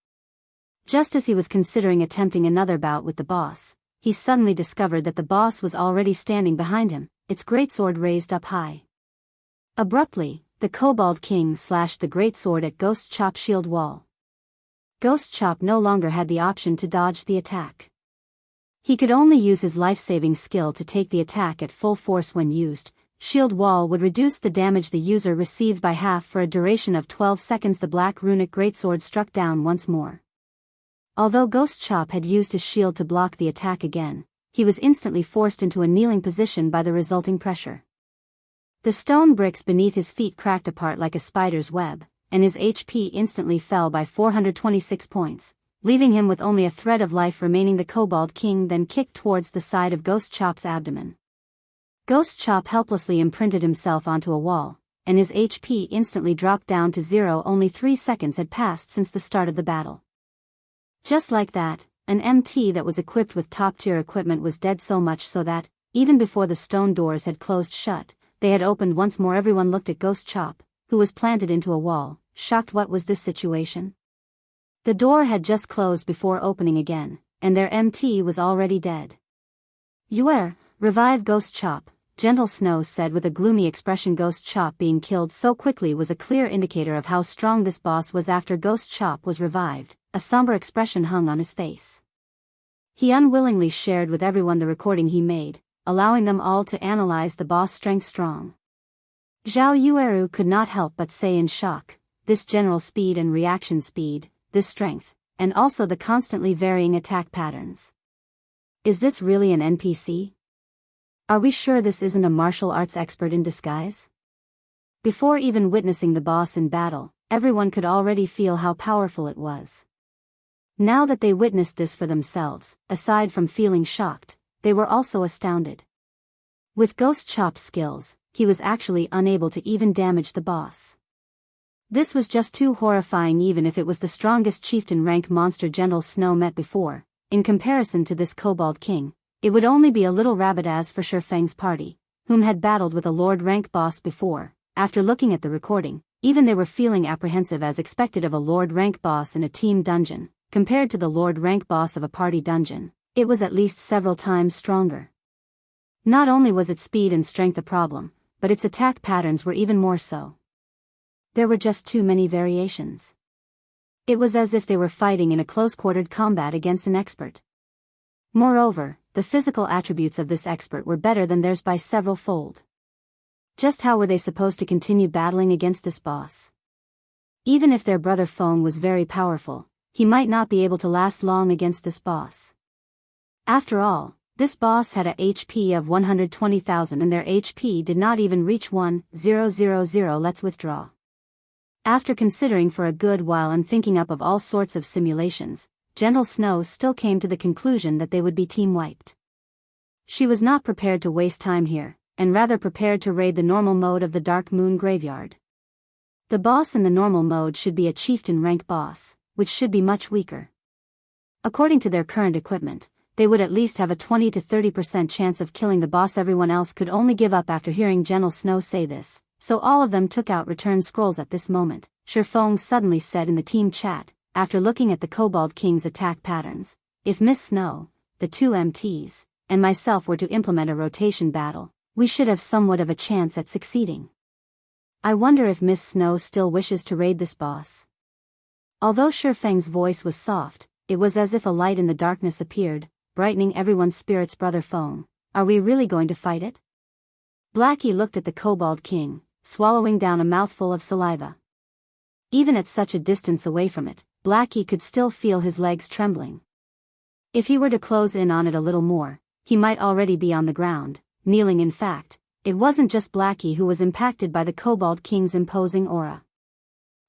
Just as he was considering attempting another bout with the boss, he suddenly discovered that the boss was already standing behind him, its greatsword raised up high. Abruptly, the Kobold King slashed the greatsword at Ghost Chop's shield wall. Ghost Chop no longer had the option to dodge the attack. He could only use his life-saving skill to take the attack at full force. When used, Shield Wall would reduce the damage the user received by half for a duration of 12 seconds. The black runic greatsword struck down once more. Although Ghost Chop had used his shield to block the attack again, he was instantly forced into a kneeling position by the resulting pressure. The stone bricks beneath his feet cracked apart like a spider's web, and his HP instantly fell by 426 points, leaving him with only a thread of life remaining. The Kobold King then kicked towards the side of Ghost Chop's abdomen. Ghost Chop helplessly imprinted himself onto a wall, and his HP instantly dropped down to 0. Only 3 seconds had passed since the start of the battle. Just like that, an MT that was equipped with top-tier equipment was dead, so much so that, even before the stone doors had closed shut, they had opened once more. Everyone looked at Ghost Chop, who was planted into a wall, shocked. What was this situation? The door had just closed before opening again, and their MT was already dead. Yuer, Revive Ghost Chop, Gentle Snow said with a gloomy expression. Ghost Chop being killed so quickly was a clear indicator of how strong this boss was. After Ghost Chop was revived, a somber expression hung on his face. He unwillingly shared with everyone the recording he made, allowing them all to analyze the boss' strength strong. Zhao Yueru could not help but say in shock, this general speed and reaction speed, this strength, and also the constantly varying attack patterns. Is this really an NPC? Are we sure this isn't a martial arts expert in disguise? Before even witnessing the boss in battle, everyone could already feel how powerful it was. Now that they witnessed this for themselves, aside from feeling shocked, they were also astounded. With Ghost Chop's skills, he was actually unable to even damage the boss. This was just too horrifying. Even if it was the strongest chieftain rank monster Gentle Snow met before, in comparison to this Kobold King, it would only be a little rabbit. As for Shifeng's party, whom had battled with a Lord rank boss before, after looking at the recording, even they were feeling apprehensive as expected of a Lord rank boss in a team dungeon, compared to the Lord rank boss of a party dungeon, it was at least several times stronger. Not only was its speed and strength a problem, but its attack patterns were even more so. There were just too many variations. It was as if they were fighting in a close-quartered combat against an expert. Moreover, the physical attributes of this expert were better than theirs by several fold. Just how were they supposed to continue battling against this boss? Even if their brother Feng was very powerful, he might not be able to last long against this boss. After all, this boss had a HP of 120,000 and their HP did not even reach 1,000. Let's withdraw. After considering for a good while and thinking up of all sorts of simulations, Gentle Snow still came to the conclusion that they would be team-wiped. She was not prepared to waste time here, and rather prepared to raid the normal mode of the Dark Moon Graveyard. The boss in the normal mode should be a chieftain rank boss, which should be much weaker. According to their current equipment, they would at least have a 20 to 30% chance of killing the boss. Everyone else could only give up after hearing Gentle Snow say this, so all of them took out return scrolls at this moment. Shifeng suddenly said in the team chat, after looking at the Kobold King's attack patterns, if Miss Snow, the two MTs, and myself were to implement a rotation battle, we should have somewhat of a chance at succeeding. I wonder if Miss Snow still wishes to raid this boss. Although Shifeng's voice was soft, it was as if a light in the darkness appeared, brightening everyone's spirits. Brother Feng, are we really going to fight it? Blackie looked at the Kobold King, swallowing down a mouthful of saliva. Even at such a distance away from it, Blackie could still feel his legs trembling. If he were to close in on it a little more, he might already be on the ground, kneeling. In fact, it wasn't just Blackie who was impacted by the Kobold King's imposing aura.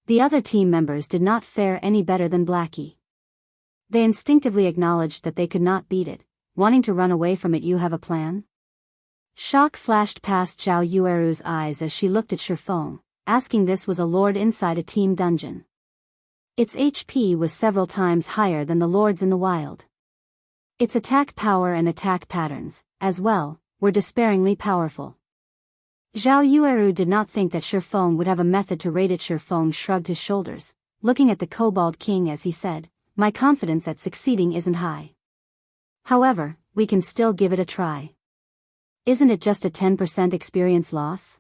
The other team members did not fare any better than Blackie. They instinctively acknowledged that they could not beat it, wanting to run away from it. You have a plan? Shock flashed past Zhao Yueru's eyes as she looked at Shifeng, asking this was a lord inside a team dungeon. Its HP was several times higher than the lords in the wild. Its attack power and attack patterns, as well, were despairingly powerful. Zhao Yueru did not think that Shifeng would have a method to raid it. Shifeng shrugged his shoulders, looking at the Kobold King as he said, my confidence at succeeding isn't high. However, we can still give it a try. Isn't it just a 10% experience loss?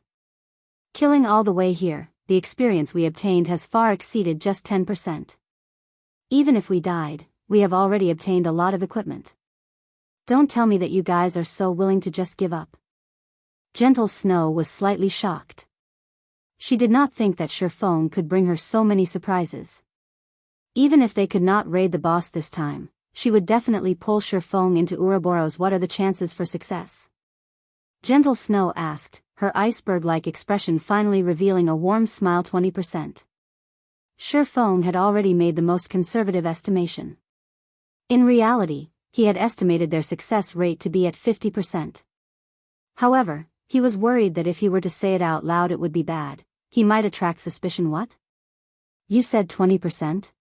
Killing all the way here, the experience we obtained has far exceeded just 10%. Even if we died, we have already obtained a lot of equipment. Don't tell me that you guys are so willing to just give up. Gentle Snow was slightly shocked. She did not think that Shifeng could bring her so many surprises. Even if they could not raid the boss this time, she would definitely pull Shifeng into Ouroboros. What are the chances for success? Gentle Snow asked, her iceberg-like expression finally revealing a warm smile. 20%. Shifeng had already made the most conservative estimation. In reality, he had estimated their success rate to be at 50%. However, he was worried that if he were to say it out loud it would be bad. He might attract suspicion. What? You said 20%?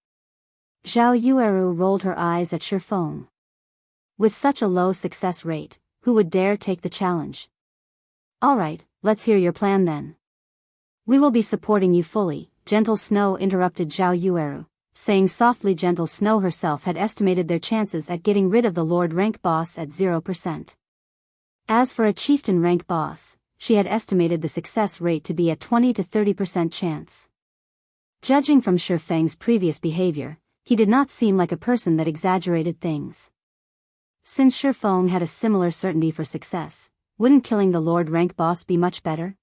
Zhao Yueru rolled her eyes at Shifeng. With such a low success rate, who would dare take the challenge? Alright, let's hear your plan then. We will be supporting you fully, Gentle Snow interrupted Zhao Yueru, saying softly. Gentle Snow herself had estimated their chances at getting rid of the Lord rank boss at 0%. As for a chieftain rank boss, she had estimated the success rate to be a 20 to 30% chance. Judging from Shi Feng's previous behavior, he did not seem like a person that exaggerated things. Since Shi Feng had a similar certainty for success, wouldn't killing the Lord rank boss be much better?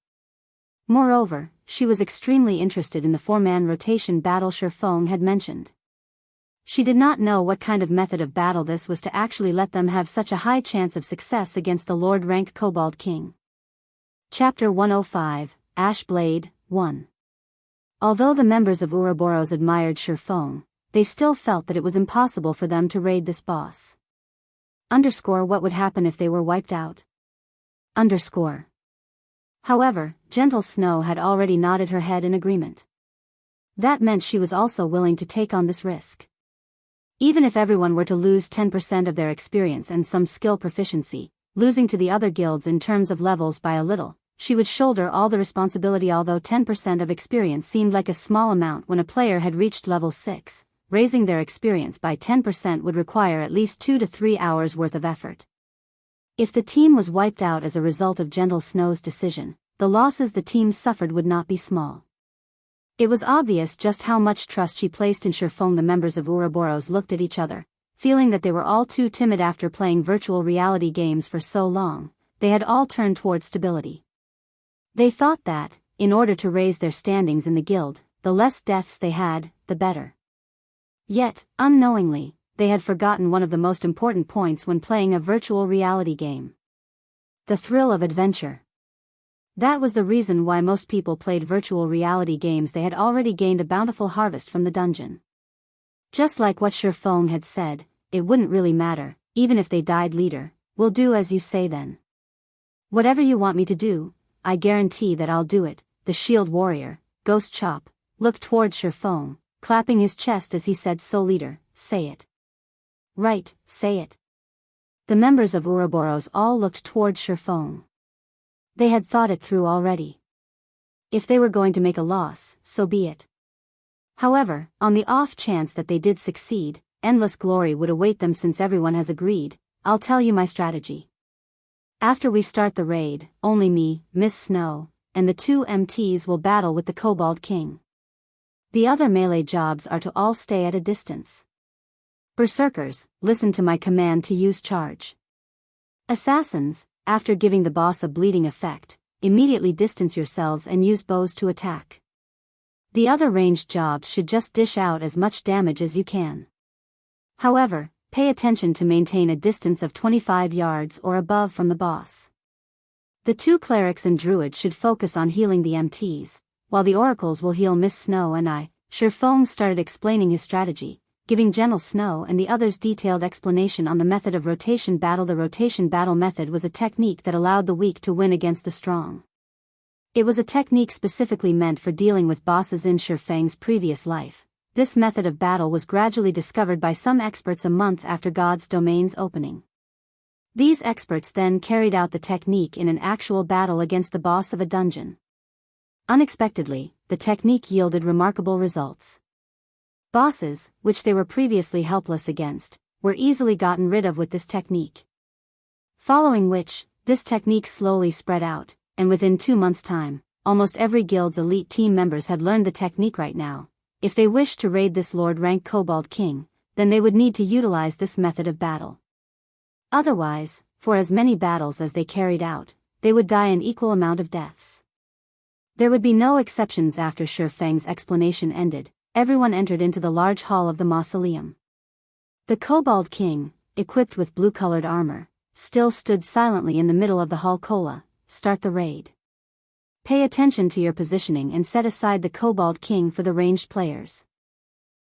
Moreover, she was extremely interested in the 4-man rotation battle Shi Feng had mentioned. She did not know what kind of method of battle this was to actually let them have such a high chance of success against the Lord rank Kobold King. Chapter 105, Ash Blade, 1. Although the members of Ouroboros admired Shi Feng, they still felt that it was impossible for them to raid this boss. What would happen if they were wiped out? However, Gentle Snow had already nodded her head in agreement. That meant she was also willing to take on this risk. Even if everyone were to lose 10% of their experience and some skill proficiency, losing to the other guilds in terms of levels by a little, she would shoulder all the responsibility. Although 10% of experience seemed like a small amount when a player had reached level 6, raising their experience by 10% would require at least 2 to 3 hours worth of effort. If the team was wiped out as a result of Gentle Snow's decision, the losses the team suffered would not be small. It was obvious just how much trust she placed in Shi Feng. The members of Ouroboros looked at each other, feeling that they were all too timid after playing virtual reality games for so long. They had all turned towards stability. They thought that, in order to raise their standings in the guild, the less deaths they had, the better. Yet, unknowingly, they had forgotten one of the most important points when playing a virtual reality game. The thrill of adventure. That was the reason why most people played virtual reality games. They had already gained a bountiful harvest from the dungeon. Just like what Shi Feng had said, it wouldn't really matter, even if they died. Leader, we'll do as you say then. Whatever you want me to do, I guarantee that I'll do it. The shield warrior, Ghost Chop, looked toward Shi Feng, clapping his chest as he said, so leader, say it. Right, say it. The members of Ouroboros all looked toward Shi Feng. They had thought it through already. If they were going to make a loss, so be it. However, on the off chance that they did succeed, endless glory would await them. Since everyone has agreed, I'll tell you my strategy. After we start the raid, only me, Miss Snow, and the 2 MTs will battle with the Kobold King. The other melee jobs are to all stay at a distance. Berserkers, listen to my command to use charge. Assassins, after giving the boss a bleeding effect, immediately distance yourselves and use bows to attack. The other ranged jobs should just dish out as much damage as you can. However, pay attention to maintain a distance of 25 yards or above from the boss. The 2 clerics and druids should focus on healing the MTs, while the oracles will heal Miss Snow and I. Shi Feng started explaining his strategy, giving Gentle Snow and the others detailed explanation on the method of rotation battle. The rotation battle method was a technique that allowed the weak to win against the strong. It was a technique specifically meant for dealing with bosses in Shi Feng's previous life. This method of battle was gradually discovered by some experts a month after God's domain's opening. These experts then carried out the technique in an actual battle against the boss of a dungeon. Unexpectedly, the technique yielded remarkable results. Bosses, which they were previously helpless against, were easily gotten rid of with this technique. Following which, this technique slowly spread out, and within 2 months' time, almost every guild's elite team members had learned the technique. Right now, if they wished to raid this Lord rank Kobold King, then they would need to utilize this method of battle. Otherwise, for as many battles as they carried out, they would die an equal amount of deaths. There would be no exceptions. After Shi Feng's explanation ended, everyone entered into the large hall of the mausoleum. The Kobold King, equipped with blue-colored armor, still stood silently in the middle of the hall. Kola, start the raid. Pay attention to your positioning and set aside the Kobold King for the ranged players.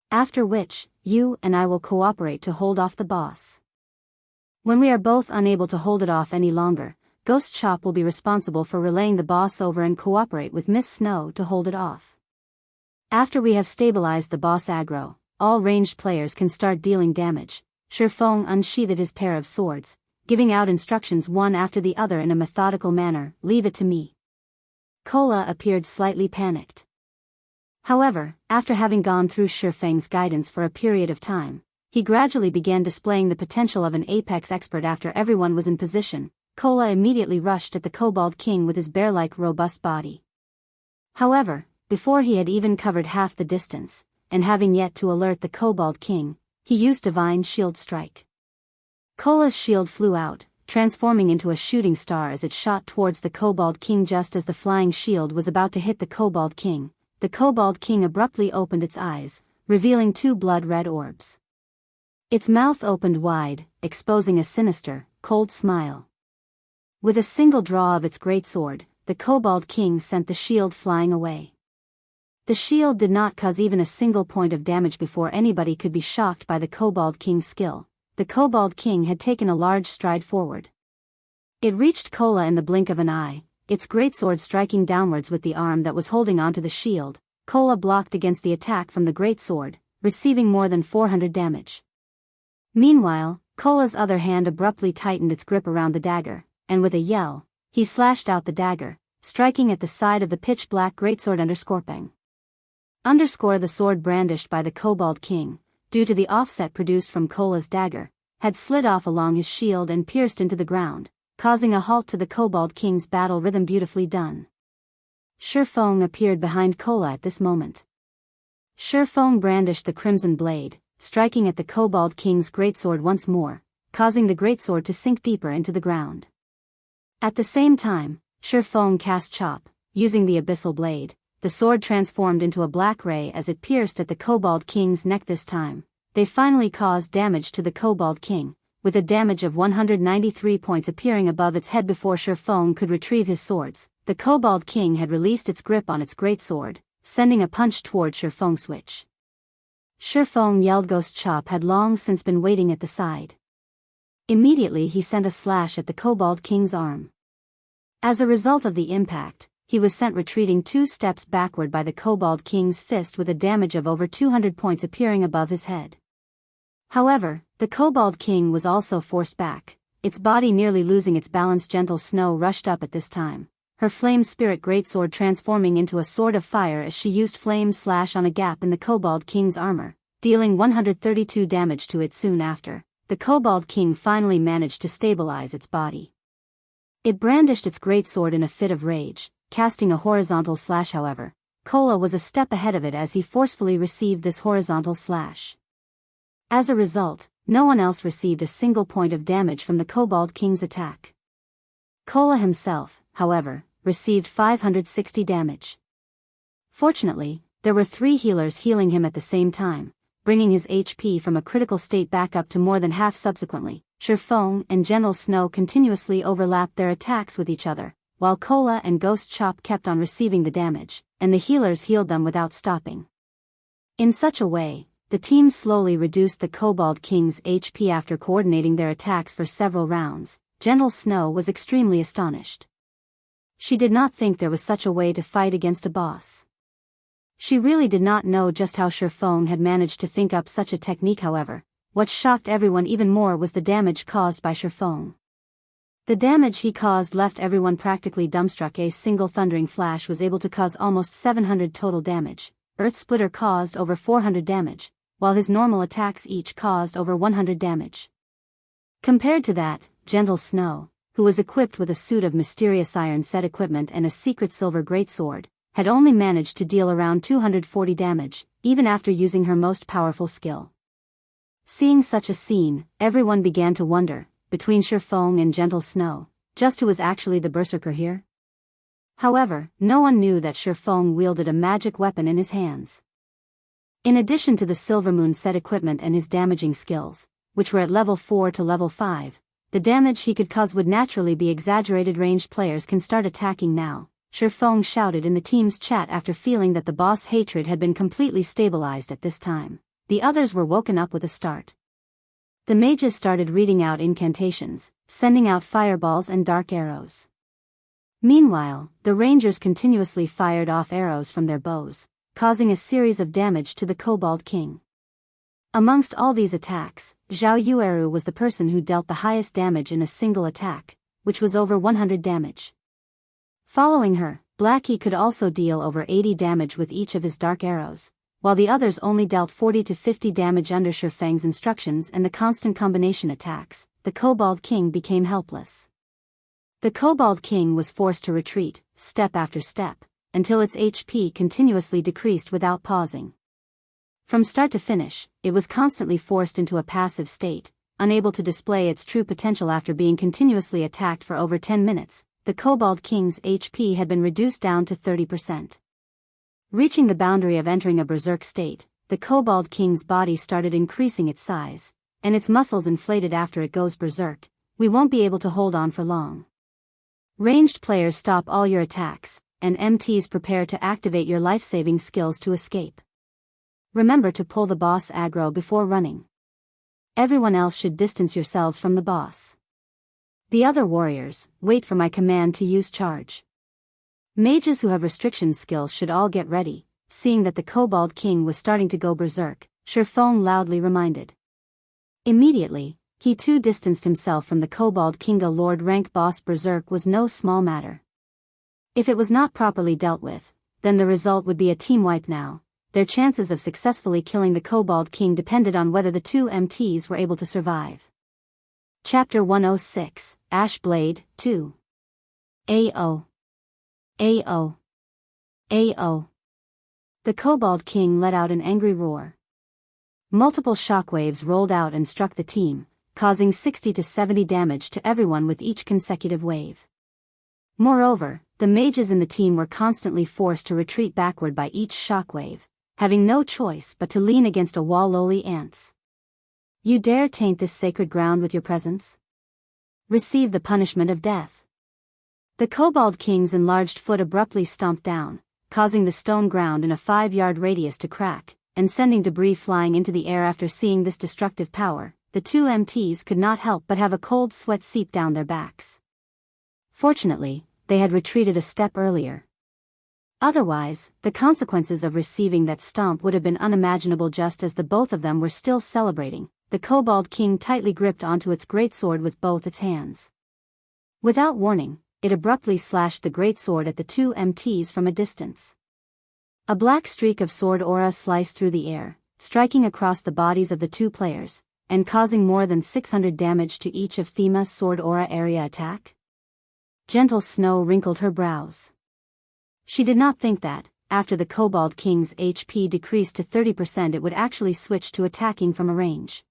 After which, you and I will cooperate to hold off the boss. When we are both unable to hold it off any longer, Ghost Chop will be responsible for relaying the boss over and cooperate with Miss Snow to hold it off. After we have stabilized the boss aggro, all ranged players can start dealing damage. Shi Feng unsheathed his pair of swords, giving out instructions one after the other in a methodical manner. Leave it to me. Kola appeared slightly panicked. However, after having gone through Shi Feng's guidance for a period of time, he gradually began displaying the potential of an apex expert. After everyone was in position, Kola immediately rushed at the Kobold King with his bear-like robust body. However, before he had even covered half the distance, and having yet to alert the Kobold King, he used Divine Shield Strike. Kola's shield flew out, transforming into a shooting star as it shot towards the Kobold King. Just as the flying shield was about to hit the Kobold King, the Kobold King abruptly opened its eyes, revealing two blood-red orbs. Its mouth opened wide, exposing a sinister, cold smile. With a single draw of its greatsword, the Kobold King sent the shield flying away. The shield did not cause even a single point of damage. Before anybody could be shocked by the Kobold King's skill, the Kobold King had taken a large stride forward. It reached Kola in the blink of an eye, its greatsword striking downwards with the arm that was holding onto the shield. Kola blocked against the attack from the greatsword, receiving more than 400 damage. Meanwhile, Kola's other hand abruptly tightened its grip around the dagger, and with a yell, he slashed out the dagger, striking at the side of the pitch-black greatsword. The sword brandished by the Kobold King, due to the offset produced from Kola's dagger, had slid off along his shield and pierced into the ground, causing a halt to the Kobold King's battle rhythm. Beautifully done. Shifeng appeared behind Kola at this moment. Shifeng brandished the crimson blade, striking at the Kobold King's greatsword once more, causing the greatsword to sink deeper into the ground. At the same time, Shifeng cast Chop, using the Abyssal blade. The sword transformed into a black ray as it pierced at the Kobold King's neck. This time, they finally caused damage to the Kobold King, with a damage of 193 points appearing above its head. Before Shifeng could retrieve his swords, the Kobold King had released its grip on its greatsword, sending a punch toward Shifeng. Switch. Shifeng yelled. Ghost Chop had long since been waiting at the side. Immediately he sent a slash at the Kobold King's arm. As a result of the impact, he was sent retreating 2 steps backward by the Kobold King's fist with a damage of over 200 points appearing above his head. However, the Kobold King was also forced back, its body nearly losing its balance. Gentle Snow rushed up at this time, her flame spirit greatsword transforming into a sword of fire as she used flame slash on a gap in the Kobold King's armor, dealing 132 damage to it. Soon after, the Kobold King finally managed to stabilize its body. It brandished its greatsword in a fit of rage, casting a horizontal slash. However, Kola was a step ahead of it as he forcefully received this horizontal slash. As a result, no one else received a single point of damage from the Kobold King's attack. Kola himself, however, received 560 damage. Fortunately, there were 3 healers healing him at the same time, bringing his HP from a critical state back up to more than half. Subsequently, Shifeng and Gentle Snow continuously overlapped their attacks with each other, while Kola and Ghost Chop kept on receiving the damage, and the healers healed them without stopping. In such a way, the team slowly reduced the Kobold King's HP. After coordinating their attacks for several rounds, Gentle Snow was extremely astonished. She did not think there was such a way to fight against a boss. She really did not know just how Shifeng had managed to think up such a technique. However, what shocked everyone even more was the damage caused by Shifeng. The damage he caused left everyone practically dumbstruck. A single thundering flash was able to cause almost 700 total damage. Earth Splitter caused over 400 damage, while his normal attacks each caused over 100 damage. Compared to that, Gentle Snow, who was equipped with a suit of mysterious iron set equipment and a secret silver greatsword, had only managed to deal around 240 damage, even after using her most powerful skill. Seeing such a scene, everyone began to wonder, between Shifeng and Gentle Snow, just who was actually the berserker here? However, no one knew that Shifeng wielded a magic weapon in his hands. In addition to the Silvermoon set equipment and his damaging skills, which were at level 4 to level 5, the damage he could cause would naturally be exaggerated. Ranged players can start attacking now, Shifeng shouted in the team's chat after feeling that the boss hatred had been completely stabilized at this time. The others were woken up with a start. The mages started reading out incantations, sending out fireballs and dark arrows. Meanwhile, the rangers continuously fired off arrows from their bows, causing a series of damage to the Kobold King. Amongst all these attacks, Zhao Yueru was the person who dealt the highest damage in a single attack, which was over 100 damage. Following her, Blackie could also deal over 80 damage with each of his dark arrows, while the others only dealt 40 to 50 damage. Under Shifeng's instructions and the constant combination attacks, the Kobold King became helpless. The Kobold King was forced to retreat, step after step, until its HP continuously decreased without pausing. From start to finish, it was constantly forced into a passive state, unable to display its true potential after being continuously attacked for over 10 minutes. The Kobold King's HP had been reduced down to 30%. Reaching the boundary of entering a berserk state, the Kobold King's body started increasing its size, and its muscles inflated after it goes berserk. We won't be able to hold on for long. Ranged players stop all your attacks, and MTs prepare to activate your life-saving skills to escape. Remember to pull the boss aggro before running. Everyone else should distance yourselves from the boss. The other warriors, wait for my command to use charge. Mages who have restriction skills should all get ready. Seeing that the Kobold King was starting to go berserk, Shurfong loudly reminded. Immediately, he too distanced himself from the Kobold King. A Lord rank boss berserk was no small matter. If it was not properly dealt with, then the result would be a team wipe now. Their chances of successfully killing the Kobold King depended on whether the two MTs were able to survive. Chapter 106, Ashblade, 2. AO. AO. AO. The Kobold King let out an angry roar. Multiple shockwaves rolled out and struck the team, causing 60 to 70 damage to everyone with each consecutive wave. Moreover, the mages in the team were constantly forced to retreat backward by each shockwave, having no choice but to lean against a wall. Lowly ants. You dare taint this sacred ground with your presence? Receive the punishment of death. The Kobold King's enlarged foot abruptly stomped down, causing the stone ground in a 5-yard radius to crack, and sending debris flying into the air. After seeing this destructive power, the two MTs could not help but have a cold sweat seep down their backs. Fortunately, they had retreated a step earlier. Otherwise, the consequences of receiving that stomp would have been unimaginable. Just as the both of them were still celebrating, the Kobold King tightly gripped onto its greatsword with both its hands. Without warning, it abruptly slashed the greatsword at the two MTs from a distance. A black streak of sword aura sliced through the air, striking across the bodies of the two players, and causing more than 600 damage to each of Thima's sword aura area attack. Gentle Snow wrinkled her brows. She did not think that, after the Kobold King's HP decreased to 30%, it would actually switch to attacking from a range.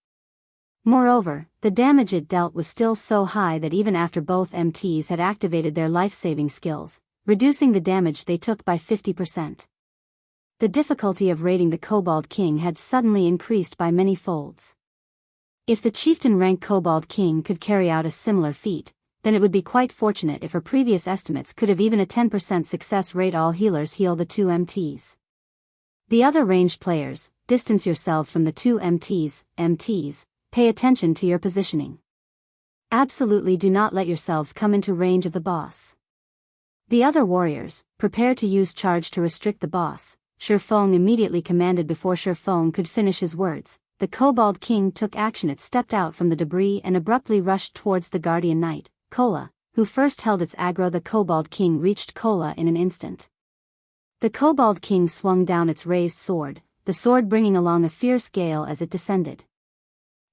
Moreover, the damage it dealt was still so high that even after both MTs had activated their life-saving skills, reducing the damage they took by 50%. The difficulty of raiding the Kobold King had suddenly increased by many folds. If the chieftain-rank Kobold King could carry out a similar feat, then it would be quite fortunate if her previous estimates could have even a 10% success rate. All healers heal the two MTs. The other ranged players, distance yourselves from the two MTs. MTs, pay attention to your positioning. Absolutely do not let yourselves come into range of the boss. The other warriors, prepare to use charge to restrict the boss. Shurfong immediately commanded. Before Shurfong could finish his words, the Kobold King took action. It stepped out from the debris and abruptly rushed towards the Guardian Knight, Kola, who first held its aggro. The Kobold King reached Kola in an instant. The Kobold King swung down its raised sword, the sword bringing along a fierce gale as it descended.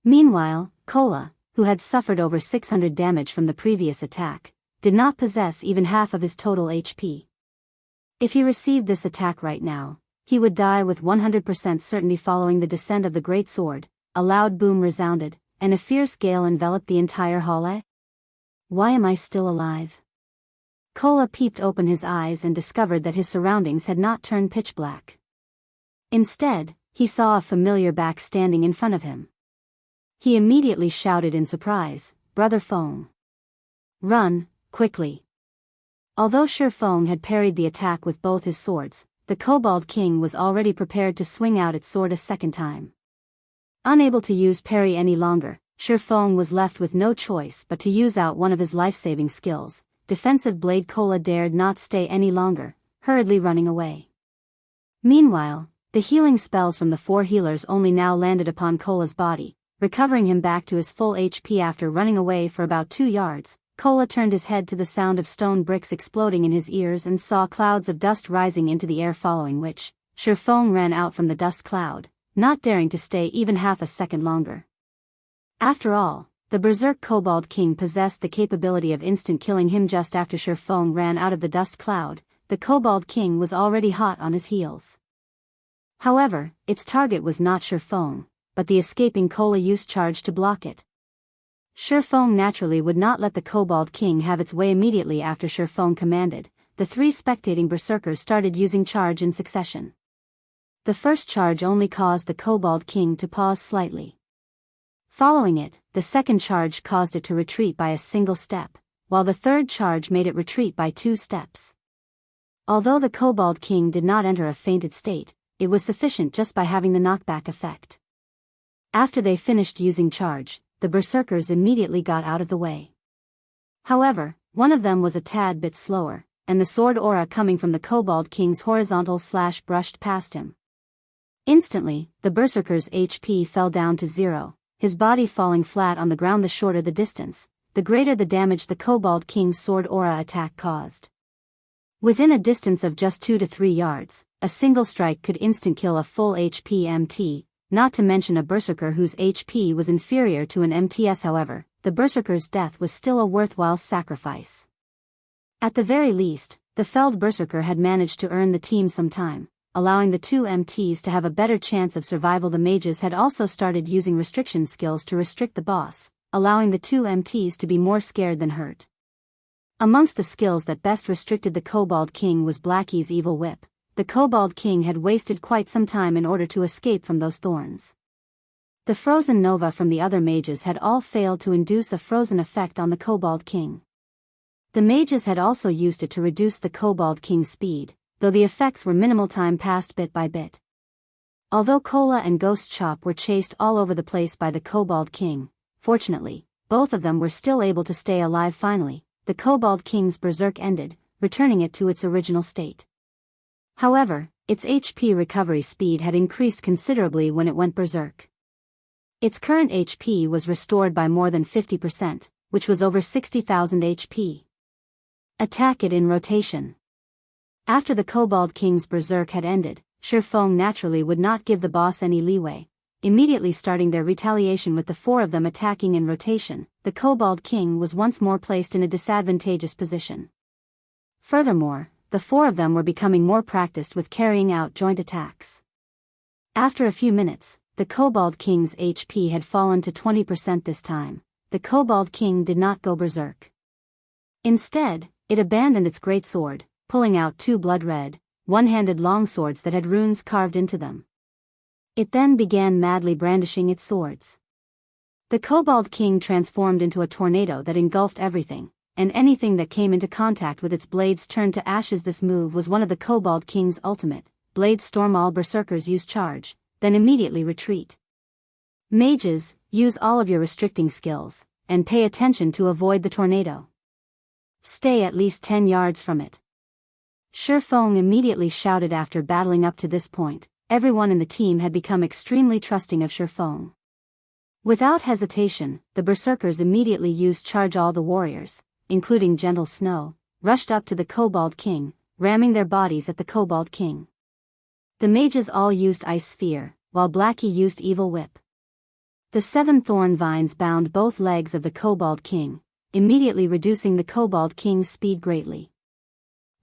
Meanwhile, Kola, who had suffered over 600 damage from the previous attack, did not possess even half of his total HP. If he received this attack right now, he would die with 100% certainty. Following the descent of the great sword, a loud boom resounded, and a fierce gale enveloped the entire hall. Why am I still alive? Kola peeped open his eyes and discovered that his surroundings had not turned pitch black. Instead, he saw a familiar back standing in front of him. He immediately shouted in surprise, "Brother Fong! Run, quickly!" Although Shurfong had parried the attack with both his swords, the Kobold King was already prepared to swing out its sword a second time. Unable to use parry any longer, Shurfong was left with no choice but to use out one of his life-saving skills, Defensive Blade. Kola dared not stay any longer, hurriedly running away. Meanwhile, the healing spells from the four healers only now landed upon Kola's body, recovering him back to his full HP. After running away for about 2 yards, Kola turned his head to the sound of stone bricks exploding in his ears and saw clouds of dust rising into the air, following which, Shurfong ran out from the dust cloud, not daring to stay even half a second longer. After all, the Berserk Kobold King possessed the capability of instant killing him. Just after Shurfeng ran out of the dust cloud, the Kobold King was already hot on his heels. However, its target was not Shurfeng, but the escaping Kola used charge to block it. Shurfeng naturally would not let the Kobold King have its way. Immediately after Shurfeng commanded, the three spectating berserkers started using charge in succession. The first charge only caused the Kobold King to pause slightly. Following it, the second charge caused it to retreat by a single step, while the third charge made it retreat by 2 steps. Although the Kobold King did not enter a fainted state, it was sufficient just by having the knockback effect. After they finished using charge, the berserkers immediately got out of the way. However, one of them was a tad bit slower, and the sword aura coming from the Kobold King's horizontal slash brushed past him. Instantly, the berserker's HP fell down to 0, his body falling flat on the ground. The shorter the distance, the greater the damage the Kobold King's sword aura attack caused. Within a distance of just 2 to 3 yards, a single strike could instant kill a full HP MT, not to mention a berserker whose HP was inferior to an MTS. However, the berserker's death was still a worthwhile sacrifice. At the very least, the felled berserker had managed to earn the team some time, allowing the 2 MTs to have a better chance of survival. The mages had also started using restriction skills to restrict the boss, allowing the 2 MTs to be more scared than hurt. Amongst the skills that best restricted the Kobold King was Blackie's Evil Whip. The Kobold King had wasted quite some time in order to escape from those thorns. The frozen nova from the other mages had all failed to induce a frozen effect on the Kobold King. The mages had also used it to reduce the Kobold King's speed, though the effects were minimal. Time passed bit by bit. Although Kola and Ghost Chop were chased all over the place by the Kobold King, fortunately, both of them were still able to stay alive. Finally, the Kobold King's berserk ended, returning it to its original state. However, its HP recovery speed had increased considerably when it went berserk. Its current HP was restored by more than 50%, which was over 60,000 HP. Attack it in rotation. After the Kobold King's berserk had ended, Shurfeng naturally would not give the boss any leeway, immediately starting their retaliation with the 4 of them attacking in rotation. The Kobold King was once more placed in a disadvantageous position. Furthermore, the 4 of them were becoming more practiced with carrying out joint attacks. After a few minutes, the Kobold King's HP had fallen to 20%. This time, the Kobold King did not go berserk. Instead, it abandoned its greatsword, pulling out 2 blood-red, one-handed longswords that had runes carved into them. It then began madly brandishing its swords. The Kobold King transformed into a tornado that engulfed everything, and anything that came into contact with its blades turned to ashes. This move was one of the Kobold King's ultimate, Blade Storm. All berserkers use charge, then immediately retreat. Mages, use all of your restricting skills, and pay attention to avoid the tornado. Stay at least 10 yards from it. Shurfeng immediately shouted. After battling up to this point, everyone in the team had become extremely trusting of Shurfeng. Without hesitation, the berserkers immediately used charge. All the warriors, including Gentle Snow, rushed up to the Kobold King, ramming their bodies at the Kobold King. The mages all used Ice Sphere, while Blackie used Evil Whip. The 7 thorn vines bound both legs of the Kobold King, immediately reducing the Kobold King's speed greatly.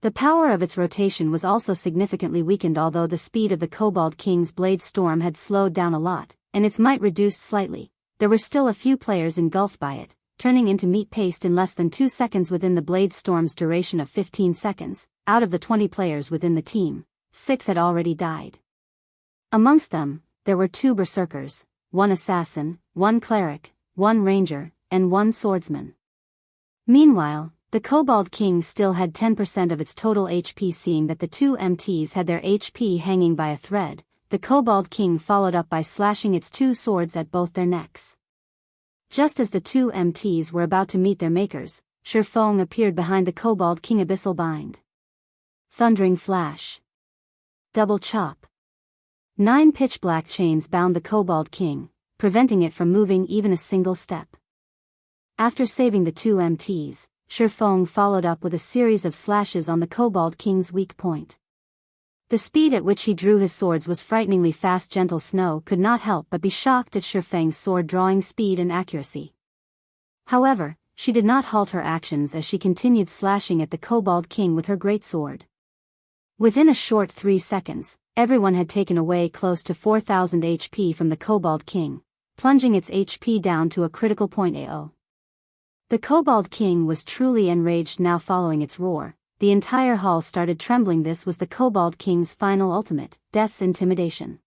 The power of its rotation was also significantly weakened. Although the speed of the Kobold King's Blade Storm had slowed down a lot, and its might reduced slightly, there were still a few players engulfed by it, turning into meat paste in less than 2 seconds. Within the Blade Storm's duration of 15 seconds, out of the 20 players within the team, 6 had already died. Amongst them, there were 2 berserkers, 1 assassin, 1 cleric, 1 ranger, and 1 swordsman. Meanwhile, the Kobold King still had 10% of its total HP. Seeing that the 2 MTs had their HP hanging by a thread, the Kobold King followed up by slashing its 2 swords at both their necks. Just as the 2 MTs were about to meet their makers, Shurfeng appeared behind the Kobold King. Abyssal Bind. Thundering Flash. Double Chop. 9 pitch-black chains bound the Kobold King, preventing it from moving even a single step. After saving the 2 MTs, Shurfeng followed up with a series of slashes on the Kobold King's weak point. The speed at which he drew his swords was frighteningly fast. Gentle Snow could not help but be shocked at Shurfeng's sword-drawing speed and accuracy. However, she did not halt her actions as she continued slashing at the Kobold King with her greatsword. Within a short 3 seconds, everyone had taken away close to 4,000 HP from the Kobold King, plunging its HP down to a critical point AO. The Kobold King was truly enraged now. Following its roar, the entire hall started trembling. This was the Kobold King's final ultimate, Death's Intimidation.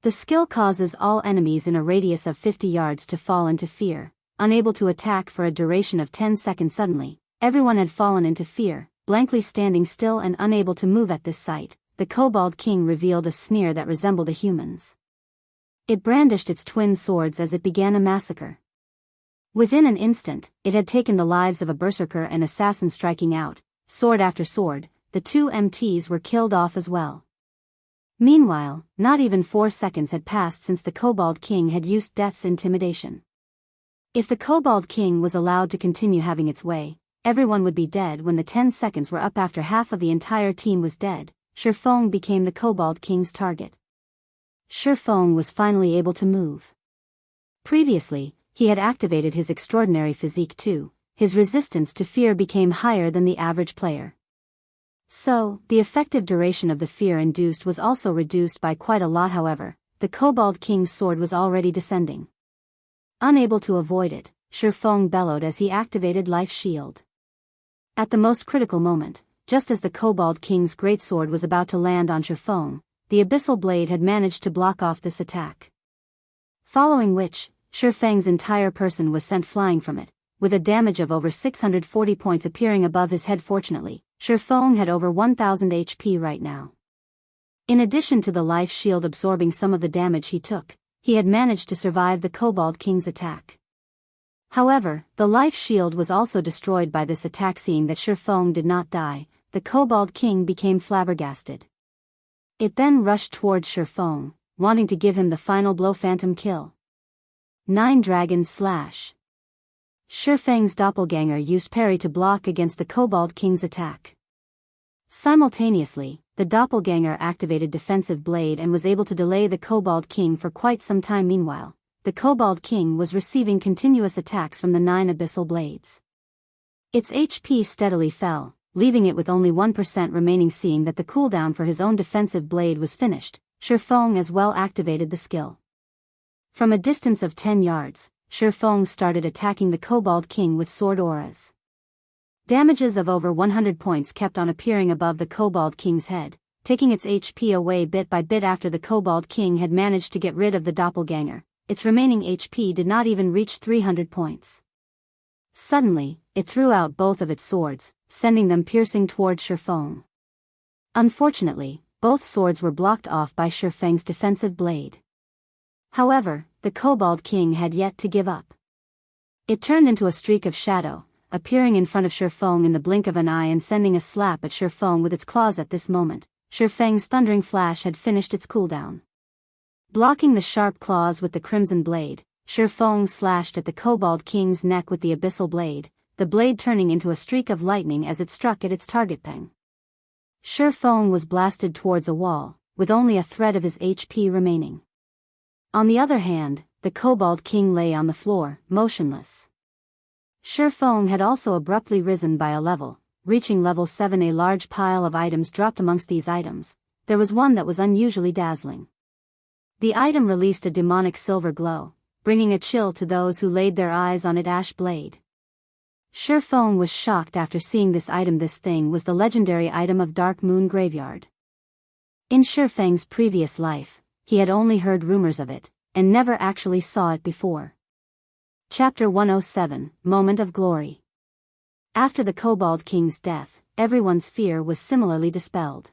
The skill causes all enemies in a radius of 50 yards to fall into fear, unable to attack for a duration of 10 seconds. Suddenly, everyone had fallen into fear, blankly standing still and unable to move. At this sight, the Kobold King revealed a sneer that resembled a human's. It brandished its twin swords as it began a massacre. Within an instant, it had taken the lives of a berserker and assassin. Striking out, sword after sword, the 2 MTs were killed off as well. Meanwhile, not even 4 seconds had passed since the Kobold King had used Death's Intimidation. If the Kobold King was allowed to continue having its way, everyone would be dead. When the 10 seconds were up after half of the entire team was dead, Shifeng became the Kobold King's target. Shifeng was finally able to move. Previously, he had activated his extraordinary physique too. His resistance to fear became higher than the average player. So, the effective duration of the fear induced was also reduced by quite a lot. However, the Kobold King's sword was already descending. Unable to avoid it, Shifeng bellowed as he activated Life Shield. At the most critical moment, just as the Kobold King's greatsword was about to land on Shifeng, the Abyssal blade had managed to block off this attack. Following which, Shifeng's entire person was sent flying from it, with a damage of over 640 points appearing above his head. Fortunately, Shifeng had over 1000 HP right now. In addition to the life shield absorbing some of the damage he took, he had managed to survive the Kobold King's attack. However, the life shield was also destroyed by this attack. Seeing that Shifeng did not die, the Kobold King became flabbergasted. It then rushed towards Shifeng, wanting to give him the final blow. Phantom kill. 9 Dragon Slash. Shifeng's doppelganger used parry to block against the Kobold King's attack. Simultaneously, the doppelganger activated defensive blade and was able to delay the Kobold King for quite some time. Meanwhile, the Kobold King was receiving continuous attacks from the 9 abyssal blades. Its HP steadily fell, leaving it with only 1% remaining. Seeing that the cooldown for his own defensive blade was finished, Shifeng as well activated the skill. From a distance of 10 yards, Shifeng started attacking the Kobold King with sword auras. Damages of over 100 points kept on appearing above the Kobold King's head, taking its HP away bit by bit. After the Kobold King had managed to get rid of the doppelganger, its remaining HP did not even reach 300 points. Suddenly, it threw out both of its swords, sending them piercing towards Shifeng. Unfortunately, both swords were blocked off by Shifeng's defensive blade. However, the Kobold King had yet to give up. It turned into a streak of shadow, appearing in front of Shifeng in the blink of an eye and sending a slap at Shifeng with its claws. At this moment, Shifeng's thundering flash had finished its cooldown. Blocking the sharp claws with the crimson blade, Shifeng slashed at the Kobold King's neck with the abyssal blade, the blade turning into a streak of lightning as it struck at its target. Peng. Shifeng was blasted towards a wall, with only a thread of his HP remaining. On the other hand, the Kobold King lay on the floor, motionless. Shifeng had also abruptly risen by a level, reaching level 7. A large pile of items dropped. Amongst these items, there was one that was unusually dazzling. The item released a demonic silver glow, bringing a chill to those who laid their eyes on it. Ash blade. Shifeng was shocked after seeing this item. This thing was the legendary item of Dark Moon Graveyard. In Shifeng's previous life, he had only heard rumors of it, and never actually saw it before. Chapter 107, Moment of Glory. After the Kobold King's death, everyone's fear was similarly dispelled.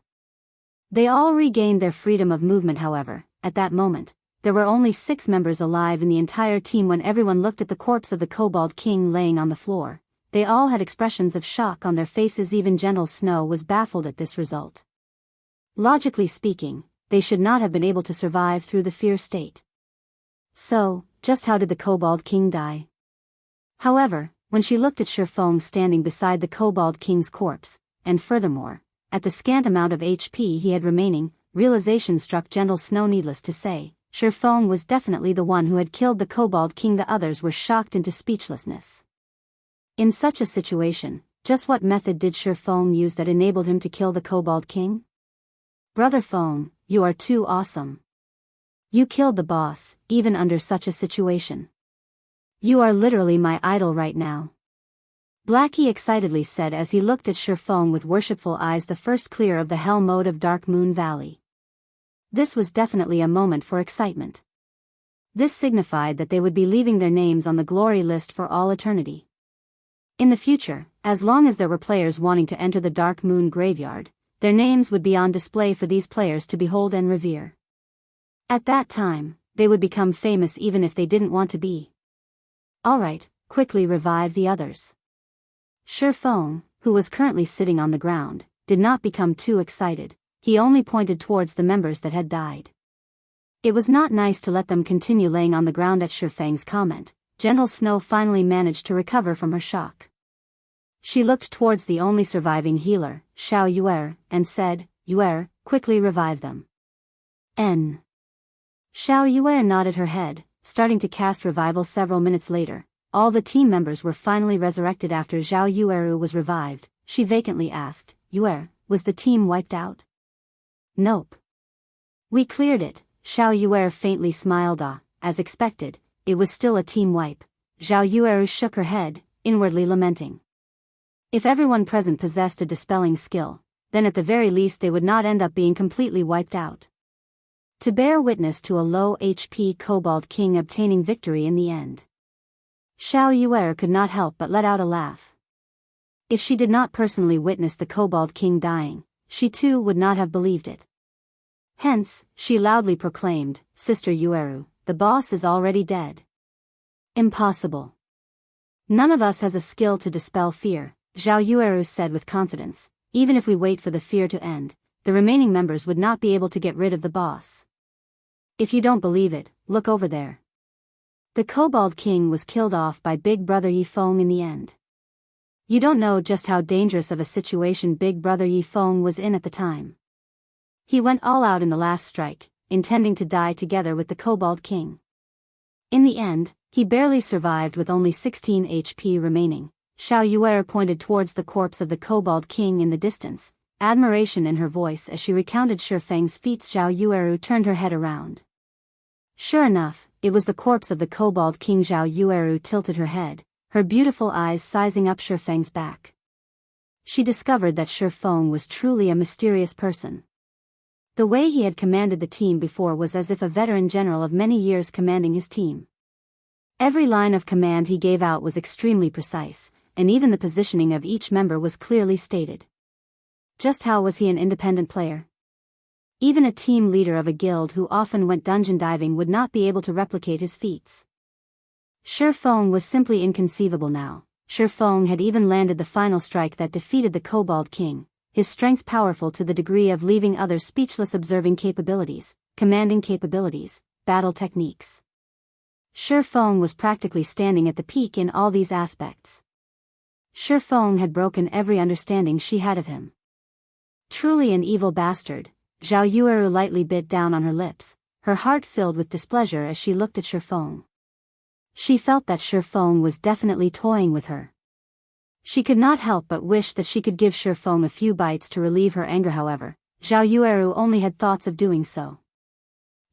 They all regained their freedom of movement. However, at that moment, there were only 6 members alive in the entire team. When everyone looked at the corpse of the Kobold King laying on the floor, they all had expressions of shock on their faces. Even Gentle Snow was baffled at this result. Logically speaking, they should not have been able to survive through the fear state. So, just how did the Kobold King die? However, when she looked at Shifeng standing beside the Kobold King's corpse, and furthermore, at the scant amount of HP he had remaining, realization struck Gentle Snow. Needless to say, Shifeng was definitely the one who had killed the Kobold King. The others were shocked into speechlessness. In such a situation, just what method did Shifeng use that enabled him to kill the Kobold King? Brother Feng, you are too awesome. You killed the boss, even under such a situation. You are literally my idol right now. Blackie excitedly said as he looked at Shifeng with worshipful eyes, the first clear of the hell mode of Dark Moon Valley. This was definitely a moment for excitement. This signified that they would be leaving their names on the glory list for all eternity. In the future, as long as there were players wanting to enter the Dark Moon Graveyard, their names would be on display for these players to behold and revere. At that time, they would become famous even if they didn't want to be. Alright, quickly revive the others. Shifeng, who was currently sitting on the ground, did not become too excited. He only pointed towards the members that had died. It was not nice to let them continue laying on the ground at Shifeng's comment. Gentle Snow finally managed to recover from her shock. She looked towards the only surviving healer, Xiao Yuer, and said, Yuer, quickly revive them. N. Xiao Yuer nodded her head, starting to cast revival. Several minutes later, all the team members were finally resurrected. After Xiao Yueru was revived, she vacantly asked, Yuer, was the team wiped out? Nope. We cleared it, Xiao Yuer faintly smiled. As expected, it was still a team wipe. Xiao Yueru shook her head, inwardly lamenting. If everyone present possessed a dispelling skill, then at the very least they would not end up being completely wiped out. To bear witness to a low HP Kobold King obtaining victory in the end. Xiao Yuer could not help but let out a laugh. If she did not personally witness the Kobold King dying, she too would not have believed it. Hence, she loudly proclaimed, Sister Yueru, the boss is already dead. Impossible. None of us has a skill to dispel fear, Xiao Yueru said with confidence. Even if we wait for the fear to end, the remaining members would not be able to get rid of the boss. If you don't believe it, look over there. The Kobold King was killed off by Big Brother Yifeng in the end. You don't know just how dangerous of a situation Big Brother Yifeng was in at the time. He went all out in the last strike, intending to die together with the Kobold King. In the end, he barely survived with only 16 HP remaining. Xiao Yuer pointed towards the corpse of the Kobold King in the distance, admiration in her voice as she recounted Shifeng's feats. Xiao Yueru turned her head around. Sure enough, it was the corpse of the Kobold King. Xiao Yueru tilted her head, her beautiful eyes sizing up Shifeng's back. She discovered that Shifeng was truly a mysterious person. The way he had commanded the team before was as if a veteran general of many years commanding his team. Every line of command he gave out was extremely precise, and even the positioning of each member was clearly stated. Just how was he an independent player? Even a team leader of a guild who often went dungeon diving would not be able to replicate his feats. Shifeng was simply inconceivable now. Shifeng had even landed the final strike that defeated the Kobold King, his strength powerful to the degree of leaving others speechless. Observing capabilities, commanding capabilities, battle techniques. Shifeng was practically standing at the peak in all these aspects. Shifeng had broken every understanding she had of him. Truly an evil bastard. Xiao Yueru lightly bit down on her lips, her heart filled with displeasure as she looked at Shifeng. She felt that Shifeng was definitely toying with her. She could not help but wish that she could give Shifeng a few bites to relieve her anger. However, Xiao Yueru only had thoughts of doing so.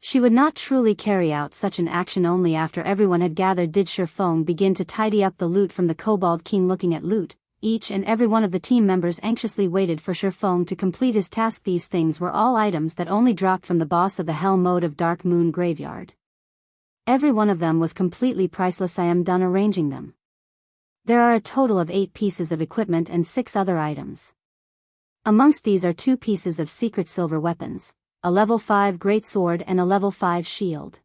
She would not truly carry out such an action. Only after everyone had gathered did Shifeng begin to tidy up the loot from the Kobold King. Looking at loot, each and every one of the team members anxiously waited for Shifeng to complete his task. These things were all items that only dropped from the boss of the hell mode of Dark Moon Graveyard. Every one of them was completely priceless. I am done arranging them. There are a total of 8 pieces of equipment and 6 other items. Amongst these are 2 pieces of secret silver weapons, a level 5 great sword and a level 5 shield.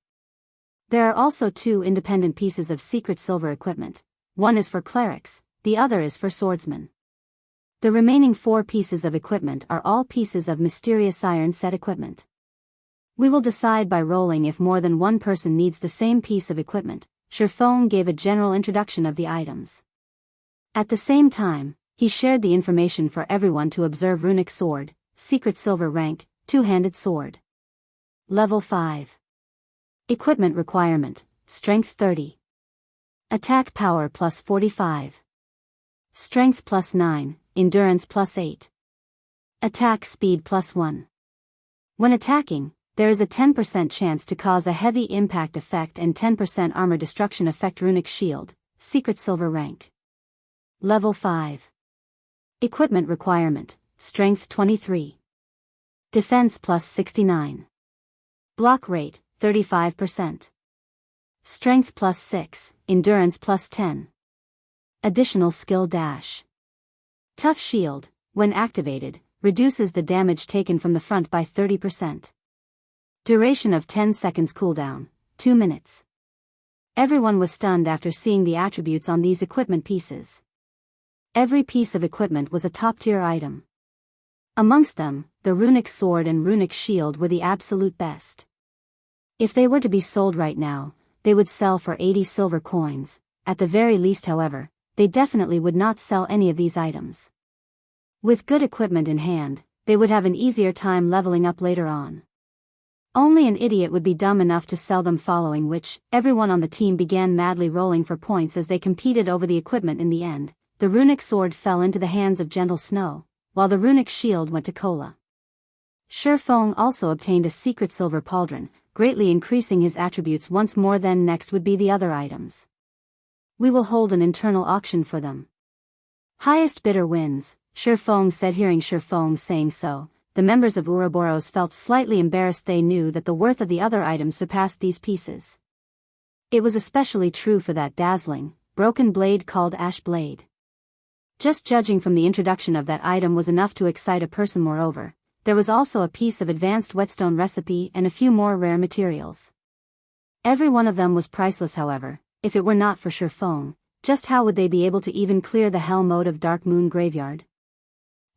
There are also 2 independent pieces of secret silver equipment. One is for clerics, the other is for swordsmen. The remaining 4 pieces of equipment are all pieces of mysterious iron set equipment. We will decide by rolling if more than one person needs the same piece of equipment. Shifeng gave a general introduction of the items. At the same time, he shared the information for everyone to observe. Runic sword, secret silver rank, 2-handed sword. Level 5. Equipment requirement, Strength 30. Attack power plus 45. Strength plus 9, Endurance plus 8. Attack speed plus 1. When attacking, there is a 10% chance to cause a heavy impact effect and 10% armor destruction effect. Runic shield, secret silver rank. Level 5. Equipment requirement, Strength 23. Defense plus 69. Block rate, 35%. Strength plus 6, Endurance plus 10. Additional skill dash. Tough shield, when activated, reduces the damage taken from the front by 30%. Duration of 10 seconds cooldown, 2 minutes. Everyone was stunned after seeing the attributes on these equipment pieces. Every piece of equipment was a top-tier item. Amongst them, the runic sword and runic shield were the absolute best. If they were to be sold right now, they would sell for 80 silver coins. At the very least, however, they definitely would not sell any of these items. With good equipment in hand, they would have an easier time leveling up later on. Only an idiot would be dumb enough to sell them, following which, everyone on the team began madly rolling for points as they competed over the equipment. In the end, the runic sword fell into the hands of Gentle Snow, while the runic shield went to Kola. Shurfeng also obtained a secret silver pauldron, greatly increasing his attributes once more. Then next would be the other items. We will hold an internal auction for them. Highest bidder wins, Shurfeng said. Hearing Shurfeng saying so, the members of Ouroboros felt slightly embarrassed. They knew that the worth of the other items surpassed these pieces. It was especially true for that dazzling, broken blade called Ash Blade. Just judging from the introduction of that item was enough to excite a person. Moreover, there was also a piece of advanced whetstone recipe and a few more rare materials. Every one of them was priceless. However, if it were not for Shurfeng, just how would they be able to even clear the hell mode of Dark Moon Graveyard?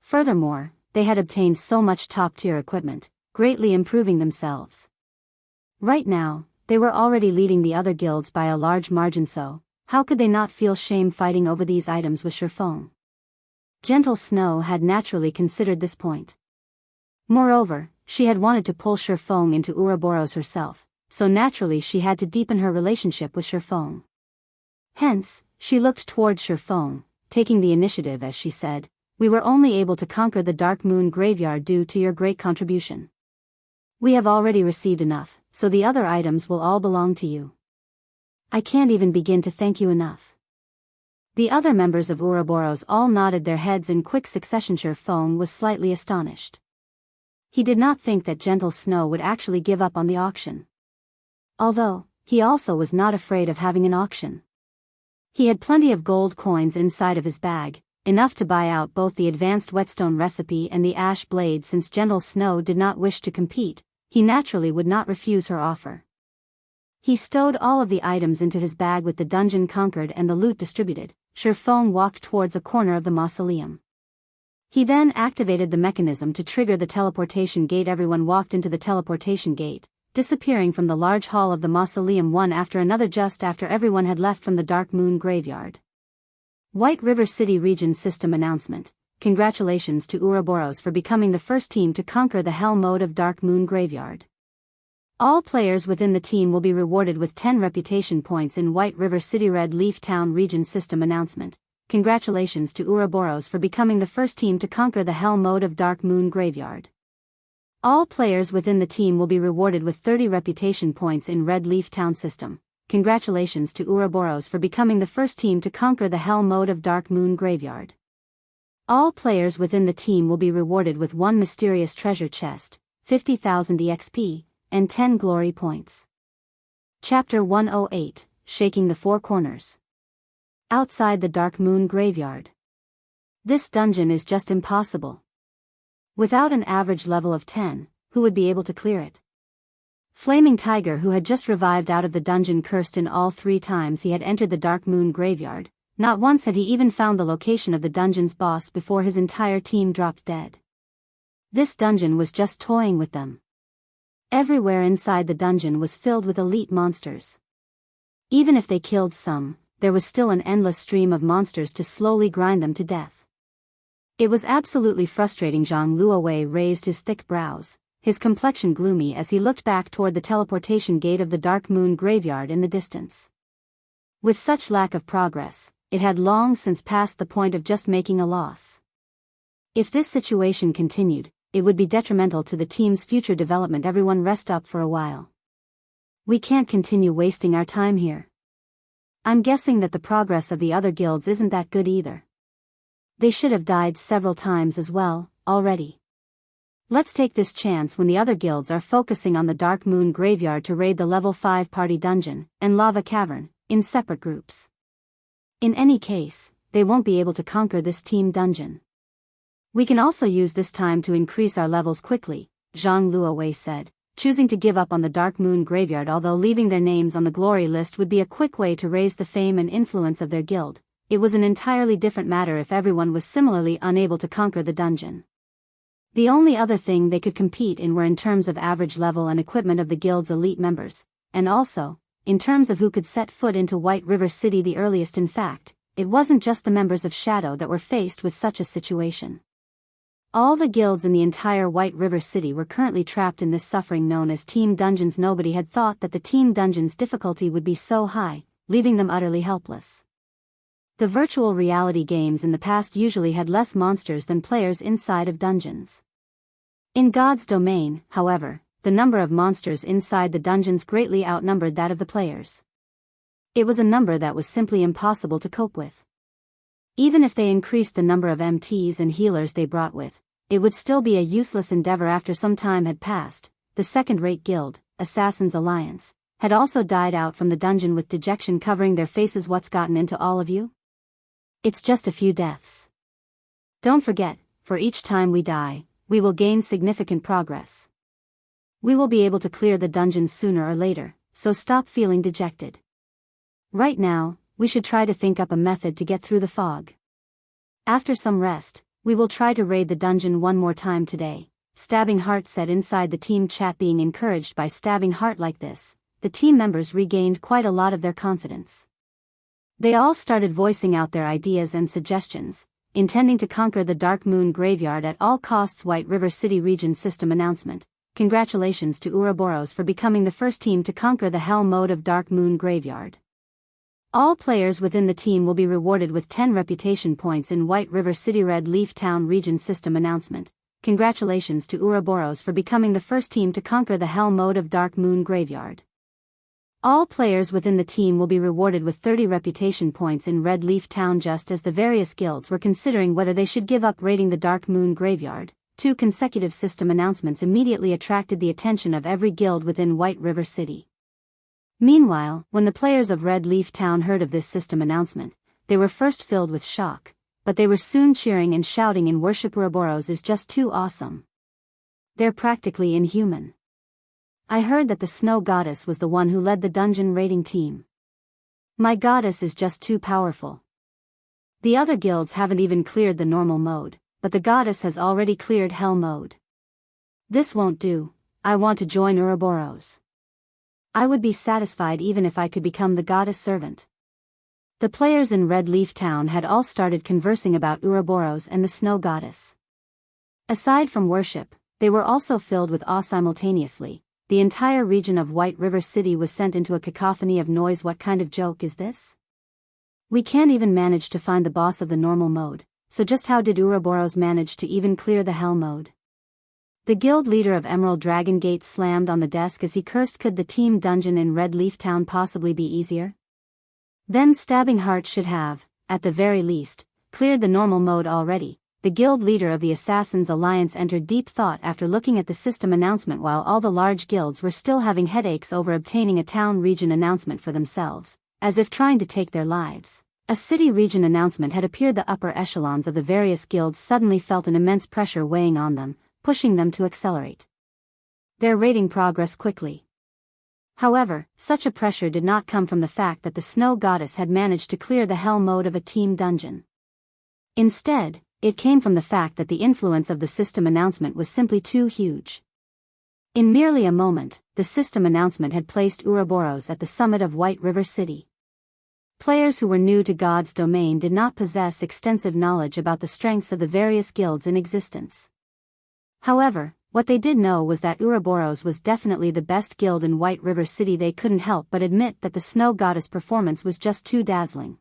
Furthermore, they had obtained so much top-tier equipment, greatly improving themselves. Right now, they were already leading the other guilds by a large margin, so how could they not feel shame fighting over these items with Shurfeng? Gentle Snow had naturally considered this point. Moreover, she had wanted to pull Shurfeng into Ouroboros herself, so naturally she had to deepen her relationship with Shurfeng. Hence, she looked toward Shurfeng, taking the initiative as she said, "We were only able to conquer the Dark Moon Graveyard due to your great contribution. We have already received enough, so the other items will all belong to you. I can't even begin to thank you enough." The other members of Ouroboros all nodded their heads in quick succession. Shurfeng was slightly astonished. He did not think that Gentle Snow would actually give up on the auction. Although, he also was not afraid of having an auction. He had plenty of gold coins inside of his bag, enough to buy out both the advanced whetstone recipe and the ash blade. Since Gentle Snow did not wish to compete, he naturally would not refuse her offer. He stowed all of the items into his bag. With the dungeon conquered and the loot distributed, Shurfeng walked towards a corner of the mausoleum. He then activated the mechanism to trigger the teleportation gate. Everyone walked into the teleportation gate, disappearing from the large hall of the mausoleum one after another just after everyone had left from the Dark Moon Graveyard. White River City Region System announcement. Congratulations to Ouroboros for becoming the first team to conquer the hell mode of Dark Moon Graveyard. All players within the team will be rewarded with 10 reputation points in White River City. Red Leaf Town Region System announcement. Congratulations to Ouroboros for becoming the first team to conquer the hell mode of Dark Moon Graveyard. All players within the team will be rewarded with 30 reputation points in Red Leaf Town System. Congratulations to Ouroboros for becoming the first team to conquer the hell mode of Dark Moon Graveyard. All players within the team will be rewarded with 1 mysterious treasure chest, 50,000 EXP, and 10 glory points. Chapter 108, Shaking the Four Corners. Outside the Dark Moon Graveyard. This dungeon is just impossible. Without an average level of 10, who would be able to clear it? Flaming Tiger, who had just revived out of the dungeon, cursed in all 3 times he had entered the Dark Moon Graveyard. Not once had he even found the location of the dungeon's boss before his entire team dropped dead. This dungeon was just toying with them. Everywhere inside the dungeon was filled with elite monsters. Even if they killed some, there was still an endless stream of monsters to slowly grind them to death. It was absolutely frustrating. Zhang Luowei raised his thick brows, his complexion gloomy as he looked back toward the teleportation gate of the Dark Moon graveyard in the distance. With such lack of progress, it had long since passed the point of just making a loss. If this situation continued, it would be detrimental to the team's future development. Everyone rest up for a while. We can't continue wasting our time here. I'm guessing that the progress of the other guilds isn't that good either. They should have died several times as well, already. Let's take this chance when the other guilds are focusing on the Dark Moon graveyard to raid the level 5 party dungeon and lava cavern, in separate groups. In any case, they won't be able to conquer this team dungeon. We can also use this time to increase our levels quickly, Zhang Luowei said, choosing to give up on the Dark Moon graveyard. Although leaving their names on the glory list would be a quick way to raise the fame and influence of their guild, it was an entirely different matter if everyone was similarly unable to conquer the dungeon. The only other thing they could compete in were in terms of average level and equipment of the guild's elite members, and also, in terms of who could set foot into White River City the earliest. In fact, it wasn't just the members of Shadow that were faced with such a situation. All the guilds in the entire White River City were currently trapped in this suffering known as team dungeons. Nobody had thought that the team dungeon's difficulty would be so high, leaving them utterly helpless. The virtual reality games in the past usually had less monsters than players inside of dungeons. In God's domain, however, the number of monsters inside the dungeons greatly outnumbered that of the players. It was a number that was simply impossible to cope with. Even if they increased the number of MTs and healers they brought with, it would still be a useless endeavor. After some time had passed, the second-rate guild, Assassin's Alliance, had also died out from the dungeon with dejection covering their faces. What's gotten into all of you? It's just a few deaths. Don't forget, for each time we die, we will gain significant progress. We will be able to clear the dungeon sooner or later, so stop feeling dejected. Right now, we should try to think up a method to get through the fog. After some rest, we will try to raid the dungeon one more time today, Stabbing Heart said inside the team chat. Being encouraged by Stabbing Heart like this, the team members regained quite a lot of their confidence. They all started voicing out their ideas and suggestions, intending to conquer the Dark Moon graveyard at all costs. White River City Region System Announcement. Congratulations to Ouroboros for becoming the first team to conquer the Hell mode of Dark Moon graveyard. All players within the team will be rewarded with 10 reputation points in White River City. Red Leaf Town Region System Announcement. Congratulations to Ouroboros for becoming the first team to conquer the Hell mode of Dark Moon graveyard. All players within the team will be rewarded with 30 reputation points in Red Leaf Town. Just as the various guilds were considering whether they should give up raiding the Dark Moon graveyard, 2 consecutive system announcements immediately attracted the attention of every guild within White River City. Meanwhile, when the players of Red Leaf Town heard of this system announcement, they were first filled with shock, but they were soon cheering and shouting in worship. Ouroboros is just too awesome. They're practically inhuman. I heard that the Snow Goddess was the one who led the dungeon raiding team. My goddess is just too powerful. The other guilds haven't even cleared the normal mode, but the goddess has already cleared Hell mode. This won't do. I want to join Ouroboros. I would be satisfied even if I could become the goddess servant. The players in Red Leaf Town had all started conversing about Ouroboros and the Snow Goddess. Aside from worship, they were also filled with awe simultaneously. The entire region of White River City was sent into a cacophony of noise. What kind of joke is this? We can't even manage to find the boss of the normal mode, so just how did Ouroboros manage to even clear the Hell mode? The guild leader of Emerald Dragon Gate slammed on the desk as he cursed. Could the team dungeon in Red Leaf Town possibly be easier? Then Stabbing Heart should have, at the very least, cleared the normal mode already. The guild leader of the Assassin's Alliance entered deep thought after looking at the system announcement. While all the large guilds were still having headaches over obtaining a town region announcement for themselves, as if trying to take their lives, a city region announcement had appeared. The upper echelons of the various guilds suddenly felt an immense pressure weighing on them, pushing them to accelerate their raiding progress quickly. However, such a pressure did not come from the fact that the Snow Goddess had managed to clear the Hell mode of a team dungeon. Instead, it came from the fact that the influence of the system announcement was simply too huge. In merely a moment, the system announcement had placed Ouroboros at the summit of White River City. Players who were new to God's domain did not possess extensive knowledge about the strengths of the various guilds in existence. However, What they did know was that Ouroboros was definitely the best guild in White River City. They couldn't help but admit that the Snow Goddess' performance was just too dazzling.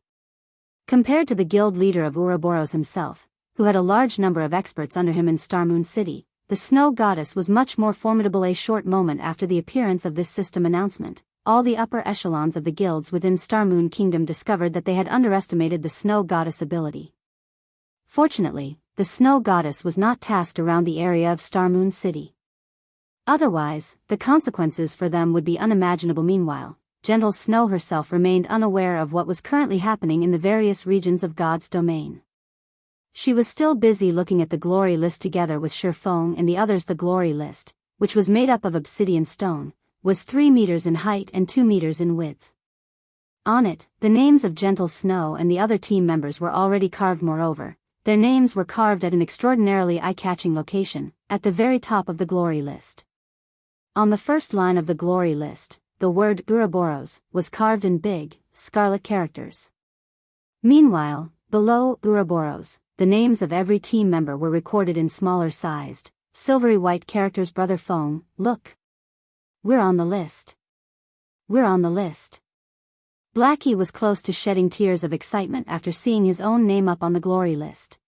Compared to the guild leader of Ouroboros himself, who had a large number of experts under him in Starmoon City, the Snow Goddess was much more formidable. A short moment after the appearance of this system announcement, all the upper echelons of the guilds within Starmoon Kingdom discovered that they had underestimated the Snow Goddess' ability. Fortunately, the Snow Goddess was not tasked around the area of Starmoon City. Otherwise, the consequences for them would be unimaginable. Meanwhile, Gentle Snow herself remained unaware of what was currently happening in the various regions of God's domain. She was still busy looking at the glory list together with Shurfeng and the others. The glory list, which was made up of obsidian stone, was 3 meters in height and 2 meters in width. On it, the names of Gentle Snow and the other team members were already carved. Moreover, their names were carved at an extraordinarily eye-catching location, at the very top of the glory list. On the first line of the glory list, the word Ouroboros was carved in big, scarlet characters. Meanwhile, below Ouroboros, the names of every team member were recorded in smaller-sized, silvery white characters. Brother Feng, look. We're on the list. We're on the list. Blackie was close to shedding tears of excitement after seeing his own name up on the glory list.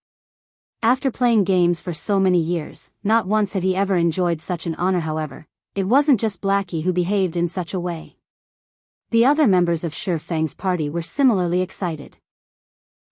After playing games for so many years, not once had he ever enjoyed such an honor. However, it wasn't just Blackie who behaved in such a way. The other members of Shurfeng's party were similarly excited.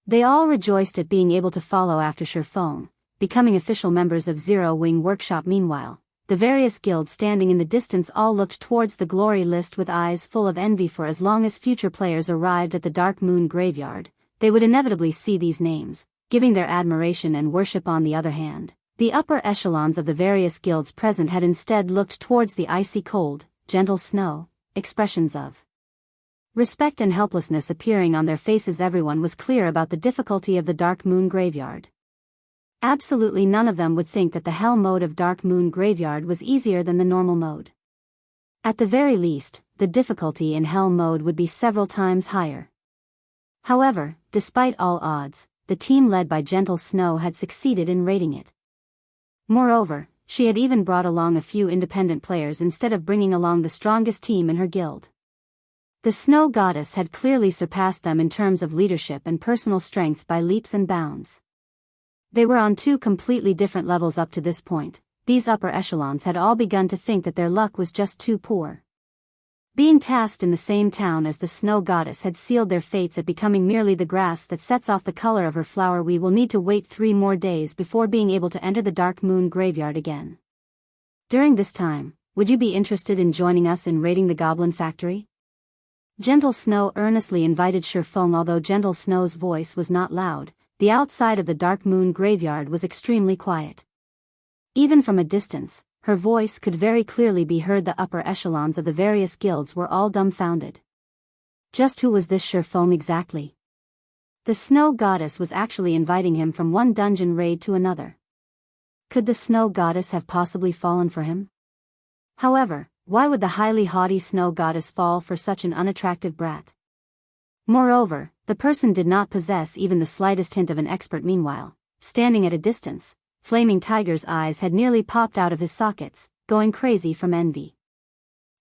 They all rejoiced at being able to follow after Shurfeng, becoming official members of Zero Wing Workshop. Meanwhile, the various guilds standing in the distance all looked towards the glory list with eyes full of envy. For as long as future players arrived at the Dark Moon Graveyard, they would inevitably see these names, giving their admiration and worship. On the other hand, the upper echelons of the various guilds present had instead looked towards the icy cold, Gentle Snow, expressions of respect and helplessness appearing on their faces. Everyone was clear about the difficulty of the Dark Moon Graveyard. Absolutely none of them would think that the Hell mode of Dark Moon Graveyard was easier than the normal mode. At the very least, the difficulty in Hell mode would be several times higher. However, despite all odds, the team led by Gentle Snow had succeeded in raiding it. Moreover, she had even brought along a few independent players instead of bringing along the strongest team in her guild. The Snow Goddess had clearly surpassed them in terms of leadership and personal strength by leaps and bounds. They were on two completely different levels up to this point. These upper echelons had all begun to think that their luck was just too poor. Being tasked in the same town as the Snow Goddess had sealed their fates at becoming merely the grass that sets off the color of her flower. We will need to wait 3 more days before being able to enter the Dark Moon Graveyard again. During this time, would you be interested in joining us in raiding the Goblin Factory? Gentle Snow earnestly invited Shurfeng. Although Gentle Snow's voice was not loud, the outside of the Dark Moon Graveyard was extremely quiet. Even from a distance, her voice could very clearly be heard. The upper echelons of the various guilds were all dumbfounded. Just who was this Shurfeng exactly? The Snow Goddess was actually inviting him from one dungeon raid to another. Could the Snow Goddess have possibly fallen for him? However, why would the highly haughty Snow Goddess fall for such an unattractive brat? Moreover, the person did not possess even the slightest hint of an expert. Meanwhile, standing at a distance, Flaming Tiger's eyes had nearly popped out of his sockets, going crazy from envy.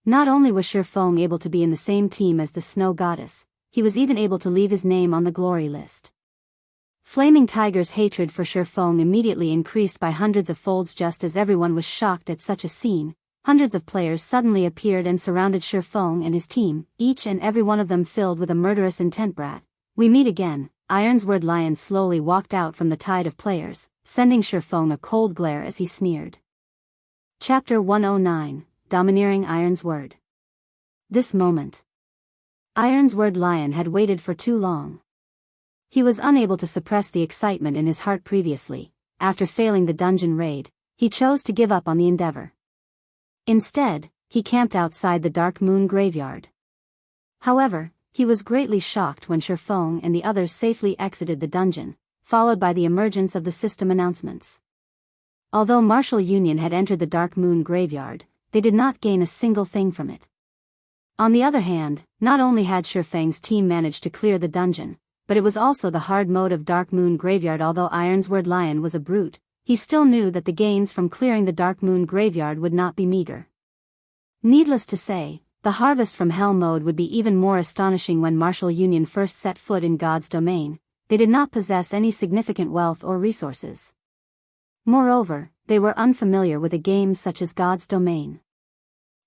Not only was Shurfeng able to be in the same team as the Snow Goddess, he was even able to leave his name on the glory list. Flaming Tiger's hatred for Shurfeng immediately increased by hundreds of folds. Just as everyone was shocked at such a scene, hundreds of players suddenly appeared and surrounded Shurfeng and his team, each and every one of them filled with a murderous intent. Brat, we meet again. Ironsword Lion slowly walked out from the tide of players, sending Shurfeng a cold glare as he sneered. Chapter 109, Domineering Ironsword. This moment. Ironsword Lion had waited for too long. He was unable to suppress the excitement in his heart. Previously, after failing the dungeon raid, he chose to give up on the endeavor. Instead, he camped outside the Dark Moon Graveyard. However, he was greatly shocked when Shurfeng and the others safely exited the dungeon, followed by the emergence of the system announcements. Although Martial Union had entered the Dark Moon Graveyard, they did not gain a single thing from it. On the other hand, not only had Shurfeng's team managed to clear the dungeon, but it was also the hard mode of Dark Moon Graveyard. Although Ironsword Lion was a brute, he still knew that the gains from clearing the Dark Moon graveyard would not be meager. Needless to say, the harvest from Hell mode would be even more astonishing. When Martial Union first set foot in God's domain, they did not possess any significant wealth or resources. Moreover, they were unfamiliar with a game such as God's domain.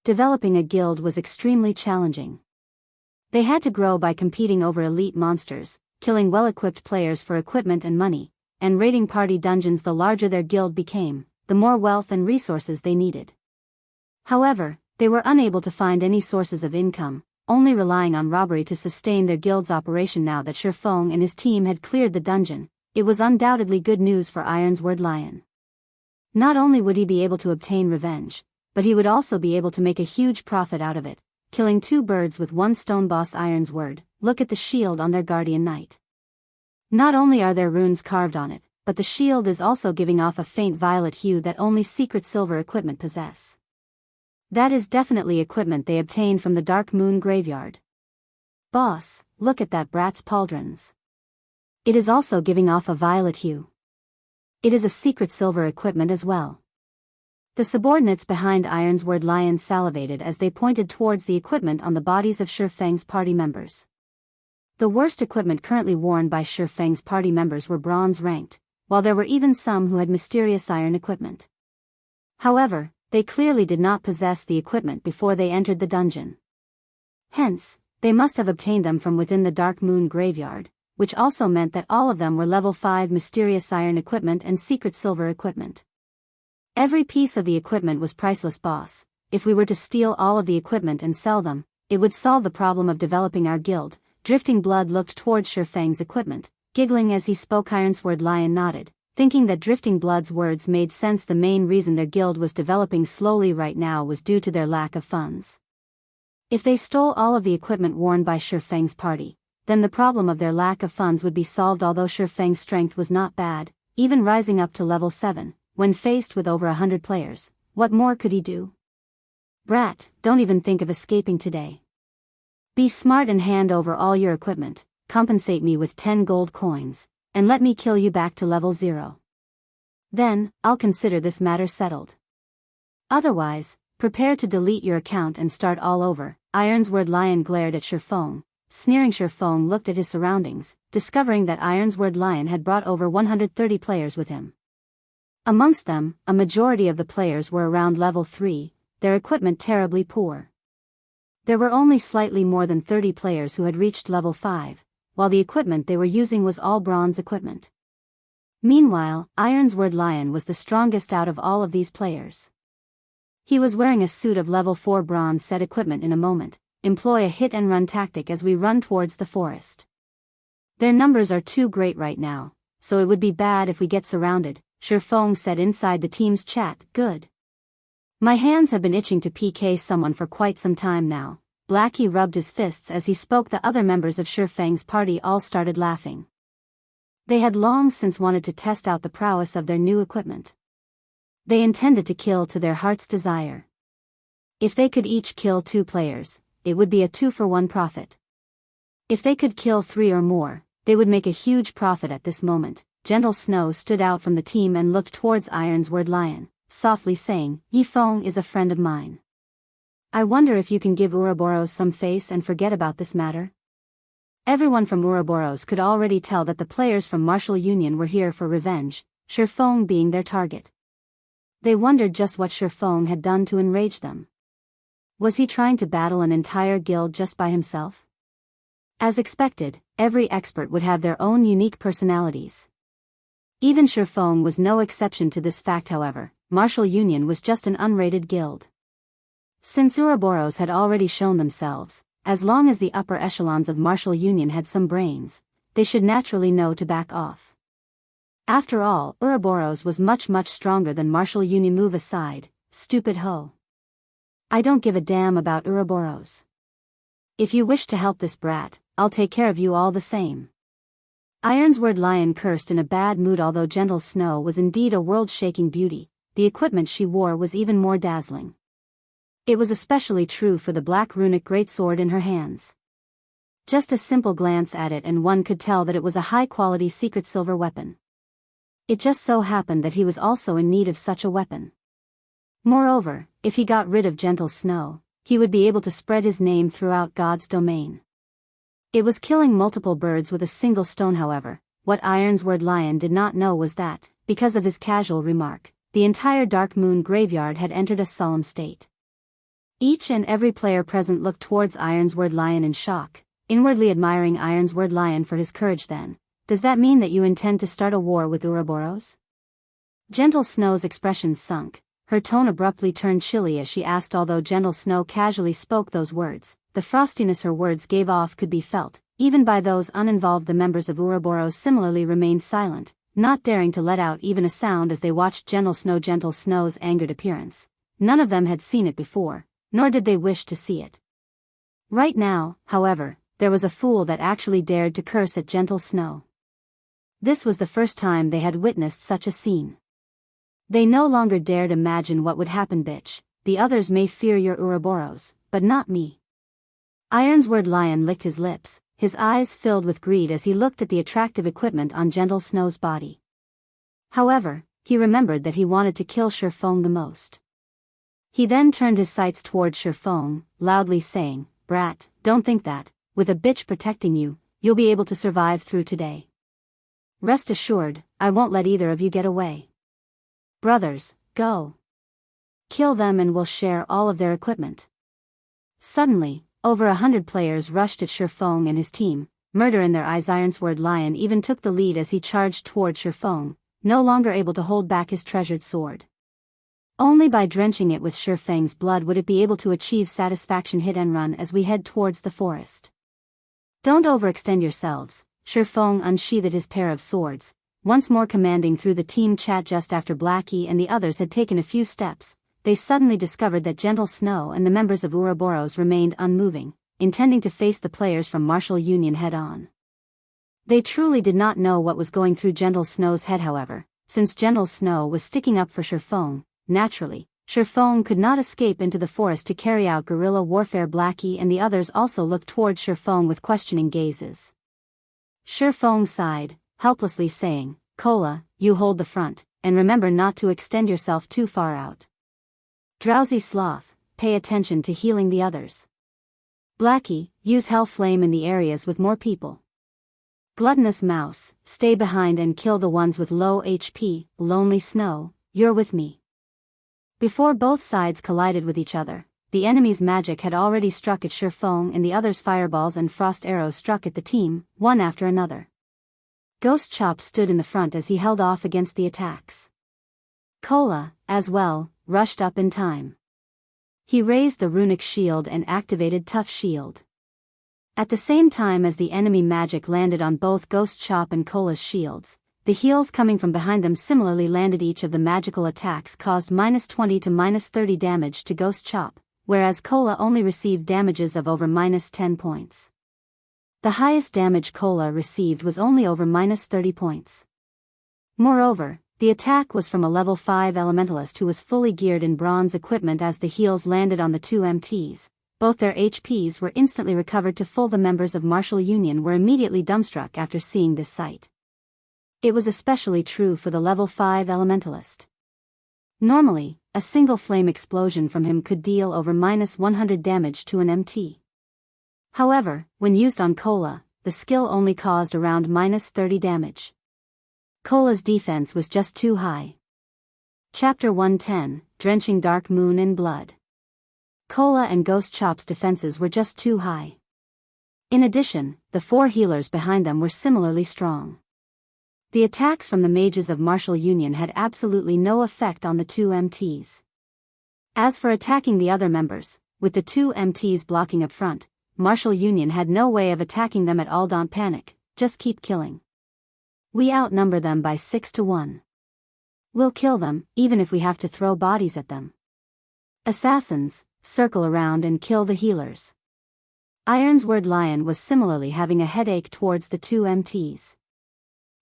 Developing a guild was extremely challenging. They had to grow by competing over elite monsters, killing well-equipped players for equipment and money, and raiding party dungeons. The larger their guild became, the more wealth and resources they needed. However, they were unable to find any sources of income, only relying on robbery to sustain their guild's operation. Now that Shifeng and his team had cleared the dungeon, it was undoubtedly good news for Ironsword Lion. Not only would he be able to obtain revenge, but he would also be able to make a huge profit out of it, killing 2 birds with 1 stone. Boss Ironsword, look at the shield on their guardian knight. Not only are there runes carved on it, but the shield is also giving off a faint violet hue that only secret silver equipment possess. That is definitely equipment they obtained from the Dark Moon graveyard. Boss, look at that brat's pauldrons. It is also giving off a violet hue. It is a secret silver equipment as well. The subordinates behind Ironsword Lion salivated as they pointed towards the equipment on the bodies of Shifeng's party members. The worst equipment currently worn by Shifeng's party members were bronze ranked, while there were even some who had mysterious iron equipment. However, they clearly did not possess the equipment before they entered the dungeon. Hence, they must have obtained them from within the Dark Moon graveyard, which also meant that all of them were level 5 mysterious iron equipment and secret silver equipment. Every piece of the equipment was priceless. Boss, if we were to steal all of the equipment and sell them, it would solve the problem of developing our guild. Drifting Blood looked towards Shifeng's equipment, giggling as he spoke. Ironsword Lion nodded, thinking that Drifting Blood's words made sense. The main reason their guild was developing slowly right now was due to their lack of funds. If they stole all of the equipment worn by Shifeng's party, then the problem of their lack of funds would be solved. Although Shifeng's strength was not bad, even rising up to level 7, when faced with over 100 players, what more could he do? Brat, don't even think of escaping today. Be smart and hand over all your equipment, compensate me with 10 gold coins, and let me kill you back to level 0. Then, I'll consider this matter settled. Otherwise, prepare to delete your account and start all over. Ironsword Lion glared at Shifeng, sneering. Shifeng looked at his surroundings, discovering that Ironsword Lion had brought over 130 players with him. Amongst them, a majority of the players were around level 3, their equipment terribly poor. There were only slightly more than 30 players who had reached level 5, while the equipment they were using was all bronze equipment. Meanwhile, Ironsword Lion was the strongest out of all of these players. He was wearing a suit of level 4 bronze set equipment. In a moment, employ a hit and run tactic as we run towards the forest. Their numbers are too great right now, so it would be bad if we get surrounded, Shifeng said inside the team's chat. Good. My hands have been itching to PK someone for quite some time now. Blackie rubbed his fists as he spoke. The other members of Shifeng's party all started laughing. They had long since wanted to test out the prowess of their new equipment. They intended to kill to their heart's desire. If they could each kill 2 players, it would be a 2-for-1 profit. If they could kill 3 or more, they would make a huge profit. At this moment, Gentle Snow stood out from the team and looked towards Ironsword Lion, softly saying, Yifeng is a friend of mine. I wonder if you can give Ouroboros some face and forget about this matter? Everyone from Ouroboros could already tell that the players from Martial Union were here for revenge, Shifeng being their target. They wondered just what Shifeng had done to enrage them. Was he trying to battle an entire guild just by himself? As expected, every expert would have their own unique personalities. Even Shifeng was no exception to this fact. However, Martial Union was just an unrated guild. Since Ouroboros had already shown themselves, as long as the upper echelons of Martial Union had some brains, they should naturally know to back off. After all, Ouroboros was much stronger than Martial Union. Move aside, stupid hoe. I don't give a damn about Ouroboros. If you wish to help this brat, I'll take care of you all the same. Ironsword Lion cursed in a bad mood. Although Gentle Snow was indeed a world-shaking beauty, the equipment she wore was even more dazzling. It was especially true for the black runic greatsword in her hands. Just a simple glance at it and one could tell that it was a high-quality secret silver weapon. It just so happened that he was also in need of such a weapon. Moreover, if he got rid of Gentle Snow, he would be able to spread his name throughout God's domain. It was killing multiple birds with a single stone. However, what Ironsword Lion did not know was that, because of his casual remark, the entire Dark Moon graveyard had entered a solemn state. Each and every player present looked towards Ironsword Lion in shock, inwardly admiring Ironsword Lion for his courage. Then, does that mean that you intend to start a war with Ouroboros? Gentle Snow's expression sunk, her tone abruptly turned chilly as she asked. Although Gentle Snow casually spoke those words, the frostiness her words gave off could be felt, even by those uninvolved. The members of Ouroboros similarly remained silent, not daring to let out even a sound as they watched Gentle Snow's angered appearance. None of them had seen it before, nor did they wish to see it. Right now, however, there was a fool that actually dared to curse at Gentle Snow. This was the first time they had witnessed such a scene. They no longer dared imagine what would happen. Bitch, the others may fear your Ouroboros, but not me. Ironsword Lion licked his lips, his eyes filled with greed as he looked at the attractive equipment on Gentle Snow's body. However, he remembered that he wanted to kill Shurfong the most. He then turned his sights toward Shurfong, loudly saying, "Brat, don't think that, with a bitch protecting you, you'll be able to survive through today. Rest assured, I won't let either of you get away. Brothers, go. Kill them and we'll share all of their equipment." Suddenly, over 100 players rushed at Shurfong and his team, murder in their eyes. Ironsword Lion even took the lead as he charged toward Shurfong, no longer able to hold back his treasured sword. Only by drenching it with Shurfang's blood would it be able to achieve satisfaction. Hit and run as we head towards the forest. Don't overextend yourselves. Shurfong unsheathed his pair of swords, once more commanding through the team chat. Just after Blackie and the others had taken a few steps, they suddenly discovered that Gentle Snow and the members of Ouroboros remained unmoving, intending to face the players from Martial Union head-on. They truly did not know what was going through Gentle Snow's head. However, since Gentle Snow was sticking up for Shurfong, naturally, Shurfong could not escape into the forest to carry out guerrilla warfare. Blackie and the others also looked towards Shurfong with questioning gazes. Shurfong sighed, helplessly saying, "Kola, you hold the front, and remember not to extend yourself too far out. Drowsy Sloth, pay attention to healing the others. Blackie, use Hell Flame in the areas with more people. Gluttonous Mouse, stay behind and kill the ones with low HP. Lonely Snow, you're with me." Before both sides collided with each other, the enemy's magic had already struck at Shurfong and the others' fireballs and frost arrows struck at the team, one after another. Ghost Chop stood in the front as he held off against the attacks. Kola, as well, rushed up in time. He raised the runic shield and activated Tough Shield. At the same time as the enemy magic landed on both Ghost Chop and Kola's shields, the heals coming from behind them similarly landed. Each of the magical attacks caused -20 to -30 damage to Ghost Chop, whereas Kola only received damages of over -10 points. The highest damage Kola received was only over -30 points. Moreover, the attack was from a level 5 elementalist who was fully geared in bronze equipment. As the heals landed on the two MTs, both their HPs were instantly recovered to full. The members of Martial Union were immediately dumbstruck after seeing this sight. It was especially true for the level 5 elementalist. Normally, a single flame explosion from him could deal over -100 damage to an MT. However, when used on Kola, the skill only caused around -30 damage. Kola's defense was just too high. Chapter 110, Drenching Dark Moon in Blood. Kola and Ghost Chop's defenses were just too high. In addition, the 4 healers behind them were similarly strong. The attacks from the mages of Martial Union had absolutely no effect on the two MTs. As for attacking the other members, with the two MTs blocking up front, Martial Union had no way of attacking them at all. Don't panic, just keep killing. We outnumber them by 6 to 1. We'll kill them, even if we have to throw bodies at them. Assassins, circle around and kill the healers. Ironsword Lion was similarly having a headache towards the two MTs.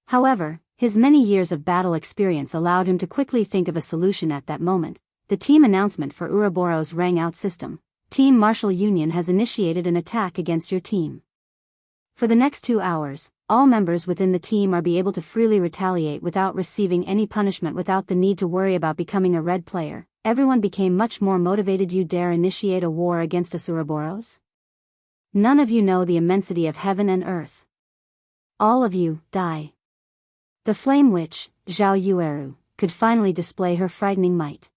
However, his many years of battle experience allowed him to quickly think of a solution. At that moment, the team announcement for Ouroboros rang out. System: Team Martial Union has initiated an attack against your team. For the next 2 hours, all members within the team are be able to freely retaliate without receiving any punishment, without the need to worry about becoming a red player. Everyone became much more motivated. You dare initiate a war against us Ouroboros? None of you know the immensity of heaven and earth. All of you, die. The flame witch, Zhao Yueru, could finally display her frightening might.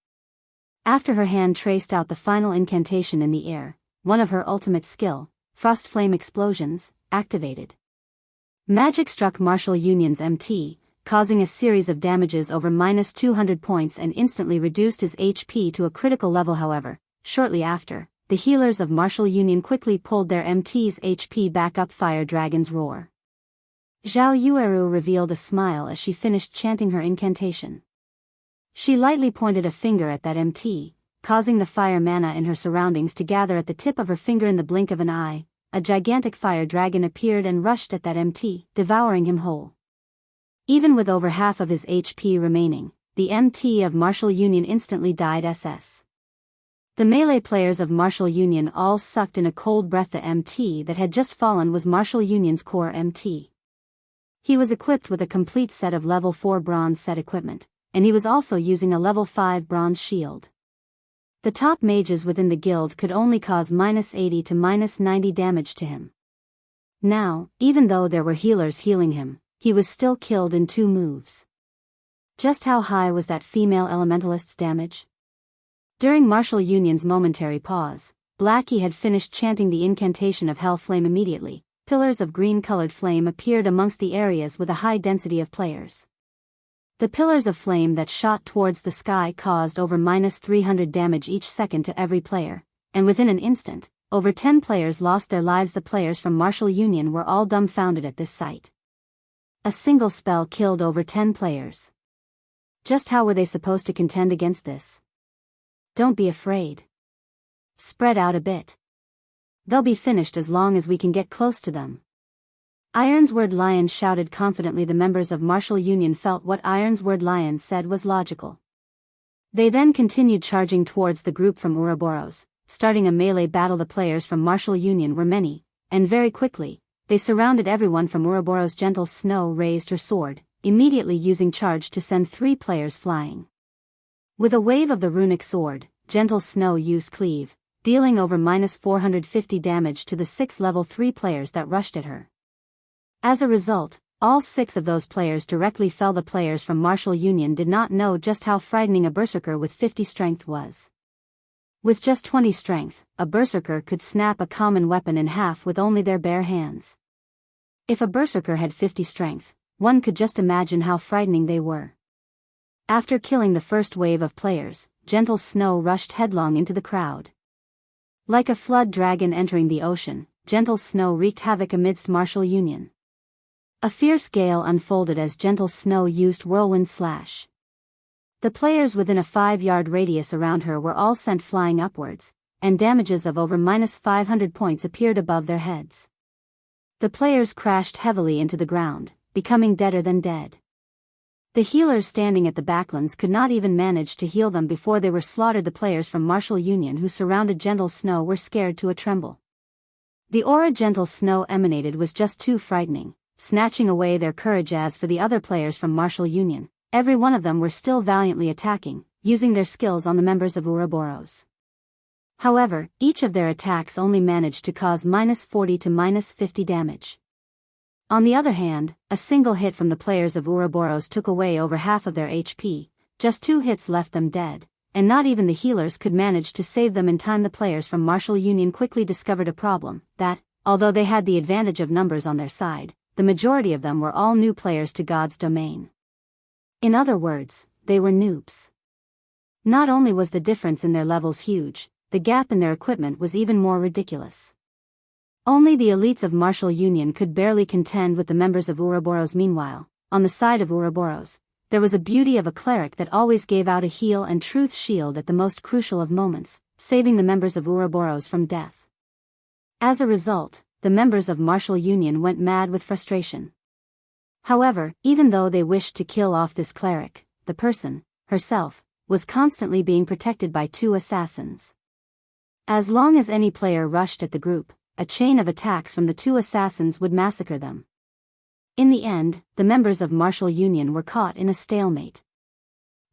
After her hand traced out the final incantation in the air, one of her ultimate skill, Frost Flame Explosions, activated. Magic struck Martial Union's MT, causing a series of damages over -200 points and instantly reduced his HP to a critical level. However, shortly after, the healers of Martial Union quickly pulled their MT's HP back up. Fire Dragon's Roar. Zhao Yueru revealed a smile as she finished chanting her incantation. She lightly pointed a finger at that MT, causing the fire mana in her surroundings to gather at the tip of her finger. In the blink of an eye, a gigantic fire dragon appeared and rushed at that MT, devouring him whole. Even with over half of his HP remaining, the MT of Martial Union instantly died. The melee players of Martial Union all sucked in a cold breath. The MT that had just fallen was Martial Union's core MT. He was equipped with a complete set of level 4 bronze set equipment, and he was also using a level 5 bronze shield. The top mages within the guild could only cause -80 to -90 damage to him. Now, even though there were healers healing him, he was still killed in 2 moves. Just how high was that female elementalist's damage? During Martial Union's momentary pause, Blackie had finished chanting the incantation of Hell Flame. Immediately, pillars of green-colored flame appeared amongst the areas with a high density of players. The pillars of flame that shot towards the sky caused over -300 damage each second to every player, and within an instant, over 10 players lost their lives. The players from Martial Union were all dumbfounded at this sight. A single spell killed over 10 players. Just how were they supposed to contend against this? Don't be afraid. Spread out a bit. They'll be finished as long as we can get close to them. Ironsword Lion shouted confidently. The members of Martial Union felt what Ironsword Lion said was logical. They then continued charging towards the group from Ouroboros, starting a melee battle. The players from Martial Union were many, and very quickly, they surrounded everyone from Ouroboros. Gentle Snow raised her sword, immediately using charge to send 3 players flying. With a wave of the runic sword, Gentle Snow used Cleave, dealing over -450 damage to the 6 level 3 players that rushed at her. As a result, all 6 of those players directly fell. The players from Martial Union did not know just how frightening a berserker with 50 strength was. With just 20 strength, a berserker could snap a common weapon in half with only their bare hands. If a berserker had 50 strength, one could just imagine how frightening they were. After killing the first wave of players, Gentle Snow rushed headlong into the crowd. Like a flood dragon entering the ocean, Gentle Snow wreaked havoc amidst Martial Union. A fierce gale unfolded as Gentle Snow used Whirlwind Slash. The players within a 5-yard radius around her were all sent flying upwards, and damages of over -500 points appeared above their heads. The players crashed heavily into the ground, becoming deader than dead. The healers standing at the backlands could not even manage to heal them before they were slaughtered. The players from Martial Union who surrounded Gentle Snow were scared to a tremble. The aura Gentle Snow emanated was just too frightening, snatching away their courage. As for the other players from Martial Union, every one of them were still valiantly attacking, using their skills on the members of Ouroboros. However, each of their attacks only managed to cause -40 to -50 damage. On the other hand, a single hit from the players of Ouroboros took away over half of their HP, just 2 hits left them dead, and not even the healers could manage to save them in time. The players from Martial Union quickly discovered a problem, that, although they had the advantage of numbers on their side, the majority of them were all new players to God's domain. In other words, they were noobs. Not only was the difference in their levels huge, the gap in their equipment was even more ridiculous. Only the elites of Martial Union could barely contend with the members of Ouroboros. Meanwhile, on the side of Ouroboros, there was a beauty of a cleric that always gave out a heal and truth shield at the most crucial of moments, saving the members of Ouroboros from death. As a result, the members of Martial Union went mad with frustration. However, even though they wished to kill off this cleric, the person, herself, was constantly being protected by 2 assassins. As long as any player rushed at the group, a chain of attacks from the two assassins would massacre them. In the end, the members of Martial Union were caught in a stalemate.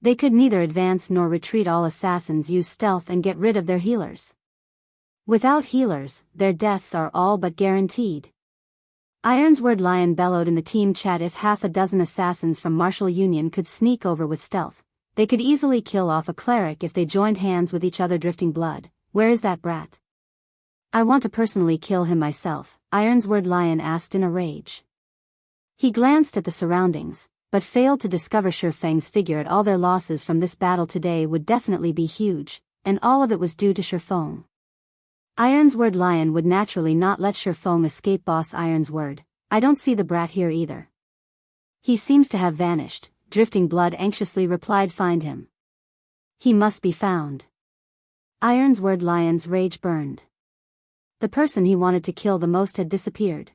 They could neither advance nor retreat. All assassins use stealth and get rid of their healers. Without healers, their deaths are all but guaranteed. Ironsword Lion bellowed in the team chat. If half a dozen assassins from Martial Union could sneak over with stealth, they could easily kill off a cleric if they joined hands with each other. Drifting blood, where is that brat? I want to personally kill him myself, Ironsword Lion asked in a rage. He glanced at the surroundings, but failed to discover Shifeng's figure at all. Their losses from this battle today would definitely be huge, and all of it was due to Shifeng. Ironsword Lion would naturally not let Shifeng escape. Boss Ironsword, I don't see the brat here either. He seems to have vanished, Drifting Blood anxiously replied. Find him. He must be found. Ironsword Lion's rage burned. The person he wanted to kill the most had disappeared.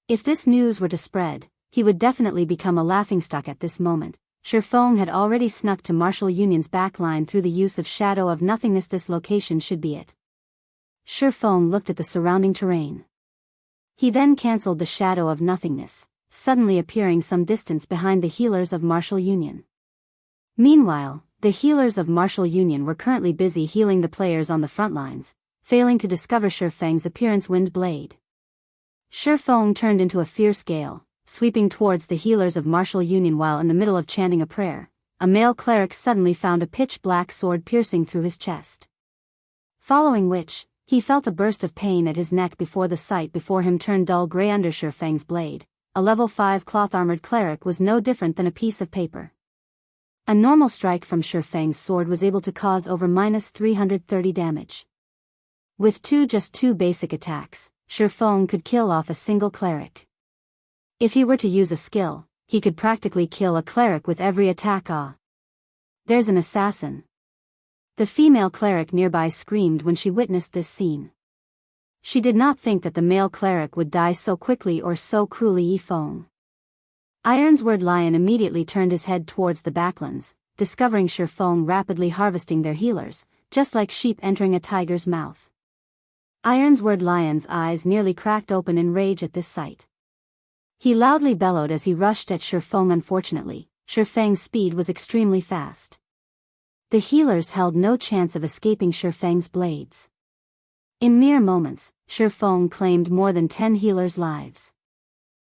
If this news were to spread, he would definitely become a laughingstock. At this moment, Shifeng had already snuck to Martial Union's backline through the use of Shadow of Nothingness. This location should be it. Shifeng looked at the surrounding terrain. He then cancelled the Shadow of Nothingness, suddenly appearing some distance behind the healers of Martial Union. Meanwhile, the healers of Martial Union were currently busy healing the players on the front lines, failing to discover Shifeng's appearance. Wind Blade. Shifeng turned into a fierce gale, sweeping towards the healers of Martial Union. While in the middle of chanting a prayer, a male cleric suddenly found a pitch-black sword piercing through his chest. Following which, he felt a burst of pain at his neck. Before the sight before him turned dull gray under Shifeng's blade, a level 5 cloth-armored cleric was no different than a piece of paper. A normal strike from Shifeng's sword was able to cause over -330 damage. With just two basic attacks, Shifeng could kill off a single cleric. If he were to use a skill, he could practically kill a cleric with every attack. Ah! There's an assassin. The female cleric nearby screamed when she witnessed this scene. She did not think that the male cleric would die so quickly or so cruelly. Yifeng. Ironsword Lion immediately turned his head towards the backlands, discovering Shifeng rapidly harvesting their healers, just like sheep entering a tiger's mouth. Ironsword Lion's eyes nearly cracked open in rage at this sight. He loudly bellowed as he rushed at Shifeng. Unfortunately, Shifeng's speed was extremely fast. The healers held no chance of escaping Shifeng's blades. In mere moments, Shifeng claimed more than 10 healers' lives.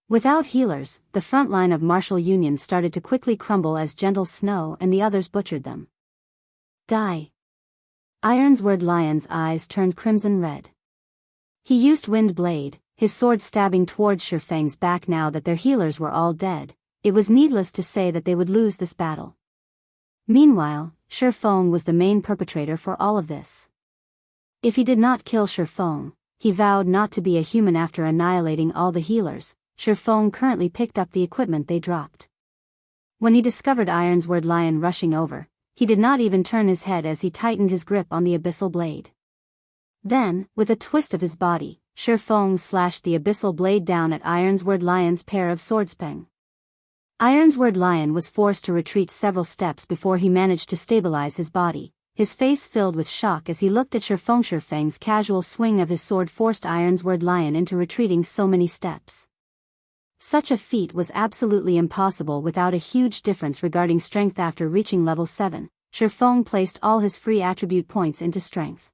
Without healers, the front line of Martial Union started to quickly crumble as gentle snow, and the others butchered them. Die! Ironsword Lion's eyes turned crimson red. He used Wind Blade, his sword stabbing towards Shifeng's back. Now that their healers were all dead, it was needless to say that they would lose this battle. Meanwhile, Shifeng was the main perpetrator for all of this. If he did not kill Shifeng, he vowed not to be a human. After annihilating all the healers, Shifeng currently picked up the equipment they dropped. When he discovered Ironsword Lion rushing over, he did not even turn his head as he tightened his grip on the Abyssal blade. Then, with a twist of his body, Shifeng slashed the Abyssal blade down at Ironsword Lion's pair of swordspeng. Ironsword Lion was forced to retreat several steps before he managed to stabilize his body, his face filled with shock as he looked at Shifeng. Shifeng's casual swing of his sword forced Ironsword Lion into retreating so many steps. Such a feat was absolutely impossible without a huge difference regarding strength. After reaching level 7, Shifeng placed all his free attribute points into strength.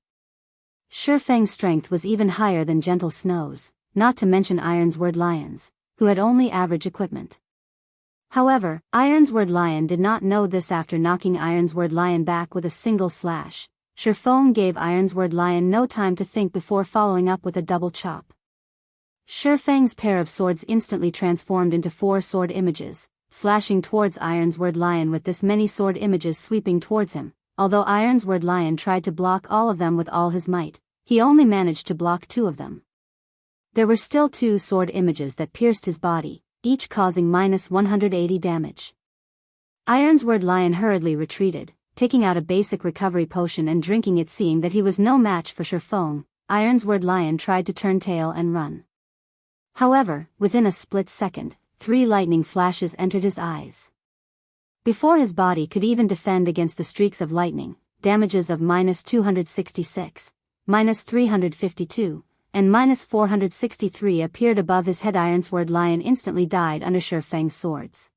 Shifeng's strength was even higher than Gentle Snow's, not to mention Ironsword Lion's, who had only average equipment. However, Ironsword Lion did not know this. After knocking Ironsword Lion back with a single slash, Shifeng gave Ironsword Lion no time to think before following up with a double chop. Shifeng's pair of swords instantly transformed into 4 sword images, slashing towards Ironsword Lion with this many sword images sweeping towards him. Although Ironsword Lion tried to block all of them with all his might, he only managed to block 2 of them. There were still 2 sword images that pierced his body, each causing -180 damage. Ironsword Lion hurriedly retreated, taking out a basic recovery potion and drinking it. Seeing that he was no match for Shifeng, Ironsword Lion tried to turn tail and run. However, within a split second, 3 lightning flashes entered his eyes. Before his body could even defend against the streaks of lightning, damages of -266, -352, and -463 appeared above his head. Ironsword Lion instantly died under Shurfeng's swords.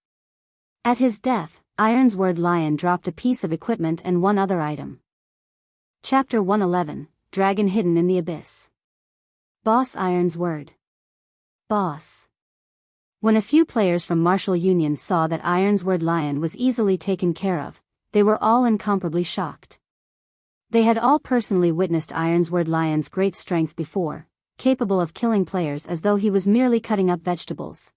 At his death, Ironsword Lion dropped a piece of equipment and one other item. Chapter 111, Dragon Hidden in the Abyss. Boss Ironsword. Boss. When a few players from Martial Union saw that Ironsword Lion was easily taken care of, they were all incomparably shocked. They had all personally witnessed Ironsword Lion's great strength before, capable of killing players as though he was merely cutting up vegetables.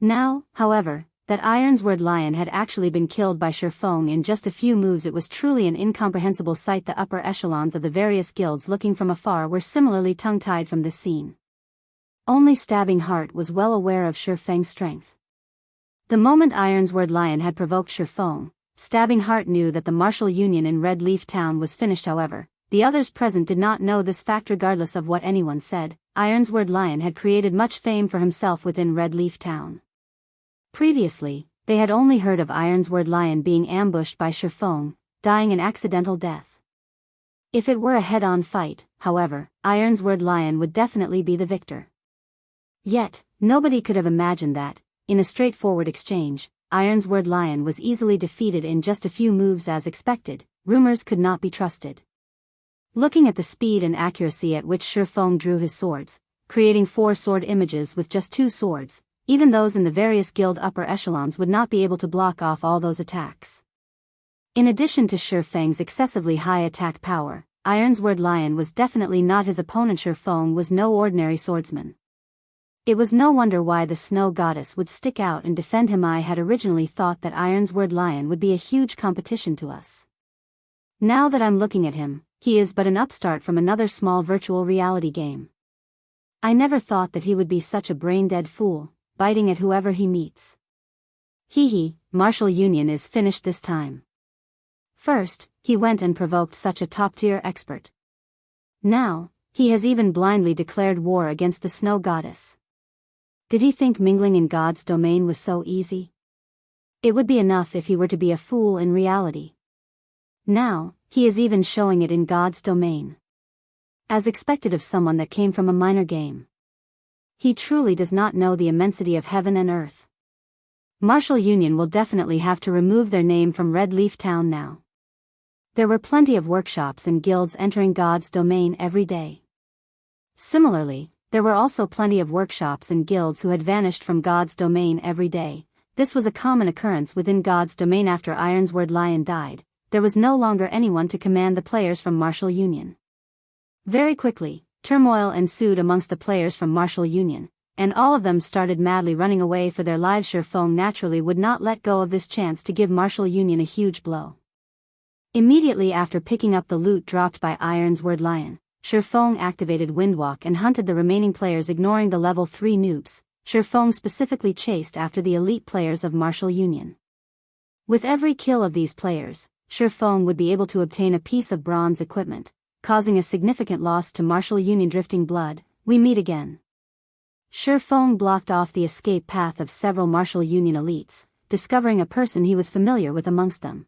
Now, however, that Ironsword Lion had actually been killed by Shurfeng in just a few moves, it was truly an incomprehensible sight. The upper echelons of the various guilds looking from afar were similarly tongue-tied from this scene. Only Stabbing Heart was well aware of Shurfeng's strength. The moment Ironsword Lion had provoked Shurfeng, Stabbing Heart knew that the Martial Union in Red Leaf Town was finished. However, the others present did not know this fact. Regardless of what anyone said, Ironsword Lion had created much fame for himself within Red Leaf Town. Previously, they had only heard of Ironsword Lion being ambushed by Shurfeng, dying an accidental death. If it were a head-on fight, however, Ironsword Lion would definitely be the victor. Yet, nobody could have imagined that, in a straightforward exchange, Ironsword Lion was easily defeated in just a few moves. As expected, rumors could not be trusted. Looking at the speed and accuracy at which Shurfeng drew his swords, creating 4 sword images with just 2 swords, even those in the various guild upper echelons would not be able to block off all those attacks. In addition to Shurfeng's excessively high attack power, Ironsword Lion was definitely not his opponent. Shurfeng was no ordinary swordsman. It was no wonder why the Snow Goddess would stick out and defend him. I had originally thought that Ironsword Lion would be a huge competition to us. Now that I'm looking at him, he is but an upstart from another small virtual reality game. I never thought that he would be such a brain-dead fool, biting at whoever he meets. Hee, Martial Union is finished this time. First, he went and provoked such a top-tier expert. Now, he has even blindly declared war against the Snow Goddess. Did he think mingling in God's domain was so easy? It would be enough if he were to be a fool in reality. Now, he is even showing it in God's domain. As expected of someone that came from a minor game. He truly does not know the immensity of heaven and earth. Martial Union will definitely have to remove their name from Red Leaf Town now. There were plenty of workshops and guilds entering God's domain every day. Similarly, there were also plenty of workshops and guilds who had vanished from God's domain every day. This was a common occurrence within God's domain. After Ironsword Lion died, there was no longer anyone to command the players from Martial Union. Very quickly, turmoil ensued amongst the players from Martial Union, and all of them started madly running away for their lives. Shurfeng naturally would not let go of this chance to give Martial Union a huge blow. Immediately after picking up the loot dropped by Ironsword Lion, Shurfeng activated Windwalk and hunted the remaining players. Ignoring the level 3 noobs, Shurfeng specifically chased after the elite players of Martial Union. With every kill of these players, Shurfeng would be able to obtain a piece of bronze equipment, causing a significant loss to Martial Union. Drifting Blood, we meet again. Shurfeng blocked off the escape path of several Martial Union elites, discovering a person he was familiar with amongst them.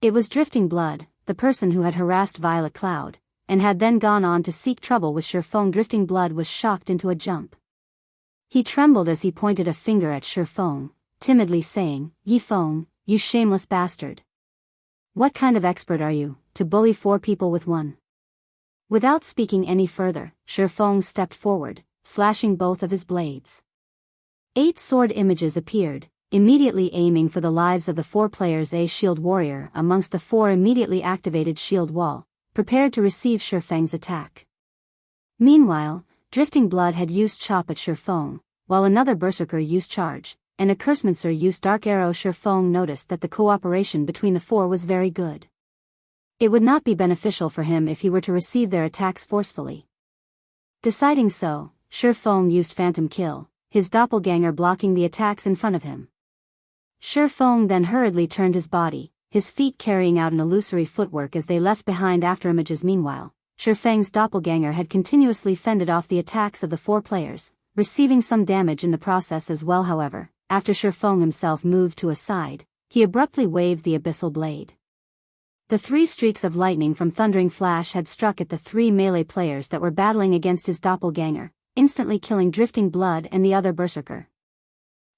It was Drifting Blood, the person who had harassed Violet Cloud, and had then gone on to seek trouble with Shurfeng. Drifting Blood was shocked into a jump. He trembled as he pointed a finger at Shurfeng, timidly saying, "Yi Feng, you shameless bastard. What kind of expert are you, to bully 4 people with one?" Without speaking any further, Shurfeng stepped forward, slashing both of his blades. 8 sword images appeared, immediately aiming for the lives of the 4 players. A shield warrior amongst the 4 immediately activated shield wall, prepared to receive Shurfeng's attack. Meanwhile, Drifting Blood had used Chop at Shurfeng, while another Berserker used Charge, and a Cursemancer used Dark Arrow. Shurfeng noticed that the cooperation between the 4 was very good. It would not be beneficial for him if he were to receive their attacks forcefully. Deciding so, Shurfeng used Phantom Kill, his doppelganger blocking the attacks in front of him. Shurfeng then hurriedly turned his body, his feet carrying out an illusory footwork as they left behind afterimages. Meanwhile, Shurfeng's doppelganger had continuously fended off the attacks of the 4 players, receiving some damage in the process as well. However, after Shurfeng himself moved to a side, he abruptly waved the Abyssal Blade. The 3 streaks of lightning from Thundering Flash had struck at the 3 melee players that were battling against his doppelganger, instantly killing Drifting Blood and the other berserker.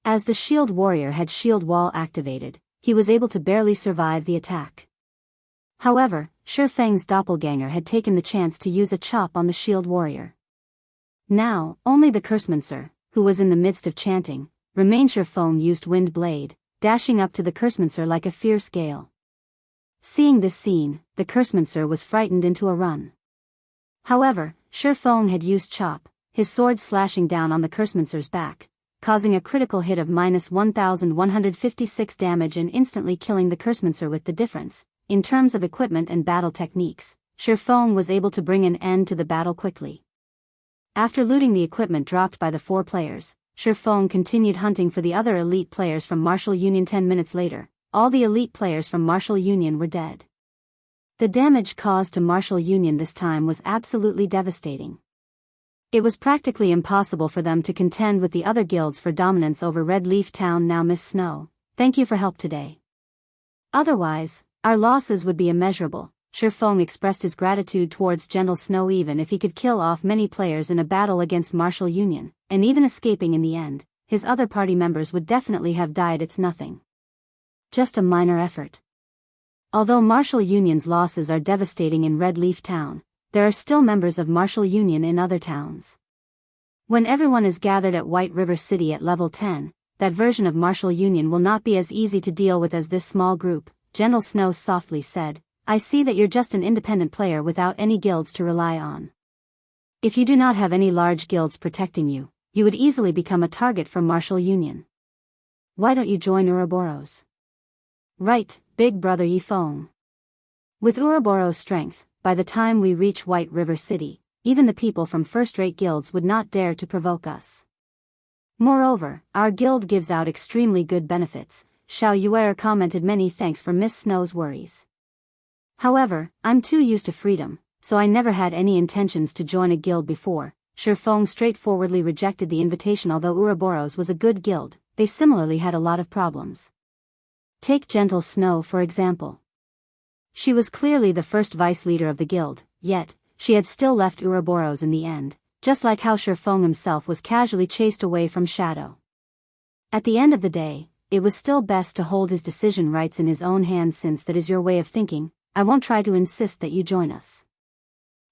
As the shield warrior had shield wall activated, he was able to barely survive the attack. However, Shifeng's doppelganger had taken the chance to use a chop on the shield warrior. Now, only the Cursemancer, who was in the midst of chanting, remained. Shifeng used Wind Blade, dashing up to the Cursemancer like a fierce gale. Seeing this scene, the Cursemancer was frightened into a run. However, Shifeng had used Chop, his sword slashing down on the Cursemancer's back, causing a critical hit of -1156 damage and instantly killing the Cursemancer. With the difference, in terms of equipment and battle techniques, Shifeng was able to bring an end to the battle quickly. After looting the equipment dropped by the 4 players, Shifeng continued hunting for the other elite players from Martial Union. 10 minutes later, all the elite players from Martial Union were dead. The damage caused to Martial Union this time was absolutely devastating. It was practically impossible for them to contend with the other guilds for dominance over Red Leaf Town. Now Miss Snow, thank you for help today. Otherwise, our losses would be immeasurable. Shifeng expressed his gratitude towards Gentle Snow. Even if he could kill off many players in a battle against Martial Union, and even escaping in the end, his other party members would definitely have died. It's nothing. Just a minor effort. Although Martial Union's losses are devastating in Red Leaf Town, there are still members of Martial Union in other towns. When everyone is gathered at White River City at level 10, that version of Martial Union will not be as easy to deal with as this small group, Gentle Snow softly said. I see that you're just an independent player without any guilds to rely on. If you do not have any large guilds protecting you, you would easily become a target for Martial Union. Why don't you join Ouroboros? Right, big brother Yifeng. With Ouroboros' strength, by the time we reach White River City, even the people from first-rate guilds would not dare to provoke us. Moreover, our guild gives out extremely good benefits. Xiao Yuer commented. Many thanks for Miss Snow's worries. However, I'm too used to freedom, so I never had any intentions to join a guild before. Shifeng straightforwardly rejected the invitation. Although Ouroboros was a good guild, they similarly had a lot of problems. Take Gentle Snow for example. She was clearly the first vice leader of the guild, yet, she had still left Ouroboros in the end, just like how Shifeng himself was casually chased away from Shadow. At the end of the day, it was still best to hold his decision rights in his own hands. Since that is your way of thinking, I won't try to insist that you join us.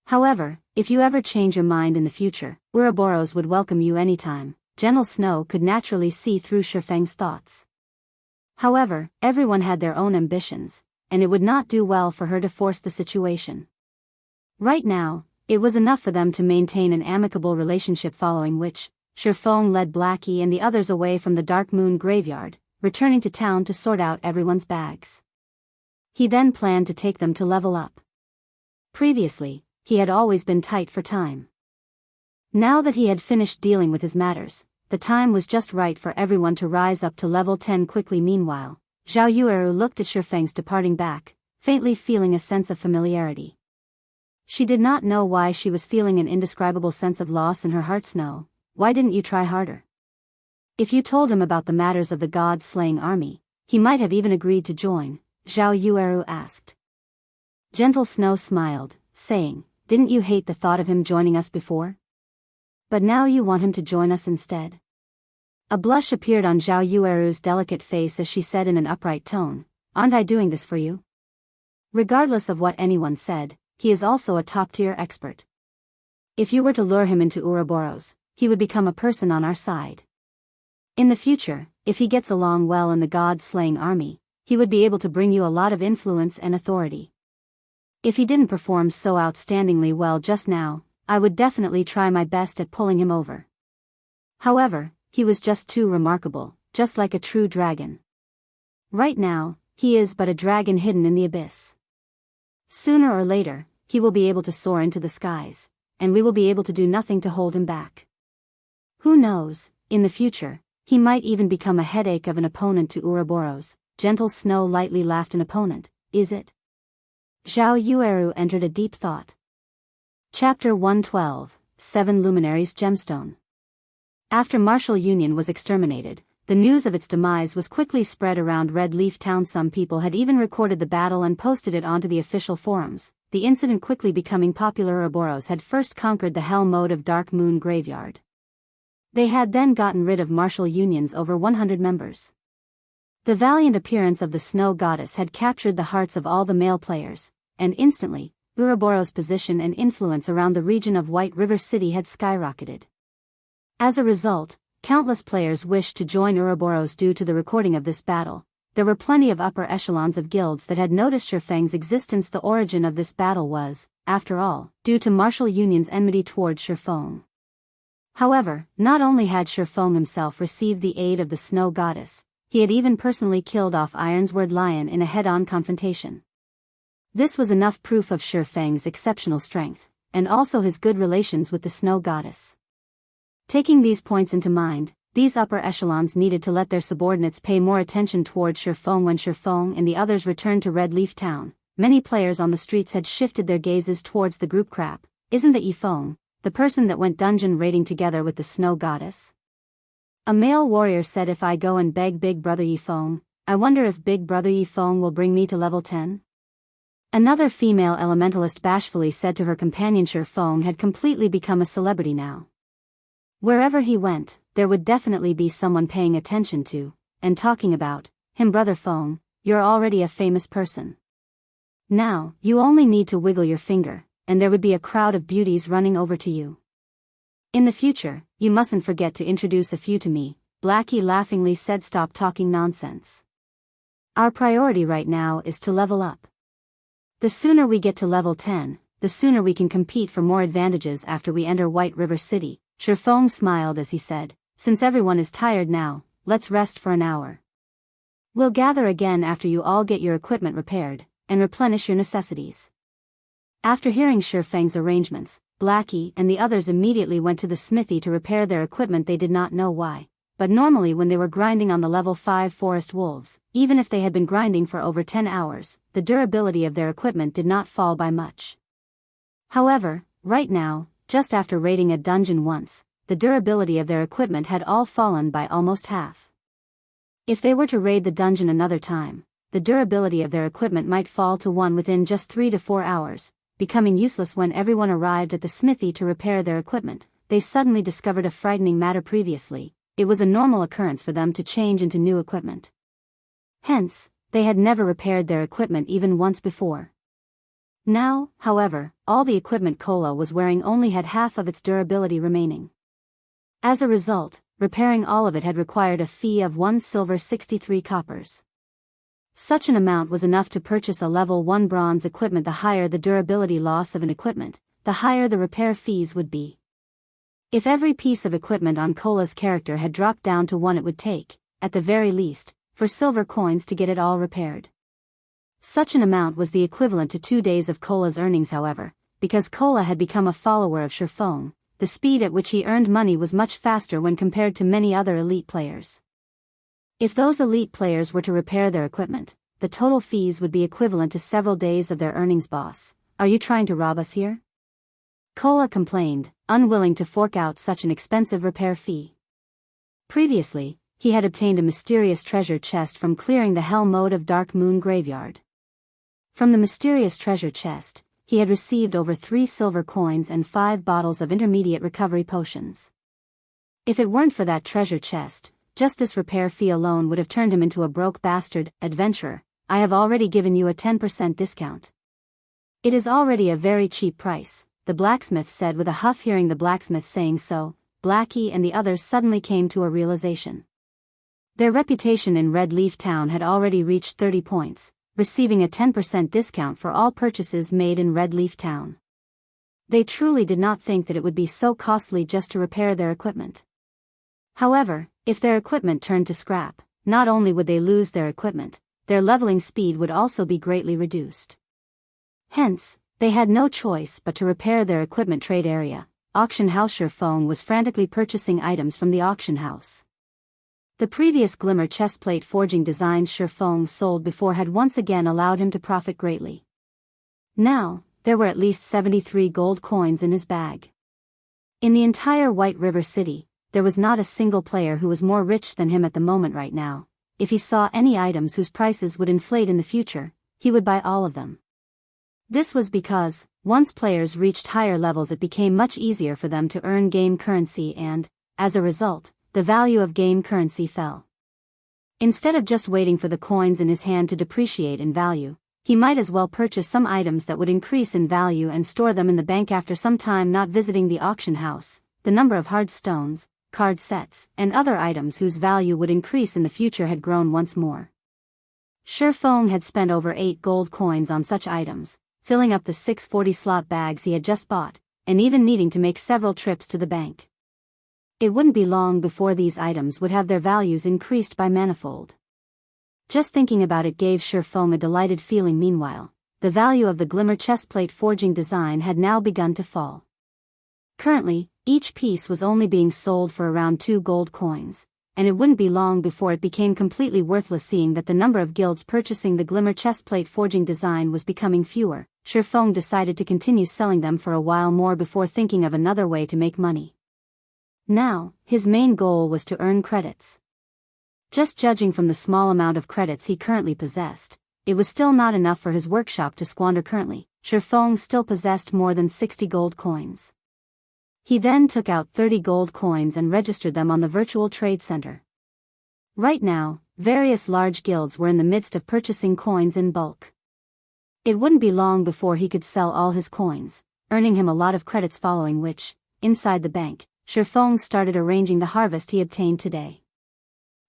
However, if you ever change your mind in the future, Ouroboros would welcome you anytime. Gentle Snow could naturally see through Shifeng's thoughts. However, everyone had their own ambitions, and it would not do well for her to force the situation. Right now, it was enough for them to maintain an amicable relationship, following which, Shifeng led Blackie and the others away from the Dark Moon Graveyard, returning to town to sort out everyone's bags. He then planned to take them to level up. Previously, he had always been tight for time. Now that he had finished dealing with his matters, the time was just right for everyone to rise up to level 10 quickly. Meanwhile, Xiao Yueru looked at Shifeng's departing back, faintly feeling a sense of familiarity. She did not know why she was feeling an indescribable sense of loss in her heart. Snow, why didn't you try harder? If you told him about the matters of the god-slaying army, he might have even agreed to join, Xiao Yueru asked. Gentle Snow smiled, saying, didn't you hate the thought of him joining us before? But now you want him to join us instead? A blush appeared on Xiao Yueru's delicate face as she said in an upright tone, aren't I doing this for you? Regardless of what anyone said, he is also a top-tier expert. If you were to lure him into Ouroboros, he would become a person on our side. In the future, if he gets along well in the god-slaying army, he would be able to bring you a lot of influence and authority. If he didn't perform so outstandingly well just now, I would definitely try my best at pulling him over. However, he was just too remarkable, just like a true dragon. Right now, he is but a dragon hidden in the abyss. Sooner or later, he will be able to soar into the skies, and we will be able to do nothing to hold him back. Who knows, in the future, he might even become a headache of an opponent to Ouroboros. Gentle Snow lightly laughed. An opponent, is it? Xiao Yueru entered a deep thought. Chapter 112, 7 Luminaries Gemstone. After Martial Union was exterminated, the news of its demise was quickly spread around Red Leaf Town. Some people had even recorded the battle and posted it onto the official forums, the incident quickly becoming popular. Ouroboros had first conquered the hell mode of Dark Moon Graveyard. They had then gotten rid of martial unions over 100 members. The valiant appearance of the Snow Goddess had captured the hearts of all the male players, and instantly, Ouroboros' position and influence around the region of White River City had skyrocketed. As a result, countless players wished to join Ouroboros. Due to the recording of this battle, there were plenty of upper echelons of guilds that had noticed Shurfeng's existence. The origin of this battle was, after all, due to martial union's enmity towards Shurfeng. However, not only had Shurfeng himself received the aid of the Snow Goddess, he had even personally killed off Ironsword Lion in a head-on confrontation. This was enough proof of Shurfeng's exceptional strength, and also his good relations with the Snow Goddess. Taking these points into mind, these upper echelons needed to let their subordinates pay more attention towards Shurfeng. When Shurfeng and the others returned to Red Leaf Town, many players on the streets had shifted their gazes towards the group. Crap, isn't that Yifeng, the person that went dungeon raiding together with the Snow Goddess? A male warrior said. If I go and beg Big Brother Yifeng, I wonder if Big Brother Yifeng will bring me to level 10? Another female elementalist bashfully said to her companion. Shurfeng had completely become a celebrity now. Wherever he went, there would definitely be someone paying attention to, and talking about, him. Brother Feng, you're already a famous person. Now, you only need to wiggle your finger, and there would be a crowd of beauties running over to you. In the future, you mustn't forget to introduce a few to me, Blackie laughingly said. Stop talking nonsense. Our priority right now is to level up. The sooner we get to level 10, the sooner we can compete for more advantages after we enter White River City. Shurfeng smiled as he said, since everyone is tired now, let's rest for an hour. We'll gather again after you all get your equipment repaired, and replenish your necessities. After hearing Shurfeng's arrangements, Blackie and the others immediately went to the smithy to repair their equipment. They did not know why, but normally when they were grinding on the level 5 forest wolves, even if they had been grinding for over 10 hours, the durability of their equipment did not fall by much. However, right now, just after raiding a dungeon once, the durability of their equipment had all fallen by almost half. If they were to raid the dungeon another time, the durability of their equipment might fall to 1 within just 3 to 4 hours, becoming useless. When everyone arrived at the smithy to repair their equipment, they suddenly discovered a frightening matter. Previously, it was a normal occurrence for them to change into new equipment. Hence, they had never repaired their equipment even once before. Now, however, all the equipment Kola was wearing only had half of its durability remaining. As a result, repairing all of it had required a fee of 1 silver 63 coppers. Such an amount was enough to purchase a level 1 bronze equipment. The higher the durability loss of an equipment, the higher the repair fees would be. If every piece of equipment on Kola's character had dropped down to 1, it would take, at the very least, 4 silver coins to get it all repaired. Such an amount was the equivalent to 2 days of Kola's earnings. However, because Kola had become a follower of Shurfeng, the speed at which he earned money was much faster when compared to many other elite players. If those elite players were to repair their equipment, the total fees would be equivalent to several days of their earnings. Boss, are you trying to rob us here? Kola complained, unwilling to fork out such an expensive repair fee. Previously, he had obtained a mysterious treasure chest from clearing the hell mode of Dark Moon Graveyard. From the mysterious treasure chest, he had received over 3 silver coins and 5 bottles of intermediate recovery potions. If it weren't for that treasure chest, just this repair fee alone would have turned him into a broke bastard. Adventurer, I have already given you a 10% discount. It is already a very cheap price, the blacksmith said with a huff. Hearing the blacksmith saying so, Blackie and the others suddenly came to a realization. Their reputation in Red Leaf Town had already reached 30 points, receiving a 10% discount for all purchases made in Red Leaf Town. They truly did not think that it would be so costly just to repair their equipment. However, if their equipment turned to scrap, not only would they lose their equipment, their leveling speed would also be greatly reduced. Hence, they had no choice but to repair their equipment. Trade area, auction house. Shurfeng was frantically purchasing items from the auction house. The previous glimmer chestplate forging designs Shurfeng sold before had once again allowed him to profit greatly. Now, there were at least 73 gold coins in his bag. In the entire White River City, there was not a single player who was more rich than him at the moment right now. If he saw any items whose prices would inflate in the future, he would buy all of them. This was because, once players reached higher levels, it became much easier for them to earn game currency and, as a result, the value of game currency fell. Instead of just waiting for the coins in his hand to depreciate in value, he might as well purchase some items that would increase in value and store them in the bank. After some time not visiting the auction house, the number of hard stones, card sets, and other items whose value would increase in the future had grown once more. Shifeng had spent over 8 gold coins on such items, filling up the 640 slot bags he had just bought, and even needing to make several trips to the bank. It wouldn't be long before these items would have their values increased by manifold. Just thinking about it gave Shifeng a delighted feeling. Meanwhile, the value of the glimmer chestplate forging design had now begun to fall. Currently, each piece was only being sold for around 2 gold coins, and it wouldn't be long before it became completely worthless. Seeing that the number of guilds purchasing the glimmer chestplate forging design was becoming fewer, Shifeng decided to continue selling them for a while more before thinking of another way to make money. Now, his main goal was to earn credits. Just judging from the small amount of credits he currently possessed, it was still not enough for his workshop to squander. Currently, Shifeng still possessed more than 60 gold coins. He then took out 30 gold coins and registered them on the virtual trade center. Right now, various large guilds were in the midst of purchasing coins in bulk. It wouldn't be long before he could sell all his coins, earning him a lot of credits, following which, inside the bank, Shifeng started arranging the harvest he obtained today.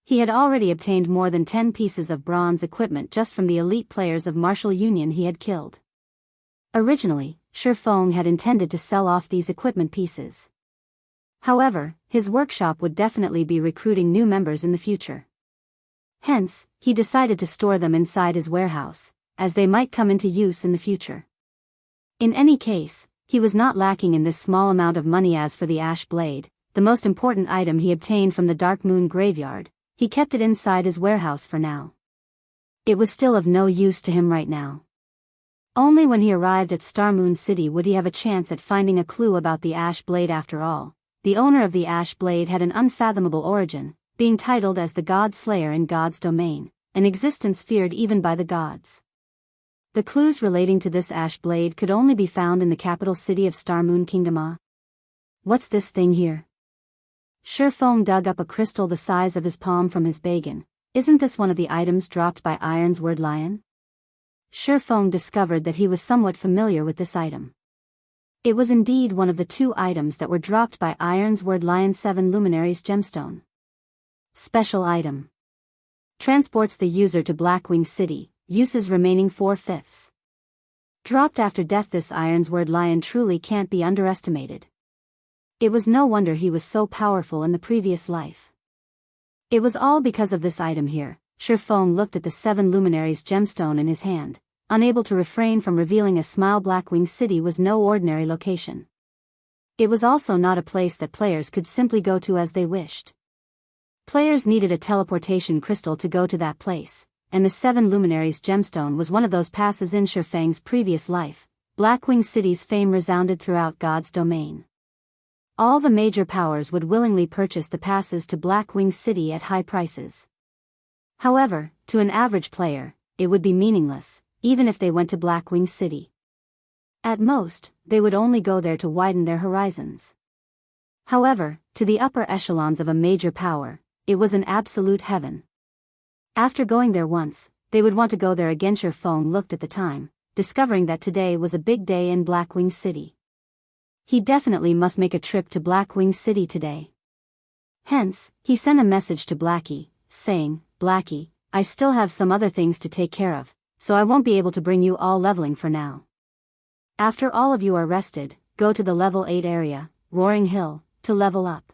He had already obtained more than 10 pieces of bronze equipment just from the elite players of Martial Union he had killed. Originally, Shifeng had intended to sell off these equipment pieces. However, his workshop would definitely be recruiting new members in the future. Hence, he decided to store them inside his warehouse, as they might come into use in the future. In any case, he was not lacking in this small amount of money. As for the ash blade, the most important item he obtained from the Dark Moon graveyard, he kept it inside his warehouse for now. It was still of no use to him right now. Only when he arrived at Star Moon City would he have a chance at finding a clue about the ash blade. After all, the owner of the ash blade had an unfathomable origin, being titled as the God Slayer in God's domain, an existence feared even by the gods. The clues relating to this ash blade could only be found in the capital city of Star Moon Kingdom. What's this thing here? Shifeng dug up a crystal the size of his palm from his bagan. Isn't this one of the items dropped by Ironsword Lion? Shifeng discovered that he was somewhat familiar with this item. It was indeed one of the 2 items that were dropped by Ironsword Lion. 7 Luminaries Gemstone. Special item. Transports the user to Blackwing City, uses remaining 4/5. Dropped after death. This Ironsword Lion truly can't be underestimated. It was no wonder he was so powerful in the previous life. It was all because of this item here. Shifeng looked at the 7 Luminaries Gemstone in his hand, unable to refrain from revealing a smile. Blackwing City was no ordinary location. It was also not a place that players could simply go to as they wished. Players needed a teleportation crystal to go to that place, and the 7 Luminaries Gemstone was one of those passes. In Shifeng's previous life, Blackwing City's fame resounded throughout God's domain. All the major powers would willingly purchase the passes to Blackwing City at high prices. However, to an average player, it would be meaningless, even if they went to Blackwing City. At most, they would only go there to widen their horizons. However, to the upper echelons of a major power, it was an absolute heaven. After going there once, they would want to go there again. Shifeng looked at the time, discovering that today was a big day in Blackwing City. He definitely must make a trip to Blackwing City today. Hence, he sent a message to Blackie, saying, "Blackie, I still have some other things to take care of, so I won't be able to bring you all leveling for now. After all of you are rested, go to the level 8 area, Roaring Hill, to level up.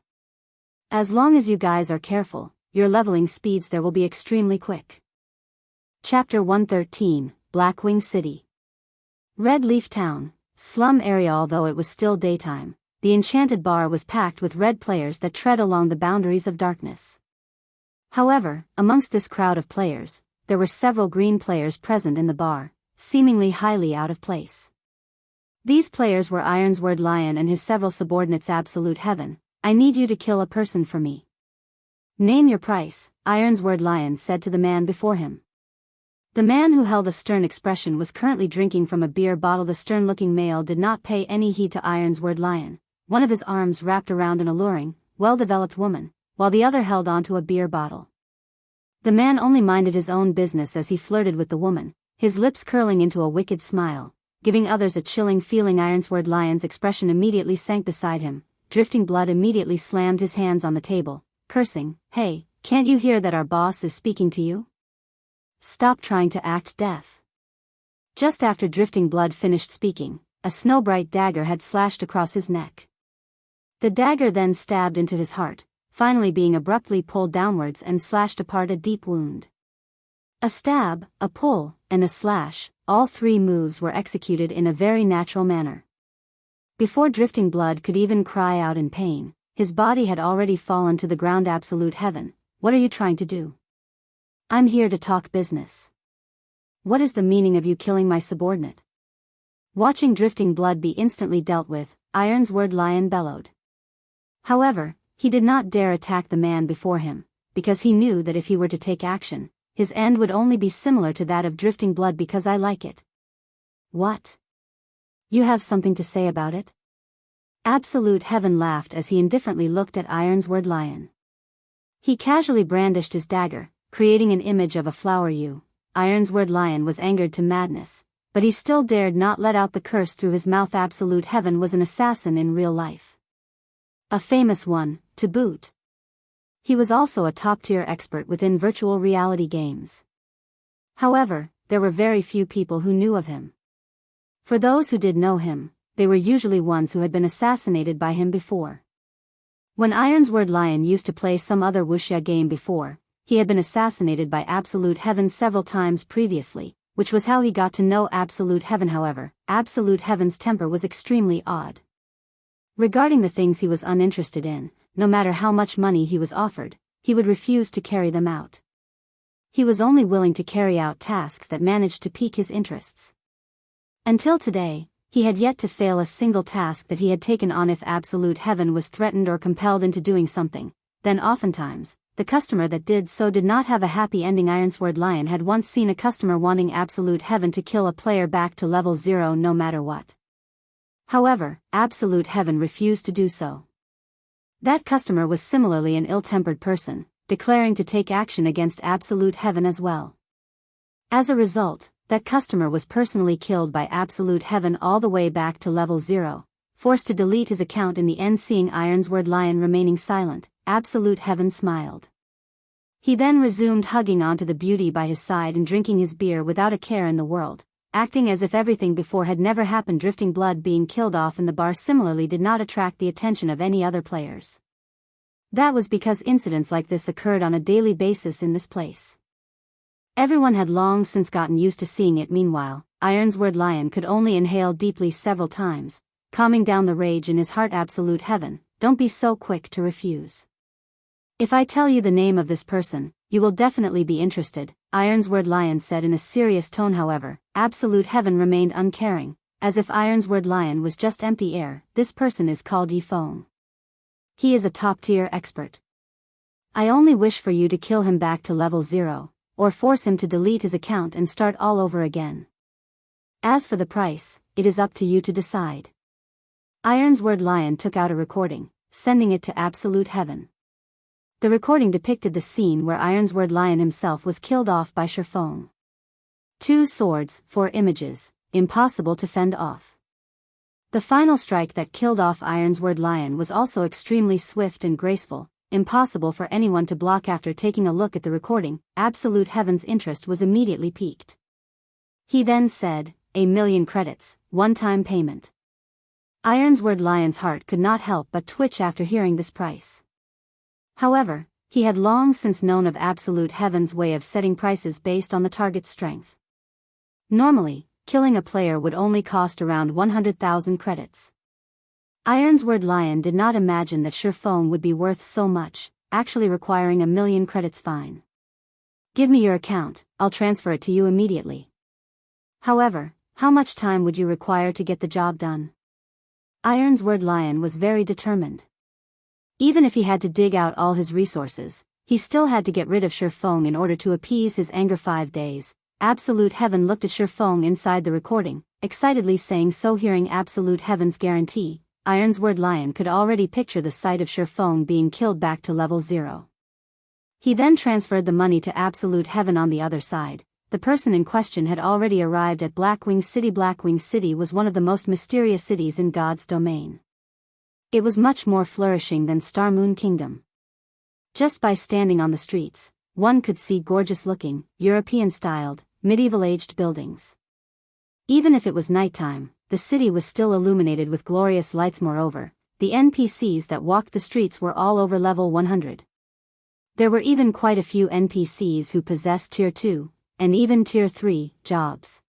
As long as you guys are careful, your leveling speeds there will be extremely quick." Chapter 113, Blackwing City. Red Leaf Town, slum area. Although it was still daytime, the enchanted bar was packed with red players that tread along the boundaries of darkness. However, amongst this crowd of players, there were several green players present in the bar, seemingly highly out of place. These players were Ironsword Lion and his several subordinates. Absolute heaven, I need you to kill a person for me. Name your price, Ironsword Lion said to the man before him. The man who held a stern expression was currently drinking from a beer bottle. The stern-looking male did not pay any heed to Ironsword Lion, one of his arms wrapped around an alluring, well-developed woman, while the other held onto a beer bottle. The man only minded his own business as he flirted with the woman, his lips curling into a wicked smile, giving others a chilling feeling. Ironsword Lion's expression immediately sank beside him. Drifting Blood immediately slammed his hands on the table, cursing, "Hey, can't you hear that our boss is speaking to you? Stop trying to act deaf." Just after Drifting Blood finished speaking, a snow-bright dagger had slashed across his neck. The dagger then stabbed into his heart, finally being abruptly pulled downwards and slashed apart a deep wound. A stab, a pull, and a slash, all three moves were executed in a very natural manner. Before Drifting Blood could even cry out in pain, his body had already fallen to the ground. Absolute heaven, what are you trying to do? I'm here to talk business. What is the meaning of you killing my subordinate? Watching Drifting Blood be instantly dealt with, Ironsword Lion bellowed. However, he did not dare attack the man before him, because he knew that if he were to take action, his end would only be similar to that of Drifting Blood. Because I like it. What? You have something to say about it? Absolute Heaven laughed as he indifferently looked at Ironsword Lion. He casually brandished his dagger, creating an image of a flower. Ironsword Lion was angered to madness, but he still dared not let out the curse through his mouth. Absolute Heaven was an assassin in real life. A famous one, to boot. He was also a top-tier expert within virtual reality games. However, there were very few people who knew of him. For those who did know him, they were usually ones who had been assassinated by him before. When Ironsword Lion used to play some other wuxia game before, he had been assassinated by Absolute Heaven several times previously, which was how he got to know Absolute Heaven. However, Absolute Heaven's temper was extremely odd. Regarding the things he was uninterested in, no matter how much money he was offered, he would refuse to carry them out. He was only willing to carry out tasks that managed to pique his interests. Until today, he had yet to fail a single task that he had taken on. If Absolute Heaven was threatened or compelled into doing something, then oftentimes, the customer that did so did not have a happy ending. Ironsword Lion had once seen a customer wanting Absolute Heaven to kill a player back to level 0 no matter what. However, Absolute Heaven refused to do so. That customer was similarly an ill-tempered person, declaring to take action against Absolute Heaven as well. As a result, that customer was personally killed by Absolute Heaven all the way back to level 0, forced to delete his account in the end. Seeing Ironsword Lion remaining silent, Absolute Heaven smiled. He then resumed hugging onto the beauty by his side and drinking his beer without a care in the world, acting as if everything before had never happened. Drifting Blood being killed off in the bar similarly did not attract the attention of any other players. That was because incidents like this occurred on a daily basis in this place. Everyone had long since gotten used to seeing it. Meanwhile, Ironsword Lion could only inhale deeply several times, calming down the rage in his heart. Absolute Heaven, don't be so quick to refuse. If I tell you the name of this person, you will definitely be interested, Ironsword Lion said in a serious tone. However, Absolute Heaven remained uncaring, as if Ironsword Lion was just empty air. This person is called Yifeng. He is a top-tier expert. I only wish for you to kill him back to level 0, or force him to delete his account and start all over again. As for the price, it is up to you to decide. Ironsword Lion took out a recording, sending it to Absolute Heaven. The recording depicted the scene where Ironsword Lion himself was killed off by Yifeng. 2 swords, 4 images, impossible to fend off. The final strike that killed off Ironsword Lion was also extremely swift and graceful, impossible for anyone to block. After taking a look at the recording, Absolute Heaven's interest was immediately piqued. He then said, 1,000,000 credits, one-time payment. Ironsword Lion's heart could not help but twitch after hearing this price. However, he had long since known of Absolute Heaven's way of setting prices based on the target's strength. Normally, killing a player would only cost around 100,000 credits. Ironsword Lion did not imagine that Yifeng would be worth so much, actually requiring 1,000,000 credits fine. Give me your account, I'll transfer it to you immediately. However, how much time would you require to get the job done? Ironsword Lion was very determined. Even if he had to dig out all his resources, he still had to get rid of Shifeng in order to appease his anger. 5 days. Absolute Heaven looked at Shifeng inside the recording, excitedly saying so. Hearing Absolute Heaven's guarantee, Ironsword Lion could already picture the sight of Shifeng being killed back to level 0. He then transferred the money to Absolute Heaven on the other side. The person in question had already arrived at Blackwing City. Blackwing City was one of the most mysterious cities in God's domain. It was much more flourishing than Starmoon Kingdom. Just by standing on the streets, one could see gorgeous-looking, European-styled, medieval-aged buildings. Even if it was nighttime, the city was still illuminated with glorious lights. Moreover, the NPCs that walked the streets were all over level 100. There were even quite a few NPCs who possessed Tier 2, and even Tier 3, jobs.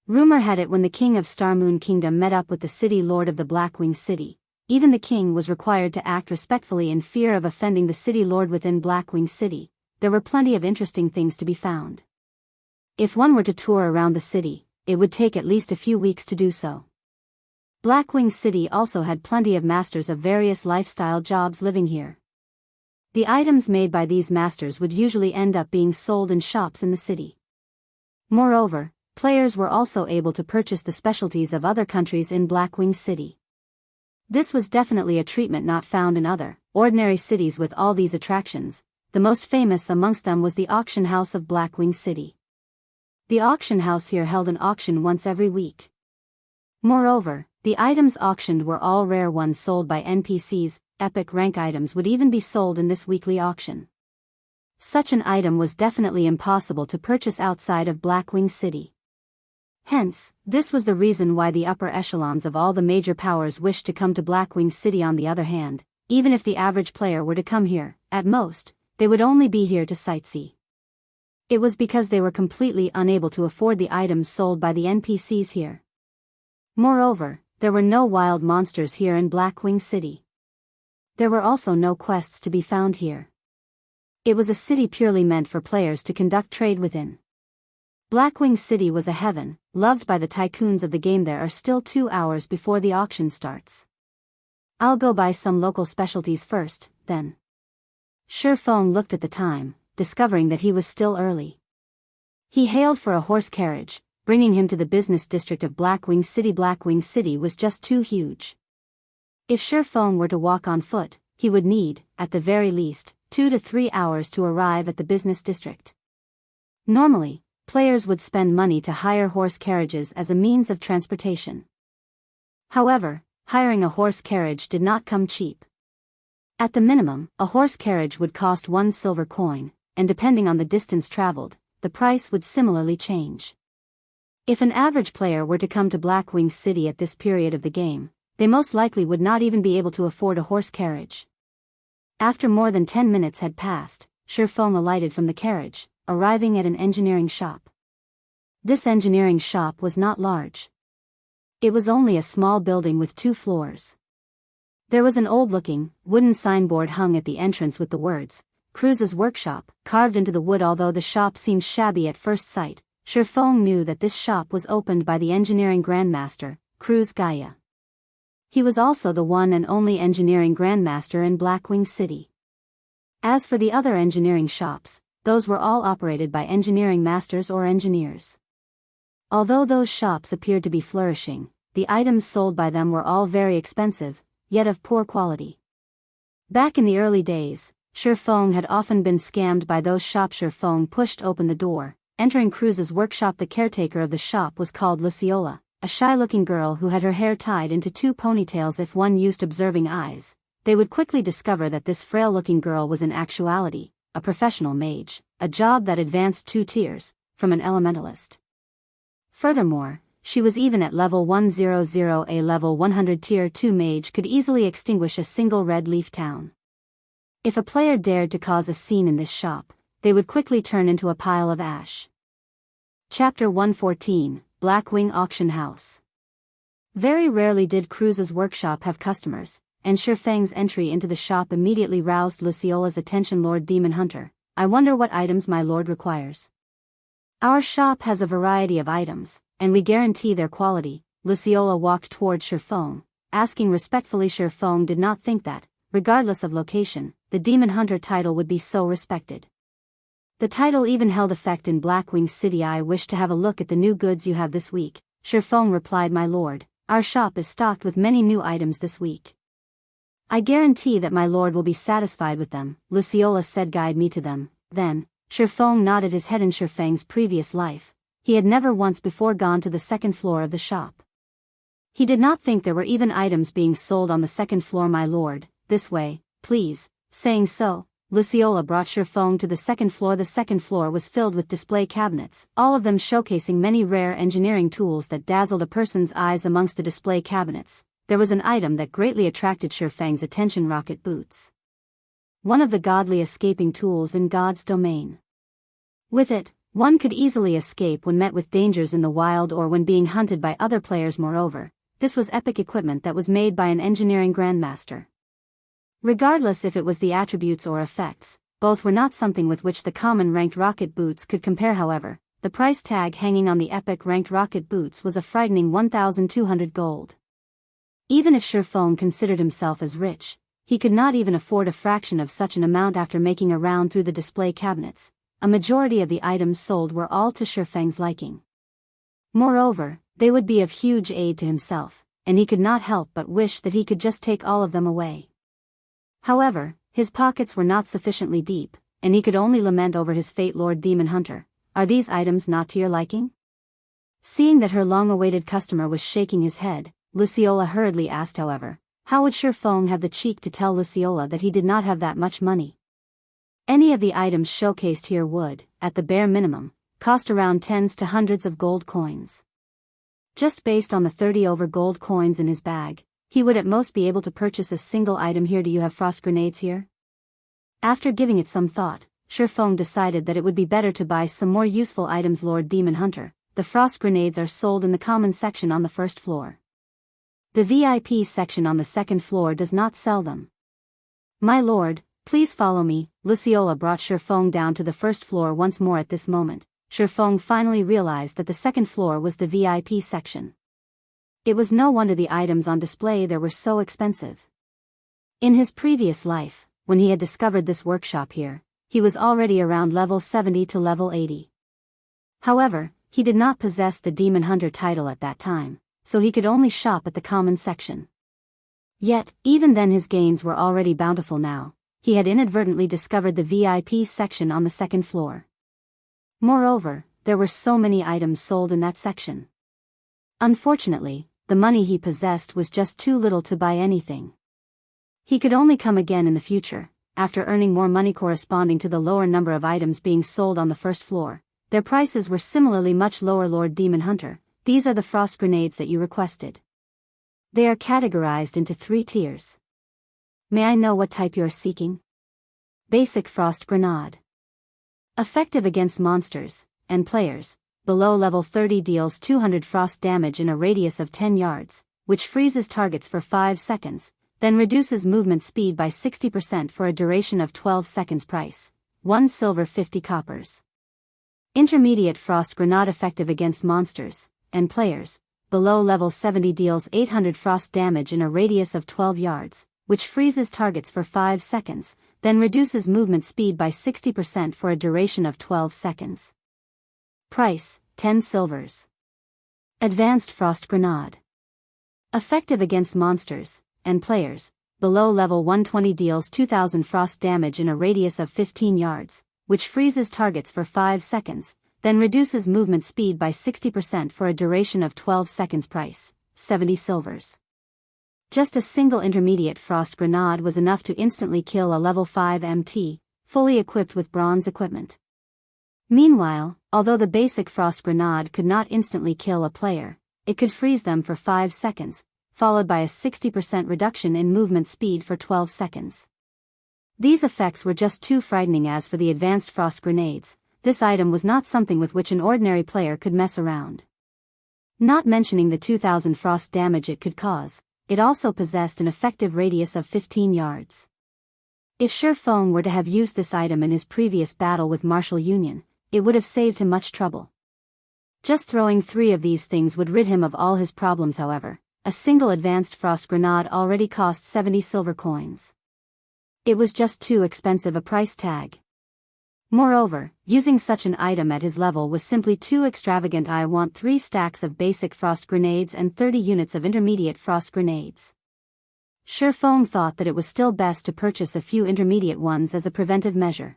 Rumor had it when the king of Starmoon Kingdom met up with the city lord of the Blackwing City, even the king was required to act respectfully in fear of offending the city lord. Within Blackwing City, there were plenty of interesting things to be found. If one were to tour around the city, it would take at least a few weeks to do so. Blackwing City also had plenty of masters of various lifestyle jobs living here. The items made by these masters would usually end up being sold in shops in the city. Moreover, players were also able to purchase the specialties of other countries in Blackwing City. This was definitely a treatment not found in other, ordinary cities. With all these attractions, the most famous amongst them was the auction house of Blackwing City. The auction house here held an auction once every week. Moreover, the items auctioned were all rare ones sold by NPCs. Epic rank items would even be sold in this weekly auction. Such an item was definitely impossible to purchase outside of Blackwing City. Hence, this was the reason why the upper echelons of all the major powers wished to come to Blackwing City. On the other hand, even if the average player were to come here, at most, they would only be here to sightsee. It was because they were completely unable to afford the items sold by the NPCs here. Moreover, there were no wild monsters here in Blackwing City. There were also no quests to be found here. It was a city purely meant for players to conduct trade within. Blackwing City was a heaven, loved by the tycoons of the game. There are still 2 hours before the auction starts. I'll go buy some local specialties first, then. Shifeng looked at the time, discovering that he was still early. He hailed for a horse carriage, bringing him to the business district of Blackwing City. Blackwing City was just too huge. If Shifeng were to walk on foot, he would need, at the very least, 2 to 3 hours to arrive at the business district. Normally, players would spend money to hire horse carriages as a means of transportation. However, hiring a horse carriage did not come cheap. At the minimum, a horse carriage would cost 1 silver coin, and depending on the distance traveled, the price would similarly change. If an average player were to come to Blackwing City at this period of the game, they most likely would not even be able to afford a horse carriage. After more than 10 minutes had passed, Shifeng alighted from the carriage, arriving at an engineering shop. This engineering shop was not large. It was only a small building with 2 floors. There was an old-looking, wooden signboard hung at the entrance with the words, Cruz's Workshop, carved into the wood. Although the shop seemed shabby at first sight, Shifeng knew that this shop was opened by the engineering grandmaster, Cruz Gaia. He was also the one and only engineering grandmaster in Blackwing City. As for the other engineering shops, those were all operated by engineering masters or engineers. Although those shops appeared to be flourishing, the items sold by them were all very expensive, yet of poor quality. Back in the early days, Shifeng had often been scammed by those shops. Shifeng pushed open the door, entering Cruz's workshop. The caretaker of the shop was called Luciola, a shy-looking girl who had her hair tied into 2 ponytails. If one used observing eyes, they would quickly discover that this frail-looking girl was in actuality a professional mage, a job that advanced 2 tiers, from an elementalist. Furthermore, she was even at level 100. A level 100 tier 2 mage could easily extinguish a single red leaf town. If a player dared to cause a scene in this shop, they would quickly turn into a pile of ash. Chapter 114, Blackwing Auction House. Very rarely did Cruz's workshop have customers, and Shifeng's entry into the shop immediately roused Luciola's attention. Lord Demon Hunter, I wonder what items my lord requires. Our shop has a variety of items, and we guarantee their quality. Luciola walked toward Shifeng, asking respectfully. Shifeng did not think that, regardless of location, the Demon Hunter title would be so respected. The title even held effect in Blackwing City. I wish to have a look at the new goods you have this week, Shifeng replied. My lord, our shop is stocked with many new items this week. I guarantee that my lord will be satisfied with them, Luciola said. Guide me to them, then. Shifeng nodded his head. In Shifeng's previous life, he had never once before gone to the second floor of the shop. He did not think there were even items being sold on the second floor. My lord, this way, please. Saying so, Luciola brought Shifeng to the second floor. The second floor was filled with display cabinets, all of them showcasing many rare engineering tools that dazzled a person's eyes. Amongst the display cabinets, there was an item that greatly attracted Shifeng's attention: rocket boots. One of the godly escaping tools in God's domain. With it, one could easily escape when met with dangers in the wild or when being hunted by other players. Moreover, this was epic equipment that was made by an engineering grandmaster. Regardless if it was the attributes or effects, both were not something with which the common ranked rocket boots could compare. However, the price tag hanging on the epic ranked rocket boots was a frightening 1,200 gold. Even if Shifeng considered himself as rich, he could not even afford a fraction of such an amount. After making a round through the display cabinets, a majority of the items sold were all to Shifeng's liking. Moreover, they would be of huge aid to himself, and he could not help but wish that he could just take all of them away. However, his pockets were not sufficiently deep, and he could only lament over his fate. Lord Demon Hunter, are these items not to your liking? Seeing that her long-awaited customer was shaking his head, Luciola hurriedly asked. However, how would Shifeng have the cheek to tell Luciola that he did not have that much money? Any of the items showcased here would, at the bare minimum, cost around tens to hundreds of gold coins. Just based on the 30 over gold coins in his bag, he would at most be able to purchase a single item here. Do you have frost grenades here? After giving it some thought, Shifeng decided that it would be better to buy some more useful items. Lord Demon Hunter, the frost grenades are sold in the common section on the first floor. The VIP section on the second floor does not sell them. My lord, please follow me. Luciola brought Shifeng down to the first floor once more. At this moment, Shifeng finally realized that the second floor was the VIP section. It was no wonder the items on display there were so expensive. In his previous life, when he had discovered this workshop here, he was already around level 70 to level 80. However, he did not possess the Demon Hunter title at that time, so he could only shop at the common section. Yet, even then his gains were already bountiful. Now, he had inadvertently discovered the VIP section on the second floor. Moreover, there were so many items sold in that section. Unfortunately, the money he possessed was just too little to buy anything. He could only come again in the future, after earning more money corresponding to the lower number of items being sold on the first floor. Their prices were similarly much lower. Lord Demon Hunter, these are the frost grenades that you requested. They are categorized into 3 tiers. May I know what type you are seeking? Basic frost grenade. Effective against monsters and players. Below level 30 deals 200 frost damage in a radius of 10 yards, which freezes targets for 5 seconds, then reduces movement speed by 60% for a duration of 12 seconds. Price: 1 silver 50 coppers. Intermediate frost grenade effective against monsters and players. Below level 70 deals 800 frost damage in a radius of 12 yards, which freezes targets for 5 seconds, then reduces movement speed by 60% for a duration of 12 seconds. Price: 10 silvers. Advanced frost grenade. Effective against monsters and players. Below level 120 deals 2000 frost damage in a radius of 15 yards, which freezes targets for 5 seconds, then reduces movement speed by 60% for a duration of 12 seconds. Price: 70 silvers. Just a single intermediate frost grenade was enough to instantly kill a level 5 MT, fully equipped with bronze equipment. Meanwhile, although the basic frost grenade could not instantly kill a player, it could freeze them for 5 seconds, followed by a 60% reduction in movement speed for 12 seconds. These effects were just too frightening. As for the advanced frost grenades, this item was not something with which an ordinary player could mess around. Not mentioning the 2000 frost damage it could cause, it also possessed an effective radius of 15 yards. If Shifeng were to have used this item in his previous battle with Martial Union, it would have saved him much trouble. Just throwing 3 of these things would rid him of all his problems. However, a single advanced frost grenade already cost 70 silver coins. It was just too expensive a price tag. Moreover, using such an item at his level was simply too extravagant. I want 3 stacks of basic frost grenades and 30 units of intermediate frost grenades. Shifeng thought that it was still best to purchase a few intermediate ones as a preventive measure.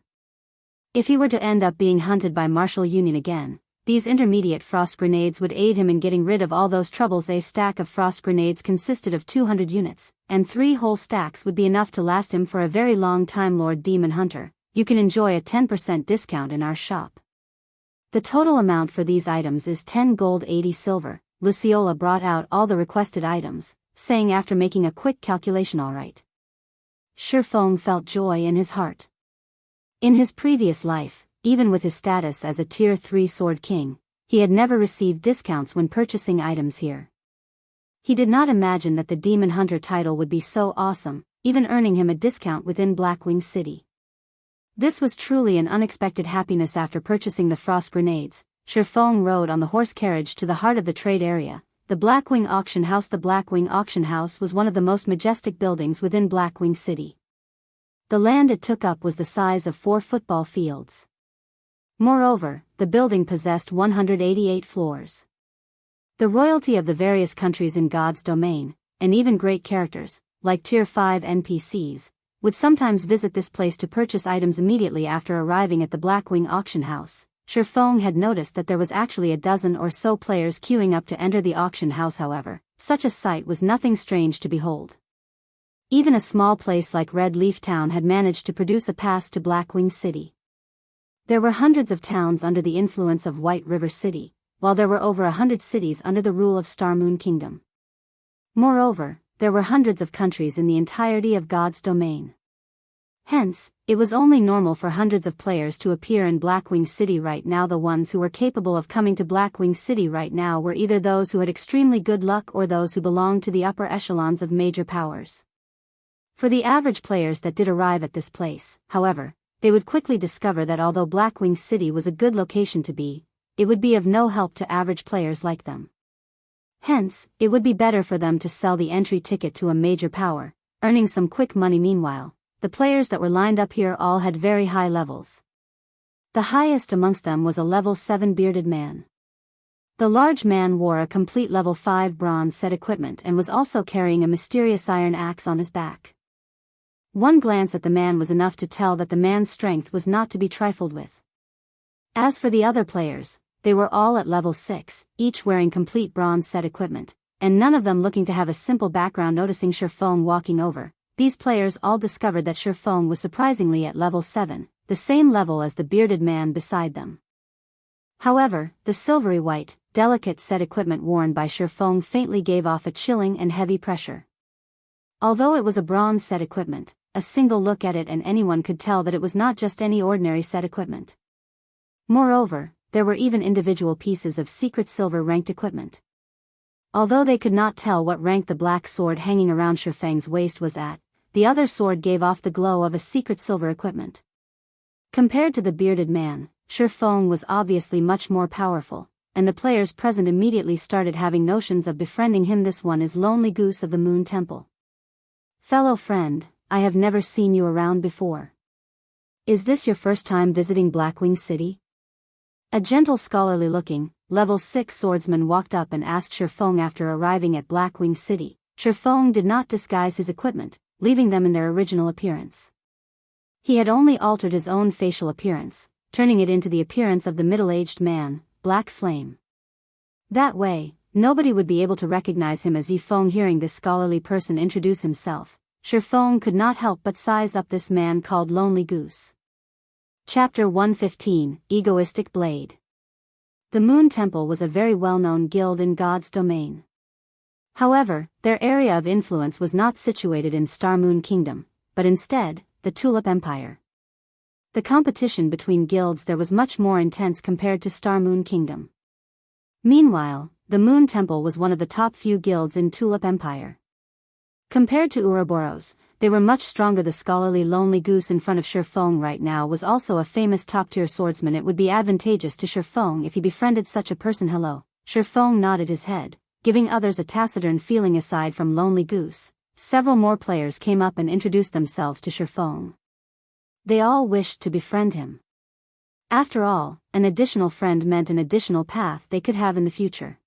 If he were to end up being hunted by Martial Union again, these intermediate frost grenades would aid him in getting rid of all those troubles. A stack of frost grenades consisted of 200 units, and 3 whole stacks would be enough to last him for a very long time. Lord Demon Hunter, you can enjoy a 10% discount in our shop. The total amount for these items is 10 gold 80 silver. Luciola brought out all the requested items, saying after making a quick calculation, all right. Shifeng felt joy in his heart. In his previous life, even with his status as a Tier 3 Sword King, he had never received discounts when purchasing items here. He did not imagine that the Demon Hunter title would be so awesome, even earning him a discount within Blackwing City. This was truly an unexpected happiness. After purchasing the frost grenades, Shifeng rode on the horse carriage to the heart of the trade area, the Blackwing Auction House. The Blackwing Auction House was one of the most majestic buildings within Blackwing City. The land it took up was the size of 4 football fields. Moreover, the building possessed 188 floors. The royalty of the various countries in God's domain, and even great characters, like Tier 5 NPCs, would sometimes visit this place to purchase items. Immediately after arriving at the Blackwing Auction House, Shifeng had noticed that there was actually a dozen or so players queuing up to enter the auction house. However, such a sight was nothing strange to behold. Even a small place like Red Leaf Town had managed to produce a pass to Blackwing City. There were hundreds of towns under the influence of White River City, while there were over 100 cities under the rule of Starmoon Kingdom. Moreover, there were hundreds of countries in the entirety of God's domain. Hence, it was only normal for hundreds of players to appear in Blackwing City right now. The ones who were capable of coming to Blackwing City right now were either those who had extremely good luck or those who belonged to the upper echelons of major powers. For the average players that did arrive at this place, however, they would quickly discover that although Blackwing City was a good location to be, it would be of no help to average players like them. Hence, it would be better for them to sell the entry ticket to a major power, earning some quick money. Meanwhile, the players that were lined up here all had very high levels. The highest amongst them was a level 7 bearded man. The large man wore a complete level 5 bronze set equipment and was also carrying a mysterious iron axe on his back. One glance at the man was enough to tell that the man's strength was not to be trifled with. As for the other players, they were all at level 6, each wearing complete bronze set equipment, and none of them looking to have a simple background. Noticing Shifeng walking over, these players all discovered that Shifeng was surprisingly at level 7, the same level as the bearded man beside them. However, the silvery white, delicate set equipment worn by Shifeng faintly gave off a chilling and heavy pressure. Although it was a bronze set equipment, a single look at it and anyone could tell that it was not just any ordinary set equipment. Moreover, there were even individual pieces of secret silver ranked equipment. Although they could not tell what rank the black sword hanging around Shifeng's waist was at, the other sword gave off the glow of a secret silver equipment. Compared to the bearded man, Shifeng was obviously much more powerful, and the players present immediately started having notions of befriending him. This one is Lonely Goose of the Moon Temple. Fellow friend, I have never seen you around before. Is this your first time visiting Blackwing City? A gentle scholarly-looking, level 6 swordsman walked up and asked Shifeng after arriving at Blackwing City. Shifeng did not disguise his equipment, leaving them in their original appearance. He had only altered his own facial appearance, turning it into the appearance of the middle-aged man, Black Flame. That way, nobody would be able to recognize him as Yifeng. Hearing this scholarly person introduce himself, Shifeng could not help but size up this man called Lonely Goose. Chapter 115, Egoistic Blade. The Moon Temple was a very well-known guild in God's domain. However, their area of influence was not situated in Starmoon Kingdom, but instead, the Tulip Empire. The competition between guilds there was much more intense compared to Starmoon Kingdom. Meanwhile, the Moon Temple was one of the top few guilds in Tulip Empire. Compared to Ouroboros, they were much stronger. The scholarly Lonely Goose in front of Shifeng right now was also a famous top-tier swordsman. It would be advantageous to Shifeng if he befriended such a person. Hello. Shifeng nodded his head, giving others a taciturn feeling. Aside from Lonely Goose, several more players came up and introduced themselves to Shifeng. They all wished to befriend him. After all, an additional friend meant an additional path they could have in the future.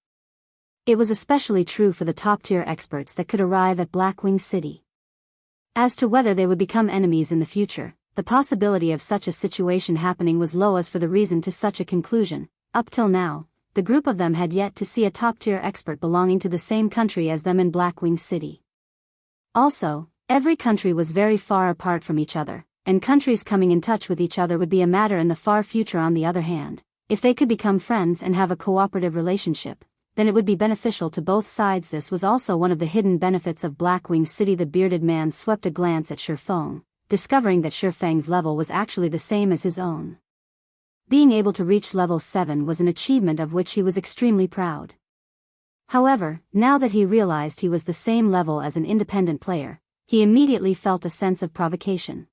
It was especially true for the top-tier experts that could arrive at Blackwing City. As to whether they would become enemies in the future, the possibility of such a situation happening was low as for the reason to such a conclusion. Up till now, the group of them had yet to see a top-tier expert belonging to the same country as them in Blackwing City. Also, every country was very far apart from each other, and countries coming in touch with each other would be a matter in the far future. On the other hand, if they could become friends and have a cooperative relationship, then it would be beneficial to both sides. This was also one of the hidden benefits of Blackwing City. The bearded man swept a glance at Shifeng, discovering that Shifeng's level was actually the same as his own. Being able to reach level 7 was an achievement of which he was extremely proud. However, now that he realized he was the same level as an independent player, he immediately felt a sense of provocation.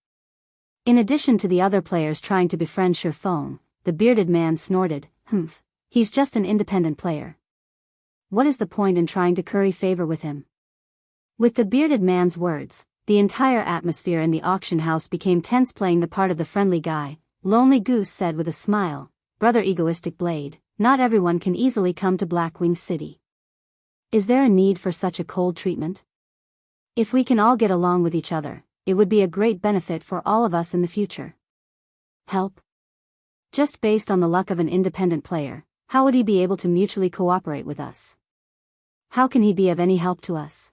In addition to the other players trying to befriend Shifeng, the bearded man snorted, he's just an independent player. What is the point in trying to curry favor with him? With the bearded man's words, the entire atmosphere in the auction house became tense. Playing the part of the friendly guy, Lonely Goose said with a smile, "Brother Egoistic Blade, not everyone can easily come to Blackwing City. Is there a need for such a cold treatment? If we can all get along with each other, it would be a great benefit for all of us in the future." Help? Just based on the luck of an independent player, how would he be able to mutually cooperate with us? How can he be of any help to us?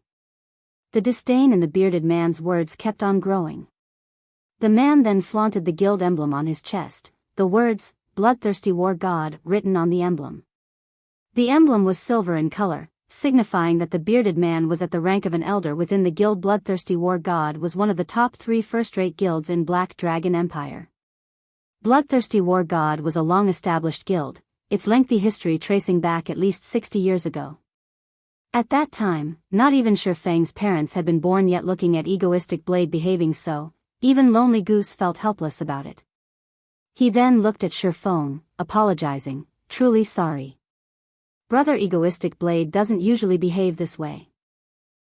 The disdain in the bearded man's words kept on growing. The man then flaunted the guild emblem on his chest, the words, "Bloodthirsty War God," written on the emblem. The emblem was silver in color, signifying that the bearded man was at the rank of an elder within the guild. Bloodthirsty War God was one of the top 3 first-rate guilds in Black Dragon Empire. Bloodthirsty War God was a long-established guild, its lengthy history tracing back at least 60 years ago. At that time, not even Shifeng's parents had been born yet. Looking at Egoistic Blade behaving so, even Lonely Goose felt helpless about it. He then looked at Shifeng, apologizing, "Truly sorry. Brother Egoistic Blade doesn't usually behave this way.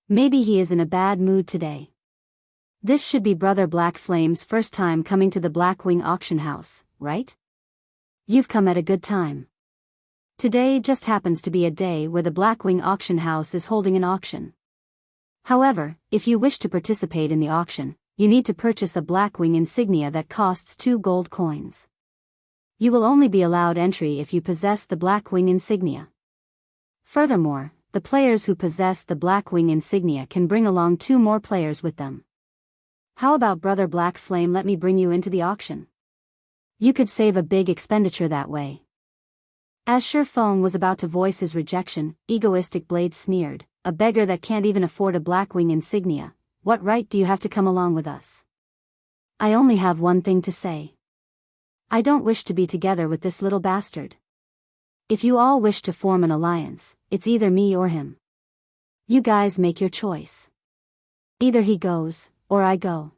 Maybe he is in a bad mood today. This should be Brother Black Flame's first time coming to the Blackwing auction house, right? You've come at a good time. Today just happens to be a day where the Blackwing auction house is holding an auction. However, if you wish to participate in the auction, you need to purchase a Blackwing insignia that costs 2 gold coins. You will only be allowed entry if you possess the Blackwing insignia. Furthermore, the players who possess the Blackwing insignia can bring along 2 more players with them. How about Brother Black Flame? Let me bring you into the auction. You could save a big expenditure that way." As Shifeng was about to voice his rejection, Egoistic Blade sneered, "A beggar that can't even afford a Blackwing insignia, what right do you have to come along with us? I only have one thing to say. I don't wish to be together with this little bastard. If you all wish to form an alliance, it's either me or him. You guys make your choice. Either he goes, or I go."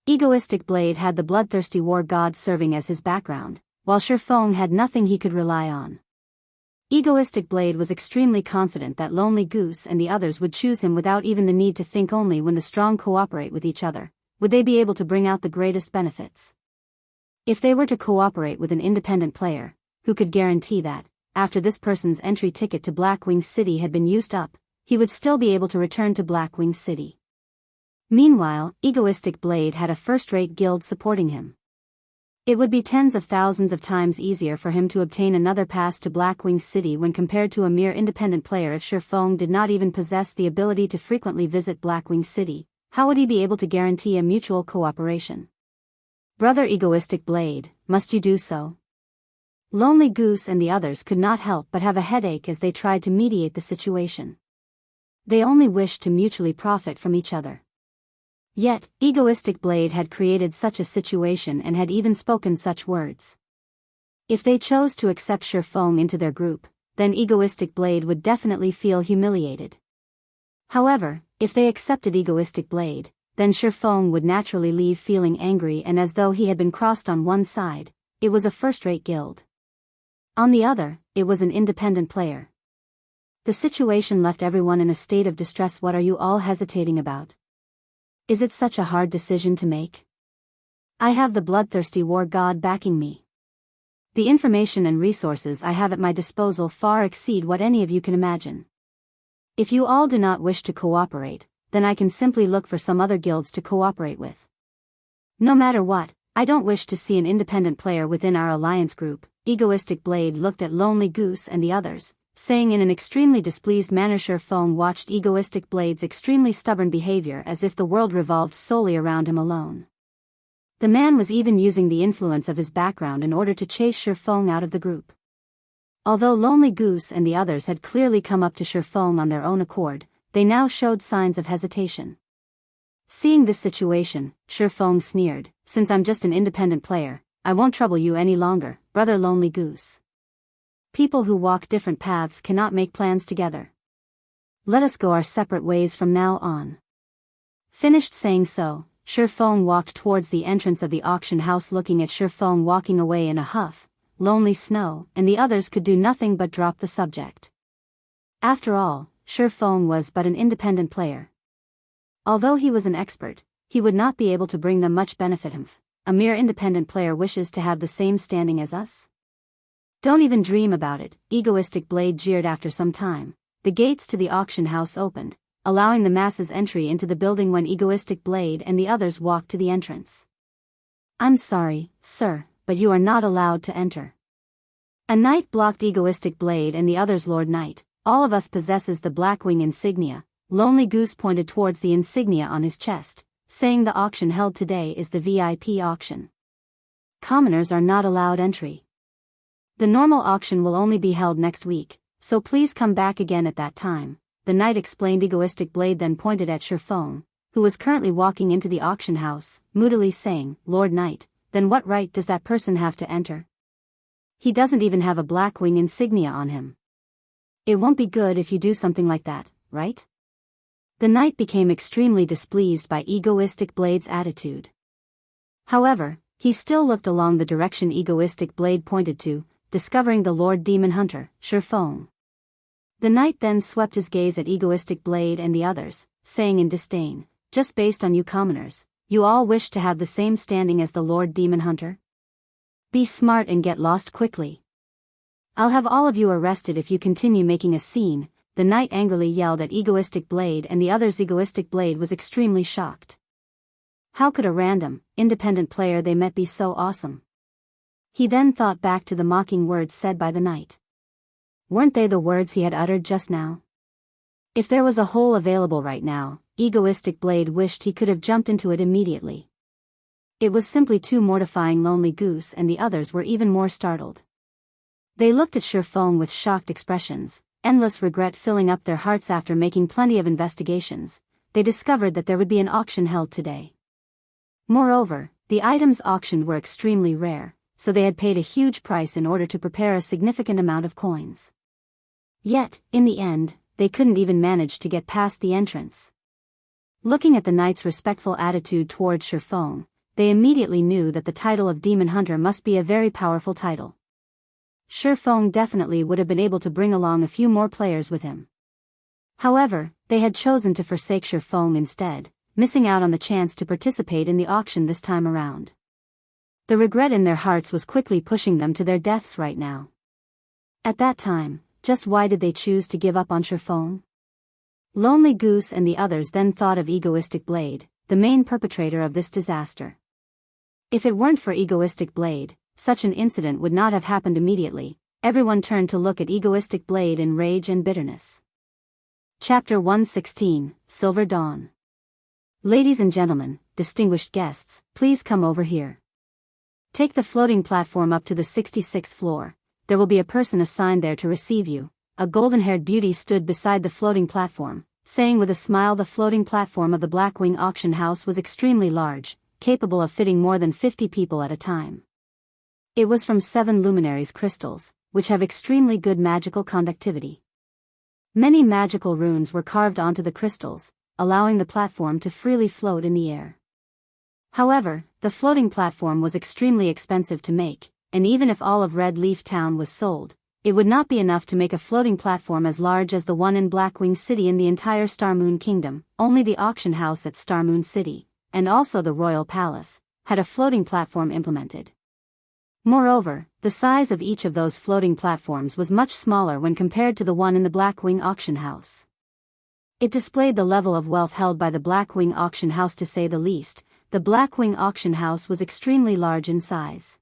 Egoistic Blade had the Bloodthirsty War God serving as his background, while Shifeng had nothing he could rely on. Egoistic Blade was extremely confident that Lonely Goose and the others would choose him without even the need to think. Only when the strong cooperate with each other would they be able to bring out the greatest benefits. If they were to cooperate with an independent player, who could guarantee that, after this person's entry ticket to Blackwing City had been used up, he would still be able to return to Blackwing City? Meanwhile, Egoistic Blade had a first-rate guild supporting him. It would be tens of thousands of times easier for him to obtain another pass to Blackwing City when compared to a mere independent player. If Shifeng did not even possess the ability to frequently visit Blackwing City, how would he be able to guarantee a mutual cooperation? "Brother Egoistic Blade, must you do so?" Lonely Goose and the others could not help but have a headache as they tried to mediate the situation. They only wished to mutually profit from each other. Yet, Egoistic Blade had created such a situation and had even spoken such words. If they chose to accept Shifeng into their group, then Egoistic Blade would definitely feel humiliated. However, if they accepted Egoistic Blade, then Shifeng would naturally leave feeling angry and as though he had been crossed. On one side, it was a first-rate guild. On the other, it was an independent player. The situation left everyone in a state of distress. What are you all hesitating about? Is it such a hard decision to make? I have the bloodthirsty war god backing me. The information and resources I have at my disposal far exceed what any of you can imagine. If you all do not wish to cooperate, then I can simply look for some other guilds to cooperate with. No matter what, I don't wish to see an independent player within our alliance group. Egoistic Blade looked at Lonely Goose and the others, saying in an extremely displeased manner. Sherfone watched Egoistic Blade's extremely stubborn behavior as if the world revolved solely around him alone. The man was even using the influence of his background in order to chase Sherfone out of the group. Although Lonely Goose and the others had clearly come up to Sherfone on their own accord, they now showed signs of hesitation. Seeing this situation, Sherfone sneered, "Since I'm just an independent player, I won't trouble you any longer, brother Lonely Goose. People who walk different paths cannot make plans together. Let us go our separate ways from now on." Finished saying so, Sherfone walked towards the entrance of the auction house. Looking at Sherfone walking away in a huff, Lonely Snow and the others could do nothing but drop the subject. After all, Sherfone was but an independent player. Although he was an expert, he would not be able to bring them much benefit. A mere independent player wishes to have the same standing as us? Don't even dream about it, Egoistic Blade jeered. After some time, the gates to the auction house opened, allowing the masses entry into the building when Egoistic Blade and the others walked to the entrance. "I'm sorry, sir, but you are not allowed to enter." A knight blocked Egoistic Blade and the others. "Lord Knight, all of us possesses the Blackwing insignia." Lonely Goose pointed towards the insignia on his chest, saying the auction held today is the VIP auction. Commoners are not allowed entry. The normal auction will only be held next week, so please come back again at that time, the knight explained. Egoistic Blade then pointed at Sherfone, who was currently walking into the auction house, moodily saying, "Lord Knight, then what right does that person have to enter? He doesn't even have a Blackwing insignia on him. It won't be good if you do something like that, right?" The knight became extremely displeased by Egoistic Blade's attitude. However, he still looked along the direction Egoistic Blade pointed to, discovering the Lord Demon Hunter, Sherfone. The knight then swept his gaze at Egoistic Blade and the others, saying in disdain, "Just based on you commoners, you all wish to have the same standing as the Lord Demon Hunter? Be smart and get lost quickly. I'll have all of you arrested if you continue making a scene," the knight angrily yelled at Egoistic Blade and the others. Egoistic Blade was extremely shocked. How could a random, independent player they met be so awesome? He then thought back to the mocking words said by the knight. Weren't they the words he had uttered just now? If there was a hole available right now, Egoistic Blade wished he could have jumped into it immediately. It was simply too mortifying. Lonely Goose and the others were even more startled. They looked at Sherfone with shocked expressions, endless regret filling up their hearts. After making plenty of investigations, they discovered that there would be an auction held today. Moreover, the items auctioned were extremely rare, so they had paid a huge price in order to prepare a significant amount of coins. Yet, in the end, they couldn't even manage to get past the entrance. Looking at the knight's respectful attitude towards Sherfone, they immediately knew that the title of Demon Hunter must be a very powerful title. Sherfone definitely would have been able to bring along a few more players with him. However, they had chosen to forsake Sherfone instead, missing out on the chance to participate in the auction this time around. The regret in their hearts was quickly pushing them to their deaths right now. At that time, just why did they choose to give up on Sherfone? Lonely Goose and the others then thought of Egoistic Blade, the main perpetrator of this disaster. If it weren't for Egoistic Blade, such an incident would not have happened immediately. Everyone turned to look at Egoistic Blade in rage and bitterness. Chapter 116, Silver Dawn. Ladies and gentlemen, distinguished guests, please come over here. Take the floating platform up to the 66th floor. There will be a person assigned there to receive you. A golden-haired beauty stood beside the floating platform, saying with a smile. The floating platform of the Blackwing auction house was extremely large, capable of fitting more than 50 people at a time. It was from 7 Luminaries crystals, which have extremely good magical conductivity. Many magical runes were carved onto the crystals, allowing the platform to freely float in the air. However, the floating platform was extremely expensive to make, and even if all of Red Leaf Town was sold, it would not be enough to make a floating platform as large as the one in Blackwing City in the entire Starmoon Kingdom. Only the auction house at Starmoon City, and also the Royal Palace, had a floating platform implemented. Moreover, the size of each of those floating platforms was much smaller when compared to the one in the Blackwing auction house. It displayed the level of wealth held by the Blackwing auction house, to say the least. The Blackwing auction house was extremely large in size.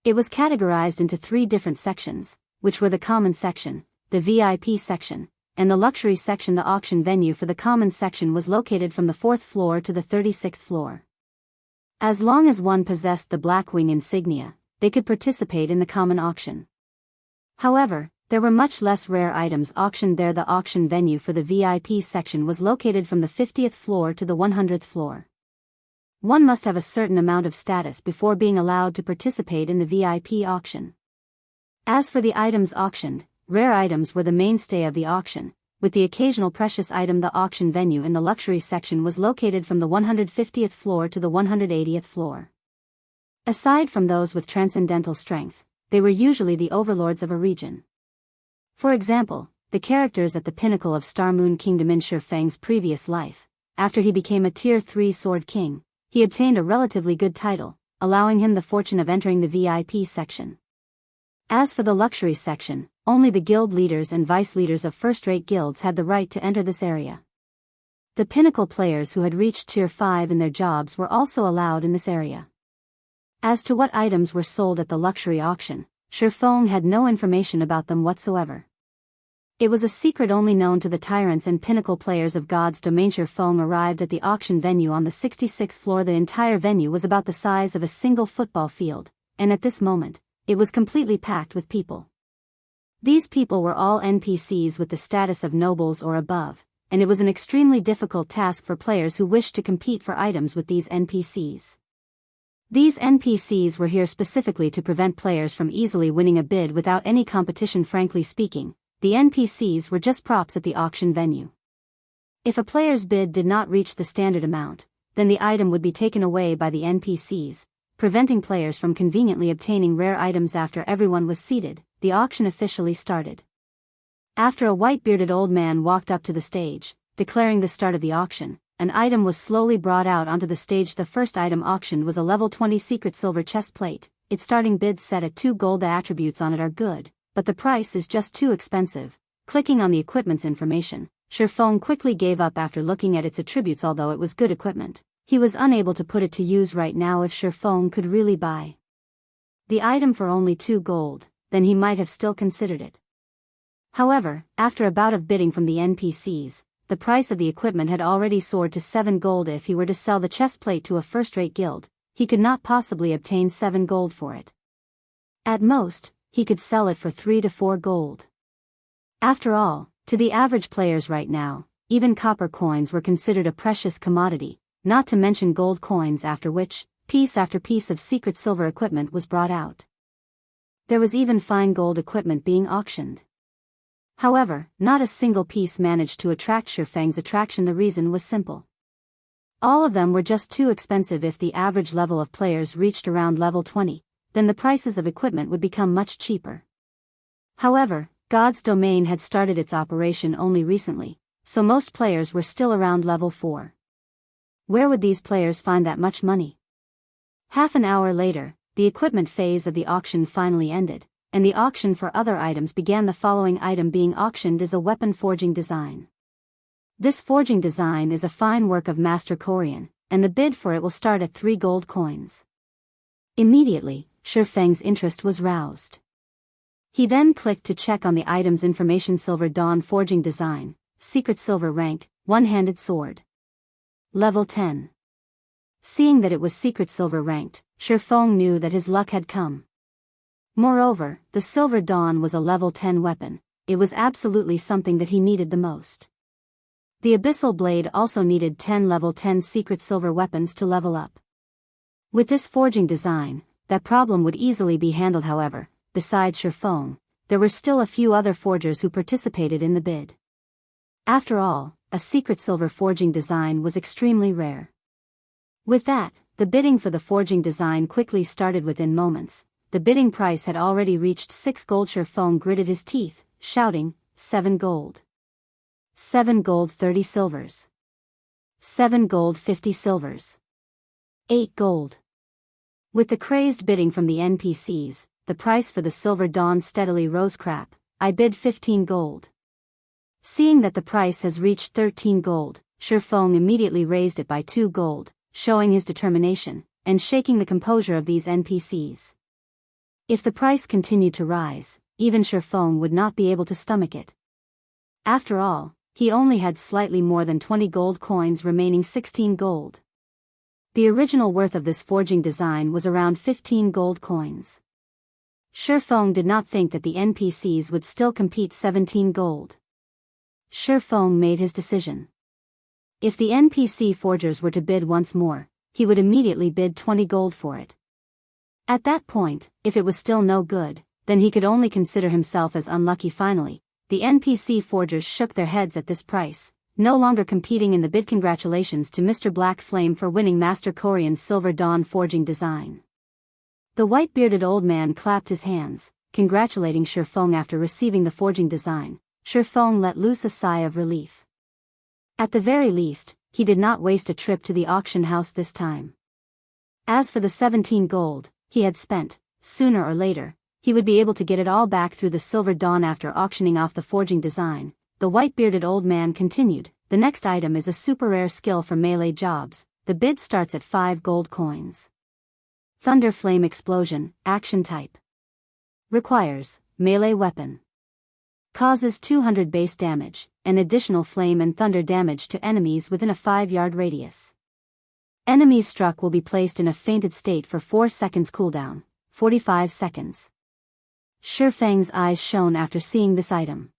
It was categorized into 3 different sections, which were the common section, the VIP section, and the luxury section. The auction venue for the common section was located from the 4th floor to the 36th floor. As long as one possessed the Blackwing insignia, they could participate in the common auction. However, there were much less rare items auctioned there. The auction venue for the VIP section was located from the 50th floor to the 100th floor. One must have a certain amount of status before being allowed to participate in the VIP auction. As for the items auctioned, rare items were the mainstay of the auction, with the occasional precious item. The auction venue in the luxury section was located from the 150th floor to the 180th floor. Aside from those with transcendental strength, they were usually the overlords of a region. For example, the characters at the pinnacle of Starmoon Kingdom in Shifeng's previous life, after he became a Tier 3 Sword King, he obtained a relatively good title, allowing him the fortune of entering the VIP section. As for the luxury section, only the guild leaders and vice leaders of first-rate guilds had the right to enter this area. The pinnacle players who had reached Tier 5 in their jobs were also allowed in this area. As to what items were sold at the luxury auction, Shifeng had no information about them whatsoever. It was a secret only known to the tyrants and pinnacle players of God's domain. Shifeng arrived at the auction venue on the 66th floor. The entire venue was about the size of a single football field, and at this moment, it was completely packed with people. These people were all NPCs with the status of nobles or above, and it was an extremely difficult task for players who wished to compete for items with these NPCs. These NPCs were here specifically to prevent players from easily winning a bid without any competition. Frankly speaking, the NPCs were just props at the auction venue. If a player's bid did not reach the standard amount, then the item would be taken away by the NPCs, preventing players from conveniently obtaining rare items. After everyone was seated, the auction officially started. After a white-bearded old man walked up to the stage, declaring the start of the auction, an item was slowly brought out onto the stage. The first item auctioned was a level 20 secret silver chest plate. Its starting bid set at 2 gold. The attributes on it are good, but the price is just too expensive. Clicking on the equipment's information, Shifeng quickly gave up after looking at its attributes. Although it was good equipment, he was unable to put it to use right now. If Shifeng could really buy the item for only 2 gold, then he might have still considered it. However, after a bout of bidding from the NPCs, the price of the equipment had already soared to 7 gold. If he were to sell the chest plate to a first-rate guild, he could not possibly obtain 7 gold for it. At most, he could sell it for 3 to 4 gold. After all, to the average players right now, even copper coins were considered a precious commodity, not to mention gold coins. After which, piece after piece of secret silver equipment was brought out. There was even fine gold equipment being auctioned. However, not a single piece managed to attract Shifeng's attraction. The reason was simple. All of them were just too expensive. If the average level of players reached around level 20, then the prices of equipment would become much cheaper. However, God's domain had started its operation only recently, so most players were still around level 4. Where would these players find that much money? Half an hour later, the equipment phase of the auction finally ended, and the auction for other items began. The following item being auctioned is a weapon forging design. This forging design is a fine work of Master Korean, and the bid for it will start at 3 gold coins. Immediately, Shifeng's interest was roused. He then clicked to check on the item's information. Silver Dawn forging design, secret silver rank, one-handed sword. Level 10. Seeing that it was secret silver ranked, Shifeng knew that his luck had come. Moreover, the Silver Dawn was a level 10 weapon. It was absolutely something that he needed the most. The Abyssal Blade also needed 10 level 10 secret silver weapons to level up. With this forging design, that problem would easily be handled. However, besides Shifeng, there were still a few other forgers who participated in the bid. After all, a secret silver forging design was extremely rare. With that, the bidding for the forging design quickly started. Within moments, the bidding price had already reached 6 gold. Sherfong gritted his teeth, shouting, 7 gold. 7 gold 30 silvers. 7 gold 50 silvers. 8 gold. With the crazed bidding from the NPCs, the price for the Silver Dawn steadily rose. Crap, I bid 15 gold. Seeing that the price has reached 13 gold, Sherfong immediately raised it by 2 gold, showing his determination, and shaking the composure of these NPCs. If the price continued to rise, even Sherfong would not be able to stomach it. After all, he only had slightly more than 20 gold coins remaining. 16 gold. The original worth of this forging design was around 15 gold coins. Sherfong did not think that the NPCs would still compete. 17 gold. Sherfong made his decision. If the NPC forgers were to bid once more, he would immediately bid 20 gold for it. At that point, if it was still no good, then he could only consider himself as unlucky. Finally, the NPC forgers shook their heads at this price, no longer competing in the bid. Congratulations to Mr. Black Flame for winning Master Corian's Silver Dawn forging design. The white-bearded old man clapped his hands, congratulating Sherfong. After receiving the forging design, Sherfong let loose a sigh of relief. At the very least, he did not waste a trip to the auction house this time. As for the 17 gold he had spent, sooner or later, he would be able to get it all back through the Silver Dawn. After auctioning off the forging design, the white-bearded old man continued, the next item is a super rare skill for melee jobs. The bid starts at 5 gold coins. Thunder Flame Explosion, action type. Requires melee weapon. Causes 200 base damage, and additional flame and thunder damage to enemies within a 5-yard radius. Enemies struck will be placed in a fainted state for 4 seconds. Cooldown, 45 seconds. Sherfang's eyes shone after seeing this item.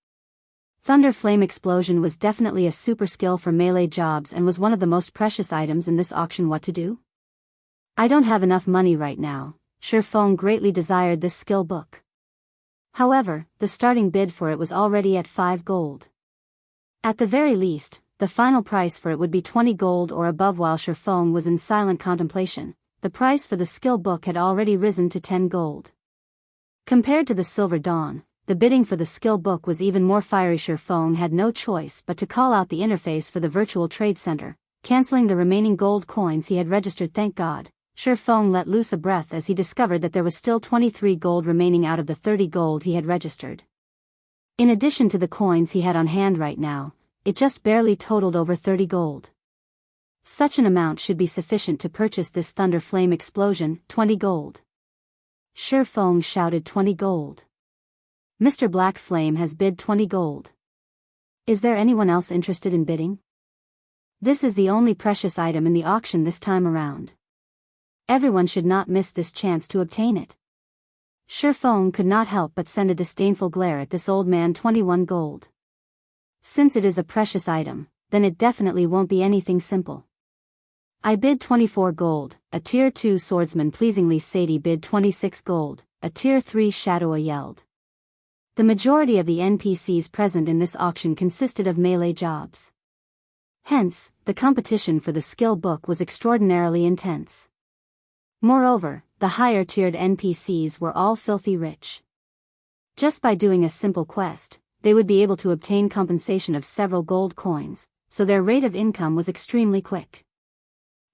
Thunder Flame Explosion was definitely a super skill for melee jobs and was one of the most precious items in this auction. What to do? I don't have enough money right now. Sherfong greatly desired this skill book. However, the starting bid for it was already at 5 gold. At the very least, the final price for it would be 20 gold or above. While Sherfong was in silent contemplation, the price for the skill book had already risen to 10 gold. Compared to the Silver Dawn, the bidding for the skill book was even more fiery. Sherfong had no choice but to call out the interface for the virtual trade center, canceling the remaining gold coins he had registered. Thank God, Sherfong let loose a breath as he discovered that there was still 23 gold remaining out of the 30 gold he had registered. In addition to the coins he had on hand right now, it just barely totaled over 30 gold. Such an amount should be sufficient to purchase this Thunder Flame Explosion. 20 gold. Sherfong shouted, 20 gold. Mr. Black Flame has bid 20 gold. Is there anyone else interested in bidding? This is the only precious item in the auction this time around. Everyone should not miss this chance to obtain it. Sherfong could not help but send a disdainful glare at this old man. 21 gold. Since it is a precious item, then it definitely won't be anything simple. I bid 24 gold, a tier 2 swordsman. Pleasingly Sadie bid 26 gold, a tier 3 shadower yelled. The majority of the NPCs present in this auction consisted of melee jobs. Hence, the competition for the skill book was extraordinarily intense. Moreover, the higher-tiered NPCs were all filthy rich. Just by doing a simple quest, they would be able to obtain compensation of several gold coins, so their rate of income was extremely quick.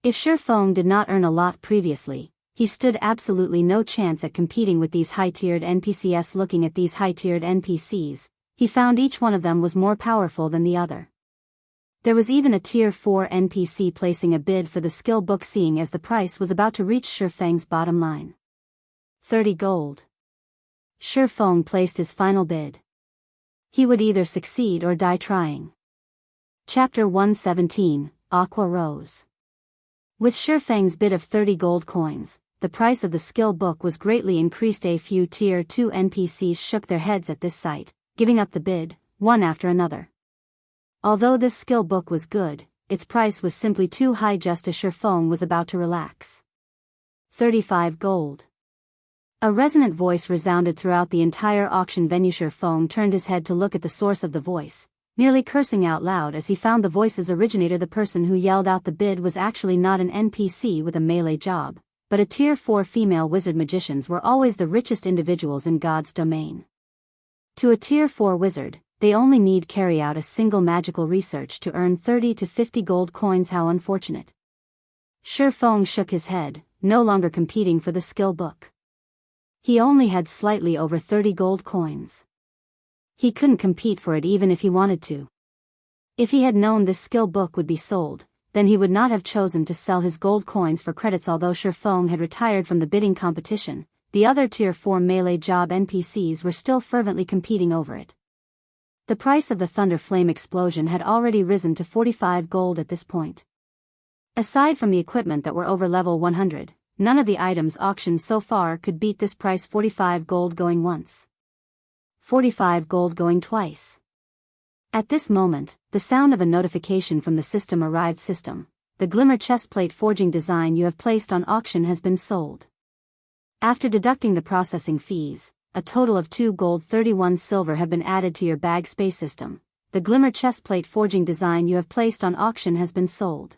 If Sherfong did not earn a lot previously, he stood absolutely no chance at competing with these high-tiered NPCs. Looking at these high-tiered NPCs, he found each one of them was more powerful than the other. There was even a tier 4 NPC placing a bid for the skill book, seeing as the price was about to reach Sherfang's bottom line. 30 gold. Sherfong placed his final bid. He would either succeed or die trying. Chapter 117, Aqua rose. With Sherfang's bid of 30 gold coins, the price of the skill book was greatly increased. A few tier 2 NPCs shook their heads at this sight, giving up the bid, one after another. Although this skill book was good, its price was simply too high. Just as Sherfong was about to relax. 35 gold. A resonant voice resounded throughout the entire auction venue. Sherfong turned his head to look at the source of the voice, nearly cursing out loud as he found the voice's originator. The person who yelled out the bid was actually not an NPC with a melee job, but a Tier 4 female wizard magicians were always the richest individuals in God's domain. To a Tier 4 wizard, they only need carry out a single magical research to earn 30 to 50 gold coins. How unfortunate. Shifeng shook his head, no longer competing for the skill book. He only had slightly over 30 gold coins. He couldn't compete for it even if he wanted to. If he had known this skill book would be sold, then he would not have chosen to sell his gold coins for credits. Although Shifeng had retired from the bidding competition, the other Tier 4 melee job NPCs were still fervently competing over it. The price of the Thunder Flame Explosion had already risen to 45 gold at this point. Aside from the equipment that were over level 100, none of the items auctioned so far could beat this price. 45 gold going once. 45 gold going twice. At this moment, the sound of a notification from the system arrived. System, the Glimmer chestplate forging design you have placed on auction has been sold. After deducting the processing fees, a total of 2 gold 31 silver have been added to your bag space. System, the Glimmer chestplate forging design you have placed on auction has been sold.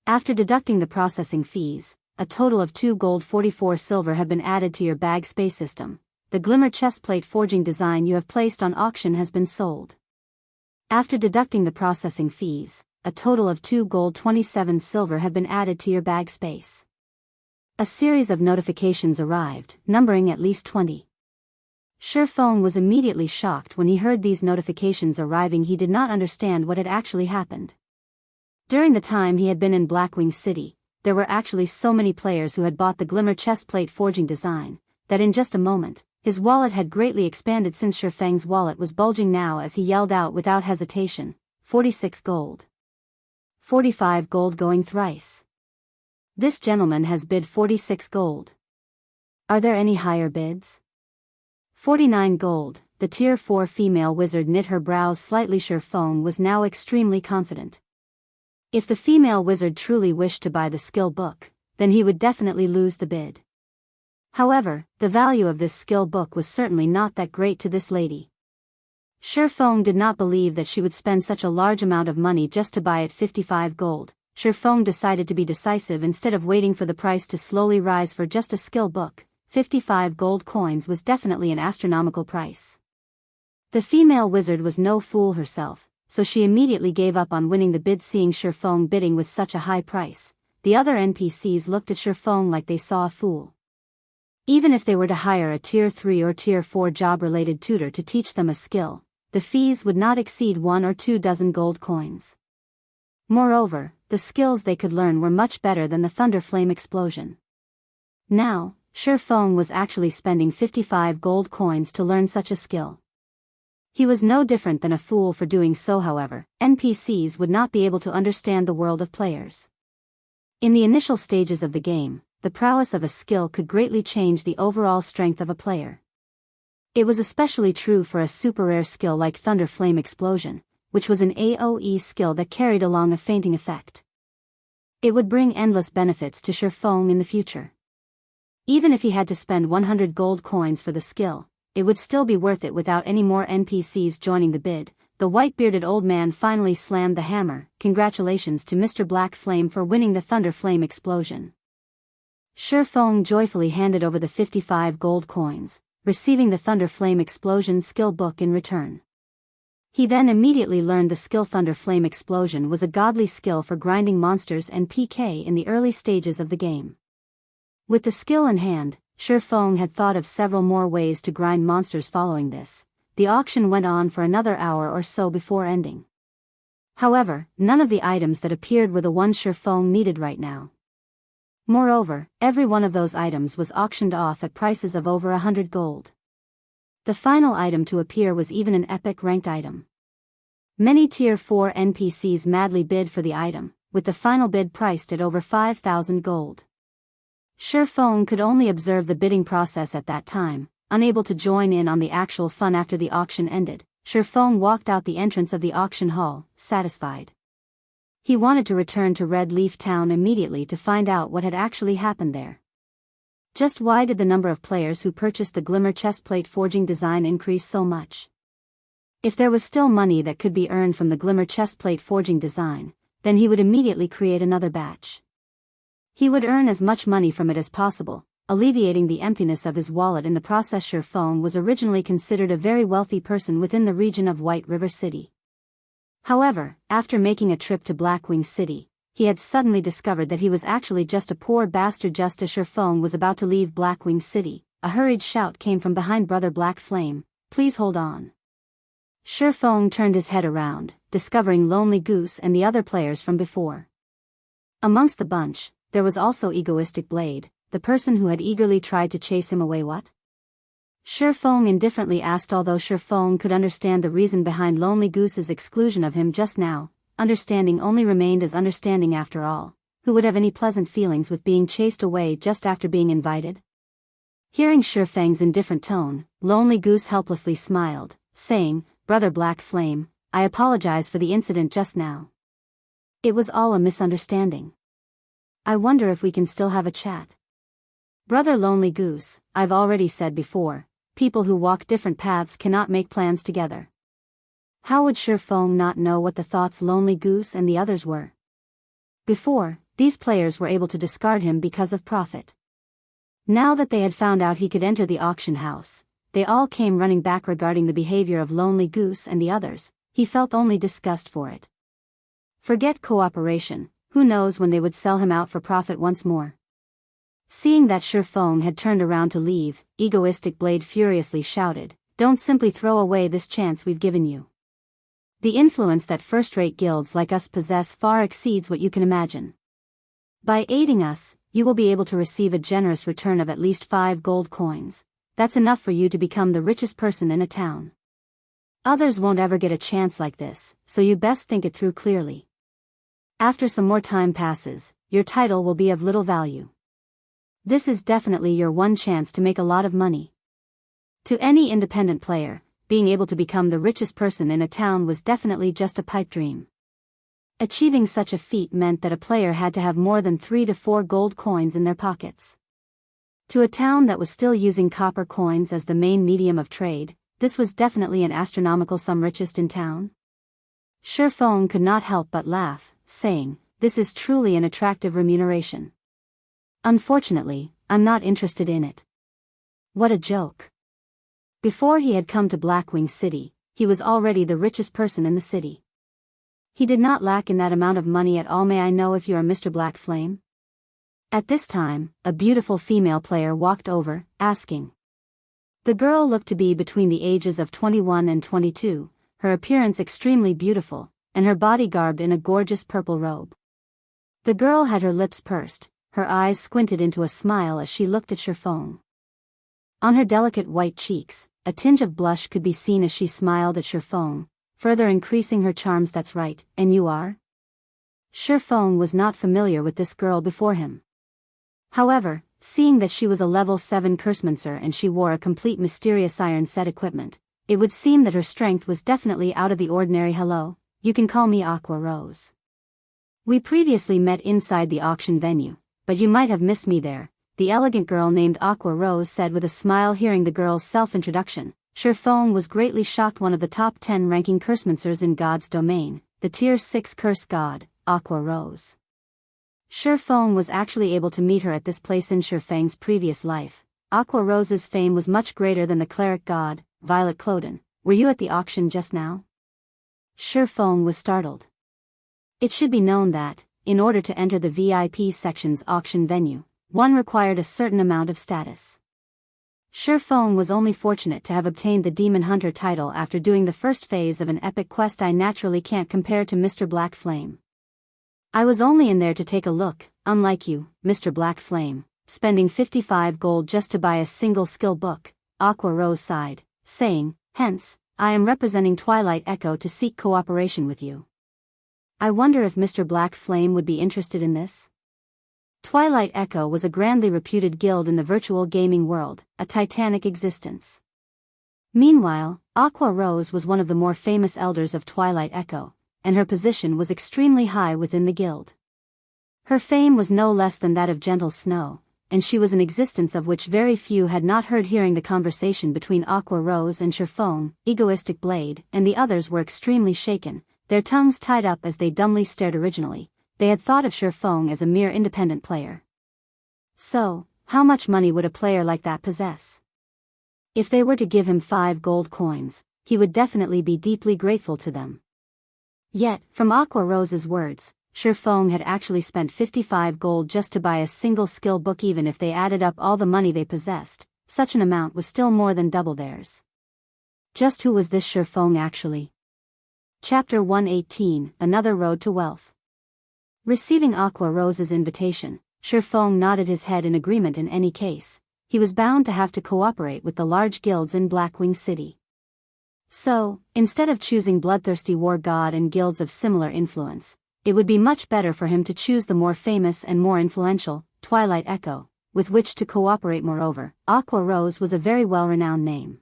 After deducting the processing fees, a total of 2 gold 44 silver have been added to your bag space. System, the Glimmer chestplate forging design you have placed on auction has been sold. After deducting the processing fees, a total of 2 gold 27 silver have been added to your bag space. A series of notifications arrived, numbering at least 20. Shifeng was immediately shocked when he heard these notifications arriving. He did not understand what had actually happened. During the time he had been in Blackwing City, there were actually so many players who had bought the Glimmer chestplate forging design, that in just a moment, his wallet had greatly expanded. Since Shifeng's wallet was bulging now as he yelled out without hesitation, 46 gold. 45 gold going thrice. This gentleman has bid 46 gold. Are there any higher bids? 49 gold, the Tier 4 female wizard knit her brows slightly. Shifeng was now extremely confident. If the female wizard truly wished to buy the skill book, then he would definitely lose the bid. However, the value of this skill book was certainly not that great to this lady. Shifeng did not believe that she would spend such a large amount of money just to buy it. 55 gold. Shifeng decided to be decisive instead of waiting for the price to slowly rise. For just a skill book, 55 gold coins was definitely an astronomical price. The female wizard was no fool herself, so she immediately gave up on winning the bid. Seeing Shifeng bidding with such a high price, the other NPCs looked at Shifeng like they saw a fool. Even if they were to hire a Tier 3 or Tier 4 job-related tutor to teach them a skill, the fees would not exceed 1 or 2 dozen gold coins. Moreover, the skills they could learn were much better than the Thunder Flame Explosion. Now, Shifeng was actually spending 55 gold coins to learn such a skill. He was no different than a fool for doing so. However, NPCs would not be able to understand the world of players. In the initial stages of the game, the prowess of a skill could greatly change the overall strength of a player. It was especially true for a super rare skill like Thunder Flame Explosion, which was an AoE skill that carried along a fainting effect. It would bring endless benefits to Shifeng in the future. Even if he had to spend 100 gold coins for the skill, it would still be worth it without any more NPCs joining the bid. The white-bearded old man finally slammed the hammer. Congratulations to Mr. Black Flame for winning the Thunder Flame Explosion. Shifeng joyfully handed over the 55 gold coins, receiving the Thunder Flame Explosion skill book in return. He then immediately learned the skill. Thunder Flame Explosion was a godly skill for grinding monsters and PK in the early stages of the game. With the skill in hand, Shifeng had thought of several more ways to grind monsters. Following this, the auction went on for another hour or so before ending. However, none of the items that appeared were the ones Shifeng needed right now. Moreover, every one of those items was auctioned off at prices of over 100 gold. The final item to appear was even an epic ranked item. Many Tier 4 NPCs madly bid for the item, with the final bid priced at over 5,000 gold. Shifeng could only observe the bidding process at that time, unable to join in on the actual fun. After the auction ended, Shifeng walked out the entrance of the auction hall, satisfied. He wanted to return to Red Leaf Town immediately to find out what had actually happened there. Just why did the number of players who purchased the Glimmer chestplate forging design increase so much? If there was still money that could be earned from the Glimmer chestplate forging design, then he would immediately create another batch. He would earn as much money from it as possible, alleviating the emptiness of his wallet in the process. Sherfong was originally considered a very wealthy person within the region of White River City. However, after making a trip to Blackwing City, he had suddenly discovered that he was actually just a poor bastard. Just as Sherfong was about to leave Blackwing City, a hurried shout came from behind Brother Black Flame, "Please hold on." Sherfong turned his head around, discovering Lonely Goose and the other players from before. Amongst the bunch, there was also Egoistic Blade, the person who had eagerly tried to chase him away. What? Sherfong indifferently asked. Although Sherfong could understand the reason behind Lonely Goose's exclusion of him just now, understanding only remained as understanding after all. Who would have any pleasant feelings with being chased away just after being invited? Hearing Sherfang's indifferent tone, Lonely Goose helplessly smiled, saying, "Brother Black Flame, I apologize for the incident just now. It was all a misunderstanding. I wonder if we can still have a chat." "Brother Lonely Goose, I've already said before, people who walk different paths cannot make plans together." How would Sherfong not know what the thoughts Lonely Goose and the others were? Before, these players were able to discard him because of profit. Now that they had found out he could enter the auction house, they all came running back. Regarding the behavior of Lonely Goose and the others, he felt only disgust for it. Forget cooperation, who knows when they would sell him out for profit once more. Seeing that Sherfong had turned around to leave, Egoistic Blade furiously shouted, "Don't simply throw away this chance we've given you. The influence that first-rate guilds like us possess far exceeds what you can imagine. By aiding us, you will be able to receive a generous return of at least 5 gold coins. That's enough for you to become the richest person in a town. Others won't ever get a chance like this, so you best think it through clearly. After some more time passes, your title will be of little value. This is definitely your one chance to make a lot of money." To any independent player, being able to become the richest person in a town was definitely just a pipe dream. Achieving such a feat meant that a player had to have more than 3 to 4 gold coins in their pockets. To a town that was still using copper coins as the main medium of trade, this was definitely an astronomical sum. Richest in town? Sherfong could not help but laugh, saying, "This is truly an attractive remuneration. Unfortunately, I'm not interested in it." What a joke. Before he had come to Blackwing City, he was already the richest person in the city. He did not lack in that amount of money at all. "May I know if you are Mr. Black Flame?" At this time, a beautiful female player walked over, asking. The girl looked to be between the ages of 21 and 22, her appearance extremely beautiful, and her body garbed in a gorgeous purple robe. The girl had her lips pursed, her eyes squinted into a smile as she looked at Sherfong. On her delicate white cheeks, a tinge of blush could be seen as she smiled at Sherfong, further increasing her charms. "That's right, and you are?" Sherfong was not familiar with this girl before him. However, seeing that she was a level 7 cursemancer and she wore a complete mysterious iron set equipment, it would seem that her strength was definitely out of the ordinary. "Hello, you can call me Aqua Rose. We previously met inside the auction venue, but you might have missed me there," the elegant girl named Aqua Rose said with a smile. Hearing the girl's self-introduction, Sherfong was greatly shocked. One of the top 10 ranking cursemancers in God's domain, the tier 6 curse god, Aqua Rose. Sherfong was actually able to meet her at this place. In Sherfang's previous life, Aqua Rose's fame was much greater than the cleric god, Violet Cloden. "Were you at the auction just now?" Sherfong was startled. It should be known that, in order to enter the VIP section's auction venue, one required a certain amount of status. Sherfong was only fortunate to have obtained the Demon Hunter title after doing the first phase of an epic quest. "I naturally can't compare to Mr. Black Flame. I was only in there to take a look, unlike you, Mr. Black Flame, spending 55 gold just to buy a single skill book," Aqua Rose sighed, saying, "Hence, I am representing Twilight Echo to seek cooperation with you. I wonder if Mr. Black Flame would be interested in this?" Twilight Echo was a grandly reputed guild in the virtual gaming world, a titanic existence. Meanwhile, Aqua Rose was one of the more famous elders of Twilight Echo, and her position was extremely high within the guild. Her fame was no less than that of Gentle Snow, and she was an existence of which very few had not heard. Hearing the conversation between Aqua Rose and Sherfong, Egoistic Blade, and the others were extremely shaken, their tongues tied up as they dumbly stared. Originally, they had thought of Sherfong as a mere independent player, So, how much money would a player like that possess? If they were to give him 5 gold coins, he would definitely be deeply grateful to them. Yet, from Aqua Rose's words, Shifeng had actually spent 55 gold just to buy a single skill book. Even if they added up all the money they possessed, such an amount was still more than double theirs. Just who was this Shifeng actually? Chapter 118, Another Road to Wealth. Receiving Aqua Rose's invitation, Shifeng nodded his head in agreement. In any case, he was bound to have to cooperate with the large guilds in Blackwing City. So, instead of choosing bloodthirsty war god and guilds of similar influence, it would be much better for him to choose the more famous and more influential, Twilight Echo, with which to cooperate. Moreover, Aqua Rose was a very well-renowned name.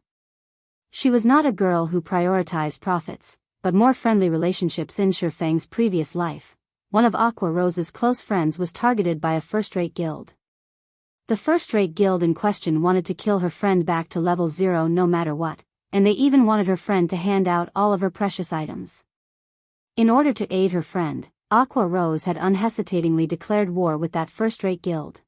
She was not a girl who prioritized profits, but more friendly relationships. In Shifeng's previous life, one of Aqua Rose's close friends was targeted by a first-rate guild. The first-rate guild in question wanted to kill her friend back to level 0 no matter what, and they even wanted her friend to hand out all of her precious items. In order to aid her friend, Aqua Rose had unhesitatingly declared war with that first-rate guild.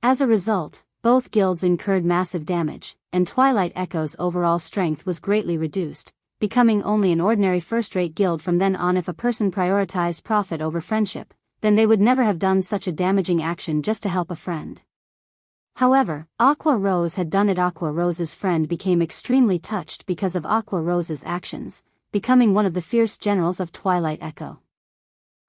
As a result, both guilds incurred massive damage, and Twilight Echo's overall strength was greatly reduced, becoming only an ordinary first-rate guild from then on. If a person prioritized profit over friendship, then they would never have done such a damaging action just to help a friend. However, Aqua Rose had done it. Aqua Rose's friend became extremely touched because of Aqua Rose's actions, becoming one of the fierce generals of Twilight Echo.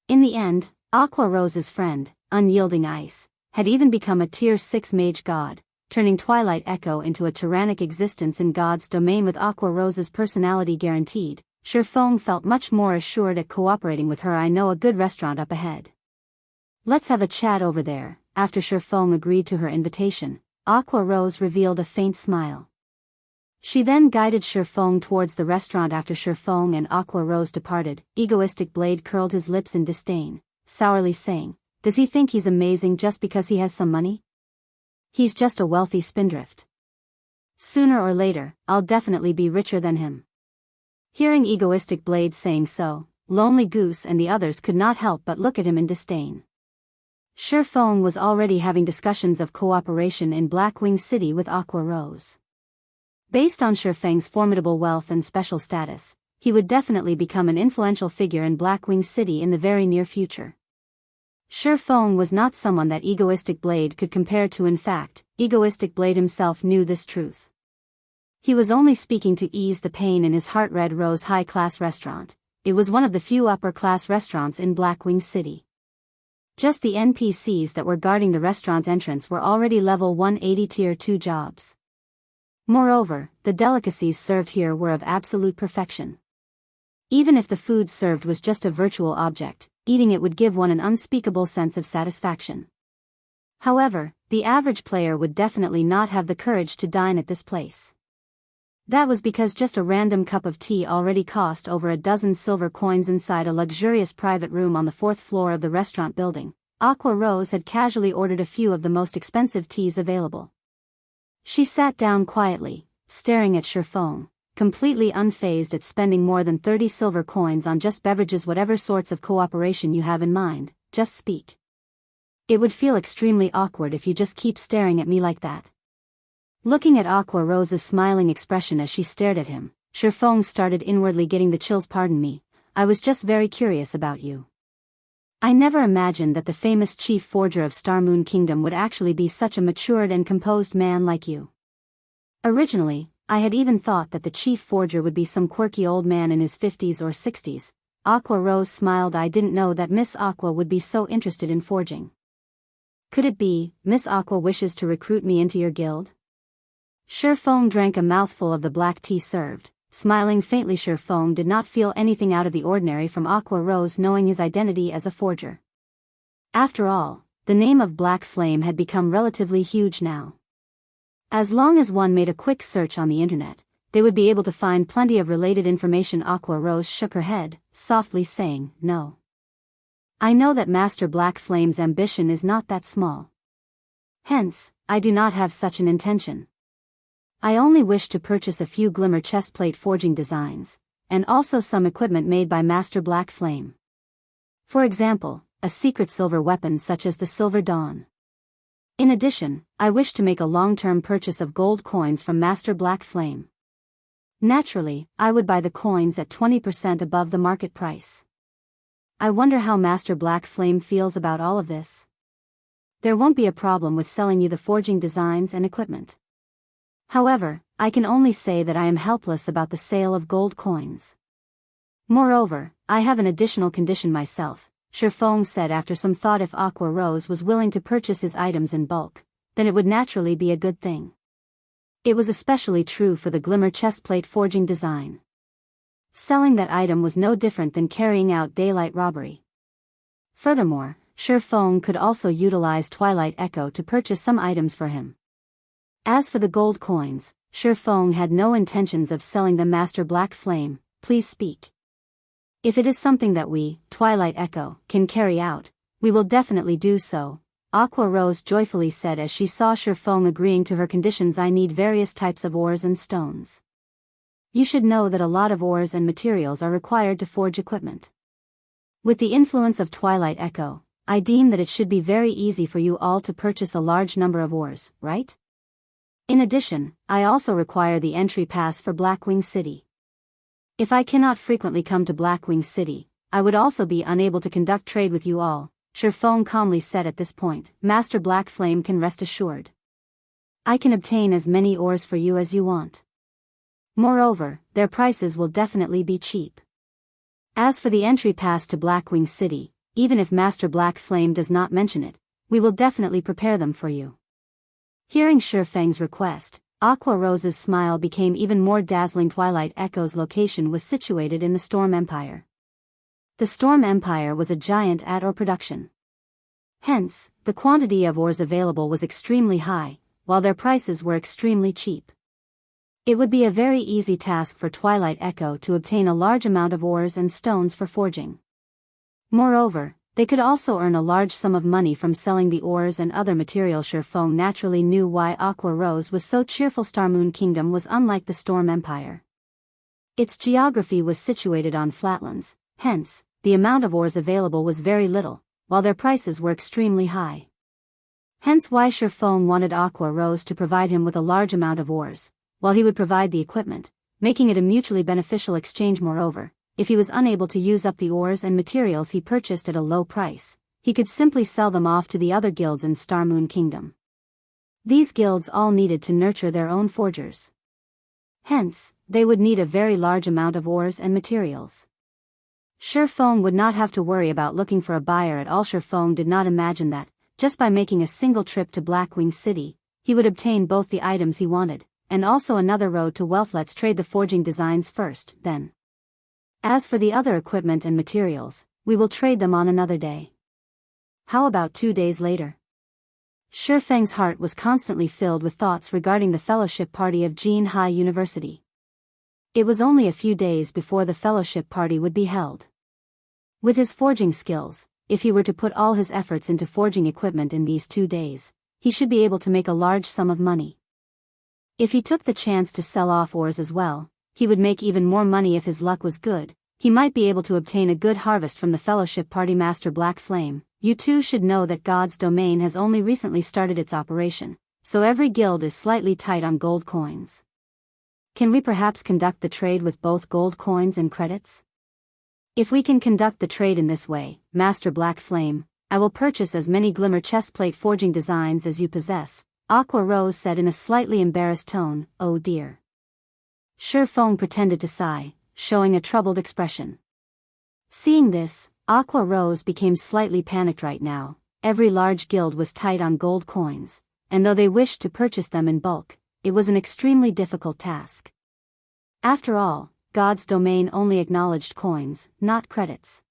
In the end, Aqua Rose's friend, Unyielding Ice, had even become a tier 6 mage god, turning Twilight Echo into a tyrannic existence in God's domain. With Aqua Rose's personality guaranteed, Shifeng felt much more assured at cooperating with her. I know a good restaurant up ahead. Let's have a chat over there. After Shifeng agreed to her invitation, Aqua Rose revealed a faint smile. She then guided Shifeng towards the restaurant. After Shifeng and Aqua Rose departed, Egoistic Blade curled his lips in disdain, sourly saying, "Does he think he's amazing just because he has some money? He's just a wealthy spindrift. Sooner or later, I'll definitely be richer than him." Hearing Egoistic Blade saying so, Lonely Goose and the others could not help but look at him in disdain. Shifeng was already having discussions of cooperation in Blackwing City with Aqua Rose. Based on Shifeng's formidable wealth and special status, he would definitely become an influential figure in Blackwing City in the very near future. Shifeng was not someone that Egoistic Blade could compare to. In fact, Egoistic Blade himself knew this truth. He was only speaking to ease the pain in his heart. Red Rose high-class restaurant. It was one of the few upper-class restaurants in Blackwing City. Just the NPCs that were guarding the restaurant's entrance were already level 180 tier 2 jobs. Moreover, the delicacies served here were of absolute perfection. Even if the food served was just a virtual object, eating it would give one an unspeakable sense of satisfaction. However, the average player would definitely not have the courage to dine at this place. That was because just a random cup of tea already cost over a dozen silver coins. Inside a luxurious private room on the 4th floor of the restaurant building, Aqua Rose had casually ordered a few of the most expensive teas available. She sat down quietly, staring at Shifeng, completely unfazed at spending more than 30 silver coins on just beverages. Whatever sorts of cooperation you have in mind, just speak. It would feel extremely awkward if you just keep staring at me like that. Looking at Aqua Rose's smiling expression as she stared at him, Shifeng started inwardly getting the chills. Pardon me, I was just very curious about you. I never imagined that the famous chief forger of Starmoon Kingdom would actually be such a matured and composed man like you. Originally, I had even thought that the chief forger would be some quirky old man in his 50s or 60s. Aqua Rose smiled. I didn't know that Miss Aqua would be so interested in forging. Could it be, Miss Aqua wishes to recruit me into your guild? Shifeng drank a mouthful of the black tea served, smiling faintly. Shifeng did not feel anything out of the ordinary from Aqua Rose knowing his identity as a forger. After all, the name of Black Flame had become relatively huge now. As long as one made a quick search on the internet, they would be able to find plenty of related information. Aqua Rose shook her head, softly saying, "No. I know that Master Black Flame's ambition is not that small. Hence, I do not have such an intention. I only wish to purchase a few glimmer chestplate forging designs, and also some equipment made by Master Black Flame. For example, a secret silver weapon such as the Silver Dawn." In addition, I wish to make a long-term purchase of gold coins from Master Black Flame. Naturally, I would buy the coins at 20% above the market price. I wonder how Master Black Flame feels about all of this. There won't be a problem with selling you the forging designs and equipment. However, I can only say that I am helpless about the sale of gold coins. Moreover, I have an additional condition myself, Shifeng said after some thought. If Aqua Rose was willing to purchase his items in bulk, then it would naturally be a good thing. It was especially true for the glimmer chestplate forging design. Selling that item was no different than carrying out daylight robbery. Furthermore, Shifeng could also utilize Twilight Echo to purchase some items for him. As for the gold coins, Shifeng had no intentions of selling them. Master Black Flame, please speak. If it is something that we, Twilight Echo, can carry out, we will definitely do so, Aqua Rose joyfully said as she saw Shifeng agreeing to her conditions. I need various types of ores and stones. You should know that a lot of ores and materials are required to forge equipment. With the influence of Twilight Echo, I deem that it should be very easy for you all to purchase a large number of ores, right? In addition, I also require the entry pass for Blackwing City. If I cannot frequently come to Blackwing City, I would also be unable to conduct trade with you all, Shifeng calmly said. At this point, Master Black Flame can rest assured. I can obtain as many ores for you as you want. Moreover, their prices will definitely be cheap. As for the entry pass to Blackwing City, even if Master Black Flame does not mention it, we will definitely prepare them for you. Hearing Shifeng's request, Aqua Rose's smile became even more dazzling. Twilight Echo's location was situated in the Storm Empire. The Storm Empire was a giant ore production. Hence, the quantity of ores available was extremely high, while their prices were extremely cheap. It would be a very easy task for Twilight Echo to obtain a large amount of ores and stones for forging. Moreover, they could also earn a large sum of money from selling the ores and other materials. Shifeng naturally knew why Aqua Rose was so cheerful. Starmoon Kingdom was unlike the Storm Empire. Its geography was situated on flatlands, hence, the amount of ores available was very little, while their prices were extremely high. Hence why Shifeng wanted Aqua Rose to provide him with a large amount of ores, while he would provide the equipment, making it a mutually beneficial exchange. Moreover, if he was unable to use up the ores and materials he purchased at a low price, he could simply sell them off to the other guilds in Starmoon Kingdom. These guilds all needed to nurture their own forgers. Hence, they would need a very large amount of ores and materials. Shifeng would not have to worry about looking for a buyer at all. Shifeng did not imagine that, just by making a single trip to Blackwing City, he would obtain both the items he wanted, and also another road to wealth. Let's trade the forging designs first, then. As for the other equipment and materials, we will trade them on another day. How about 2 days later? Shifeng's heart was constantly filled with thoughts regarding the fellowship party of Jinhai University. It was only a few days before the fellowship party would be held. With his forging skills, if he were to put all his efforts into forging equipment in these 2 days, he should be able to make a large sum of money. If he took the chance to sell off ores as well, he would make even more money. If his luck was good, he might be able to obtain a good harvest from the fellowship party. Master Black Flame, you too should know that God's domain has only recently started its operation, so every guild is slightly tight on gold coins. Can we perhaps conduct the trade with both gold coins and credits? If we can conduct the trade in this way, Master Black Flame, I will purchase as many glimmer chestplate forging designs as you possess, Aqua Rose said in a slightly embarrassed tone. Oh dear. Shifeng pretended to sigh, showing a troubled expression. Seeing this, Aqua Rose became slightly panicked. Right now, every large guild was tight on gold coins, and though they wished to purchase them in bulk, it was an extremely difficult task. After all, God's domain only acknowledged coins, not credits.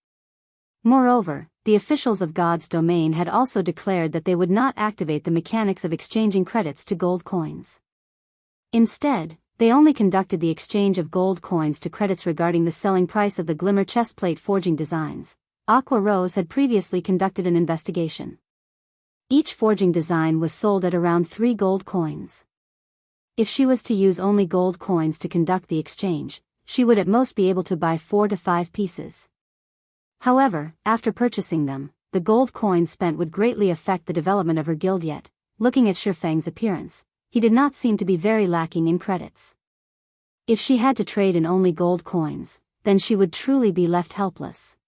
Moreover, the officials of God's domain had also declared that they would not activate the mechanics of exchanging credits to gold coins. Instead, they only conducted the exchange of gold coins to credits. Regarding the selling price of the glimmer chestplate forging designs, Aqua Rose had previously conducted an investigation. Each forging design was sold at around 3 gold coins. If she was to use only gold coins to conduct the exchange, she would at most be able to buy 4 to 5 pieces. However, after purchasing them, the gold coins spent would greatly affect the development of her guild. Yet, looking at Shifang's appearance, he did not seem to be very lacking in credits. If she had to trade in only gold coins, then she would truly be left helpless.